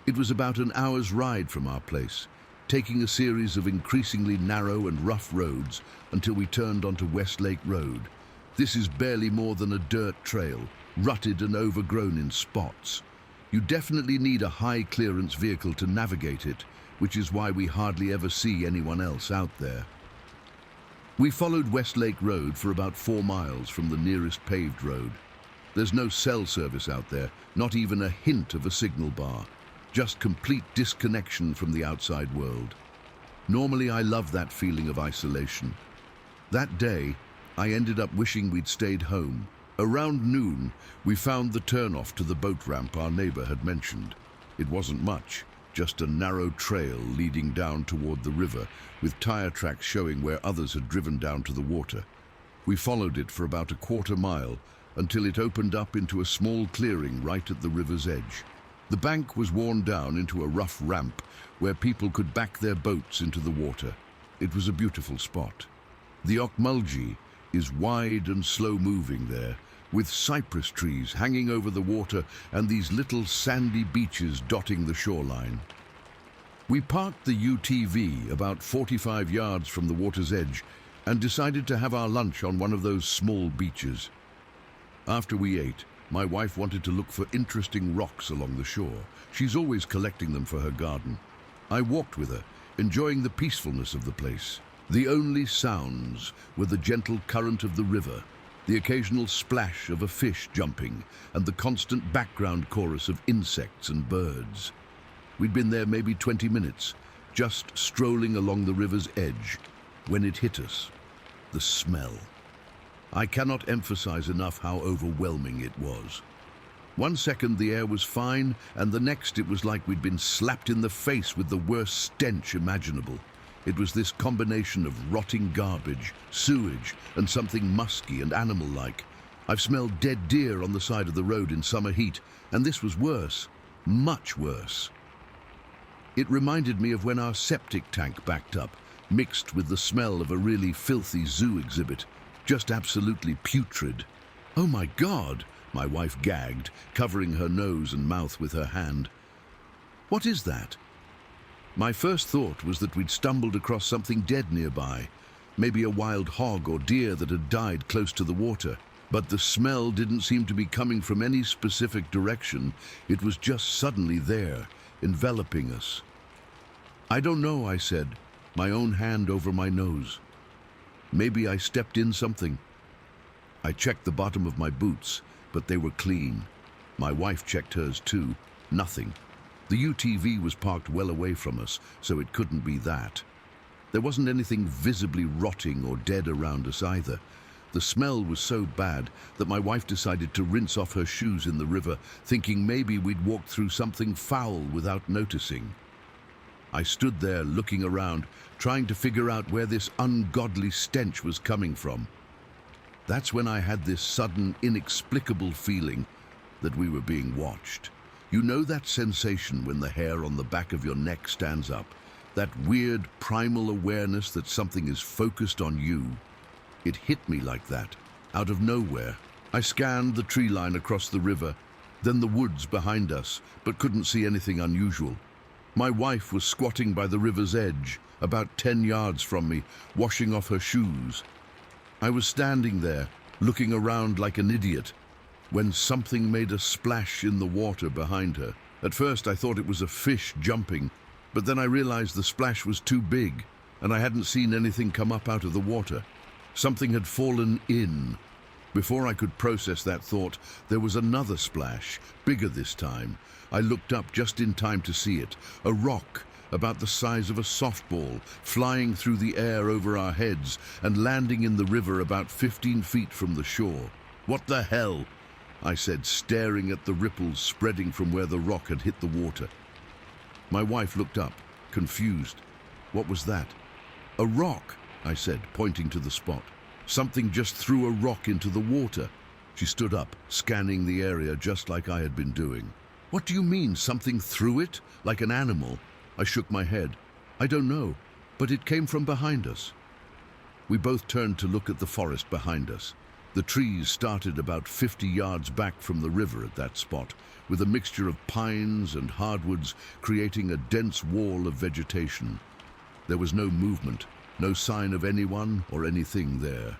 It was about an hour's ride from our place, taking a series of increasingly narrow and rough roads until we turned onto Westlake Road. This is barely more than a dirt trail, rutted and overgrown in spots. You definitely need a high-clearance vehicle to navigate it, which is why we hardly ever see anyone else out there. We followed Westlake Road for about 4 miles from the nearest paved road. There's no cell service out there, not even a hint of a signal bar. Just complete disconnection from the outside world. Normally, I love that feeling of isolation. That day, I ended up wishing we'd stayed home. Around noon, we found the turnoff to the boat ramp our neighbor had mentioned. It wasn't much, just a narrow trail leading down toward the river, with tire tracks showing where others had driven down to the water. We followed it for about a quarter mile until it opened up into a small clearing right at the river's edge. The bank was worn down into a rough ramp where people could back their boats into the water. It was a beautiful spot. The Ocmulgee is wide and slow-moving there, with cypress trees hanging over the water and these little sandy beaches dotting the shoreline. We parked the UTV about 45 yards from the water's edge and decided to have our lunch on one of those small beaches. After we ate, my wife wanted to look for interesting rocks along the shore. She's always collecting them for her garden. I walked with her, enjoying the peacefulness of the place. The only sounds were the gentle current of the river, the occasional splash of a fish jumping, and the constant background chorus of insects and birds. We'd been there maybe 20 minutes, just strolling along the river's edge, when it hit us. The smell. I cannot emphasize enough how overwhelming it was. One second the air was fine, and the next it was like we'd been slapped in the face with the worst stench imaginable. It was this combination of rotting garbage, sewage, and something musky and animal-like. I've smelled dead deer on the side of the road in summer heat, and this was worse, much worse. It reminded me of when our septic tank backed up, mixed with the smell of a really filthy zoo exhibit, just absolutely putrid. "Oh my God," my wife gagged, covering her nose and mouth with her hand. "What is that?" My first thought was that we'd stumbled across something dead nearby, maybe a wild hog or deer that had died close to the water. But the smell didn't seem to be coming from any specific direction. It was just suddenly there, enveloping us. "I don't know," I said, my own hand over my nose. Maybe I stepped in something. I checked the bottom of my boots, but they were clean. My wife checked hers too. Nothing. The UTV was parked well away from us, so it couldn't be that. There wasn't anything visibly rotting or dead around us either. The smell was so bad that my wife decided to rinse off her shoes in the river, thinking maybe we'd walked through something foul without noticing. I stood there looking around, trying to figure out where this ungodly stench was coming from. That's when I had this sudden, inexplicable feeling that we were being watched. You know that sensation when the hair on the back of your neck stands up? That weird, primal awareness that something is focused on you? It hit me like that, out of nowhere. I scanned the tree line across the river, then the woods behind us, but couldn't see anything unusual. My wife was squatting by the river's edge, about 10 yards from me, washing off her shoes. I was standing there, looking around like an idiot, when something made a splash in the water behind her. At first I thought it was a fish jumping, but then I realized the splash was too big, and I hadn't seen anything come up out of the water. Something had fallen in. Before I could process that thought, there was another splash, bigger this time. I looked up just in time to see it. A rock, about the size of a softball, flying through the air over our heads and landing in the river about 15 feet from the shore. "What the hell?" I said, staring at the ripples spreading from where the rock had hit the water. My wife looked up, confused. "What was that?" "A rock," I said, pointing to the spot. "Something just threw a rock into the water." She stood up, scanning the area just like I had been doing. "What do you mean, something threw it? Like an animal?" I shook my head. "I don't know, but it came from behind us." We both turned to look at the forest behind us. The trees started about 50 yards back from the river at that spot, with a mixture of pines and hardwoods creating a dense wall of vegetation. There was no movement, no sign of anyone or anything there.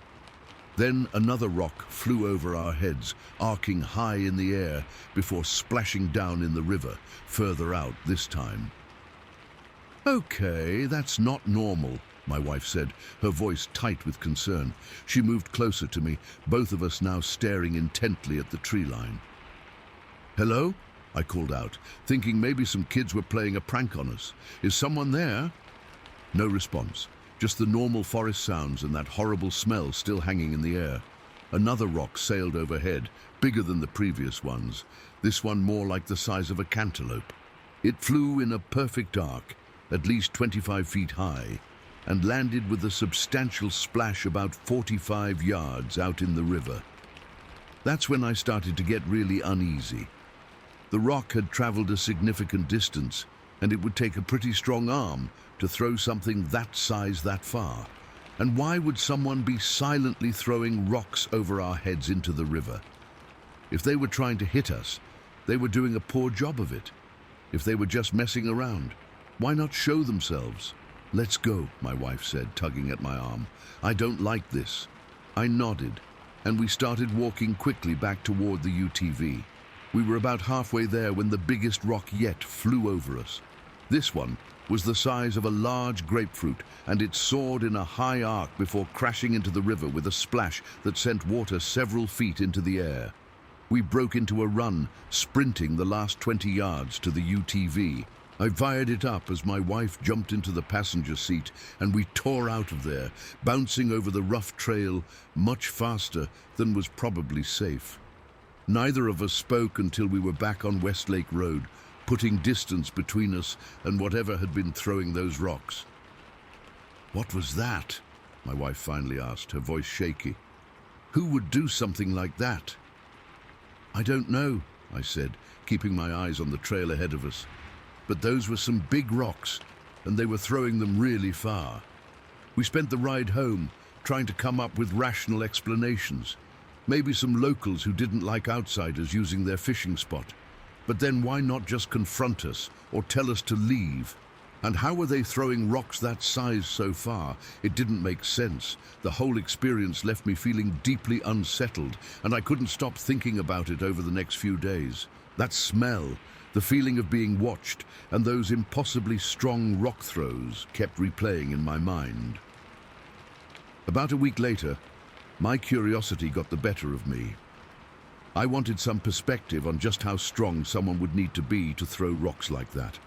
Then another rock flew over our heads, arcing high in the air before splashing down in the river, further out this time. "Okay, that's not normal," my wife said, her voice tight with concern. She moved closer to me, both of us now staring intently at the tree line. "Hello?" I called out, thinking maybe some kids were playing a prank on us. "Is someone there?" No response, just the normal forest sounds and that horrible smell still hanging in the air. Another rock sailed overhead, bigger than the previous ones, this one more like the size of a cantaloupe. It flew in a perfect arc, at least 25 feet high, and landed with a substantial splash about 45 yards out in the river. That's when I started to get really uneasy. The rock had traveled a significant distance, and it would take a pretty strong arm to throw something that size that far. And why would someone be silently throwing rocks over our heads into the river? If they were trying to hit us, they were doing a poor job of it. If they were just messing around, why not show themselves? "Let's go," my wife said, tugging at my arm. "I don't like this." I nodded, and we started walking quickly back toward the UTV. We were about halfway there when the biggest rock yet flew over us. This one was the size of a large grapefruit, and it soared in a high arc before crashing into the river with a splash that sent water several feet into the air. We broke into a run, sprinting the last 20 yards to the UTV. I fired it up as my wife jumped into the passenger seat, and we tore out of there, bouncing over the rough trail much faster than was probably safe. Neither of us spoke until we were back on Westlake Road, putting distance between us and whatever had been throwing those rocks. "What was that?" my wife finally asked, her voice shaky. "Who would do something like that?" "I don't know," I said, keeping my eyes on the trail ahead of us. "But those were some big rocks, and they were throwing them really far." We spent the ride home trying to come up with rational explanations. Maybe some locals who didn't like outsiders using their fishing spot. But then why not just confront us or tell us to leave? And how were they throwing rocks that size so far? It didn't make sense. The whole experience left me feeling deeply unsettled, and I couldn't stop thinking about it over the next few days. That smell, the feeling of being watched, and those impossibly strong rock throws kept replaying in my mind. About a week later, my curiosity got the better of me. I wanted some perspective on just how strong someone would need to be to throw rocks like that.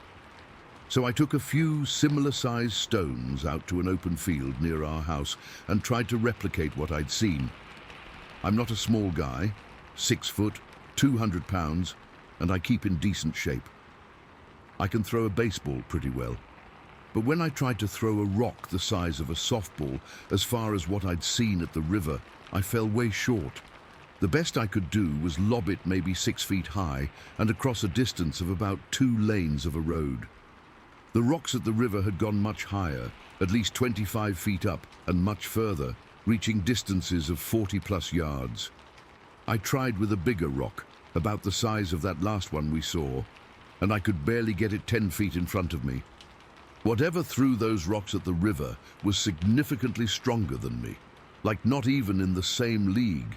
So I took a few similar-sized stones out to an open field near our house and tried to replicate what I'd seen. I'm not a small guy, 6 foot, 200 pounds, and I keep in decent shape. I can throw a baseball pretty well. But when I tried to throw a rock the size of a softball as far as what I'd seen at the river, I fell way short. The best I could do was lob it maybe 6 feet high and across a distance of about 2 lanes of a road. The rocks at the river had gone much higher, at least 25 feet up and much further, reaching distances of 40+ yards. I tried with a bigger rock, about the size of that last one we saw, and I could barely get it 10 feet in front of me. Whatever threw those rocks at the river was significantly stronger than me, like not even in the same league.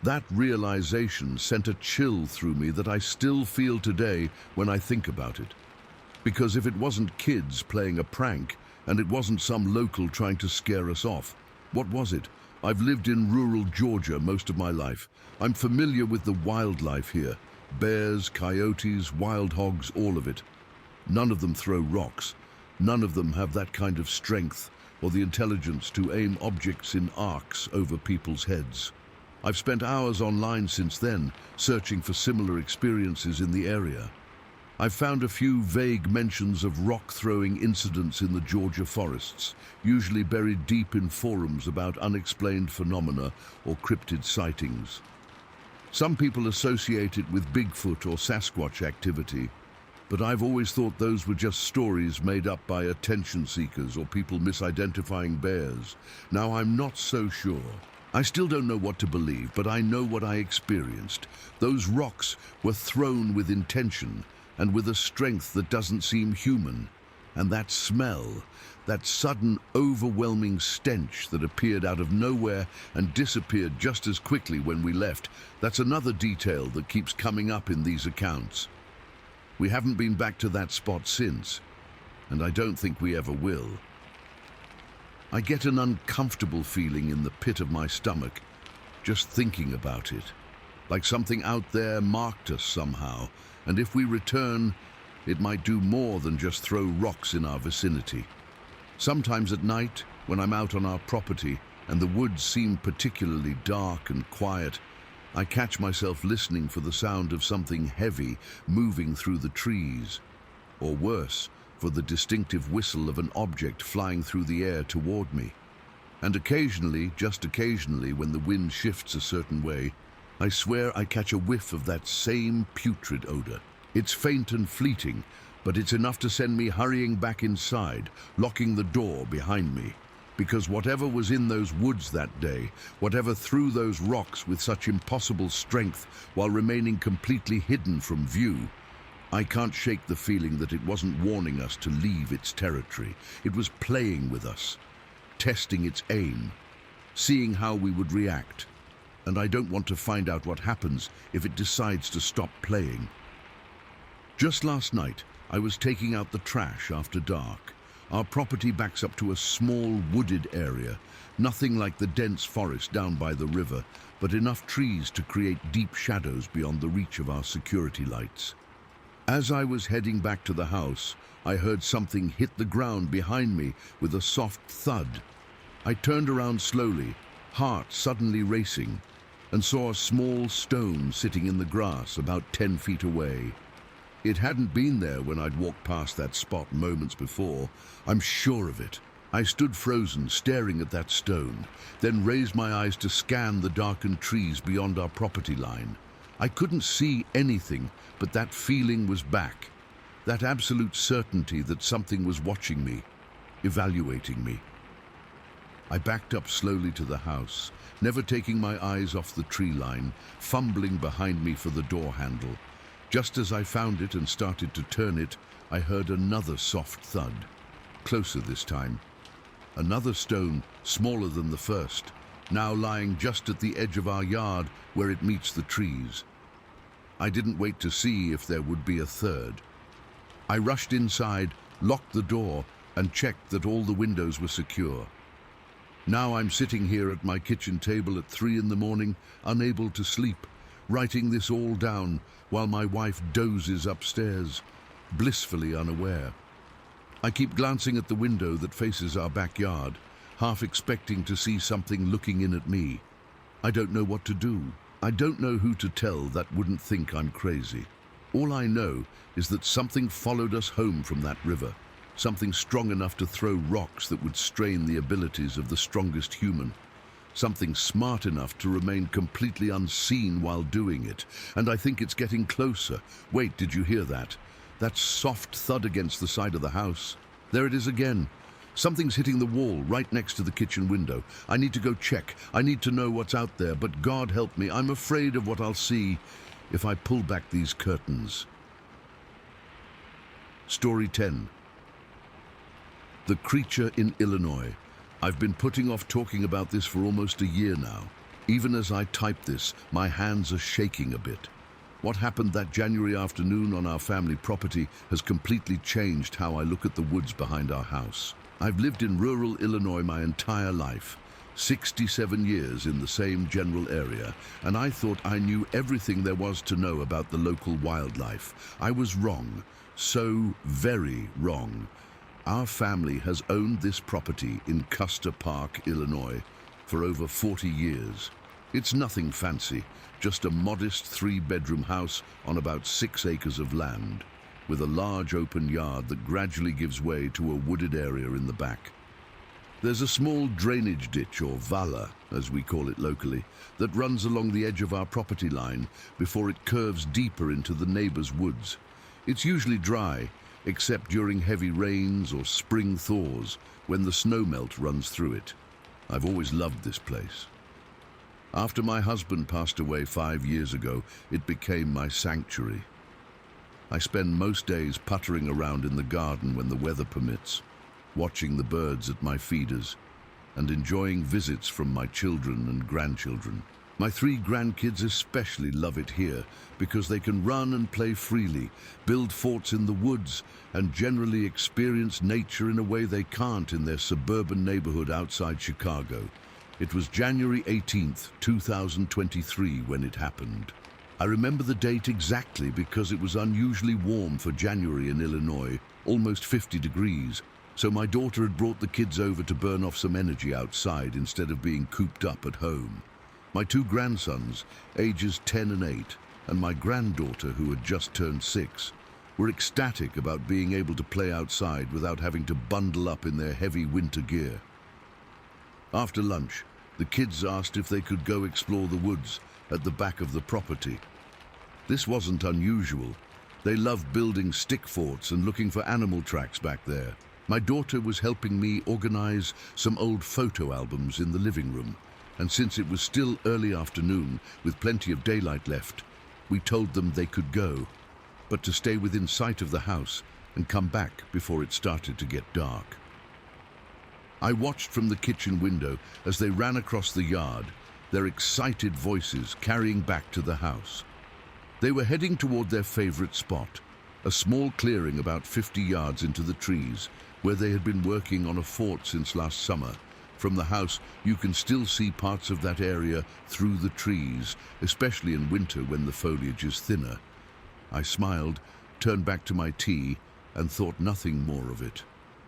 That realization sent a chill through me that I still feel today when I think about it. Because if it wasn't kids playing a prank, and it wasn't some local trying to scare us off, what was it? I've lived in rural Georgia most of my life. I'm familiar with the wildlife here. Bears, coyotes, wild hogs, all of it. None of them throw rocks. None of them have that kind of strength or the intelligence to aim objects in arcs over people's heads. I've spent hours online since then, searching for similar experiences in the area. I've found a few vague mentions of rock-throwing incidents in the Georgia forests, usually buried deep in forums about unexplained phenomena or cryptid sightings. Some people associate it with Bigfoot or Sasquatch activity, but I've always thought those were just stories made up by attention seekers or people misidentifying bears. Now I'm not so sure. I still don't know what to believe, but I know what I experienced. Those rocks were thrown with intention and with a strength that doesn't seem human. And that smell, that sudden, overwhelming stench that appeared out of nowhere and disappeared just as quickly when we left, that's another detail that keeps coming up in these accounts. We haven't been back to that spot since, and I don't think we ever will. I get an uncomfortable feeling in the pit of my stomach just thinking about it, like something out there marked us somehow, and if we return, it might do more than just throw rocks in our vicinity. Sometimes at night, when I'm out on our property and the woods seem particularly dark and quiet, I catch myself listening for the sound of something heavy moving through the trees, or worse, for the distinctive whistle of an object flying through the air toward me. And occasionally, just occasionally, when the wind shifts a certain way, I swear I catch a whiff of that same putrid odor. It's faint and fleeting, but it's enough to send me hurrying back inside, locking the door behind me. Because whatever was in those woods that day, whatever threw those rocks with such impossible strength while remaining completely hidden from view, I can't shake the feeling that it wasn't warning us to leave its territory. It was playing with us, testing its aim, seeing how we would react. And I don't want to find out what happens if it decides to stop playing. Just last night, I was taking out the trash after dark. Our property backs up to a small wooded area, nothing like the dense forest down by the river, but enough trees to create deep shadows beyond the reach of our security lights. As I was heading back to the house, I heard something hit the ground behind me with a soft thud. I turned around slowly, heart suddenly racing, and saw a small stone sitting in the grass about 10 feet away. It hadn't been there when I'd walked past that spot moments before. I'm sure of it. I stood frozen, staring at that stone, then raised my eyes to scan the darkened trees beyond our property line. I couldn't see anything, but that feeling was back. That absolute certainty that something was watching me, evaluating me. I backed up slowly to the house, never taking my eyes off the tree line, fumbling behind me for the door handle. Just as I found it and started to turn it, I heard another soft thud, closer this time. Another stone, smaller than the first, now lying just at the edge of our yard where it meets the trees. I didn't wait to see if there would be a third. I rushed inside, locked the door, and checked that all the windows were secure. Now I'm sitting here at my kitchen table at 3 in the morning, unable to sleep, writing this all down while my wife dozes upstairs, blissfully unaware. I keep glancing at the window that faces our backyard, half expecting to see something looking in at me. I don't know what to do. I don't know who to tell that wouldn't think I'm crazy. All I know is that something followed us home from that river, something strong enough to throw rocks that would strain the abilities of the strongest human. Something smart enough to remain completely unseen while doing it. And I think it's getting closer. Wait, did you hear that? That soft thud against the side of the house. There it is again. Something's hitting the wall right next to the kitchen window. I need to go check. I need to know what's out there, but God help me, I'm afraid of what I'll see if I pull back these curtains. Story 10. The creature in Illinois. I've been putting off talking about this for almost a year now. Even as I type this, my hands are shaking a bit. What happened that January afternoon on our family property has completely changed how I look at the woods behind our house. I've lived in rural Illinois my entire life, 67 years in the same general area, and I thought I knew everything there was to know about the local wildlife. I was wrong, so very wrong. Our family has owned this property in Custer Park, Illinois, for over 40 years. It's nothing fancy, just a modest 3-bedroom house on about 6 acres of land, with a large open yard that gradually gives way to a wooded area in the back. There's a small drainage ditch, or valla, as we call it locally, that runs along the edge of our property line before it curves deeper into the neighbor's woods. It's usually dry, except during heavy rains or spring thaws, when the snowmelt runs through it. I've always loved this place. After my husband passed away 5 years ago, it became my sanctuary. I spend most days puttering around in the garden when the weather permits, watching the birds at my feeders, and enjoying visits from my children and grandchildren. My 3 grandkids especially love it here because they can run and play freely, build forts in the woods, and generally experience nature in a way they can't in their suburban neighborhood outside Chicago. It was January 18th, 2023 when it happened. I remember the date exactly because it was unusually warm for January in Illinois, almost 50 degrees. So my daughter had brought the kids over to burn off some energy outside instead of being cooped up at home. My 2 grandsons, ages 10 and 8, and my granddaughter, who had just turned 6, were ecstatic about being able to play outside without having to bundle up in their heavy winter gear. After lunch, the kids asked if they could go explore the woods at the back of the property. This wasn't unusual. They loved building stick forts and looking for animal tracks back there. My daughter was helping me organize some old photo albums in the living room, and since it was still early afternoon with plenty of daylight left, we told them they could go, but to stay within sight of the house and come back before it started to get dark. I watched from the kitchen window as they ran across the yard, their excited voices carrying back to the house. They were heading toward their favorite spot, a small clearing about 50 yards into the trees, where they had been working on a fort since last summer. From the house, you can still see parts of that area through the trees, especially in winter when the foliage is thinner. I smiled, turned back to my tea, and thought nothing more of it.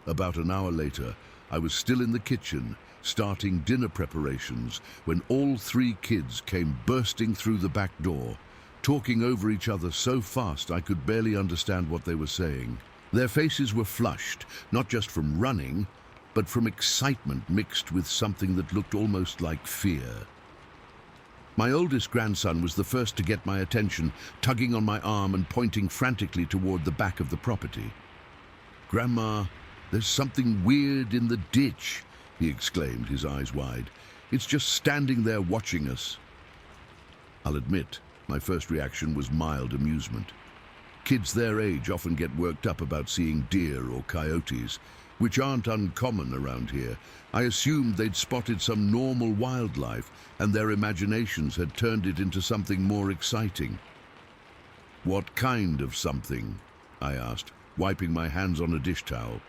About an hour later, I was still in the kitchen, starting dinner preparations, when all 3 kids came bursting through the back door, talking over each other so fast I could barely understand what they were saying. Their faces were flushed, not just from running, but from excitement mixed with something that looked almost like fear. My oldest grandson was the first to get my attention, tugging on my arm and pointing frantically toward the back of the property. "Grandma, there's something weird in the ditch," he exclaimed, his eyes wide. "It's just standing there watching us." I'll admit, my first reaction was mild amusement. Kids their age often get worked up about seeing deer or coyotes, which aren't uncommon around here. I assumed they'd spotted some normal wildlife and their imaginations had turned it into something more exciting. "What kind of something?" I asked, wiping my hands on a dish towel.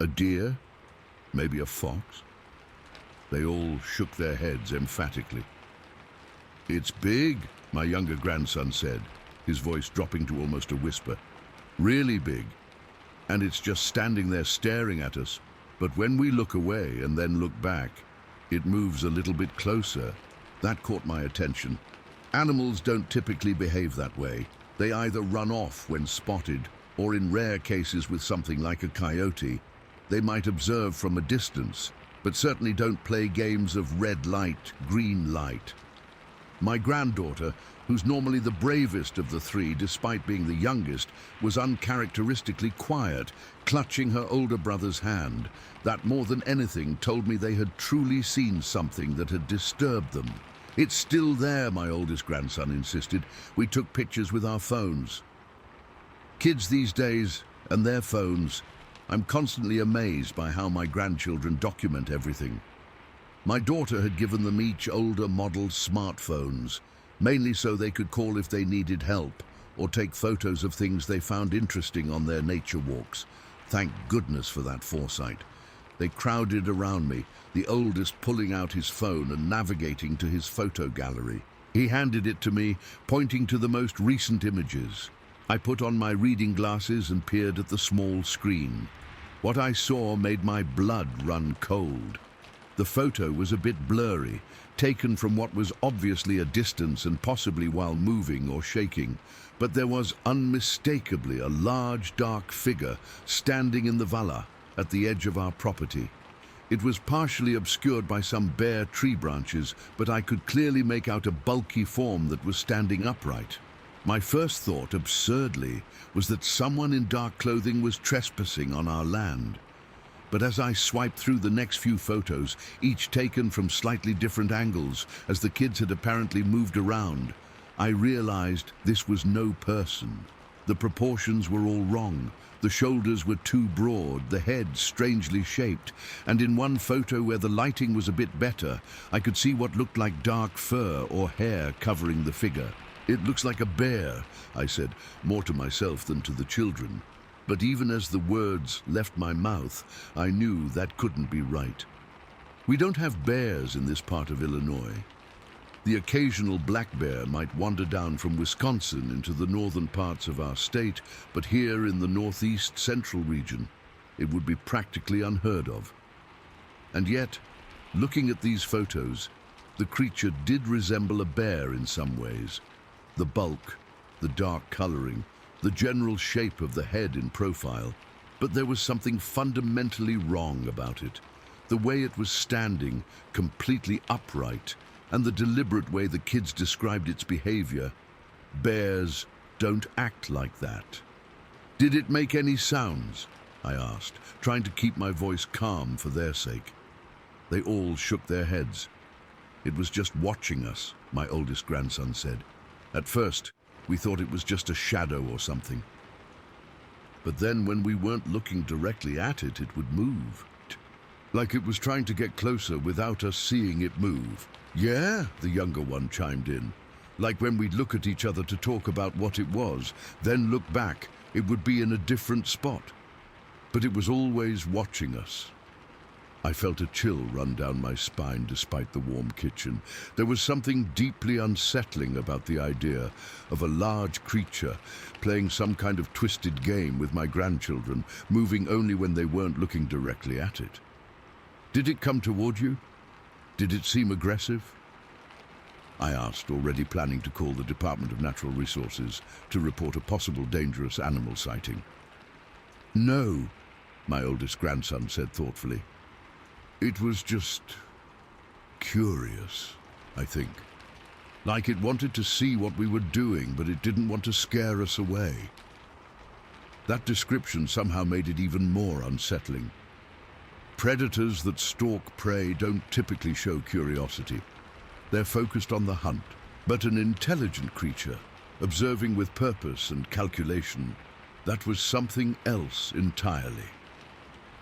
"A deer? Maybe a fox?" They all shook their heads emphatically. "It's big," my younger grandson said, his voice dropping to almost a whisper. "Really big. And it's just standing there staring at us. But when we look away and then look back, it moves a little bit closer." That caught my attention. Animals don't typically behave that way. They either run off when spotted, or in rare cases with something like a coyote, they might observe from a distance, but certainly don't play games of red light, green light. My granddaughter, who's normally the bravest of the 3 despite being the youngest, was uncharacteristically quiet, clutching her older brother's hand. That more than anything told me they had truly seen something that had disturbed them. "It's still there," my oldest grandson insisted. "We took pictures with our phones." Kids these days, and their phones. I'm constantly amazed by how my grandchildren document everything. My daughter had given them each older model smartphones, mainly so they could call if they needed help or take photos of things they found interesting on their nature walks. Thank goodness for that foresight. They crowded around me, the oldest pulling out his phone and navigating to his photo gallery. He handed it to me, pointing to the most recent images. I put on my reading glasses and peered at the small screen. What I saw made my blood run cold. The photo was a bit blurry, taken from what was obviously a distance and possibly while moving or shaking, but there was unmistakably a large dark figure standing in the valla at the edge of our property. It was partially obscured by some bare tree branches, but I could clearly make out a bulky form that was standing upright. My first thought, absurdly, was that someone in dark clothing was trespassing on our land. But as I swiped through the next few photos, each taken from slightly different angles, as the kids had apparently moved around, I realized this was no person. The proportions were all wrong. The shoulders were too broad, the head strangely shaped, and in one photo where the lighting was a bit better, I could see what looked like dark fur or hair covering the figure. "It looks like a bear," I said, more to myself than to the children. But even as the words left my mouth, I knew that couldn't be right. We don't have bears in this part of Illinois. The occasional black bear might wander down from Wisconsin into the northern parts of our state, but here in the northeast central region, it would be practically unheard of. And yet, looking at these photos, the creature did resemble a bear in some ways. The bulk, the dark coloring, the general shape of the head in profile, but there was something fundamentally wrong about it. The way it was standing, completely upright, and the deliberate way the kids described its behavior. Bears don't act like that. "Did it make any sounds?" I asked, trying to keep my voice calm for their sake. They all shook their heads. "It was just watching us," my oldest grandson said. "At first, we thought it was just a shadow or something. But then when we weren't looking directly at it, it would move. Like it was trying to get closer without us seeing it move." "Yeah," the younger one chimed in. "Like when we'd look at each other to talk about what it was, then look back, it would be in a different spot. But it was always watching us." I felt a chill run down my spine despite the warm kitchen. There was something deeply unsettling about the idea of a large creature playing some kind of twisted game with my grandchildren, moving only when they weren't looking directly at it. "Did it come toward you? Did it seem aggressive?" I asked, already planning to call the Department of Natural Resources to report a possible dangerous animal sighting. "No," my oldest grandson said thoughtfully. "It was just curious, I think. Like it wanted to see what we were doing, but it didn't want to scare us away." That description somehow made it even more unsettling. Predators that stalk prey don't typically show curiosity. They're focused on the hunt. But an intelligent creature, observing with purpose and calculation, that was something else entirely.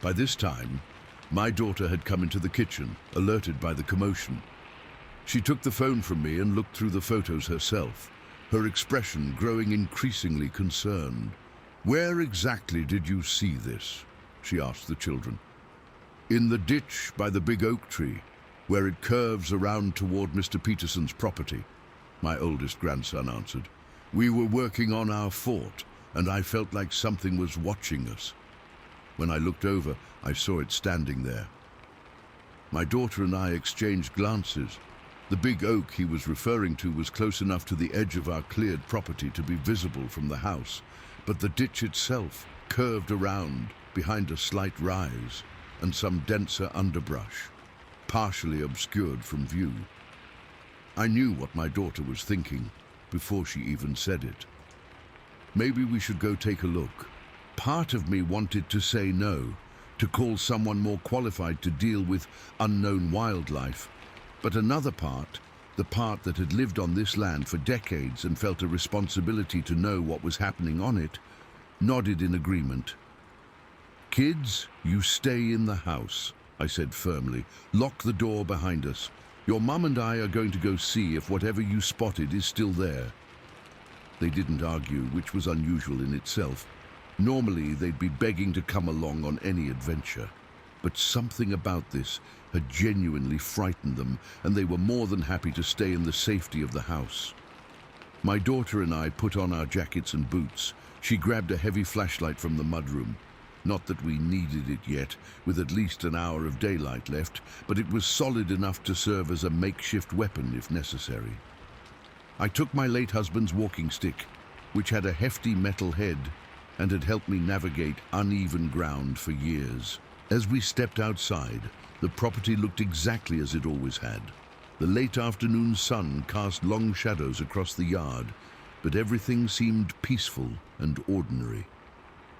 By this time, my daughter had come into the kitchen, alerted by the commotion. She took the phone from me and looked through the photos herself, her expression growing increasingly concerned. "Where exactly did you see this?" she asked the children. "In the ditch by the big oak tree, where it curves around toward Mr. Peterson's property," my oldest grandson answered. "We were working on our fort, and I felt like something was watching us. When I looked over, I saw it standing there." My daughter and I exchanged glances. The big oak he was referring to was close enough to the edge of our cleared property to be visible from the house, but the ditch itself curved around behind a slight rise and some denser underbrush, partially obscured from view. I knew what my daughter was thinking before she even said it. "Maybe we should go take a look." Part of me wanted to say no, to call someone more qualified to deal with unknown wildlife, but another part, the part that had lived on this land for decades and felt a responsibility to know what was happening on it, nodded in agreement. "Kids, you stay in the house," I said firmly. "Lock the door behind us. Your mum and I are going to go see if whatever you spotted is still there." They didn't argue, which was unusual in itself. Normally, they'd be begging to come along on any adventure. But something about this had genuinely frightened them, and they were more than happy to stay in the safety of the house. My daughter and I put on our jackets and boots. She grabbed a heavy flashlight from the mudroom. Not that we needed it yet, with at least an hour of daylight left, but it was solid enough to serve as a makeshift weapon if necessary. I took my late husband's walking stick, which had a hefty metal head and had helped me navigate uneven ground for years. As we stepped outside, the property looked exactly as it always had. The late afternoon sun cast long shadows across the yard, but everything seemed peaceful and ordinary.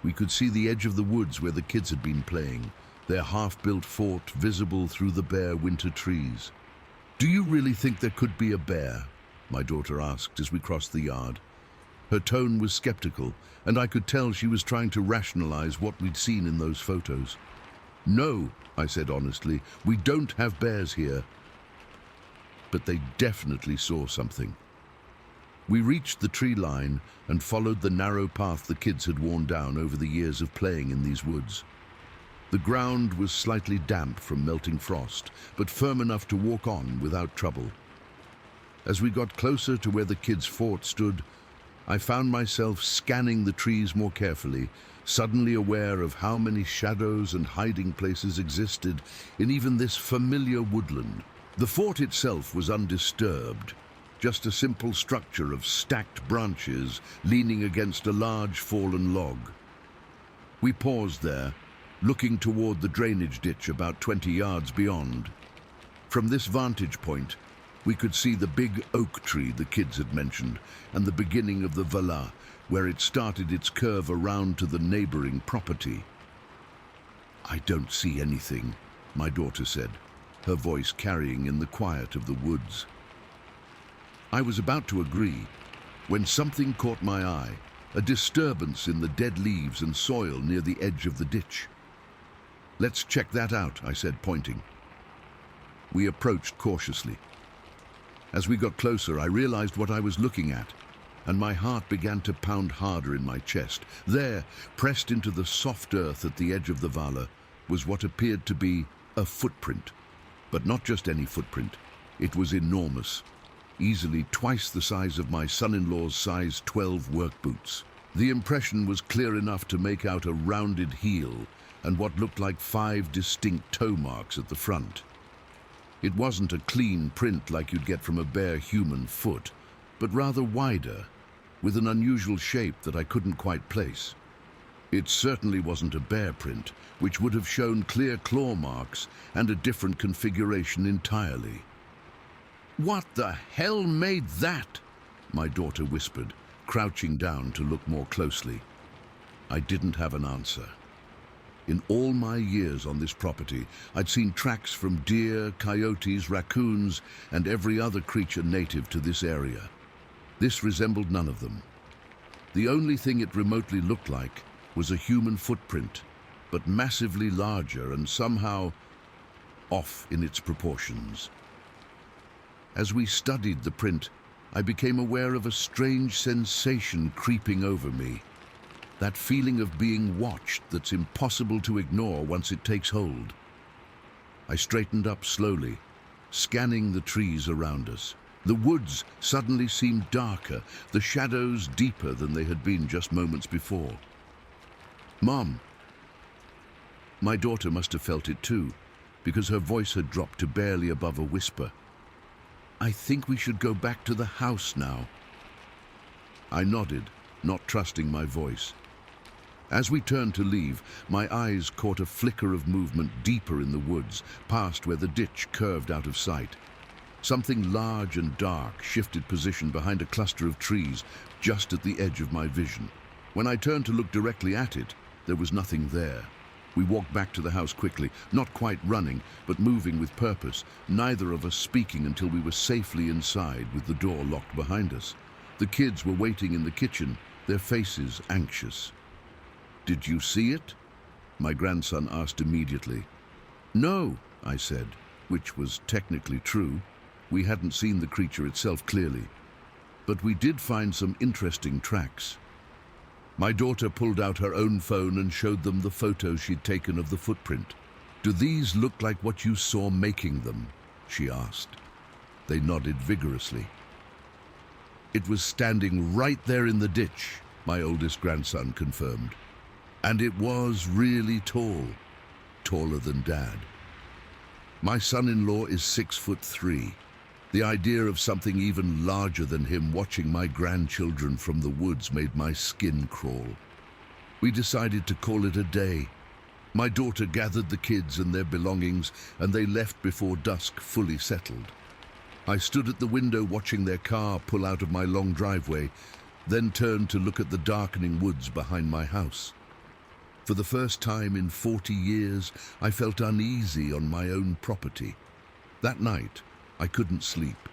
We could see the edge of the woods where the kids had been playing, their half-built fort visible through the bare winter trees. "Do you really think there could be a bear?" my daughter asked as we crossed the yard. Her tone was skeptical, and I could tell she was trying to rationalize what we'd seen in those photos. "No," I said honestly, "we don't have bears here." But they definitely saw something. We reached the tree line and followed the narrow path the kids had worn down over the years of playing in these woods. The ground was slightly damp from melting frost, but firm enough to walk on without trouble. As we got closer to where the kids' fort stood, I found myself scanning the trees more carefully, suddenly aware of how many shadows and hiding places existed in even this familiar woodland. The fort itself was undisturbed, just a simple structure of stacked branches leaning against a large fallen log. We paused there, looking toward the drainage ditch about 20 yards beyond. From this vantage point, we could see the big oak tree the kids had mentioned and the beginning of the Vala, where it started its curve around to the neighboring property. "I don't see anything," my daughter said, her voice carrying in the quiet of the woods. I was about to agree when something caught my eye, a disturbance in the dead leaves and soil near the edge of the ditch. "Let's check that out," I said, pointing. We approached cautiously. As we got closer, I realized what I was looking at, and my heart began to pound harder in my chest. There, pressed into the soft earth at the edge of the Vala, was what appeared to be a footprint. But not just any footprint. It was enormous, easily twice the size of my son-in-law's size 12 work boots. The impression was clear enough to make out a rounded heel and what looked like 5 distinct toe marks at the front. It wasn't a clean print like you'd get from a bare human foot, but rather wider, with an unusual shape that I couldn't quite place. It certainly wasn't a bear print, which would have shown clear claw marks and a different configuration entirely. "What the hell made that?" my daughter whispered, crouching down to look more closely. I didn't have an answer. In all my years on this property, I'd seen tracks from deer, coyotes, raccoons, and every other creature native to this area. This resembled none of them. The only thing it remotely looked like was a human footprint, but massively larger and somehow off in its proportions. As we studied the print, I became aware of a strange sensation creeping over me. That feeling of being watched that's impossible to ignore once it takes hold. I straightened up slowly, scanning the trees around us. The woods suddenly seemed darker, the shadows deeper than they had been just moments before. "Mom!" My daughter must have felt it too, because her voice had dropped to barely above a whisper. "I think we should go back to the house now." I nodded, not trusting my voice. As we turned to leave, my eyes caught a flicker of movement deeper in the woods, past where the ditch curved out of sight. Something large and dark shifted position behind a cluster of trees just at the edge of my vision. When I turned to look directly at it, there was nothing there. We walked back to the house quickly, not quite running, but moving with purpose, neither of us speaking until we were safely inside with the door locked behind us. The kids were waiting in the kitchen, their faces anxious. "Did you see it?" my grandson asked immediately. "No," I said, which was technically true. We hadn't seen the creature itself clearly. But we did find some interesting tracks. My daughter pulled out her own phone and showed them the photos she'd taken of the footprint. "Do these look like what you saw making them?" she asked. They nodded vigorously. "It was standing right there in the ditch," my oldest grandson confirmed. "And it was really tall, taller than Dad." My son-in-law is 6'3". The idea of something even larger than him watching my grandchildren from the woods made my skin crawl. We decided to call it a day. My daughter gathered the kids and their belongings, and they left before dusk fully settled. I stood at the window watching their car pull out of my long driveway, then turned to look at the darkening woods behind my house. For the first time in 40 years, I felt uneasy on my own property. That night, I couldn't sleep.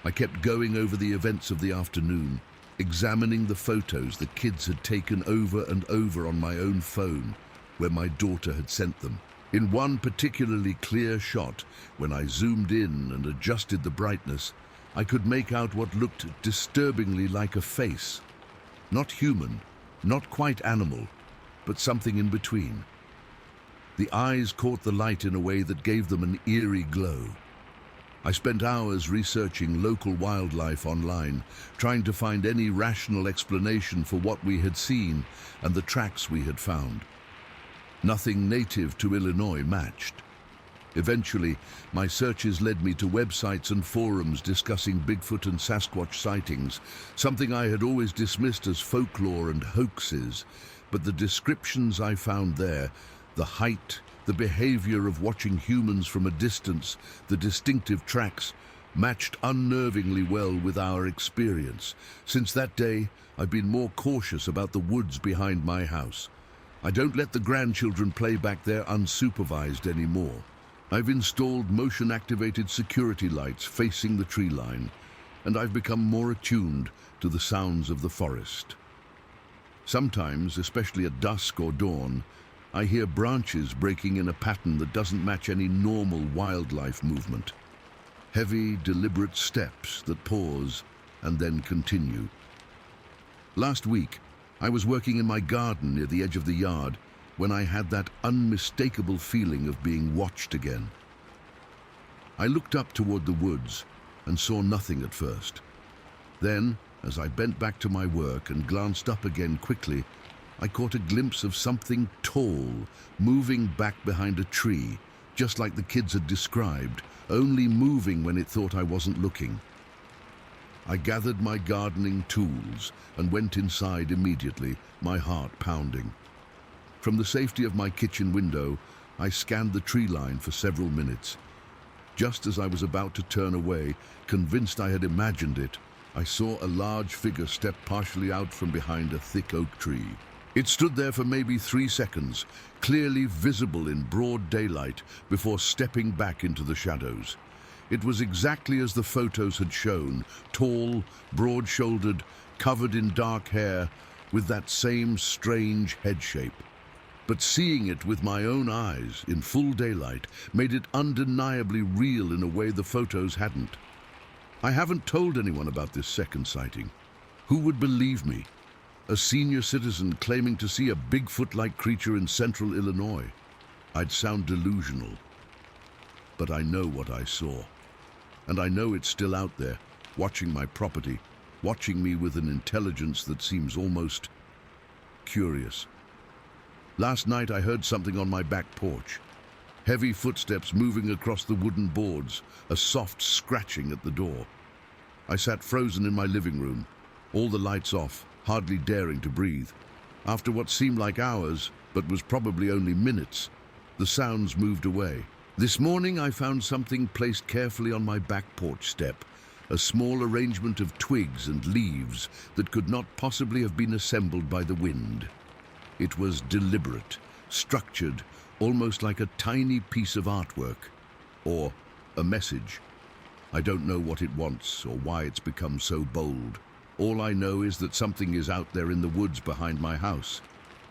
I kept going over the events of the afternoon, examining the photos the kids had taken over and over on my own phone, where my daughter had sent them. In one particularly clear shot, when I zoomed in and adjusted the brightness, I could make out what looked disturbingly like a face. Not human, not quite animal, but something in between. The eyes caught the light in a way that gave them an eerie glow. I spent hours researching local wildlife online, trying to find any rational explanation for what we had seen and the tracks we had found. Nothing native to Illinois matched. Eventually, my searches led me to websites and forums discussing Bigfoot and Sasquatch sightings, something I had always dismissed as folklore and hoaxes. But the descriptions I found there, the height, the behavior of watching humans from a distance, the distinctive tracks, matched unnervingly well with our experience. Since that day, I've been more cautious about the woods behind my house. I don't let the grandchildren play back there unsupervised anymore. I've installed motion-activated security lights facing the tree line, and I've become more attuned to the sounds of the forest. Sometimes, especially at dusk or dawn, I hear branches breaking in a pattern that doesn't match any normal wildlife movement. Heavy, deliberate steps that pause and then continue. Last week, I was working in my garden near the edge of the yard when I had that unmistakable feeling of being watched again. I looked up toward the woods and saw nothing at first. Then, as I bent back to my work and glanced up again quickly, I caught a glimpse of something tall moving back behind a tree, just like the kids had described, only moving when it thought I wasn't looking. I gathered my gardening tools and went inside immediately, my heart pounding. From the safety of my kitchen window, I scanned the tree line for several minutes. Just as I was about to turn away, convinced I had imagined it, I saw a large figure step partially out from behind a thick oak tree. It stood there for maybe 3 seconds, clearly visible in broad daylight, before stepping back into the shadows. It was exactly as the photos had shown, tall, broad-shouldered, covered in dark hair, with that same strange head shape. But seeing it with my own eyes, in full daylight, made it undeniably real in a way the photos hadn't. I haven't told anyone about this second sighting. Who would believe me? A senior citizen claiming to see a Bigfoot-like creature in central Illinois. I'd sound delusional. But I know what I saw. And I know it's still out there, watching my property, watching me with an intelligence that seems almost curious. Last night I heard something on my back porch. Heavy footsteps moving across the wooden boards, a soft scratching at the door. I sat frozen in my living room, all the lights off, hardly daring to breathe. After what seemed like hours, but was probably only minutes, the sounds moved away. This morning I found something placed carefully on my back porch step, a small arrangement of twigs and leaves that could not possibly have been assembled by the wind. It was deliberate, structured, almost like a tiny piece of artwork, or a message. I don't know what it wants or why it's become so bold. All I know is that something is out there in the woods behind my house.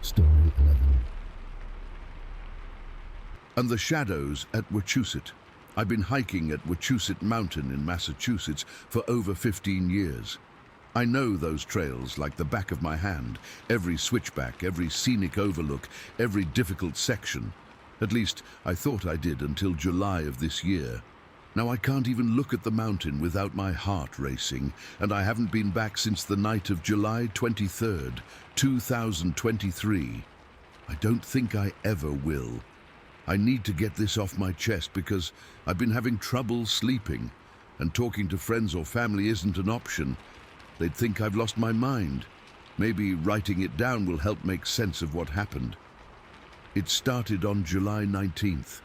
Story 11. And the shadows at Wuset. I've been hiking at Wuset Mountain in Massachusetts for over 15 years. I know those trails like the back of my hand, every switchback, every scenic overlook, every difficult section. At least, I thought I did until July of this year. Now I can't even look at the mountain without my heart racing, and I haven't been back since the night of July 23rd, 2023. I don't think I ever will. I need to get this off my chest because I've been having trouble sleeping, and talking to friends or family isn't an option. They'd think I've lost my mind. Maybe writing it down will help make sense of what happened. It started on July 19th.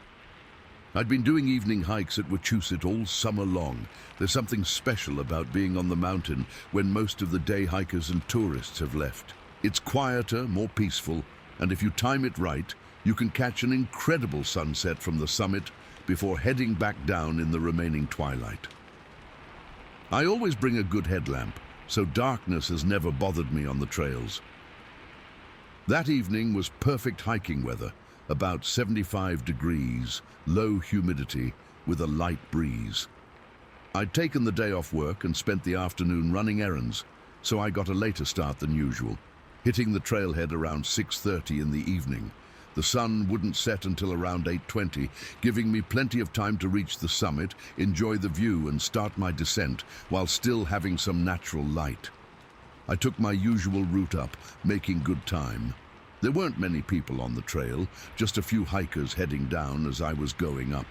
I'd been doing evening hikes at Wuset all summer long. There's something special about being on the mountain when most of the day hikers and tourists have left. It's quieter, more peaceful, and if you time it right, you can catch an incredible sunset from the summit before heading back down in the remaining twilight. I always bring a good headlamp, so darkness has never bothered me on the trails. That evening was perfect hiking weather, about 75 degrees, low humidity, with a light breeze. I'd taken the day off work and spent the afternoon running errands, so I got a later start than usual, hitting the trailhead around 6:30 in the evening. The sun wouldn't set until around 8:20, giving me plenty of time to reach the summit, enjoy the view and start my descent while still having some natural light. I took my usual route up, making good time. There weren't many people on the trail, just a few hikers heading down as I was going up.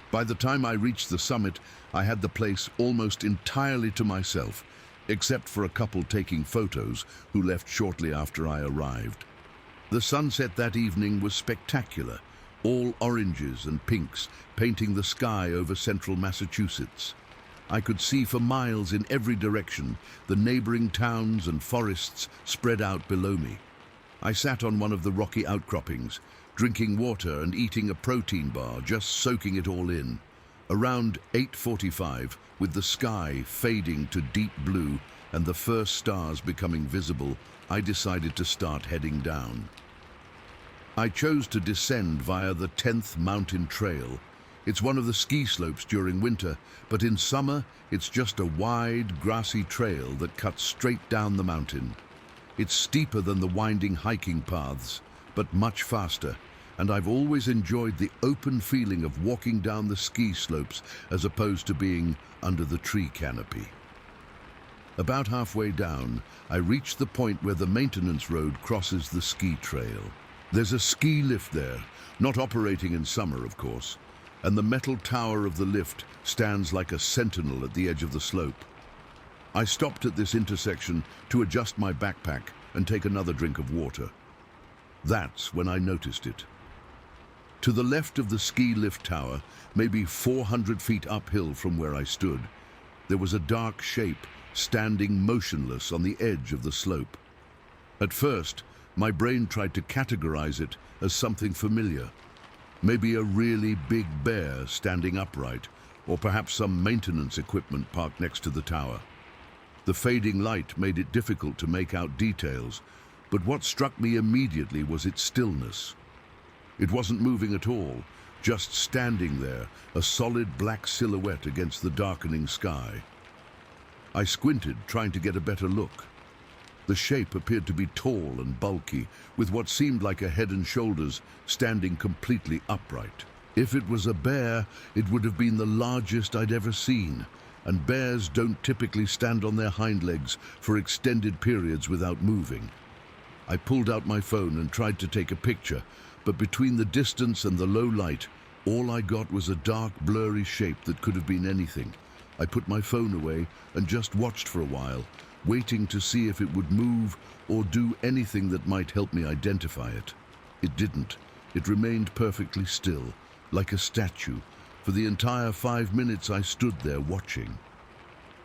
By the time I reached the summit, I had the place almost entirely to myself, except for a couple taking photos who left shortly after I arrived. The sunset that evening was spectacular, all oranges and pinks painting the sky over central Massachusetts. I could see for miles in every direction, the neighboring towns and forests spread out below me. I sat on one of the rocky outcroppings, drinking water and eating a protein bar, just soaking it all in. Around 8:45, with the sky fading to deep blue and the first stars becoming visible, I decided to start heading down. I chose to descend via the 10th Mountain Trail. It's one of the ski slopes during winter, but in summer it's just a wide, grassy trail that cuts straight down the mountain. It's steeper than the winding hiking paths, but much faster, and I've always enjoyed the open feeling of walking down the ski slopes as opposed to being under the tree canopy. About halfway down, I reached the point where the maintenance road crosses the ski trail. There's a ski lift there, not operating in summer, of course, and the metal tower of the lift stands like a sentinel at the edge of the slope. I stopped at this intersection to adjust my backpack and take another drink of water. That's when I noticed it. To the left of the ski lift tower, maybe 400 feet uphill from where I stood, there was a dark shape standing motionless on the edge of the slope. At first, my brain tried to categorize it as something familiar. Maybe a really big bear standing upright, or perhaps some maintenance equipment parked next to the tower. The fading light made it difficult to make out details, but what struck me immediately was its stillness. It wasn't moving at all, just standing there, a solid black silhouette against the darkening sky. I squinted, trying to get a better look. The shape appeared to be tall and bulky, with what seemed like a head and shoulders standing completely upright. If it was a bear, it would have been the largest I'd ever seen, and bears don't typically stand on their hind legs for extended periods without moving. I pulled out my phone and tried to take a picture, but between the distance and the low light, all I got was a dark, blurry shape that could have been anything. I put my phone away and just watched for a while, waiting to see if it would move or do anything that might help me identify it. It didn't. It remained perfectly still, like a statue. For the entire 5 minutes I stood there watching.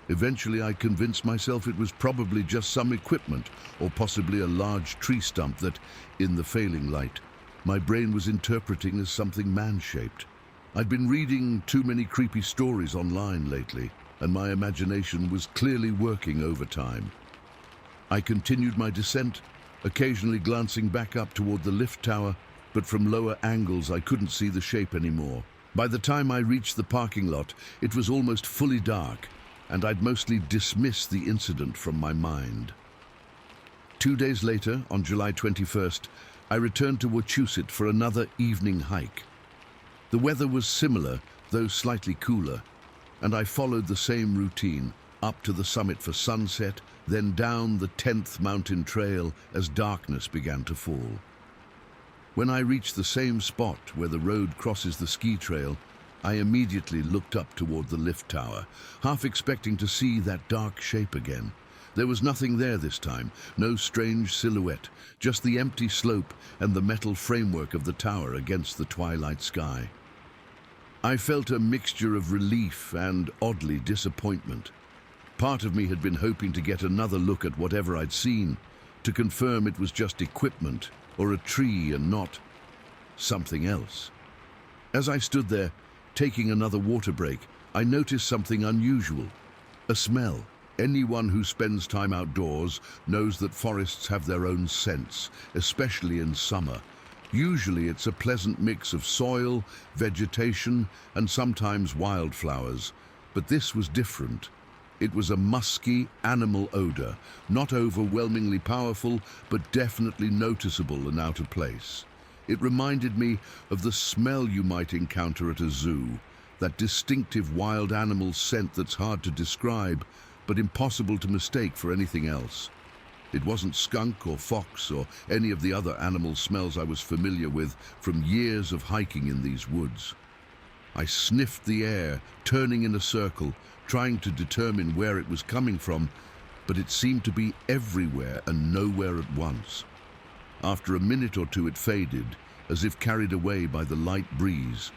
Eventually I convinced myself it was probably just some equipment or possibly a large tree stump that, in the failing light, my brain was interpreting as something man-shaped. I'd been reading too many creepy stories online lately, and my imagination was clearly working overtime. I continued my descent, occasionally glancing back up toward the lift tower, but from lower angles I couldn't see the shape anymore. By the time I reached the parking lot, it was almost fully dark, and I'd mostly dismissed the incident from my mind. 2 days later, on July 21st, I returned to Wuset for another evening hike. The weather was similar, though slightly cooler, and I followed the same routine, up to the summit for sunset, then down the 10th mountain trail as darkness began to fall. When I reached the same spot where the road crosses the ski trail, I immediately looked up toward the lift tower, half expecting to see that dark shape again. There was nothing there this time, no strange silhouette, just the empty slope and the metal framework of the tower against the twilight sky. I felt a mixture of relief and, oddly, disappointment. Part of me had been hoping to get another look at whatever I'd seen, to confirm it was just equipment or a tree and not something else. As I stood there, taking another water break, I noticed something unusual, a smell. Anyone who spends time outdoors knows that forests have their own scents, especially in summer. Usually it's a pleasant mix of soil, vegetation, and sometimes wildflowers. But this was different. It was a musky animal odor, not overwhelmingly powerful, but definitely noticeable and out of place. It reminded me of the smell you might encounter at a zoo, that distinctive wild animal scent that's hard to describe, but impossible to mistake for anything else. It wasn't skunk or fox or any of the other animal smells I was familiar with from years of hiking in these woods. I sniffed the air, turning in a circle, trying to determine where it was coming from, but it seemed to be everywhere and nowhere at once. After a minute or two it faded, as if carried away by the light breeze.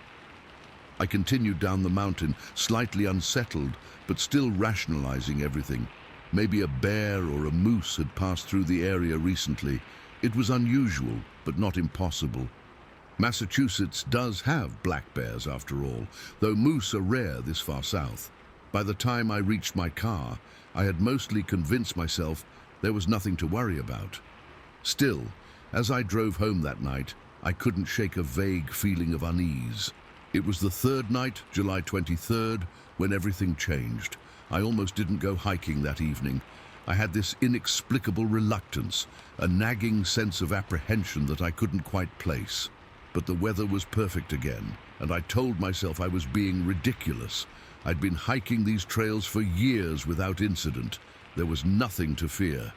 I continued down the mountain, slightly unsettled, but still rationalizing everything. Maybe a bear or a moose had passed through the area recently. It was unusual, but not impossible. Massachusetts does have black bears after all, though moose are rare this far south. By the time I reached my car, I had mostly convinced myself there was nothing to worry about. Still, as I drove home that night, I couldn't shake a vague feeling of unease. It was the third night, July 23rd, when everything changed. I almost didn't go hiking that evening. I had this inexplicable reluctance, a nagging sense of apprehension that I couldn't quite place. But the weather was perfect again, and I told myself I was being ridiculous. I'd been hiking these trails for years without incident. There was nothing to fear.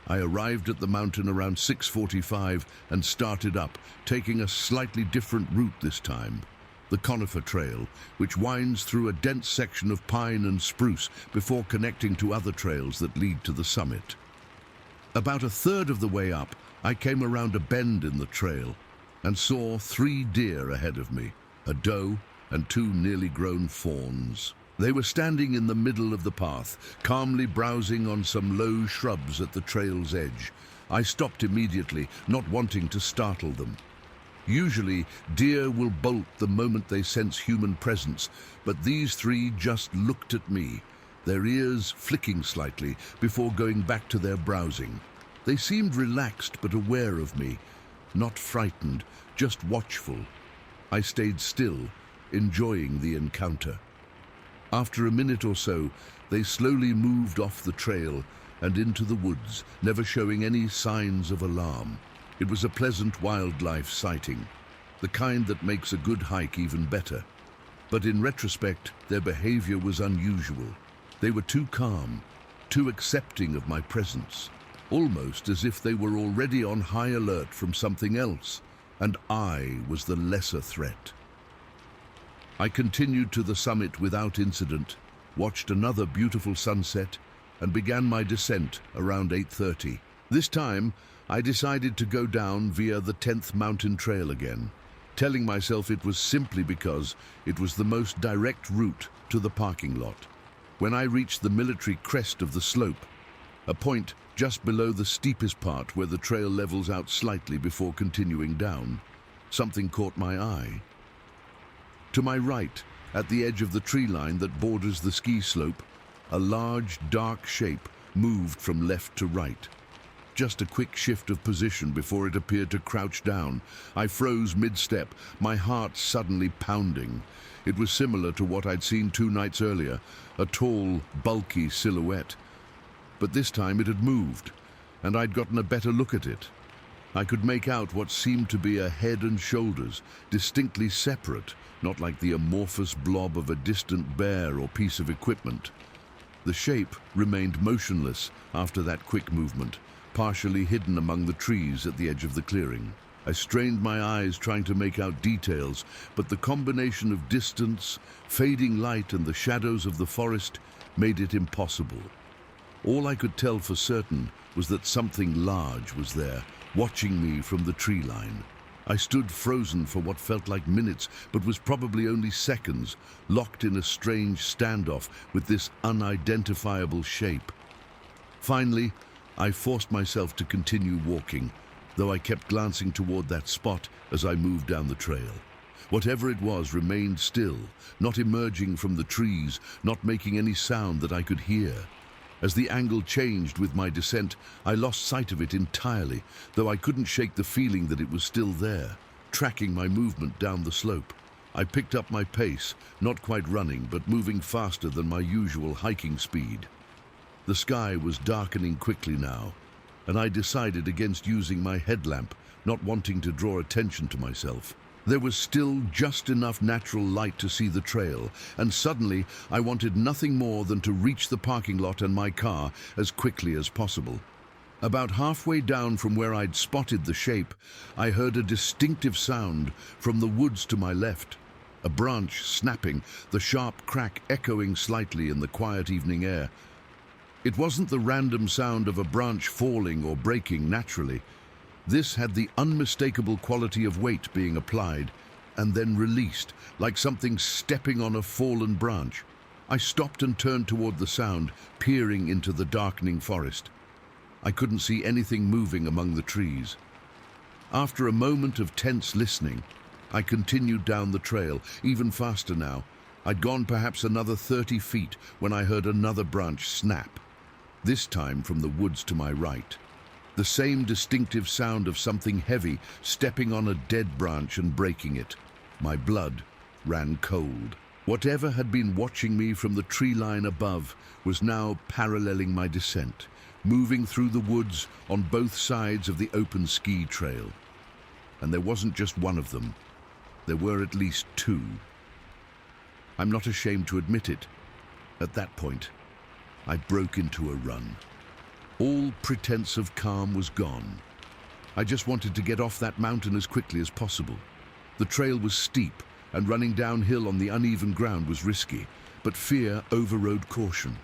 I arrived at the mountain around 6:45 and started up, taking a slightly different route this time. The Conifer Trail, which winds through a dense section of pine and spruce before connecting to other trails that lead to the summit. About a third of the way up, I came around a bend in the trail and saw 3 deer ahead of me, a doe and 2 nearly grown fawns. They were standing in the middle of the path, calmly browsing on some low shrubs at the trail's edge. I stopped immediately, not wanting to startle them. Usually, deer will bolt the moment they sense human presence, but these 3 just looked at me, their ears flicking slightly before going back to their browsing. They seemed relaxed but aware of me, not frightened, just watchful. I stayed still, enjoying the encounter. After a minute or so, they slowly moved off the trail and into the woods, never showing any signs of alarm. It was a pleasant wildlife sighting, the kind that makes a good hike even better. But in retrospect, their behavior was unusual. They were too calm, too accepting of my presence. almost as if they were already on high alert from something else, and I was the lesser threat. I continued to the summit without incident, watched another beautiful sunset, and began my descent around 8:30. This time, I decided to go down via the 10th mountain trail again, telling myself it was simply because it was the most direct route to the parking lot. When I reached the military crest of the slope, a point just below the steepest part where the trail levels out slightly before continuing down, something caught my eye. To my right, at the edge of the tree line that borders the ski slope, a large, dark shape moved from left to right. Just a quick shift of position before it appeared to crouch down. I froze mid-step, my heart suddenly pounding. It was similar to what I'd seen 2 nights earlier, a tall, bulky silhouette. But this time it had moved, and I'd gotten a better look at it. I could make out what seemed to be a head and shoulders, distinctly separate, not like the amorphous blob of a distant bear or piece of equipment. The shape remained motionless after that quick movement, partially hidden among the trees at the edge of the clearing. I strained my eyes trying to make out details, but the combination of distance, fading light, and the shadows of the forest made it impossible. All I could tell for certain was that something large was there, watching me from the tree line. I stood frozen for what felt like minutes, but was probably only seconds, locked in a strange standoff with this unidentifiable shape. Finally, I forced myself to continue walking, though I kept glancing toward that spot as I moved down the trail. Whatever it was remained still, not emerging from the trees, not making any sound that I could hear. As the angle changed with my descent, I lost sight of it entirely, though I couldn't shake the feeling that it was still there, tracking my movement down the slope. I picked up my pace, not quite running, but moving faster than my usual hiking speed. The sky was darkening quickly now, and I decided against using my headlamp, not wanting to draw attention to myself. There was still just enough natural light to see the trail, and suddenly I wanted nothing more than to reach the parking lot and my car as quickly as possible. About halfway down from where I'd spotted the shape, I heard a distinctive sound from the woods to my left. A branch snapping, the sharp crack echoing slightly in the quiet evening air. It wasn't the random sound of a branch falling or breaking naturally. This had the unmistakable quality of weight being applied and then released, like something stepping on a fallen branch. I stopped and turned toward the sound, peering into the darkening forest. I couldn't see anything moving among the trees. After a moment of tense listening, I continued down the trail, even faster now. I'd gone perhaps another 30 feet when I heard another branch snap, this time from the woods to my right. The same distinctive sound of something heavy stepping on a dead branch and breaking it. My blood ran cold. Whatever had been watching me from the tree line above was now paralleling my descent, moving through the woods on both sides of the open ski trail. And there wasn't just one of them. There were at least 2. I'm not ashamed to admit it. At that point, I broke into a run. All pretense of calm was gone. I just wanted to get off that mountain as quickly as possible. The trail was steep, and running downhill on the uneven ground was risky, but fear overrode caution.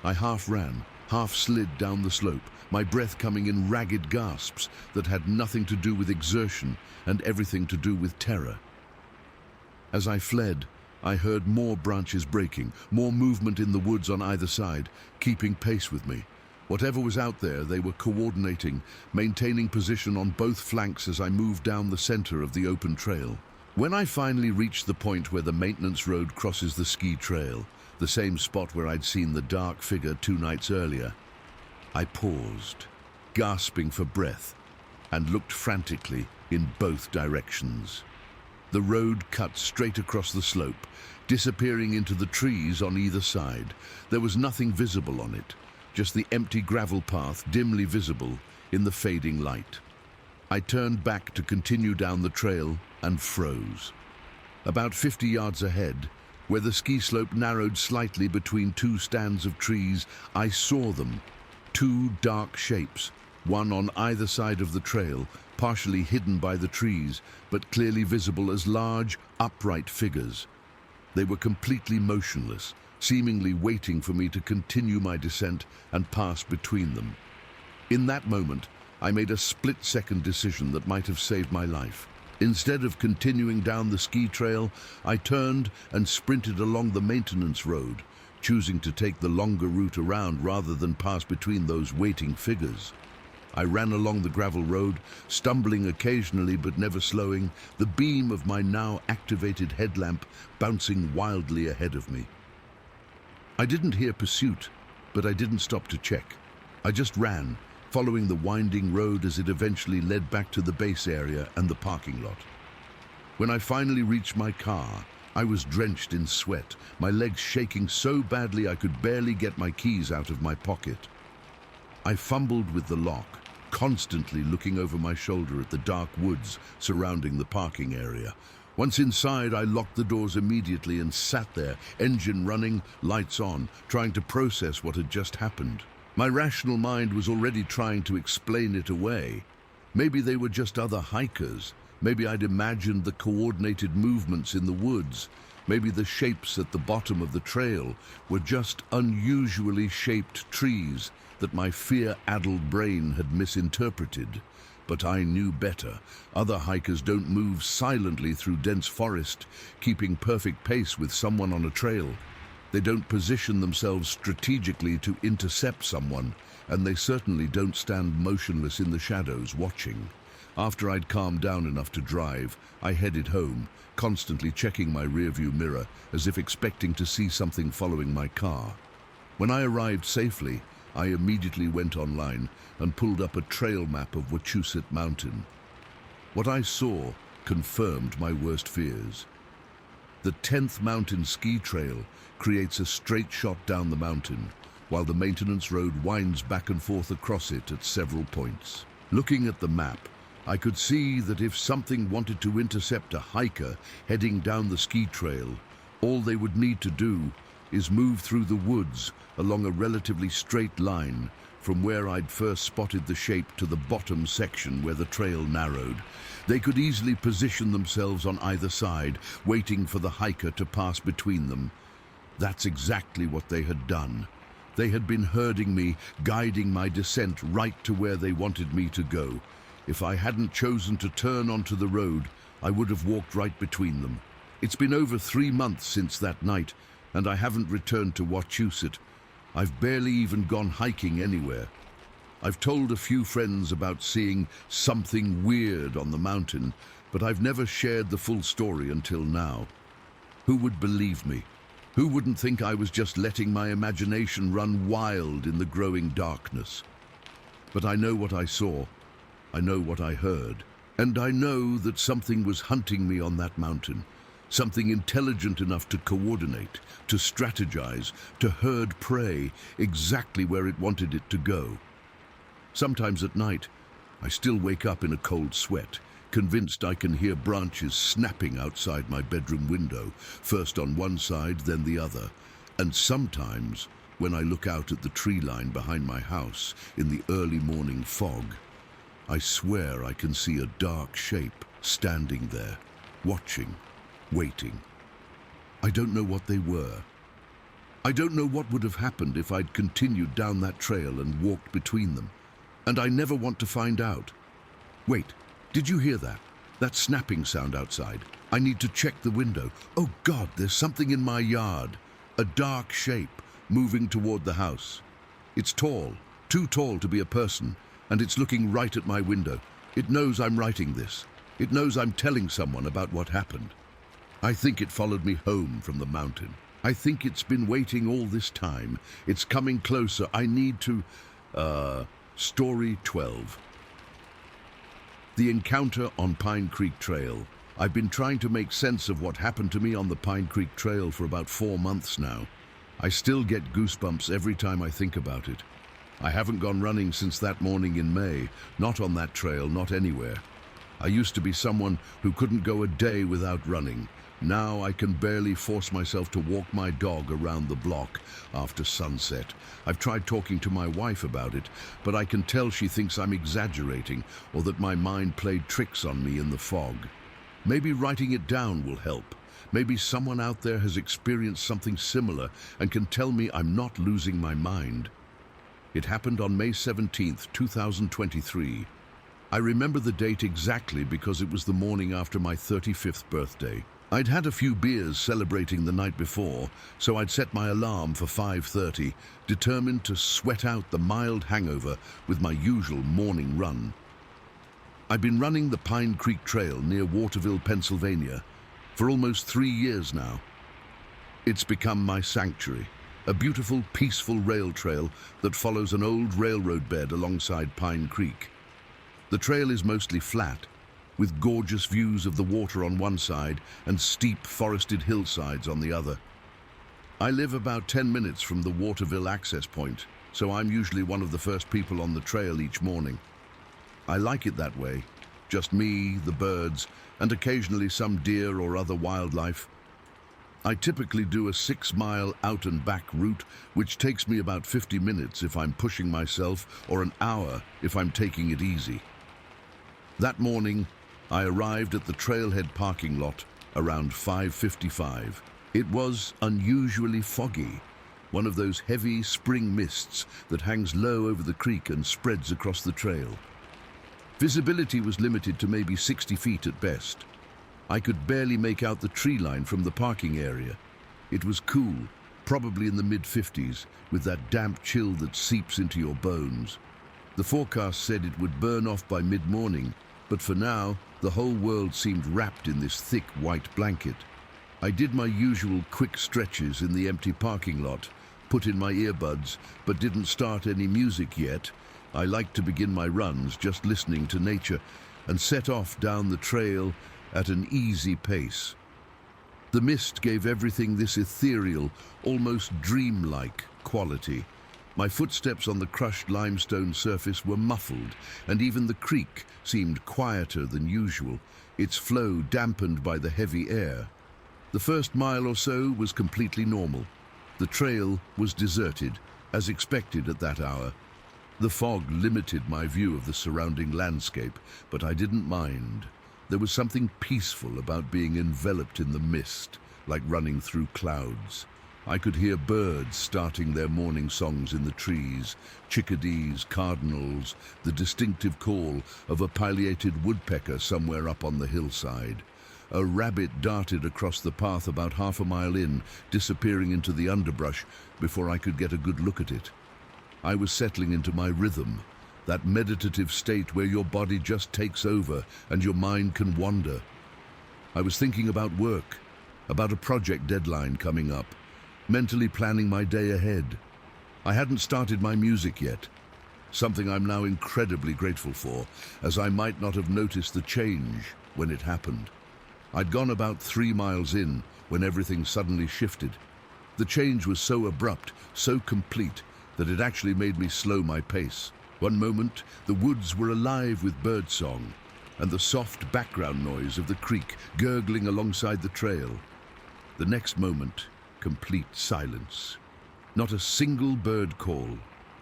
I half ran, half slid down the slope, my breath coming in ragged gasps that had nothing to do with exertion and everything to do with terror. As I fled, I heard more branches breaking, more movement in the woods on either side, keeping pace with me. Whatever was out there, they were coordinating, maintaining position on both flanks as I moved down the center of the open trail. When I finally reached the point where the maintenance road crosses the ski trail, the same spot where I'd seen the dark figure 2 nights earlier, I paused, gasping for breath, and looked frantically in both directions. The road cut straight across the slope, disappearing into the trees on either side. There was nothing visible on it, just the empty gravel path dimly visible in the fading light. I turned back to continue down the trail and froze. About 50 yards ahead, where the ski slope narrowed slightly between 2 stands of trees, I saw them. two dark shapes, one on either side of the trail, partially hidden by the trees, but clearly visible as large, upright figures. They were completely motionless, seemingly waiting for me to continue my descent and pass between them. In that moment, I made a split-second decision that might have saved my life. Instead of continuing down the ski trail, I turned and sprinted along the maintenance road, choosing to take the longer route around rather than pass between those waiting figures. I ran along the gravel road, stumbling occasionally but never slowing, the beam of my now activated headlamp bouncing wildly ahead of me. I didn't hear pursuit, but I didn't stop to check. I just ran, following the winding road as it eventually led back to the base area and the parking lot. When I finally reached my car, I was drenched in sweat, my legs shaking so badly I could barely get my keys out of my pocket. I fumbled with the lock, constantly looking over my shoulder at the dark woods surrounding the parking area. Once inside, I locked the doors immediately and sat there, engine running, lights on, trying to process what had just happened. My rational mind was already trying to explain it away. Maybe they were just other hikers. Maybe I'd imagined the coordinated movements in the woods. Maybe the shapes at the bottom of the trail were just unusually shaped trees that my fear-addled brain had misinterpreted. But I knew better. Other hikers don't move silently through dense forest, keeping perfect pace with someone on a trail. They don't position themselves strategically to intercept someone, and they certainly don't stand motionless in the shadows watching. After I'd calmed down enough to drive, I headed home, constantly checking my rearview mirror as if expecting to see something following my car. When I arrived safely, I immediately went online and pulled up a trail map of Wuset Mountain. What I saw confirmed my worst fears. The 10th mountain ski trail creates a straight shot down the mountain, while the maintenance road winds back and forth across it at several points. Looking at the map, I could see that if something wanted to intercept a hiker heading down the ski trail, all they would need to do is move through the woods along a relatively straight line from where I'd first spotted the shape to the bottom section where the trail narrowed. They could easily position themselves on either side, waiting for the hiker to pass between them. That's exactly what they had done. They had been herding me, guiding my descent right to where they wanted me to go. If I hadn't chosen to turn onto the road, I would have walked right between them. It's been over 3 months since that night, and I haven't returned to Wuset. I've barely even gone hiking anywhere. I've told a few friends about seeing something weird on the mountain, but I've never shared the full story until now. Who would believe me? Who wouldn't think I was just letting my imagination run wild in the growing darkness? But I know what I saw, I know what I heard, and I know that something was hunting me on that mountain. Something intelligent enough to coordinate, to strategize, to herd prey exactly where it wanted it to go. Sometimes at night, I still wake up in a cold sweat, convinced I can hear branches snapping outside my bedroom window, first on one side, then the other. And sometimes, when I look out at the tree line behind my house in the early morning fog, I swear I can see a dark shape standing there, watching, waiting. I don't know what they were. I don't know what would have happened if I'd continued down that trail and walked between them. And I never want to find out. Wait, did you hear that? That snapping sound outside. I need to check the window. Oh God, there's something in my yard. A dark shape moving toward the house. It's tall, too tall to be a person, and it's looking right at my window. It knows I'm writing this. It knows I'm telling someone about what happened. I think it followed me home from the mountain. I think it's been waiting all this time. It's coming closer. I need to... Story 12. The encounter on Pine Creek Trail. I've been trying to make sense of what happened to me on the Pine Creek Trail for about 4 months now. I still get goosebumps every time I think about it. I haven't gone running since that morning in May. Not on that trail, not anywhere. I used to be someone who couldn't go a day without running. Now I can barely force myself to walk my dog around the block after sunset. I've tried talking to my wife about it, but I can tell she thinks I'm exaggerating or that my mind played tricks on me in the fog. Maybe writing it down will help. Maybe someone out there has experienced something similar and can tell me I'm not losing my mind. It happened on May 17th, 2023. I remember the date exactly because it was the morning after my 35th birthday. I'd had a few beers celebrating the night before, so I'd set my alarm for 5:30, determined to sweat out the mild hangover with my usual morning run. I've been running the Pine Creek Trail near Waterville, Pennsylvania, for almost 3 years now. It's become my sanctuary, a beautiful, peaceful rail trail that follows an old railroad bed alongside Pine Creek. The trail is mostly flat, with gorgeous views of the water on one side and steep forested hillsides on the other. I live about 10 minutes from the Waterville access point, so I'm usually one of the first people on the trail each morning. I like it that way, just me, the birds, and occasionally some deer or other wildlife. I typically do a 6-mile out and back route, which takes me about 50 minutes if I'm pushing myself, or an hour if I'm taking it easy. That morning, I arrived at the trailhead parking lot around 5:55. It was unusually foggy, one of those heavy spring mists that hangs low over the creek and spreads across the trail. Visibility was limited to maybe 60 feet at best. I could barely make out the tree line from the parking area. It was cool, probably in the mid-50s, with that damp chill that seeps into your bones. The forecast said it would burn off by mid-morning, but for now, the whole world seemed wrapped in this thick white blanket. I did my usual quick stretches in the empty parking lot, put in my earbuds, but didn't start any music yet. I like to begin my runs just listening to nature and set off down the trail at an easy pace. The mist gave everything this ethereal, almost dreamlike quality. My footsteps on the crushed limestone surface were muffled, and even the creek seemed quieter than usual, its flow dampened by the heavy air. The first mile or so was completely normal. The trail was deserted, as expected at that hour. The fog limited my view of the surrounding landscape, but I didn't mind. There was something peaceful about being enveloped in the mist, like running through clouds. I could hear birds starting their morning songs in the trees, chickadees, cardinals, the distinctive call of a pileated woodpecker somewhere up on the hillside. A rabbit darted across the path about half a mile in, disappearing into the underbrush before I could get a good look at it. I was settling into my rhythm, that meditative state where your body just takes over and your mind can wander. I was thinking about work, about a project deadline coming up, mentally planning my day ahead. I hadn't started my music yet, something I'm now incredibly grateful for, as I might not have noticed the change when it happened. I'd gone about 3 miles in when everything suddenly shifted. The change was so abrupt, so complete, that it actually made me slow my pace. One moment, the woods were alive with birdsong, and the soft background noise of the creek gurgling alongside the trail. The next moment, complete silence. Not a single bird call,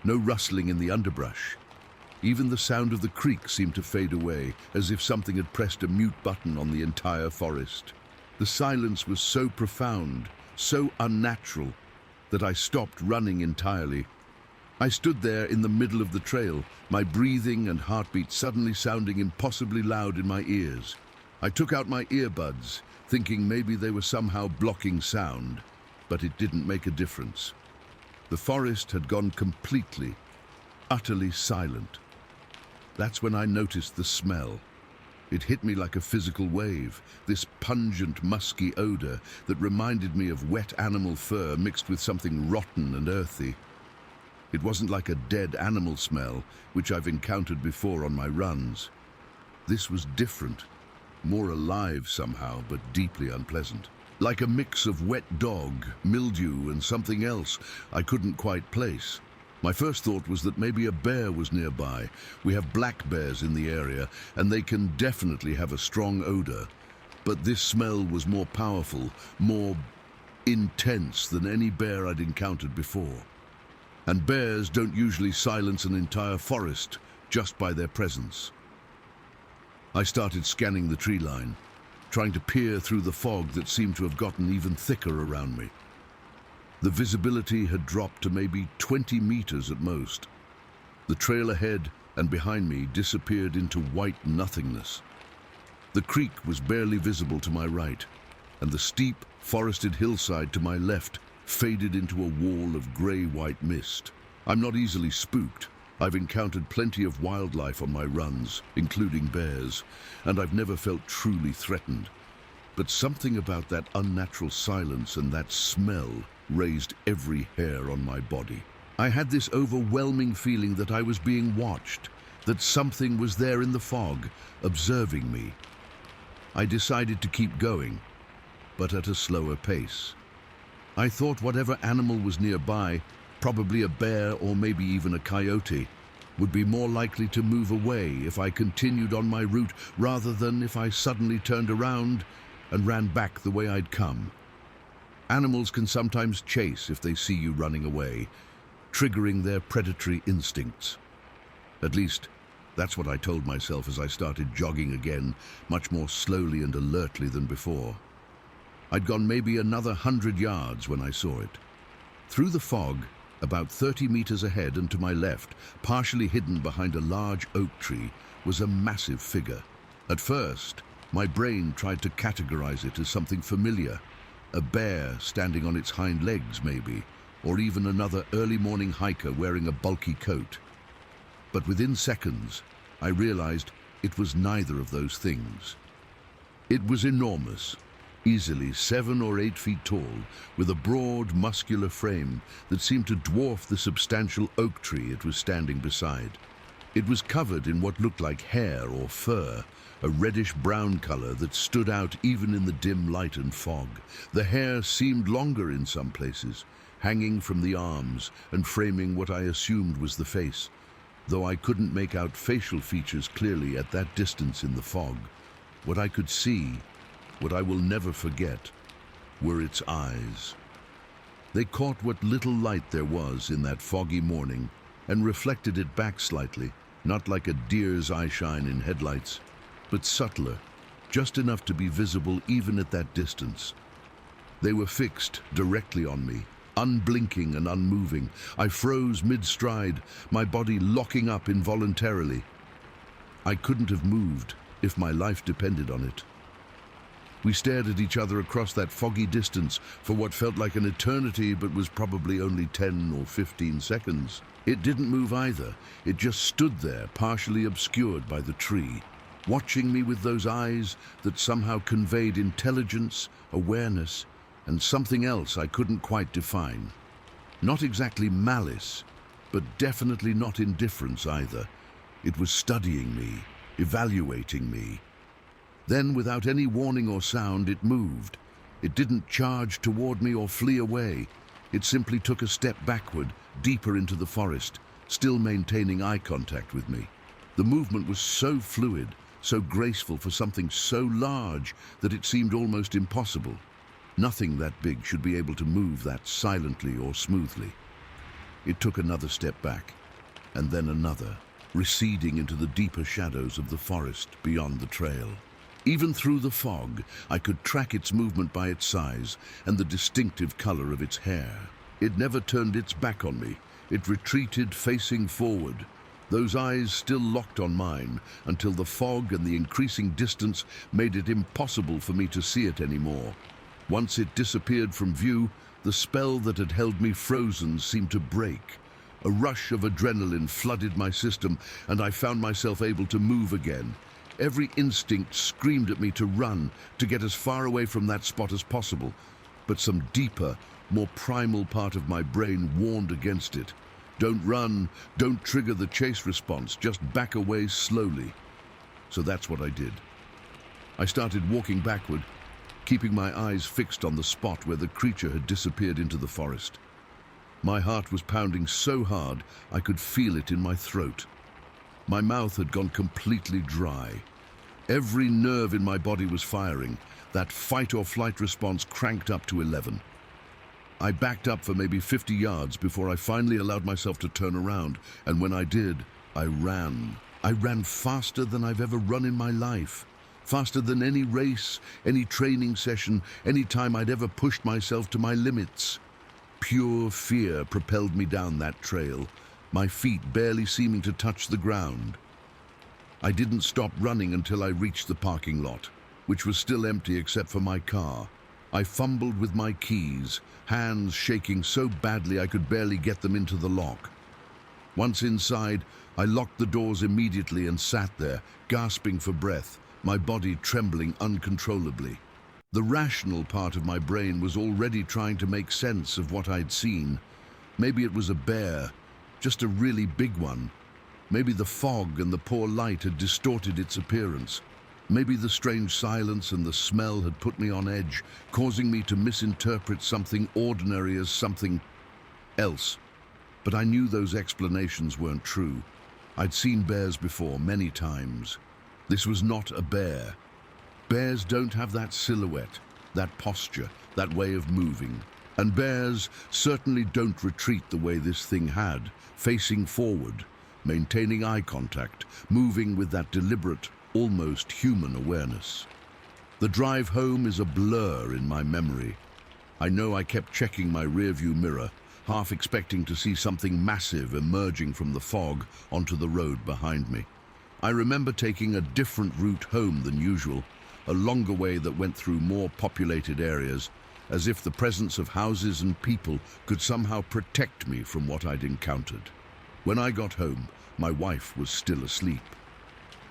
no rustling in the underbrush. Even the sound of the creek seemed to fade away, as if something had pressed a mute button on the entire forest. The silence was so profound, so unnatural, that I stopped running entirely. I stood there in the middle of the trail, my breathing and heartbeat suddenly sounding impossibly loud in my ears. I took out my earbuds, thinking maybe they were somehow blocking sound, but it didn't make a difference. The forest had gone completely, utterly silent. That's when I noticed the smell. It hit me like a physical wave, this pungent, musky odor that reminded me of wet animal fur mixed with something rotten and earthy. It wasn't like a dead animal smell, which I've encountered before on my runs. This was different, more alive somehow, but deeply unpleasant. Like a mix of wet dog, mildew, and something else I couldn't quite place. My first thought was that maybe a bear was nearby. We have black bears in the area, and they can definitely have a strong odor. But this smell was more powerful, more intense than any bear I'd encountered before. And bears don't usually silence an entire forest just by their presence. I started scanning the tree line, trying to peer through the fog that seemed to have gotten even thicker around me. The visibility had dropped to maybe 20 meters at most. The trail ahead and behind me disappeared into white nothingness. The creek was barely visible to my right, and the steep, forested hillside to my left faded into a wall of grey-white mist. I'm not easily spooked. I've encountered plenty of wildlife on my runs, including bears, and I've never felt truly threatened. But something about that unnatural silence and that smell raised every hair on my body. I had this overwhelming feeling that I was being watched, that something was there in the fog, observing me. I decided to keep going, but at a slower pace. I thought whatever animal was nearby, probably a bear or maybe even a coyote, would be more likely to move away if I continued on my route rather than if I suddenly turned around and ran back the way I'd come. Animals can sometimes chase if they see you running away, triggering their predatory instincts. At least, that's what I told myself as I started jogging again, much more slowly and alertly than before. I'd gone maybe another 100 yards when I saw it. Through the fog, about 30 meters ahead and to my left, partially hidden behind a large oak tree, was a massive figure. At first, my brain tried to categorize it as something familiar. A bear standing on its hind legs, maybe, or even another early morning hiker wearing a bulky coat. But within seconds, I realized it was neither of those things. It was enormous, easily 7 or 8 feet tall, with a broad, muscular frame that seemed to dwarf the substantial oak tree it was standing beside. It was covered in what looked like hair or fur, a reddish-brown color that stood out even in the dim light and fog. The hair seemed longer in some places, hanging from the arms and framing what I assumed was the face, though I couldn't make out facial features clearly at that distance in the fog. What I could see, what I will never forget, were its eyes. They caught what little light there was in that foggy morning and reflected it back slightly, not like a deer's eyeshine in headlights, but subtler, just enough to be visible even at that distance. They were fixed directly on me, unblinking and unmoving. I froze mid-stride, my body locking up involuntarily. I couldn't have moved if my life depended on it. We stared at each other across that foggy distance for what felt like an eternity but was probably only 10 or 15 seconds. It didn't move either. It just stood there, partially obscured by the tree, watching me with those eyes that somehow conveyed intelligence, awareness, and something else I couldn't quite define. Not exactly malice, but definitely not indifference either. It was studying me, evaluating me. Then, without any warning or sound, it moved. It didn't charge toward me or flee away. It simply took a step backward, deeper into the forest, still maintaining eye contact with me. The movement was so fluid, so graceful for something so large that it seemed almost impossible. Nothing that big should be able to move that silently or smoothly. It took another step back, and then another, receding into the deeper shadows of the forest beyond the trail. Even through the fog, I could track its movement by its size and the distinctive color of its hair. It never turned its back on me. It retreated, facing forward, those eyes still locked on mine, until the fog and the increasing distance made it impossible for me to see it anymore. Once it disappeared from view, the spell that had held me frozen seemed to break. A rush of adrenaline flooded my system, and I found myself able to move again. Every instinct screamed at me to run, to get as far away from that spot as possible. But some deeper, more primal part of my brain warned against it. Don't run, don't trigger the chase response, just back away slowly. So that's what I did. I started walking backward, keeping my eyes fixed on the spot where the creature had disappeared into the forest. My heart was pounding so hard I could feel it in my throat. My mouth had gone completely dry. Every nerve in my body was firing. that fight or flight response cranked up to 11. I backed up for maybe 50 yards before I finally allowed myself to turn around, and when I did, I ran. I ran faster than I've ever run in my life. Faster than any race, any training session, any time I'd ever pushed myself to my limits. Pure fear propelled me down that trail, my feet barely seeming to touch the ground. I didn't stop running until I reached the parking lot, which was still empty except for my car. I fumbled with my keys, hands shaking so badly I could barely get them into the lock. Once inside, I locked the doors immediately and sat there, gasping for breath, my body trembling uncontrollably. The rational part of my brain was already trying to make sense of what I'd seen. Maybe it was a bear, just a really big one. Maybe the fog and the poor light had distorted its appearance. Maybe the strange silence and the smell had put me on edge, causing me to misinterpret something ordinary as something else. But I knew those explanations weren't true. I'd seen bears before many times. This was not a bear. Bears don't have that silhouette, that posture, that way of moving. And bears certainly don't retreat the way this thing had, facing forward, maintaining eye contact, moving with that deliberate, almost human awareness. The drive home is a blur in my memory. I know I kept checking my rearview mirror, half expecting to see something massive emerging from the fog onto the road behind me. I remember taking a different route home than usual, a longer way that went through more populated areas, as if the presence of houses and people could somehow protect me from what I'd encountered. When I got home, my wife was still asleep.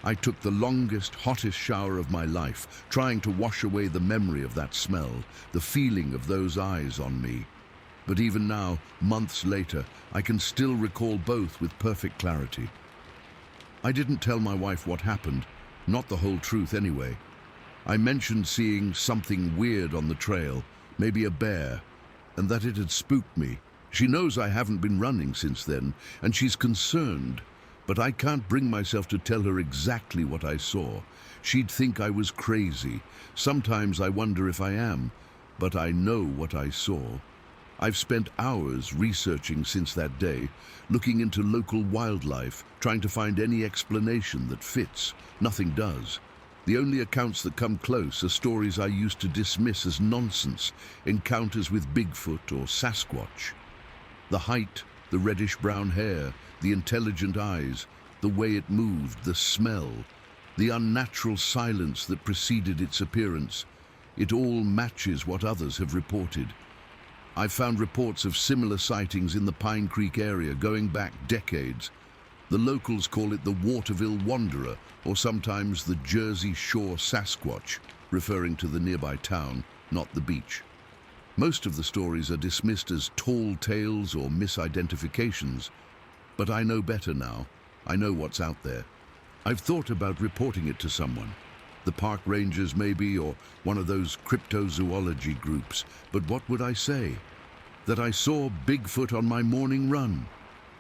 I took the longest, hottest shower of my life, trying to wash away the memory of that smell, the feeling of those eyes on me. But even now, months later, I can still recall both with perfect clarity. I didn't tell my wife what happened, not the whole truth anyway. I mentioned seeing something weird on the trail, maybe a bear, and that it had spooked me. She knows I haven't been running since then, and she's concerned. But I can't bring myself to tell her exactly what I saw. She'd think I was crazy. Sometimes I wonder if I am, but I know what I saw. I've spent hours researching since that day, looking into local wildlife, trying to find any explanation that fits. Nothing does. The only accounts that come close are stories I used to dismiss as nonsense, encounters with Bigfoot or Sasquatch. The height, the reddish-brown hair, the intelligent eyes, the way it moved, the smell, the unnatural silence that preceded its appearance. It all matches what others have reported. I've found reports of similar sightings in the Pine Creek area going back decades. The locals call it the Waterville Wanderer, or sometimes the Jersey Shore Sasquatch, referring to the nearby town, not the beach. Most of the stories are dismissed as tall tales or misidentifications, but I know better now. I know what's out there. I've thought about reporting it to someone. The park rangers maybe, or one of those cryptozoology groups. But what would I say? That I saw Bigfoot on my morning run?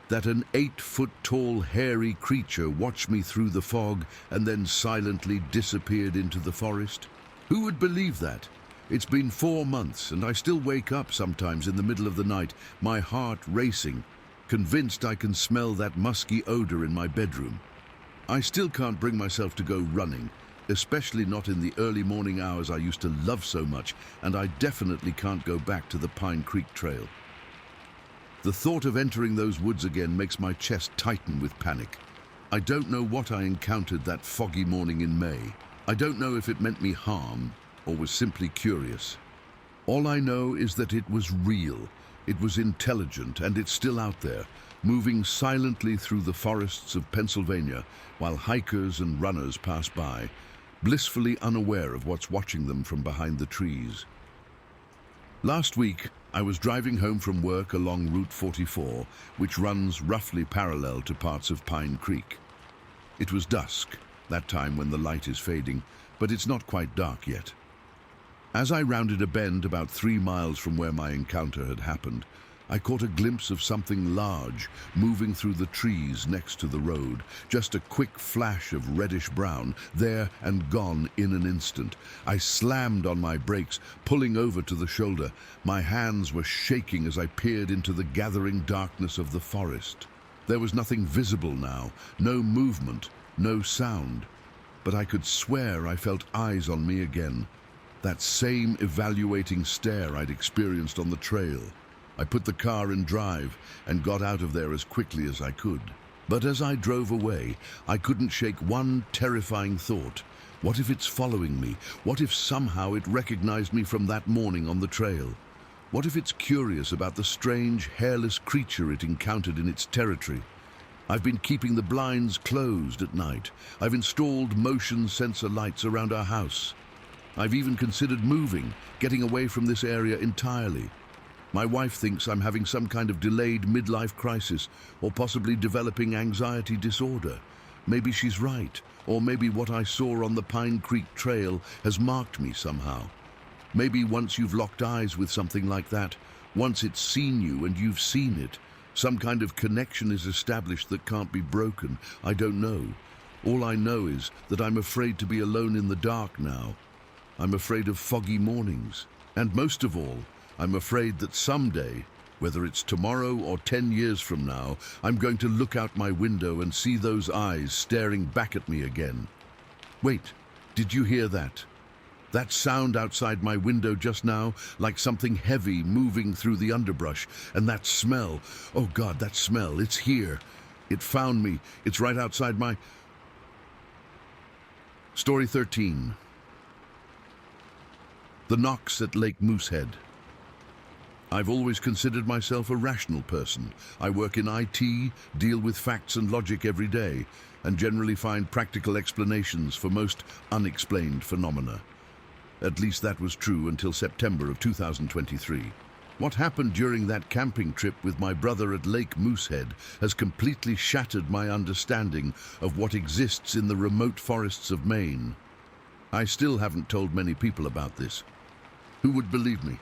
That an 8-foot-tall hairy creature watched me through the fog and then silently disappeared into the forest? Who would believe that? It's been 4 months and I still wake up sometimes in the middle of the night, my heart racing, convinced I can smell that musky odor in my bedroom. I still can't bring myself to go running, especially not in the early morning hours I used to love so much, and I definitely can't go back to the Pine Creek Trail. The thought of entering those woods again makes my chest tighten with panic. I don't know what I encountered that foggy morning in May. I don't know if it meant me harm or was simply curious. All I know is that it was real, it was intelligent, and it's still out there, moving silently through the forests of Pennsylvania while hikers and runners pass by, blissfully unaware of what's watching them from behind the trees. Last week, I was driving home from work along Route 44, which runs roughly parallel to parts of Pine Creek. It was dusk, that time when the light is fading, but it's not quite dark yet. As I rounded a bend about 3 miles from where my encounter had happened, I caught a glimpse of something large moving through the trees next to the road. Just a quick flash of reddish-brown, there and gone in an instant. I slammed on my brakes, pulling over to the shoulder. My hands were shaking as I peered into the gathering darkness of the forest. There was nothing visible now, no movement, no sound. But I could swear I felt eyes on me again. That same evaluating stare I'd experienced on the trail. I put the car in drive and got out of there as quickly as I could. But as I drove away, I couldn't shake one terrifying thought. What if it's following me? What if somehow it recognized me from that morning on the trail? What if it's curious about the strange, hairless creature it encountered in its territory? I've been keeping the blinds closed at night. I've installed motion sensor lights around our house. I've even considered moving, getting away from this area entirely. My wife thinks I'm having some kind of delayed midlife crisis or possibly developing anxiety disorder. Maybe she's right, or maybe what I saw on the Pine Creek Trail has marked me somehow. Maybe once you've locked eyes with something like that, once it's seen you and you've seen it, some kind of connection is established that can't be broken. I don't know. All I know is that I'm afraid to be alone in the dark now. I'm afraid of foggy mornings. And most of all, I'm afraid that someday, whether it's tomorrow or 10 years from now, I'm going to look out my window and see those eyes staring back at me again. Wait, did you hear that? That sound outside my window just now, like something heavy moving through the underbrush. And that smell, oh God, that smell, it's here. It found me, it's right outside my... Story 13. The knocks at Lake Moosehead. I've always considered myself a rational person. I work in IT, deal with facts and logic every day, and generally find practical explanations for most unexplained phenomena. At least that was true until September of 2023. What happened during that camping trip with my brother at Lake Moosehead has completely shattered my understanding of what exists in the remote forests of Maine. I still haven't told many people about this. Who would believe me?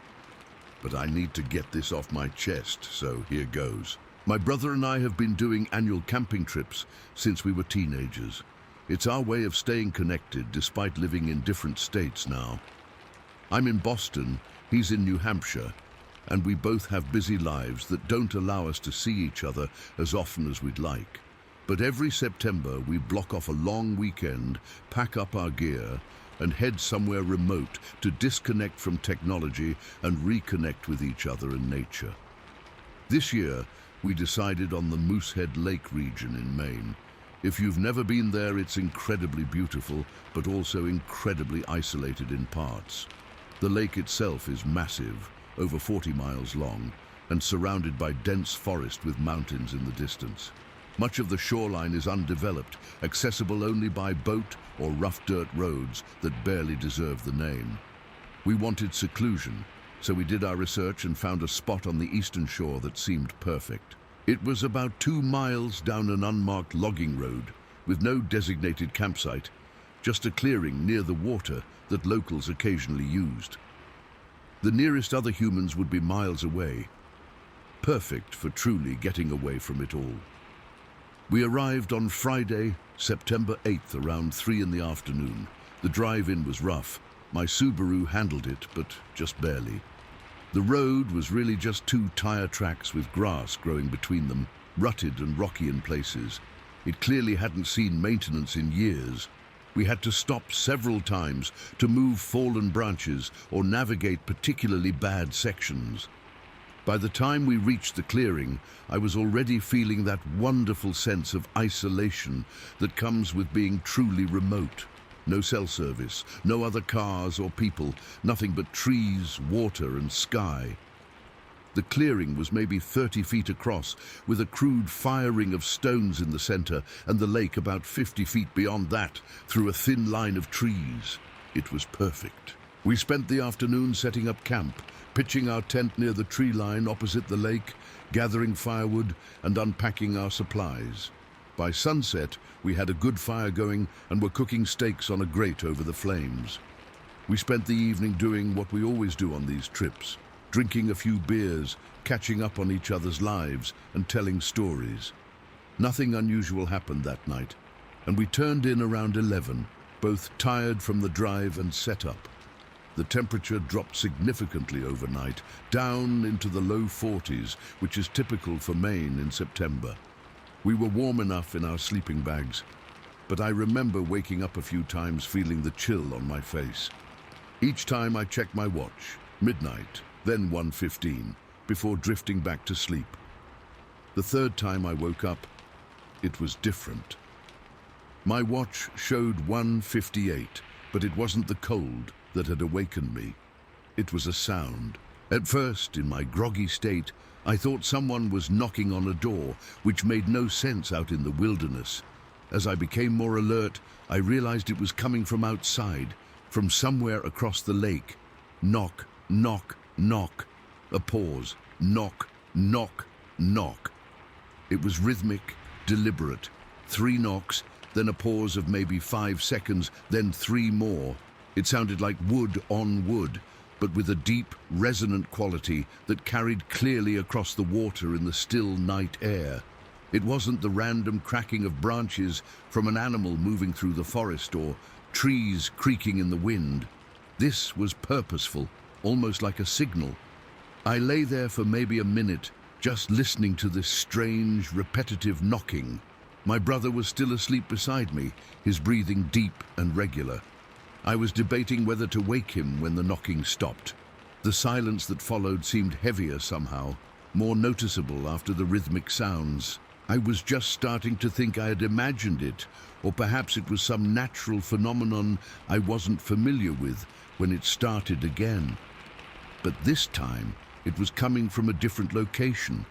But I need to get this off my chest, so here goes. My brother and I have been doing annual camping trips since we were teenagers. It's our way of staying connected despite living in different states now. I'm in Boston, he's in New Hampshire, and we both have busy lives that don't allow us to see each other as often as we'd like. But every September we block off a long weekend, pack up our gear, and head somewhere remote to disconnect from technology and reconnect with each other and nature. This year, we decided on the Moosehead Lake region in Maine. If you've never been there, it's incredibly beautiful, but also incredibly isolated in parts. The lake itself is massive, over 40 miles long, and surrounded by dense forest with mountains in the distance. Much of the shoreline is undeveloped, accessible only by boat or rough dirt roads that barely deserve the name. We wanted seclusion, so we did our research and found a spot on the eastern shore that seemed perfect. It was about 2 miles down an unmarked logging road, with no designated campsite, just a clearing near the water that locals occasionally used. The nearest other humans would be miles away. Perfect for truly getting away from it all. We arrived on Friday, September 8th, around 3 in the afternoon. The drive-in was rough. My Subaru handled it, but just barely. The road was really just 2 tire tracks with grass growing between them, rutted and rocky in places. It clearly hadn't seen maintenance in years. We had to stop several times to move fallen branches or navigate particularly bad sections. By the time we reached the clearing, I was already feeling that wonderful sense of isolation that comes with being truly remote. No cell service, no other cars or people, nothing but trees, water, and sky. The clearing was maybe 30 feet across, with a crude firing of stones in the center, and the lake about 50 feet beyond that, through a thin line of trees. It was perfect. We spent the afternoon setting up camp, pitching our tent near the tree line opposite the lake, gathering firewood, and unpacking our supplies. By sunset, we had a good fire going and were cooking steaks on a grate over the flames. We spent the evening doing what we always do on these trips, drinking a few beers, catching up on each other's lives, and telling stories. Nothing unusual happened that night, and we turned in around 11, both tired from the drive and setup. The temperature dropped significantly overnight, down into the low 40s, which is typical for Maine in September. We were warm enough in our sleeping bags, but I remember waking up a few times feeling the chill on my face. Each time I checked my watch, midnight, then 1:15, before drifting back to sleep. The third time I woke up, it was different. My watch showed 1:58, but it wasn't the cold that had awakened me. It was a sound. At first, in my groggy state, I thought someone was knocking on a door, which made no sense out in the wilderness. As I became more alert, I realized it was coming from outside, from somewhere across the lake. Knock, knock, knock. A pause. Knock, knock, knock. It was rhythmic, deliberate. 3 knocks, then a pause of maybe 5 seconds, then 3 more. It sounded like wood on wood, but with a deep, resonant quality that carried clearly across the water in the still night air. It wasn't the random cracking of branches from an animal moving through the forest or trees creaking in the wind. This was purposeful, almost like a signal. I lay there for maybe a minute, just listening to this strange, repetitive knocking. My brother was still asleep beside me, his breathing deep and regular. I was debating whether to wake him when the knocking stopped. The silence that followed seemed heavier somehow, more noticeable after the rhythmic sounds. I was just starting to think I had imagined it, or perhaps it was some natural phenomenon I wasn't familiar with when it started again. But this time, it was coming from a different location,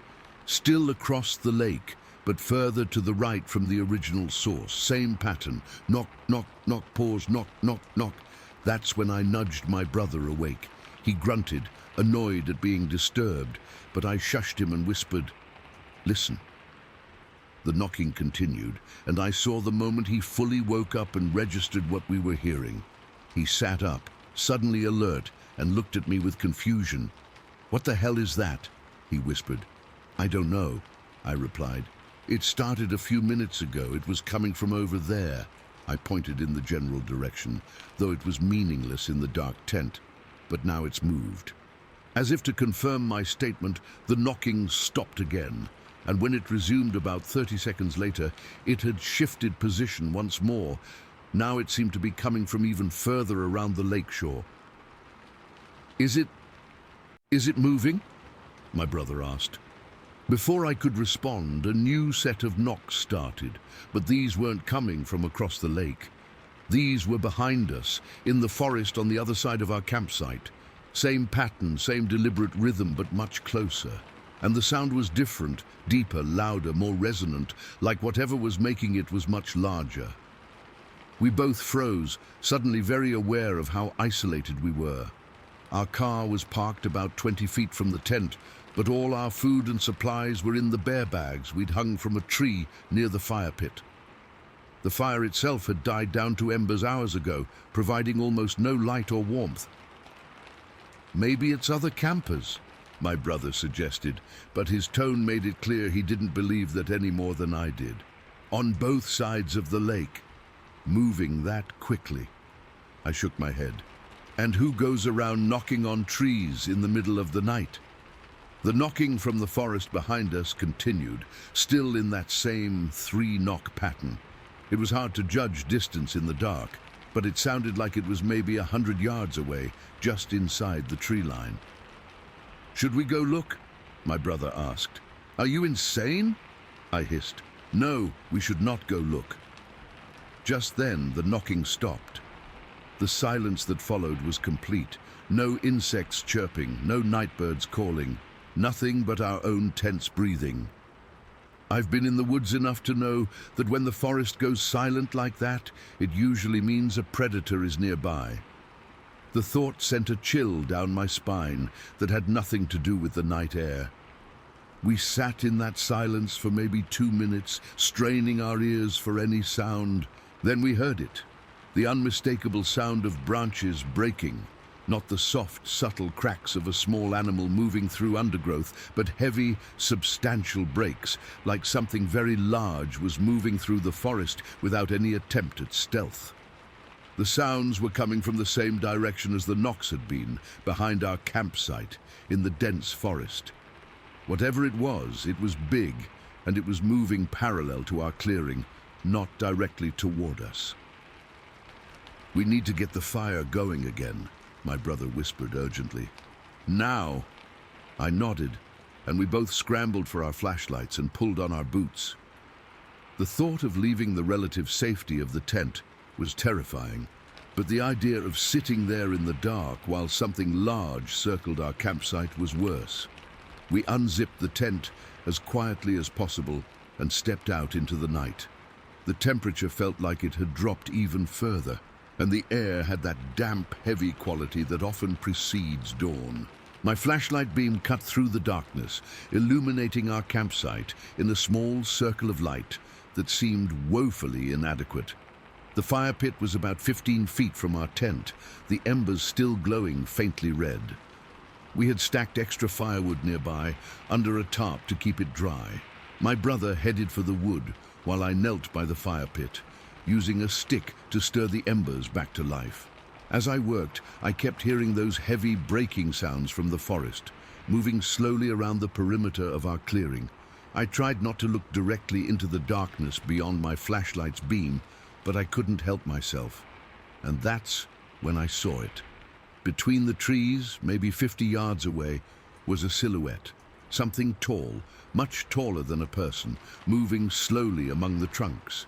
still across the lake, but further to the right from the original source. Same pattern. Knock, knock, knock, pause, knock, knock, knock. That's when I nudged my brother awake. He grunted, annoyed at being disturbed, but I shushed him and whispered, "Listen." The knocking continued, and I saw the moment he fully woke up and registered what we were hearing. He sat up, suddenly alert, and looked at me with confusion. "What the hell is that?" he whispered. "I don't know," I replied. "It started a few minutes ago. It was coming from over there." I pointed in the general direction, though it was meaningless in the dark tent. But now it's moved. As if to confirm my statement, the knocking stopped again, and when it resumed about 30 seconds later, it had shifted position once more. Now it seemed to be coming from even further around the lakeshore. Is it moving?" my brother asked. Before I could respond, a new set of knocks started, but these weren't coming from across the lake. These were behind us, in the forest on the other side of our campsite. Same pattern, same deliberate rhythm, but much closer. And the sound was different, deeper, louder, more resonant, like whatever was making it was much larger. We both froze, suddenly very aware of how isolated we were. Our car was parked about 20 feet from the tent, but all our food and supplies were in the bear bags we'd hung from a tree near the fire pit. The fire itself had died down to embers hours ago, providing almost no light or warmth. "Maybe it's other campers," my brother suggested, but his tone made it clear he didn't believe that any more than I did. On both sides of the lake, moving that quickly. I shook my head. And who goes around knocking on trees in the middle of the night? The knocking from the forest behind us continued, still in that same 3-knock pattern. It was hard to judge distance in the dark, but it sounded like it was maybe 100 yards away, just inside the tree line. "Should we go look?" my brother asked. "Are you insane?" I hissed. "No, we should not go look." Just then, the knocking stopped. The silence that followed was complete. No insects chirping, no nightbirds calling. Nothing but our own tense breathing. I've been in the woods enough to know that when the forest goes silent like that, it usually means a predator is nearby. The thought sent a chill down my spine that had nothing to do with the night air. We sat in that silence for maybe 2 minutes, straining our ears for any sound. Then we heard it, the unmistakable sound of branches breaking, Not the soft, subtle cracks of a small animal moving through undergrowth, but heavy, substantial breaks, like something very large was moving through the forest without any attempt at stealth. The sounds were coming from the same direction as the knocks had been, behind our campsite, in the dense forest. Whatever it was big, and it was moving parallel to our clearing, not directly toward us. "We need to get the fire going again," my brother whispered urgently. "Now!" I nodded, and we both scrambled for our flashlights and pulled on our boots. The thought of leaving the relative safety of the tent was terrifying, but the idea of sitting there in the dark while something large circled our campsite was worse. We unzipped the tent as quietly as possible and stepped out into the night. The temperature felt like it had dropped even further, and the air had that damp, heavy quality that often precedes dawn. My flashlight beam cut through the darkness, illuminating our campsite in a small circle of light that seemed woefully inadequate. The fire pit was about 15 feet from our tent, the embers still glowing faintly red. We had stacked extra firewood nearby, under a tarp to keep it dry. My brother headed for the wood, while I knelt by the fire pit, using a stick to stir the embers back to life. As I worked, I kept hearing those heavy breaking sounds from the forest, moving slowly around the perimeter of our clearing. I tried not to look directly into the darkness beyond my flashlight's beam, but I couldn't help myself. And that's when I saw it. Between the trees, maybe 50 yards away, was a silhouette. Something tall, much taller than a person, moving slowly among the trunks.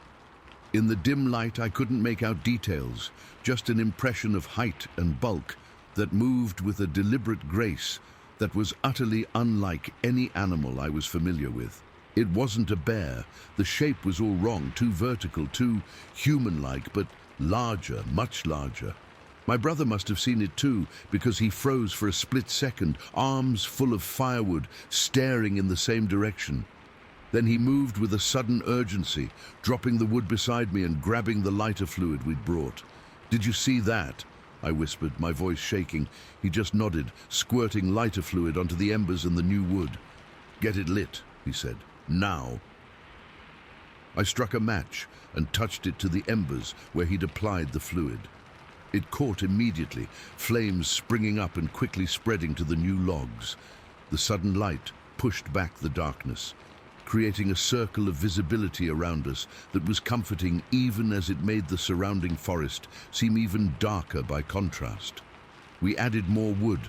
In the dim light, I couldn't make out details, just an impression of height and bulk that moved with a deliberate grace that was utterly unlike any animal I was familiar with. It wasn't a bear. The shape was all wrong, too vertical, too human-like, but larger, much larger. My brother must have seen it too, because he froze for a split second, arms full of firewood, staring in the same direction. Then he moved with a sudden urgency, dropping the wood beside me and grabbing the lighter fluid we'd brought. "Did you see that?" I whispered, my voice shaking. He just nodded, squirting lighter fluid onto the embers and the new wood. "Get it lit," he said. "Now." I struck a match and touched it to the embers where he'd applied the fluid. It caught immediately, flames springing up and quickly spreading to the new logs. The sudden light pushed back the darkness, creating a circle of visibility around us that was comforting even as it made the surrounding forest seem even darker by contrast. We added more wood,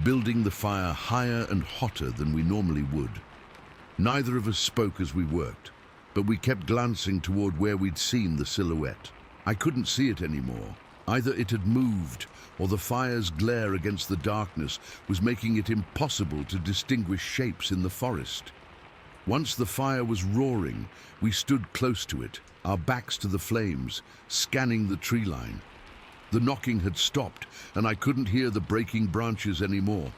building the fire higher and hotter than we normally would. Neither of us spoke as we worked, but we kept glancing toward where we'd seen the silhouette. I couldn't see it anymore. Either it had moved, or the fire's glare against the darkness was making it impossible to distinguish shapes in the forest. Once the fire was roaring, we stood close to it, our backs to the flames, scanning the tree line. The knocking had stopped, and I couldn't hear the breaking branches anymore.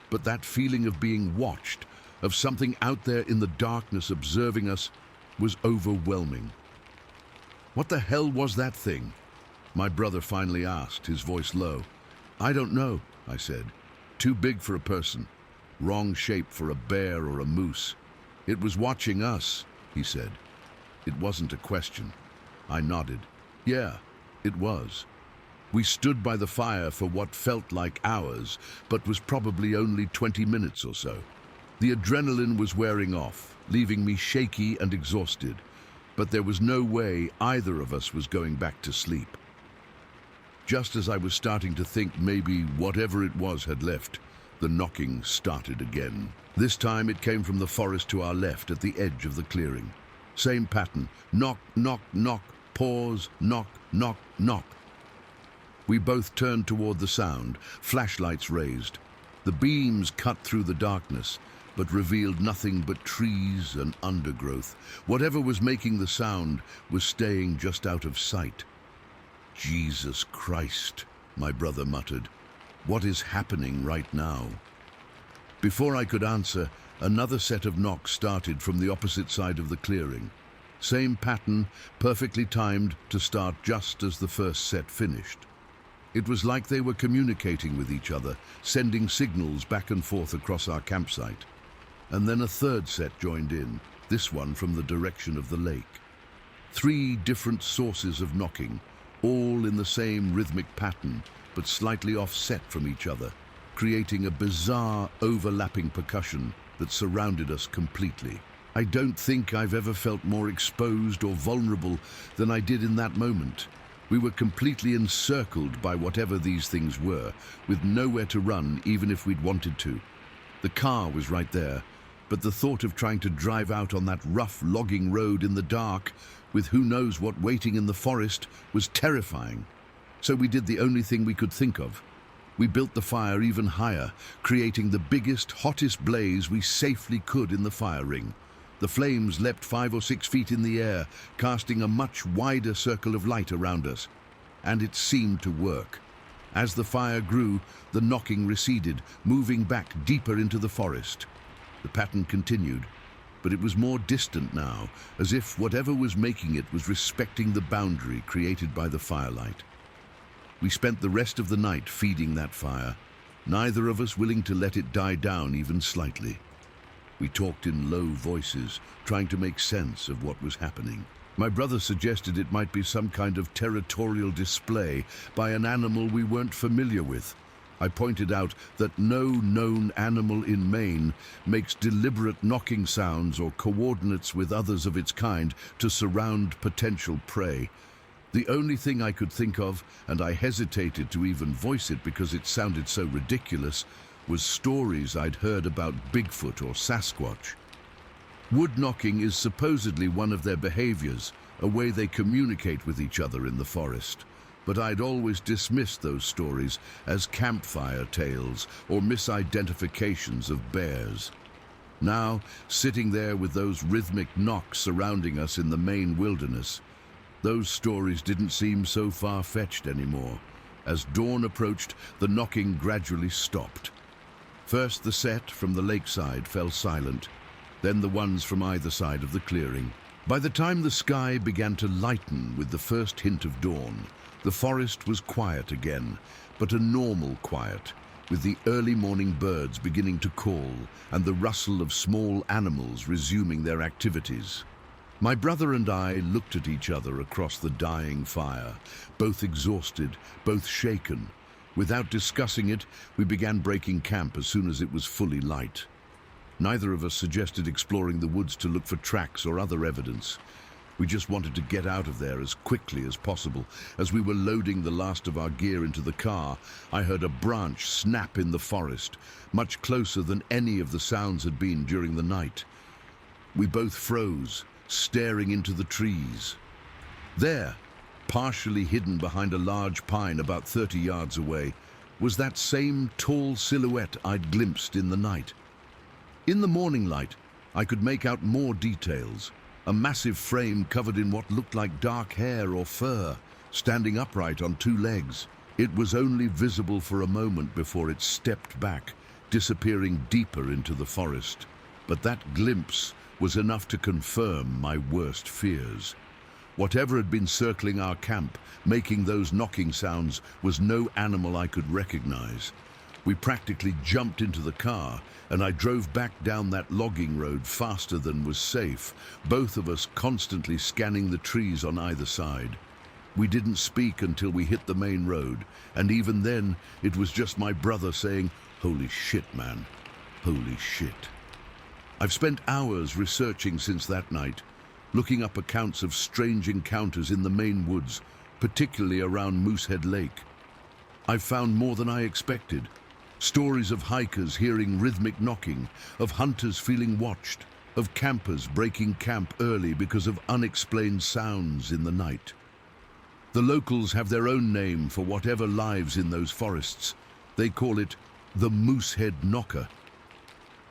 But that feeling of being watched, of something out there in the darkness observing us, was overwhelming. "What the hell was that thing?" my brother finally asked, his voice low. "I don't know," I said. "Too big for a person. Wrong shape for a bear or a moose." "It was watching us," he said. It wasn't a question. I nodded. Yeah, it was. We stood by the fire for what felt like hours, but was probably only 20 minutes or so. The adrenaline was wearing off, leaving me shaky and exhausted, but there was no way either of us was going back to sleep. Just as I was starting to think maybe whatever it was had left, the knocking started again. This time it came from the forest to our left at the edge of the clearing. Same pattern. Knock, knock, knock, pause, knock, knock, knock. We both turned toward the sound, flashlights raised. The beams cut through the darkness, but revealed nothing but trees and undergrowth. Whatever was making the sound was staying just out of sight. "Jesus Christ," my brother muttered. "What is happening right now?" Before I could answer, another set of knocks started from the opposite side of the clearing. Same pattern, perfectly timed to start just as the first set finished. It was like they were communicating with each other, sending signals back and forth across our campsite. And then a third set joined in, this one from the direction of the lake. 3 different sources of knocking, all in the same rhythmic pattern, but slightly offset from each other, creating a bizarre, overlapping percussion that surrounded us completely. I don't think I've ever felt more exposed or vulnerable than I did in that moment. We were completely encircled by whatever these things were, with nowhere to run even if we'd wanted to. The car was right there, but the thought of trying to drive out on that rough logging road in the dark, with who knows what waiting in the forest, was terrifying. So we did the only thing we could think of. We built the fire even higher, creating the biggest, hottest blaze we safely could in the fire ring. The flames leapt 5 or 6 feet in the air, casting a much wider circle of light around us. And it seemed to work. As the fire grew, the knocking receded, moving back deeper into the forest. The pattern continued, but it was more distant now, as if whatever was making it was respecting the boundary created by the firelight. We spent the rest of the night feeding that fire, neither of us willing to let it die down even slightly. We talked in low voices, trying to make sense of what was happening. My brother suggested it might be some kind of territorial display by an animal we weren't familiar with. I pointed out that no known animal in Maine makes deliberate knocking sounds or coordinates with others of its kind to surround potential prey. The only thing I could think of, and I hesitated to even voice it because it sounded so ridiculous, was stories I'd heard about Bigfoot or Sasquatch. Wood knocking is supposedly one of their behaviors, a way they communicate with each other in the forest. But I'd always dismissed those stories as campfire tales or misidentifications of bears. Now, sitting there with those rhythmic knocks surrounding us in the Maine wilderness, those stories didn't seem so far-fetched anymore. As dawn approached, the knocking gradually stopped. First, the set from the lakeside fell silent, then the ones from either side of the clearing. By the time the sky began to lighten with the first hint of dawn, the forest was quiet again, but a normal quiet, with the early morning birds beginning to call and the rustle of small animals resuming their activities. My brother and I looked at each other across the dying fire, both exhausted, both shaken. Without discussing it, we began breaking camp as soon as it was fully light. Neither of us suggested exploring the woods to look for tracks or other evidence. We just wanted to get out of there as quickly as possible. As we were loading the last of our gear into the car, I heard a branch snap in the forest, much closer than any of the sounds had been during the night. We both froze, staring into the trees. There, partially hidden behind a large pine about 30 yards away, was that same tall silhouette I'd glimpsed in the night. In the morning light, I could make out more details. A massive frame covered in what looked like dark hair or fur, standing upright on 2 legs. It was only visible for a moment before it stepped back, disappearing deeper into the forest. But that glimpse was enough to confirm my worst fears. Whatever had been circling our camp, making those knocking sounds, was no animal I could recognize. We practically jumped into the car, and I drove back down that logging road faster than was safe, both of us constantly scanning the trees on either side. We didn't speak until we hit the main road, and even then, it was just my brother saying, "Holy shit, man. Holy shit." I've spent hours researching since that night, looking up accounts of strange encounters in the Maine woods, particularly around Moosehead Lake. I've found more than I expected. Stories of hikers hearing rhythmic knocking, of hunters feeling watched, of campers breaking camp early because of unexplained sounds in the night. The locals have their own name for whatever lives in those forests. They call it the Moosehead Knocker.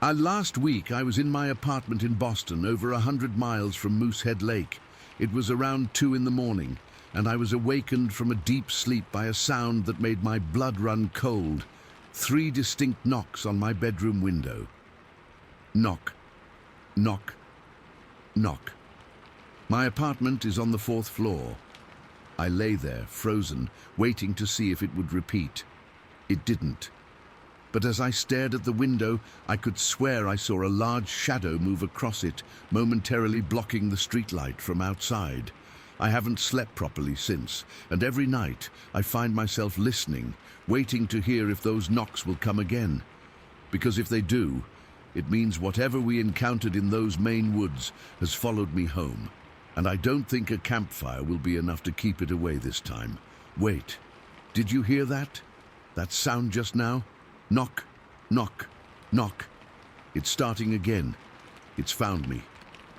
Last week, I was in my apartment in Boston, over 100 miles from Moosehead Lake. It was around 2 in the morning, and I was awakened from a deep sleep by a sound that made my blood run cold. 3 distinct knocks on my bedroom window. Knock, knock, knock. My apartment is on the 4th floor. I lay there, frozen, waiting to see if it would repeat. It didn't. But as I stared at the window, I could swear I saw a large shadow move across it, momentarily blocking the streetlight from outside. I haven't slept properly since, and every night I find myself listening, waiting to hear if those knocks will come again. Because if they do, it means whatever we encountered in those Maine woods has followed me home. And I don't think a campfire will be enough to keep it away this time. Wait, did you hear that? That sound just now? Knock, knock, knock. It's starting again. It's found me.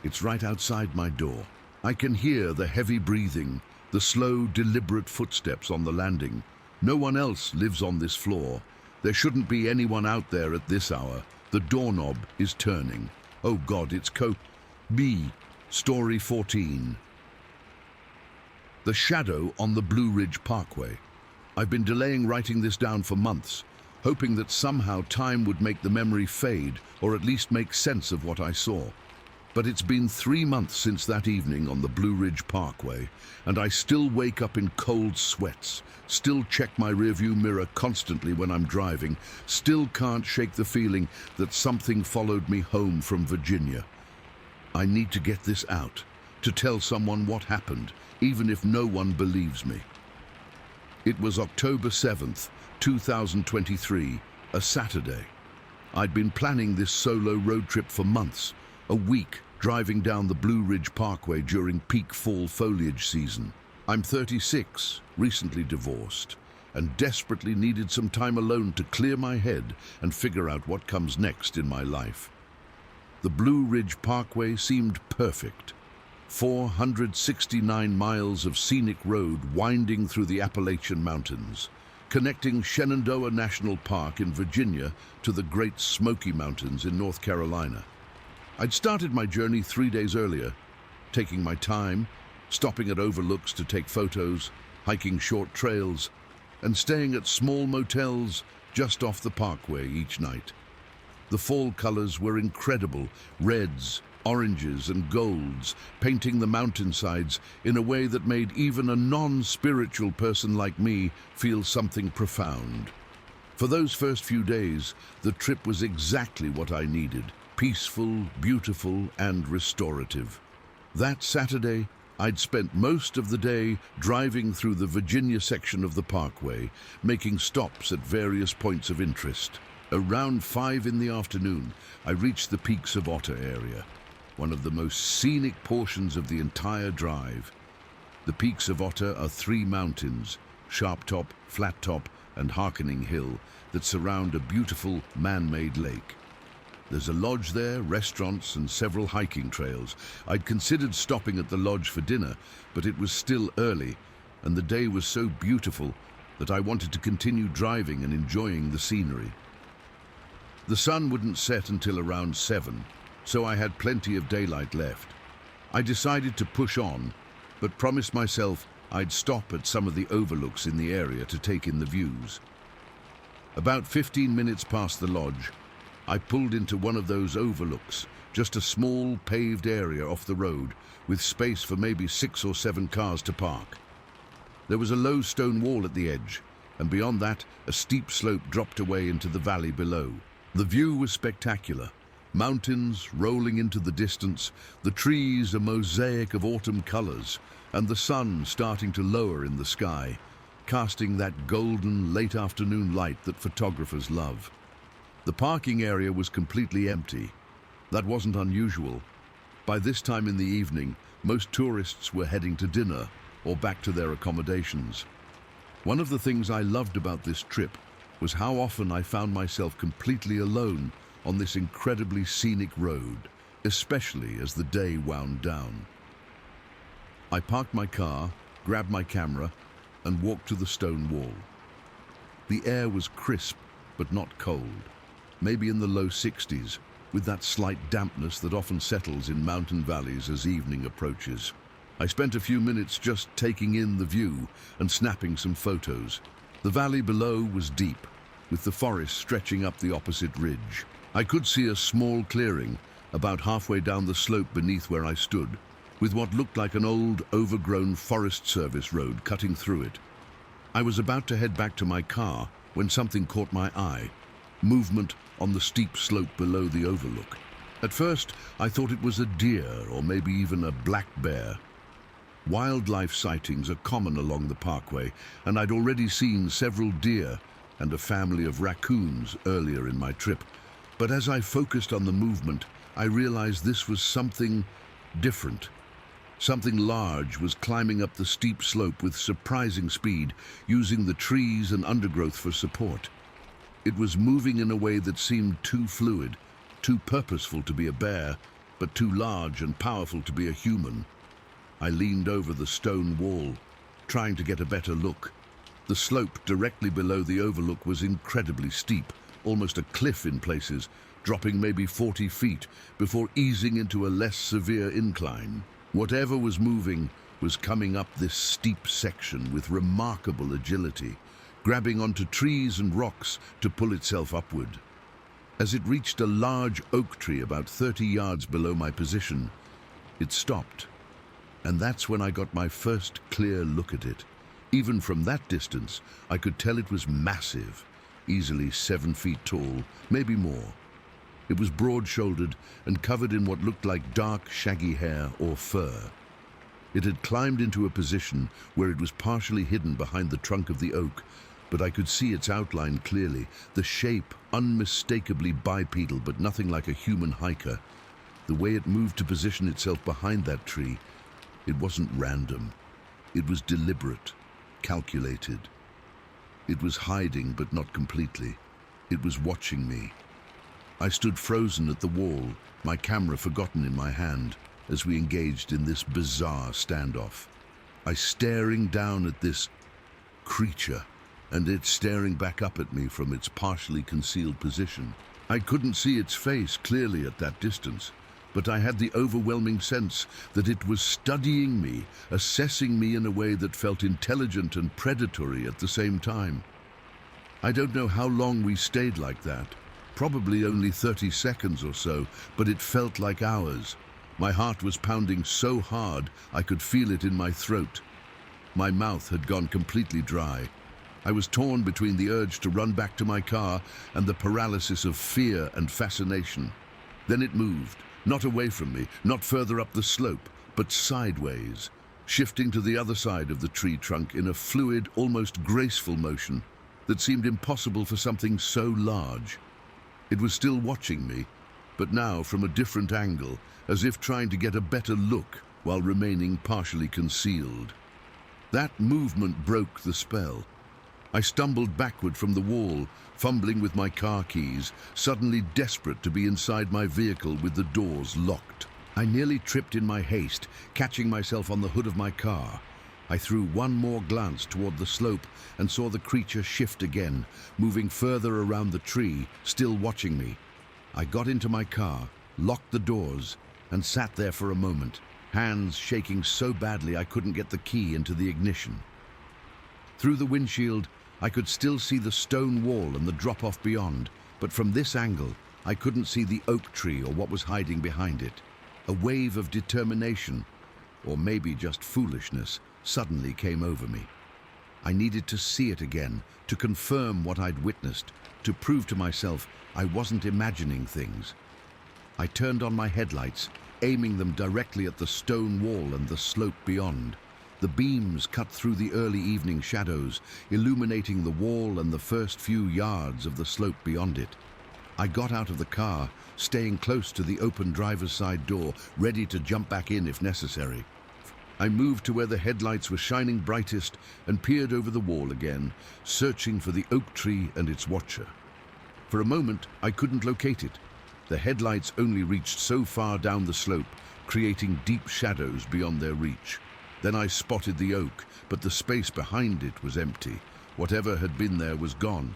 It's right outside my door. I can hear the heavy breathing, the slow, deliberate footsteps on the landing. No one else lives on this floor. There shouldn't be anyone out there at this hour. The doorknob is turning. Oh God, it's B. Story 14. The shadow on the Blue Ridge Parkway. I've been delaying writing this down for months, hoping that somehow time would make the memory fade, or at least make sense of what I saw. But it's been 3 months since that evening on the Blue Ridge Parkway, and I still wake up in cold sweats, still check my rearview mirror constantly when I'm driving, still can't shake the feeling that something followed me home from Virginia. I need to get this out, to tell someone what happened, even if no one believes me. It was October 7th, 2023, a Saturday. I'd been planning this solo road trip for months, a week driving down the Blue Ridge Parkway during peak fall foliage season. I'm 36, recently divorced, and desperately needed some time alone to clear my head and figure out what comes next in my life. The Blue Ridge Parkway seemed perfect. 469 miles of scenic road winding through the Appalachian Mountains, connecting Shenandoah National Park in Virginia to the Great Smoky Mountains in North Carolina. I'd started my journey 3 days earlier, taking my time, stopping at overlooks to take photos, hiking short trails, and staying at small motels just off the parkway each night. The fall colors were incredible, reds, oranges and golds, painting the mountainsides in a way that made even a non-spiritual person like me feel something profound. For those first few days, the trip was exactly what I needed: peaceful, beautiful, and restorative. That Saturday, I'd spent most of the day driving through the Virginia section of the parkway, making stops at various points of interest. Around 5 in the afternoon, I reached the Peaks of Otter area, one of the most scenic portions of the entire drive. The Peaks of Otter are 3 mountains, Sharp Top, Flat Top, and Harkening Hill, that surround a beautiful man-made lake. There's a lodge there, restaurants, and several hiking trails. I'd considered stopping at the lodge for dinner, but it was still early, and the day was so beautiful that I wanted to continue driving and enjoying the scenery. The sun wouldn't set until around 7, so I had plenty of daylight left. I decided to push on, but promised myself I'd stop at some of the overlooks in the area to take in the views. About 15 minutes past the lodge, I pulled into one of those overlooks, just a small paved area off the road, with space for maybe 6 or 7 cars to park. There was a low stone wall at the edge, and beyond that, a steep slope dropped away into the valley below. The view was spectacular. Mountains rolling into the distance, the trees a mosaic of autumn colors, and the sun starting to lower in the sky, casting that golden late afternoon light that photographers love. The parking area was completely empty. That wasn't unusual. By this time in the evening, most tourists were heading to dinner or back to their accommodations. One of the things I loved about this trip was how often I found myself completely alone on this incredibly scenic road, especially as the day wound down. I parked my car, grabbed my camera, and walked to the stone wall. The air was crisp, but not cold, maybe in the low 60s, with that slight dampness that often settles in mountain valleys as evening approaches. I spent a few minutes just taking in the view and snapping some photos. The valley below was deep, with the forest stretching up the opposite ridge. I could see a small clearing about halfway down the slope beneath where I stood, with what looked like an old, overgrown Forest Service road cutting through it. I was about to head back to my car when something caught my eye. Movement on the steep slope below the overlook. At first, I thought it was a deer or maybe even a black bear. Wildlife sightings are common along the parkway, and I'd already seen several deer and a family of raccoons earlier in my trip. But as I focused on the movement, I realized this was something different. Something large was climbing up the steep slope with surprising speed, using the trees and undergrowth for support. It was moving in a way that seemed too fluid, too purposeful to be a bear, but too large and powerful to be a human. I leaned over the stone wall, trying to get a better look. The slope directly below the overlook was incredibly steep, almost a cliff in places, dropping maybe 40 feet before easing into a less severe incline. Whatever was moving was coming up this steep section with remarkable agility, grabbing onto trees and rocks to pull itself upward. As it reached a large oak tree about 30 yards below my position, it stopped. And that's when I got my first clear look at it. Even from that distance, I could tell it was massive, easily 7 feet tall, maybe more. It was broad-shouldered and covered in what looked like dark, shaggy hair or fur. It had climbed into a position where it was partially hidden behind the trunk of the oak, but I could see its outline clearly, the shape unmistakably bipedal but nothing like a human hiker. The way it moved to position itself behind that tree, it wasn't random. It was deliberate, calculated. It was hiding, but not completely. It was watching me. I stood frozen at the wall, my camera forgotten in my hand, as we engaged in this bizarre standoff. I staring down at this creature, and it staring back up at me from its partially concealed position. I couldn't see its face clearly at that distance, but I had the overwhelming sense that it was studying me, assessing me in a way that felt intelligent and predatory at the same time. I don't know how long we stayed like that. Probably only 30 seconds or so, but it felt like hours. My heart was pounding so hard I could feel it in my throat. My mouth had gone completely dry. I was torn between the urge to run back to my car and the paralysis of fear and fascination. Then it moved, not away from me, not further up the slope, but sideways, shifting to the other side of the tree trunk in a fluid, almost graceful motion that seemed impossible for something so large. It was still watching me, but now from a different angle, as if trying to get a better look while remaining partially concealed. That movement broke the spell. I stumbled backward from the wall, fumbling with my car keys, suddenly desperate to be inside my vehicle with the doors locked. I nearly tripped in my haste, catching myself on the hood of my car. I threw one more glance toward the slope and saw the creature shift again, moving further around the tree, still watching me. I got into my car, locked the doors, and sat there for a moment, hands shaking so badly I couldn't get the key into the ignition. Through the windshield, I could still see the stone wall and the drop-off beyond, but from this angle, I couldn't see the oak tree or what was hiding behind it. A wave of determination, or maybe just foolishness, suddenly came over me. I needed to see it again, to confirm what I'd witnessed, to prove to myself I wasn't imagining things. I turned on my headlights, aiming them directly at the stone wall and the slope beyond. The beams cut through the early evening shadows, illuminating the wall and the first few yards of the slope beyond it. I got out of the car, staying close to the open driver's side door, ready to jump back in if necessary. I moved to where the headlights were shining brightest and peered over the wall again, searching for the oak tree and its watcher. For a moment, I couldn't locate it. The headlights only reached so far down the slope, creating deep shadows beyond their reach. Then I spotted the oak, but the space behind it was empty. Whatever had been there was gone.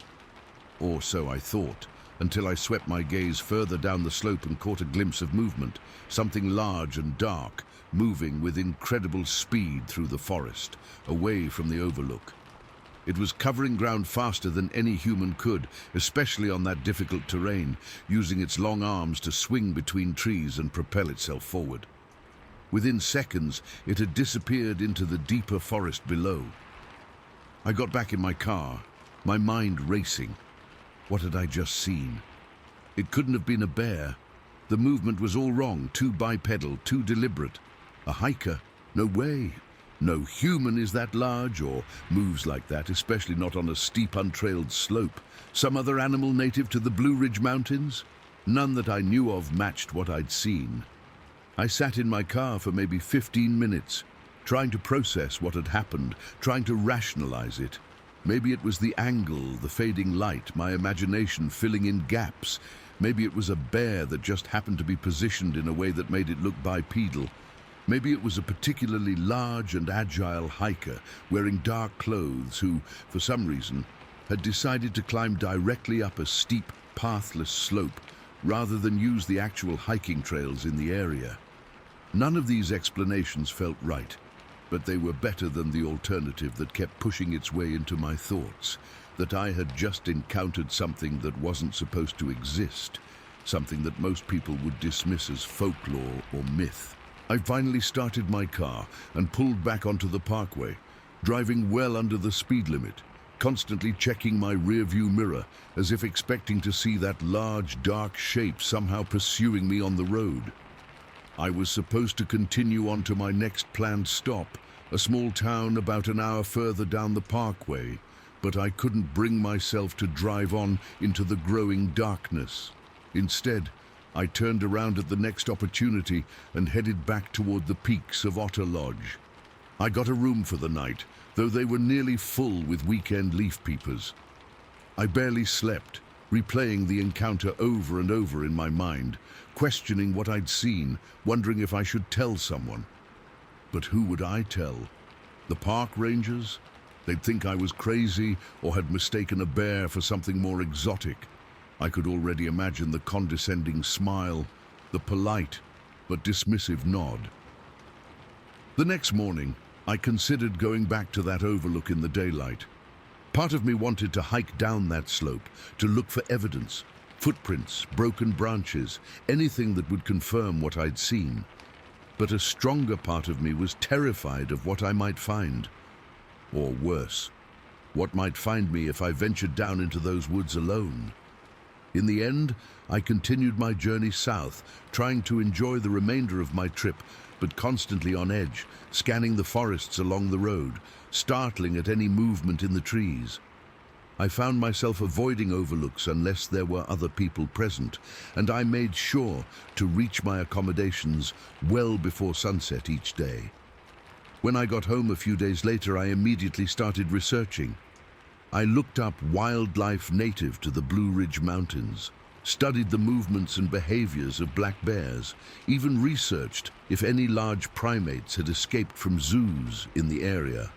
Or so I thought, until I swept my gaze further down the slope and caught a glimpse of movement, something large and dark, moving with incredible speed through the forest, away from the overlook. It was covering ground faster than any human could, especially on that difficult terrain, using its long arms to swing between trees and propel itself forward. Within seconds, it had disappeared into the deeper forest below. I got back in my car, my mind racing. What had I just seen? It couldn't have been a bear. The movement was all wrong, too bipedal, too deliberate. A hiker? No way. No human is that large or moves like that, especially not on a steep, untrailed slope. Some other animal native to the Blue Ridge Mountains? None that I knew of matched what I'd seen. I sat in my car for maybe 15 minutes, trying to process what had happened, trying to rationalize it. Maybe it was the angle, the fading light, my imagination filling in gaps. Maybe it was a bear that just happened to be positioned in a way that made it look bipedal. Maybe it was a particularly large and agile hiker wearing dark clothes who, for some reason, had decided to climb directly up a steep, pathless slope rather than use the actual hiking trails in the area. None of these explanations felt right, but they were better than the alternative that kept pushing its way into my thoughts, that I had just encountered something that wasn't supposed to exist, something that most people would dismiss as folklore or myth. I finally started my car and pulled back onto the parkway, driving well under the speed limit, constantly checking my rearview mirror as if expecting to see that large, dark shape somehow pursuing me on the road. I was supposed to continue on to my next planned stop, a small town about an hour further down the parkway, but I couldn't bring myself to drive on into the growing darkness. Instead, I turned around at the next opportunity and headed back toward the peaks of Otter Lodge. I got a room for the night, though they were nearly full with weekend leaf peepers. I barely slept, replaying the encounter over and over in my mind, questioning what I'd seen, wondering if I should tell someone. But who would I tell? The park rangers? They'd think I was crazy or had mistaken a bear for something more exotic. I could already imagine the condescending smile, the polite but dismissive nod. The next morning, I considered going back to that overlook in the daylight. Part of me wanted to hike down that slope, to look for evidence, footprints, broken branches, anything that would confirm what I'd seen. But a stronger part of me was terrified of what I might find. Or worse, what might find me if I ventured down into those woods alone. In the end, I continued my journey south, trying to enjoy the remainder of my trip, but constantly on edge, scanning the forests along the road, startling at any movement in the trees. I found myself avoiding overlooks unless there were other people present, and I made sure to reach my accommodations well before sunset each day. When I got home a few days later, I immediately started researching. I looked up wildlife native to the Blue Ridge Mountains, studied the movements and behaviors of black bears, even researched if any large primates had escaped from zoos in the area.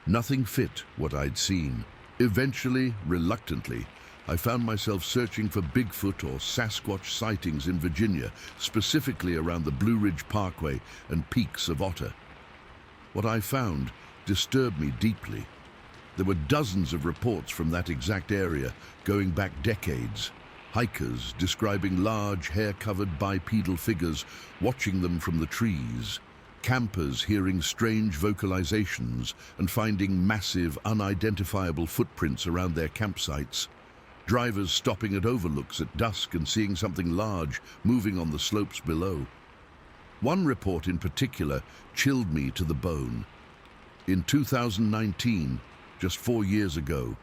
Nothing fit what I'd seen. Eventually, reluctantly, I found myself searching for Bigfoot or Sasquatch sightings in Virginia, specifically around the Blue Ridge Parkway and peaks of Otter. What I found disturbed me deeply. There were dozens of reports from that exact area, going back decades. Hikers describing large, hair-covered bipedal figures, watching them from the trees. Campers hearing strange vocalizations and finding massive, unidentifiable footprints around their campsites. Drivers stopping at overlooks at dusk and seeing something large moving on the slopes below. One report in particular chilled me to the bone. In 2019, just 4 years ago,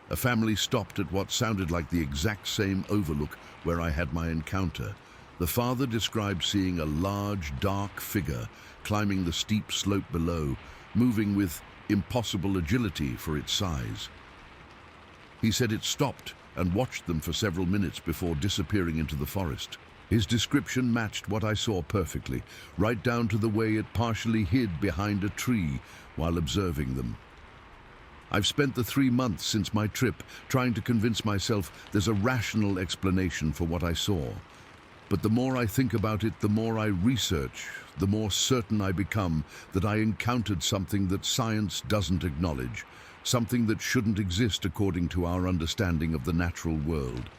a family stopped at what sounded like the exact same overlook where I had my encounter. The father described seeing a large, dark figure climbing the steep slope below, moving with impossible agility for its size. He said it stopped and watched them for several minutes before disappearing into the forest. His description matched what I saw perfectly, right down to the way it partially hid behind a tree while observing them. I've spent the 3 months since my trip trying to convince myself there's a rational explanation for what I saw. But the more I think about it, the more I research, the more certain I become that I encountered something that science doesn't acknowledge, something that shouldn't exist according to our understanding of the natural world.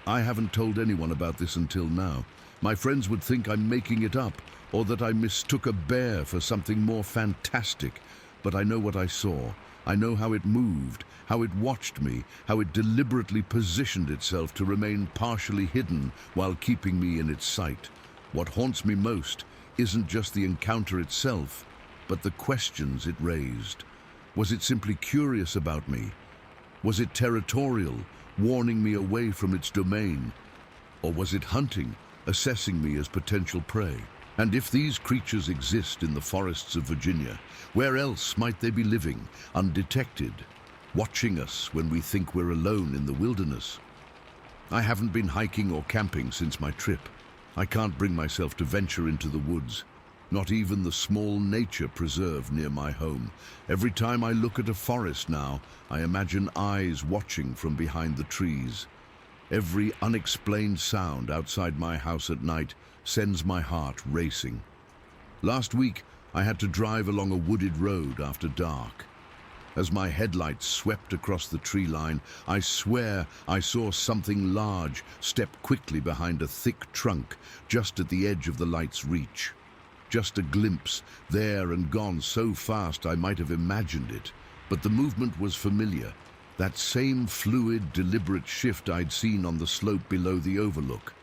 I haven't told anyone about this until now. My friends would think I'm making it up, or that I mistook a bear for something more fantastic. But I know what I saw. I know how it moved, how it watched me, how it deliberately positioned itself to remain partially hidden while keeping me in its sight. What haunts me most isn't just the encounter itself, but the questions it raised. Was it simply curious about me? Was it territorial, warning me away from its domain? Or was it hunting, assessing me as potential prey? And if these creatures exist in the forests of Virginia, where else might they be living, undetected, watching us when we think we're alone in the wilderness? I haven't been hiking or camping since my trip. I can't bring myself to venture into the woods, not even the small nature preserve near my home. Every time I look at a forest now, I imagine eyes watching from behind the trees. Every unexplained sound outside my house at night sends my heart racing. Last week, I had to drive along a wooded road after dark. As my headlights swept across the tree line, I swear I saw something large step quickly behind a thick trunk just at the edge of the light's reach. Just a glimpse, there and gone so fast I might have imagined it. But the movement was familiar, that same fluid, deliberate shift I'd seen on the slope below the overlook.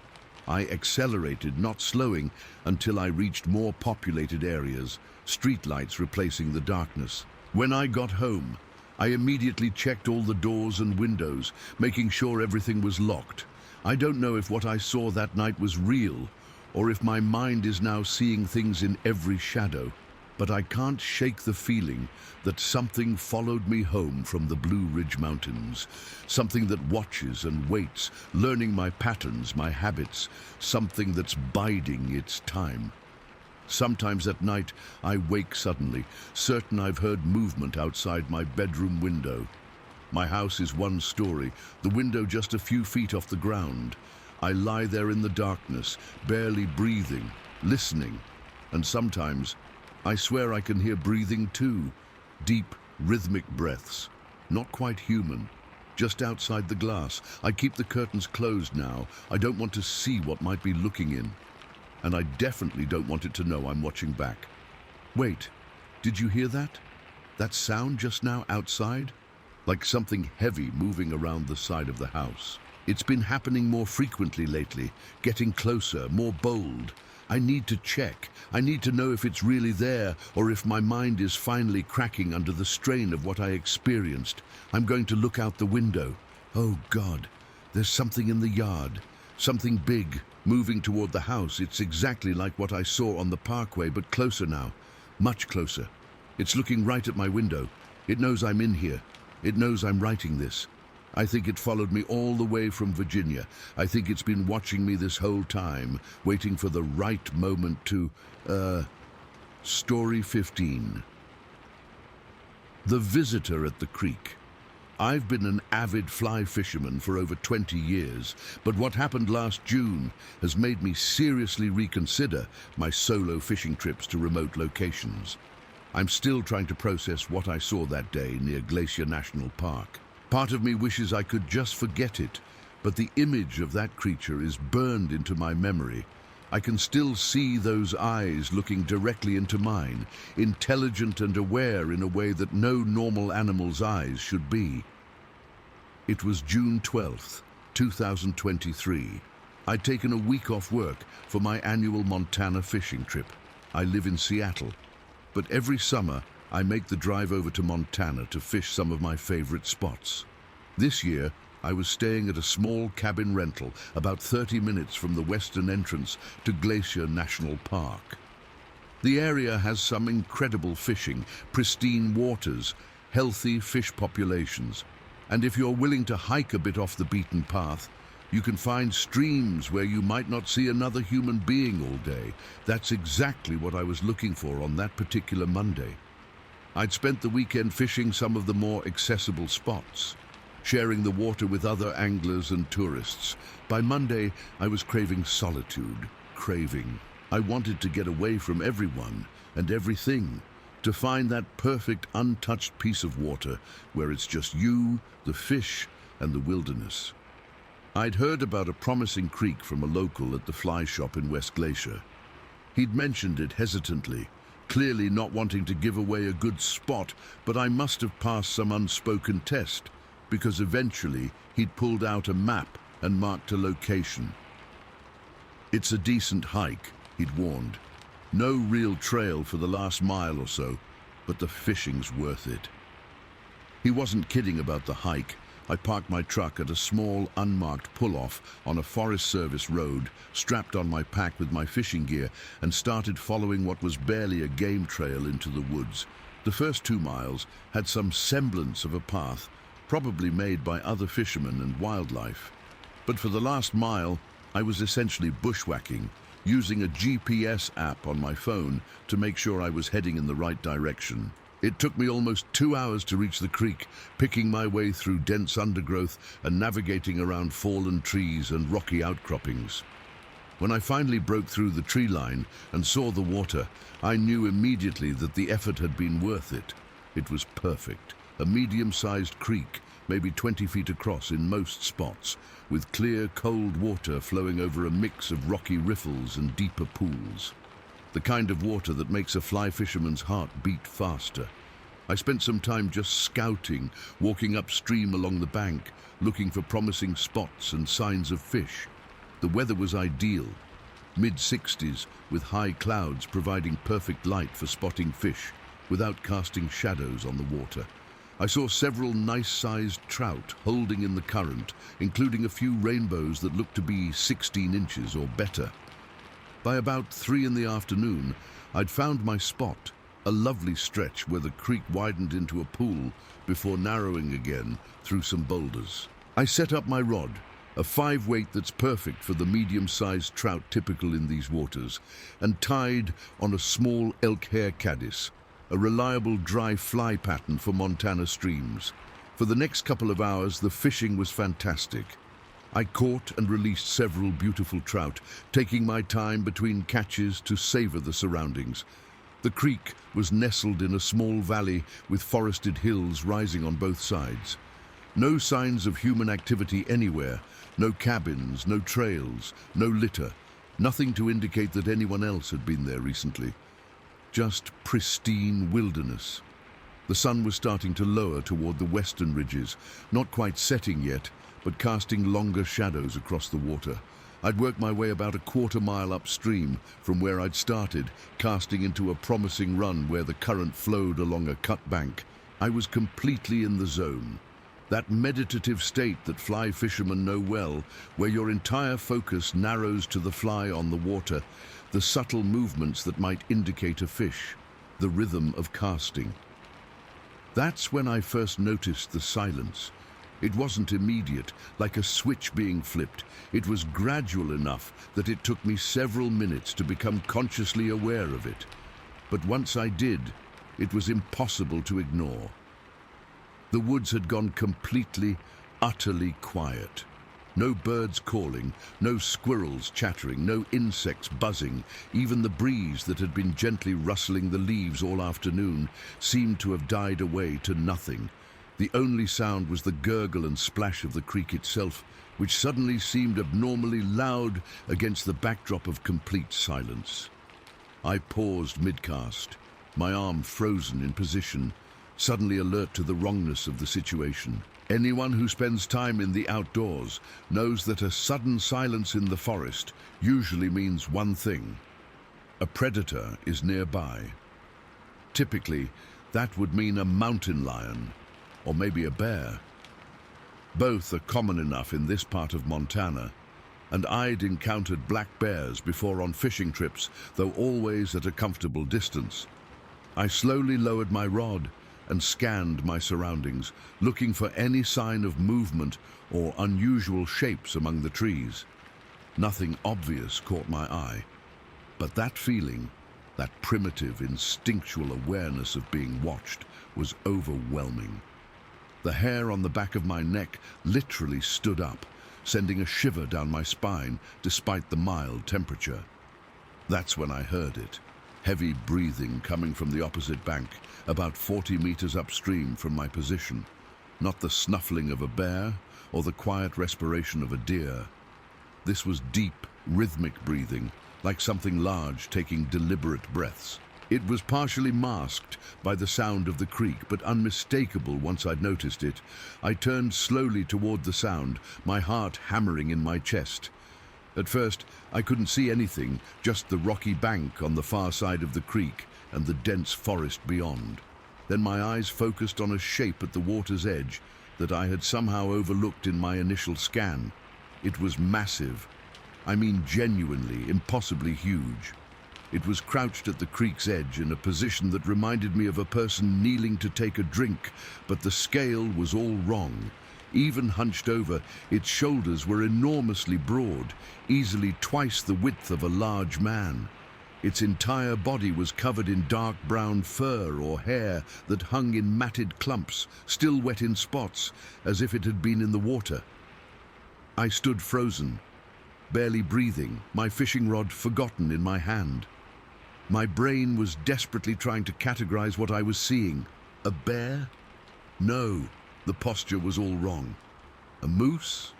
I accelerated, not slowing, until I reached more populated areas, streetlights replacing the darkness. When I got home, I immediately checked all the doors and windows, making sure everything was locked. I don't know if what I saw that night was real, or if my mind is now seeing things in every shadow, but I can't shake the feeling that something followed me home from the Blue Ridge Mountains, something that watches and waits, learning my patterns, my habits, something that's biding its time. Sometimes at night, I wake suddenly, certain I've heard movement outside my bedroom window. My house is one story, the window just a few feet off the ground. I lie there in the darkness, barely breathing, listening, and sometimes I swear I can hear breathing too, deep, rhythmic breaths, not quite human, just outside the glass. I keep the curtains closed now. I don't want to see what might be looking in, and I definitely don't want it to know I'm watching back. Wait, did you hear that? That sound just now outside? Like something heavy moving around the side of the house. It's been happening more frequently lately, getting closer, more bold. I need to check. I need to know if it's really there or if my mind is finally cracking under the strain of what I experienced. I'm going to look out the window. Oh God, there's something in the yard. Something big, moving toward the house. It's exactly like what I saw on the parkway, but closer now. Much closer. It's looking right at my window. It knows I'm in here. It knows I'm writing this. I think it followed me all the way from Virginia. I think it's been watching me this whole time, waiting for the right moment to, Story 15. The Visitor at the Creek. I've been an avid fly fisherman for over 20 years, but what happened last June has made me seriously reconsider my solo fishing trips to remote locations. I'm still trying to process what I saw that day near Glacier National Park. Part of me wishes I could just forget it, but the image of that creature is burned into my memory. I can still see those eyes looking directly into mine, intelligent and aware in a way that no normal animal's eyes should be. It was June 12th, 2023. I'd taken a week off work for my annual Montana fishing trip. I live in Seattle, but every summer I make the drive over to Montana to fish some of my favorite spots. This year, I was staying at a small cabin rental about 30 minutes from the western entrance to Glacier National Park. The area has some incredible fishing, pristine waters, healthy fish populations, and if you're willing to hike a bit off the beaten path, you can find streams where you might not see another human being all day. That's exactly what I was looking for on that particular Monday. I'd spent the weekend fishing some of the more accessible spots, sharing the water with other anglers and tourists. By Monday, I was craving solitude, I wanted to get away from everyone and everything, to find that perfect untouched piece of water where it's just you, the fish, and the wilderness. I'd heard about a promising creek from a local at the fly shop in West Glacier. He'd mentioned it hesitantly, clearly not wanting to give away a good spot, but I must have passed some unspoken test, because eventually he'd pulled out a map and marked a location. "It's a decent hike," he'd warned. "No real trail for the last mile or so, but the fishing's worth it." He wasn't kidding about the hike. I parked my truck at a small, unmarked pull-off on a Forest Service road, strapped on my pack with my fishing gear, and started following what was barely a game trail into the woods. The first 2 miles had some semblance of a path, probably made by other fishermen and wildlife. But for the last mile, I was essentially bushwhacking, using a GPS app on my phone to make sure I was heading in the right direction. It took me almost 2 hours to reach the creek, picking my way through dense undergrowth and navigating around fallen trees and rocky outcroppings. When I finally broke through the tree line and saw the water, I knew immediately that the effort had been worth it. It was perfect. A medium-sized creek, maybe 20 feet across in most spots, with clear, cold water flowing over a mix of rocky riffles and deeper pools. The kind of water that makes a fly fisherman's heart beat faster. I spent some time just scouting, walking upstream along the bank, looking for promising spots and signs of fish. The weather was ideal, mid-60s, with high clouds providing perfect light for spotting fish, without casting shadows on the water. I saw several nice-sized trout holding in the current, including a few rainbows that looked to be 16 inches or better. By about 3 in the afternoon, I'd found my spot, a lovely stretch where the creek widened into a pool before narrowing again through some boulders. I set up my rod, a 5-weight that's perfect for the medium-sized trout typical in these waters, and tied on a small elk hair caddis, a reliable dry fly pattern for Montana streams. For the next couple of hours, the fishing was fantastic. I caught and released several beautiful trout, taking my time between catches to savor the surroundings. The creek was nestled in a small valley with forested hills rising on both sides. No signs of human activity anywhere, no cabins, no trails, no litter, nothing to indicate that anyone else had been there recently. Just pristine wilderness. The sun was starting to lower toward the western ridges, not quite setting yet, but casting longer shadows across the water. I'd worked my way about a 1/4 mile upstream from where I'd started, casting into a promising run where the current flowed along a cut bank. I was completely in the zone. That meditative state that fly fishermen know well, where your entire focus narrows to the fly on the water, the subtle movements that might indicate a fish, the rhythm of casting. That's when I first noticed the silence. It wasn't immediate, like a switch being flipped. It was gradual enough that it took me several minutes to become consciously aware of it. But once I did, it was impossible to ignore. The woods had gone completely, utterly quiet. No birds calling, no squirrels chattering, no insects buzzing. Even the breeze that had been gently rustling the leaves all afternoon seemed to have died away to nothing. The only sound was the gurgle and splash of the creek itself, which suddenly seemed abnormally loud against the backdrop of complete silence. I paused mid-cast, my arm frozen in position, suddenly alert to the wrongness of the situation. Anyone who spends time in the outdoors knows that a sudden silence in the forest usually means one thing: a predator is nearby. Typically, that would mean a mountain lion, or maybe a bear. Both are common enough in this part of Montana, and I'd encountered black bears before on fishing trips, though always at a comfortable distance. I slowly lowered my rod and scanned my surroundings, looking for any sign of movement or unusual shapes among the trees. Nothing obvious caught my eye, but that feeling, that primitive, instinctual awareness of being watched, was overwhelming. The hair on the back of my neck literally stood up, sending a shiver down my spine despite the mild temperature. That's when I heard it. Heavy breathing coming from the opposite bank, about 40 meters upstream from my position. Not the snuffling of a bear or the quiet respiration of a deer. This was deep, rhythmic breathing, like something large taking deliberate breaths. It was partially masked by the sound of the creek, but unmistakable once I'd noticed it. I turned slowly toward the sound, my heart hammering in my chest. At first, I couldn't see anything, just the rocky bank on the far side of the creek and the dense forest beyond. Then my eyes focused on a shape at the water's edge that I had somehow overlooked in my initial scan. It was massive. I mean genuinely, impossibly huge. It was crouched at the creek's edge in a position that reminded me of a person kneeling to take a drink, but the scale was all wrong. Even hunched over, its shoulders were enormously broad, easily twice the width of a large man. Its entire body was covered in dark brown fur or hair that hung in matted clumps, still wet in spots, as if it had been in the water. I stood frozen, barely breathing, my fishing rod forgotten in my hand. My brain was desperately trying to categorize what I was seeing. A bear? No, the posture was all wrong. A moose?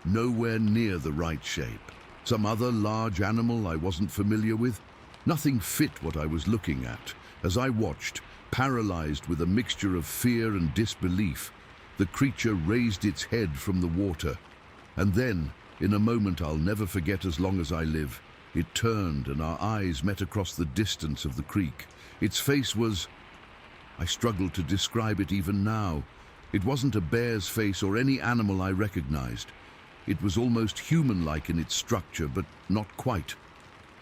Nowhere near the right shape. Some other large animal I wasn't familiar with? Nothing fit what I was looking at. As I watched, paralyzed with a mixture of fear and disbelief, the creature raised its head from the water. And then, in a moment I'll never forget as long as I live, it turned and our eyes met across the distance of the creek. Its face was... I struggle to describe it even now. It wasn't a bear's face or any animal I recognized. It was almost human-like in its structure, but not quite.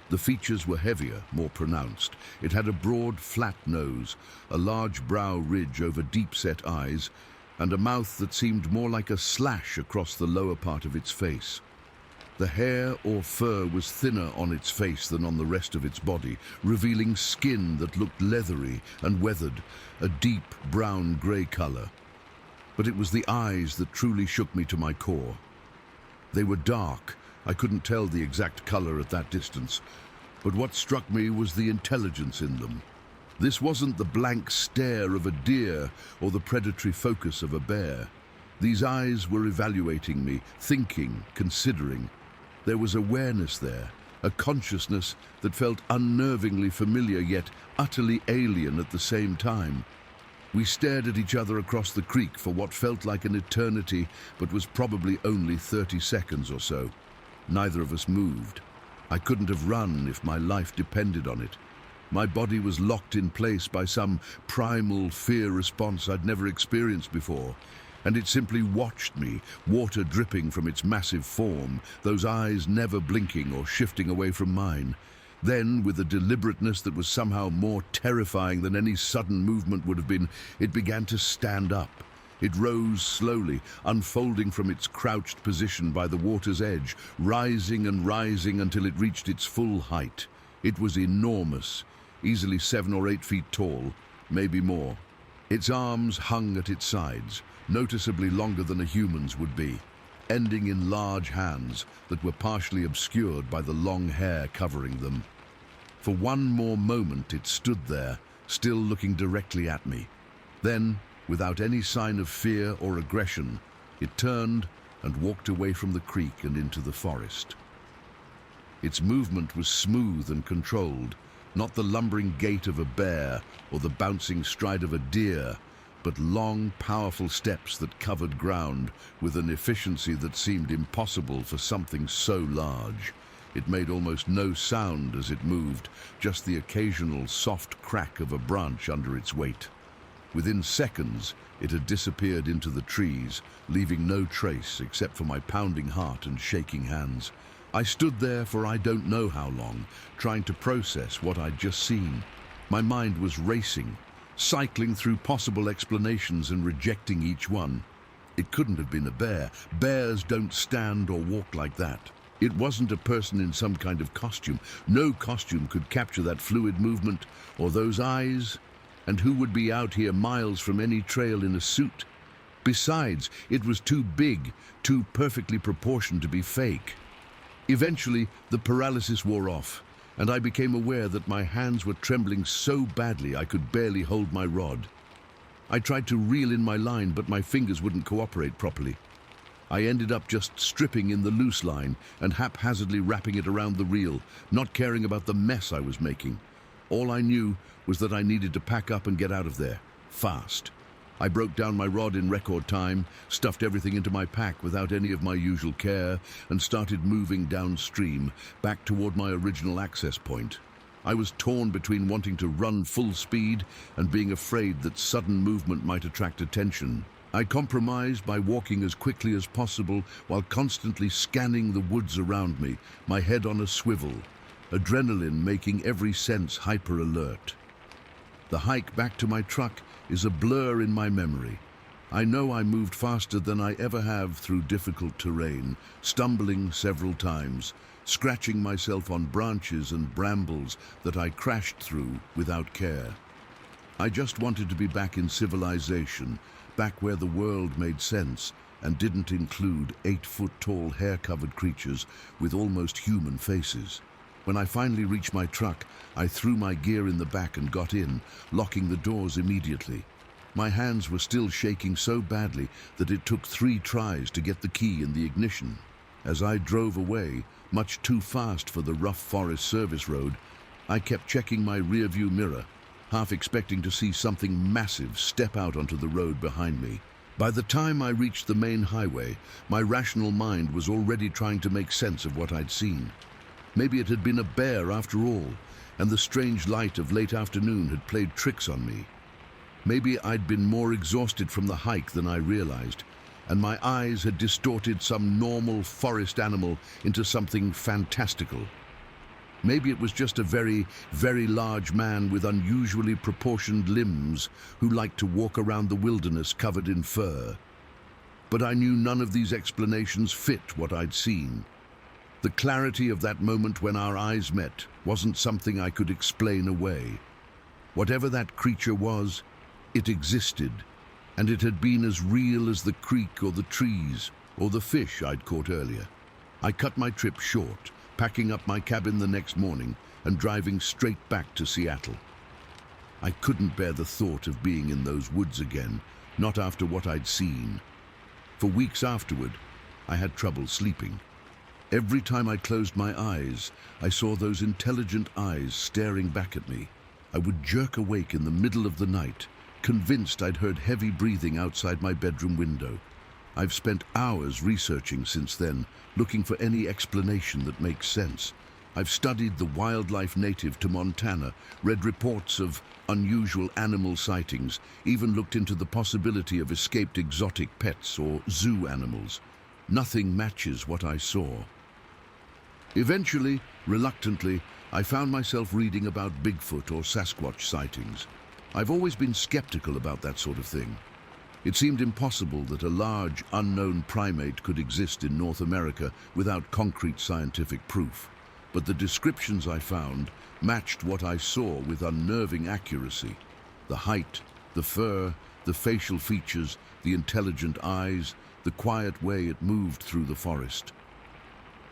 The features were heavier, more pronounced. It had a broad, flat nose, a large brow ridge over deep-set eyes, and a mouth that seemed more like a slash across the lower part of its face. The hair or fur was thinner on its face than on the rest of its body, revealing skin that looked leathery and weathered, a deep brown-grey color. But it was the eyes that truly shook me to my core. They were dark. I couldn't tell the exact color at that distance, but what struck me was the intelligence in them. This wasn't the blank stare of a deer or the predatory focus of a bear. These eyes were evaluating me, thinking, considering. There was awareness there, a consciousness that felt unnervingly familiar yet utterly alien at the same time. We stared at each other across the creek for what felt like an eternity, but was probably only 30 seconds or so. Neither of us moved. I couldn't have run if my life depended on it. My body was locked in place by some primal fear response I'd never experienced before, and it simply watched me, water dripping from its massive form, those eyes never blinking or shifting away from mine. Then, with a deliberateness that was somehow more terrifying than any sudden movement would have been, it began to stand up. It rose slowly, unfolding from its crouched position by the water's edge, rising and rising until it reached its full height. It was enormous, easily 7 or 8 feet tall, maybe more. Its arms hung at its sides, noticeably longer than a human's would be, ending in large hands that were partially obscured by the long hair covering them. For one more moment it stood there, still looking directly at me. Then, without any sign of fear or aggression, it turned and walked away from the creek and into the forest. Its movement was smooth and controlled, not the lumbering gait of a bear or the bouncing stride of a deer, but long, powerful steps that covered ground with an efficiency that seemed impossible for something so large. It made almost no sound as it moved, just the occasional soft crack of a branch under its weight. Within seconds, it had disappeared into the trees, leaving no trace except for my pounding heart and shaking hands. I stood there for I don't know how long, trying to process what I'd just seen. My mind was racing, cycling through possible explanations and rejecting each one. It couldn't have been a bear. Bears don't stand or walk like that. It wasn't a person in some kind of costume. No costume could capture that fluid movement or those eyes. And who would be out here miles from any trail in a suit? Besides, it was too big, too perfectly proportioned to be fake. Eventually, the paralysis wore off, and I became aware that my hands were trembling so badly I could barely hold my rod. I tried to reel in my line, but my fingers wouldn't cooperate properly. I ended up just stripping in the loose line and haphazardly wrapping it around the reel, not caring about the mess I was making. All I knew was that I needed to pack up and get out of there, fast. I broke down my rod in record time, stuffed everything into my pack without any of my usual care, and started moving downstream, back toward my original access point. I was torn between wanting to run full speed and being afraid that sudden movement might attract attention. I compromised by walking as quickly as possible while constantly scanning the woods around me, my head on a swivel, adrenaline making every sense hyper-alert. The hike back to my truck is a blur in my memory. I know I moved faster than I ever have through difficult terrain, stumbling several times, scratching myself on branches and brambles that I crashed through without care. I just wanted to be back in civilization, back where the world made sense and didn't include 8-foot-tall hair-covered creatures with almost human faces. When I finally reached my truck, I threw my gear in the back and got in, locking the doors immediately. My hands were still shaking so badly that it took 3 tries to get the key in the ignition. As I drove away, much too fast for the rough forest service road, I kept checking my rearview mirror, half expecting to see something massive step out onto the road behind me. By the time I reached the main highway, my rational mind was already trying to make sense of what I'd seen. Maybe it had been a bear after all, and the strange light of late afternoon had played tricks on me. Maybe I'd been more exhausted from the hike than I realized, and my eyes had distorted some normal forest animal into something fantastical. Maybe it was just a very, very large man with unusually proportioned limbs who liked to walk around the wilderness covered in fur. But I knew none of these explanations fit what I'd seen. The clarity of that moment when our eyes met wasn't something I could explain away. Whatever that creature was, it existed, and it had been as real as the creek or the trees or the fish I'd caught earlier. I cut my trip short, packing up my cabin the next morning and driving straight back to Seattle. I couldn't bear the thought of being in those woods again, not after what I'd seen. For weeks afterward, I had trouble sleeping. Every time I closed my eyes, I saw those intelligent eyes staring back at me. I would jerk awake in the middle of the night, convinced I'd heard heavy breathing outside my bedroom window. I've spent hours researching since then, looking for any explanation that makes sense. I've studied the wildlife native to Montana, read reports of unusual animal sightings, even looked into the possibility of escaped exotic pets or zoo animals. Nothing matches what I saw. Eventually, reluctantly, I found myself reading about Bigfoot or Sasquatch sightings. I've always been skeptical about that sort of thing. It seemed impossible that a large, unknown primate could exist in North America without concrete scientific proof. But the descriptions I found matched what I saw with unnerving accuracy. The height, the fur, the facial features, the intelligent eyes, the quiet way it moved through the forest.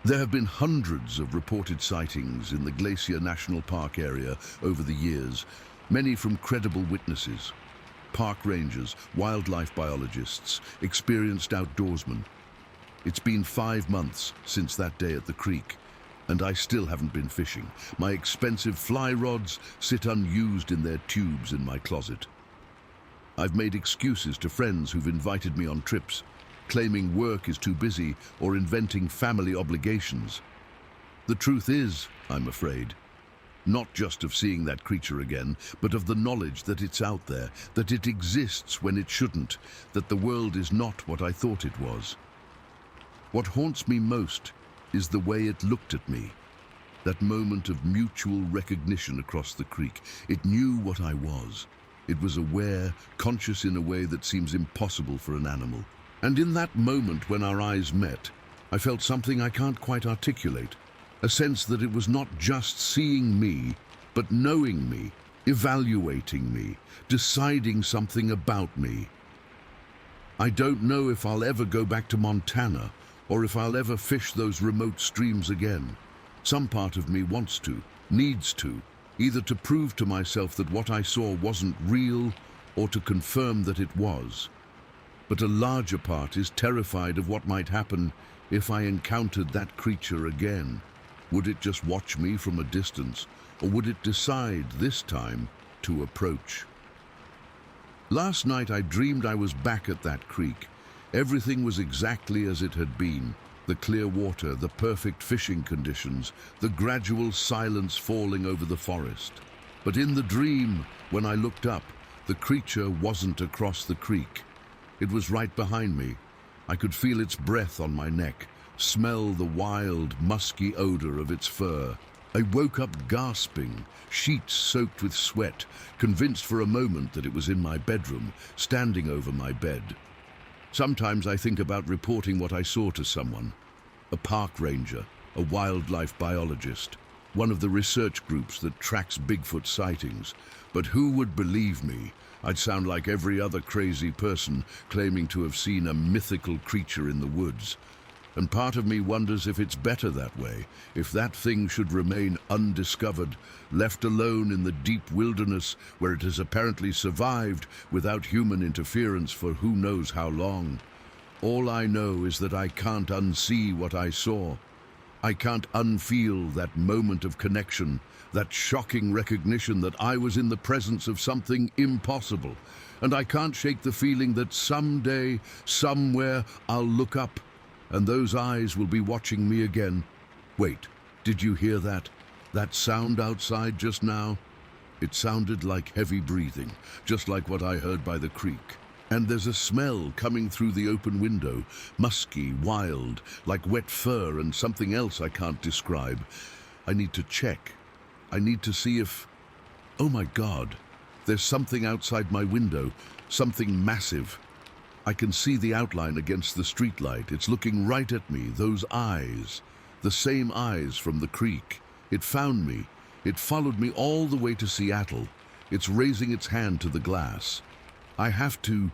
There have been hundreds of reported sightings in the Glacier National Park area over the years, many from credible witnesses. Park rangers, wildlife biologists, experienced outdoorsmen. It's been 5 months since that day at the creek, and I still haven't been fishing. My expensive fly rods sit unused in their tubes in my closet. I've made excuses to friends who've invited me on trips, claiming work is too busy or inventing family obligations. The truth is, I'm afraid, not just of seeing that creature again, but of the knowledge that it's out there, that it exists when it shouldn't, that the world is not what I thought it was. What haunts me most is the way it looked at me. That moment of mutual recognition across the creek. It knew what I was. It was aware, conscious in a way that seems impossible for an animal. And in that moment when our eyes met, I felt something I can't quite articulate. A sense that it was not just seeing me, but knowing me, evaluating me, deciding something about me. I don't know if I'll ever go back to Montana, or if I'll ever fish those remote streams again. Some part of me wants to, needs to, either to prove to myself that what I saw wasn't real, or to confirm that it was. but a larger part is terrified of what might happen if I encountered that creature again. Would it just watch me from a distance, or would it decide this time to approach? Last night I dreamed I was back at that creek. Everything was exactly as it had been. The clear water, the perfect fishing conditions, the gradual silence falling over the forest. But in the dream, when I looked up, the creature wasn't across the creek. It was right behind me. I could feel its breath on my neck, smell the wild, musky odor of its fur. I woke up gasping, sheets soaked with sweat, convinced for a moment that it was in my bedroom, standing over my bed. Sometimes I think about reporting what I saw to someone. A park ranger, a wildlife biologist, one of the research groups that tracks Bigfoot sightings. But who would believe me? I'd sound like every other crazy person claiming to have seen a mythical creature in the woods. And part of me wonders if it's better that way, if that thing should remain undiscovered, left alone in the deep wilderness where it has apparently survived without human interference for who knows how long. All I know is that I can't unsee what I saw. I can't unfeel that moment of connection, that shocking recognition that I was in the presence of something impossible. And I can't shake the feeling that someday, somewhere, I'll look up and those eyes will be watching me again. Wait, did you hear that? That sound outside just now? It sounded like heavy breathing, just like what I heard by the creek. And there's a smell coming through the open window, musky, wild, like wet fur and something else I can't describe. I need to check. I need to see if... Oh my God, there's something outside my window, something massive. I can see the outline against the streetlight. It's looking right at me, those eyes, the same eyes from the creek. It found me. It followed me all the way to Seattle. It's raising its hand to the glass. I have to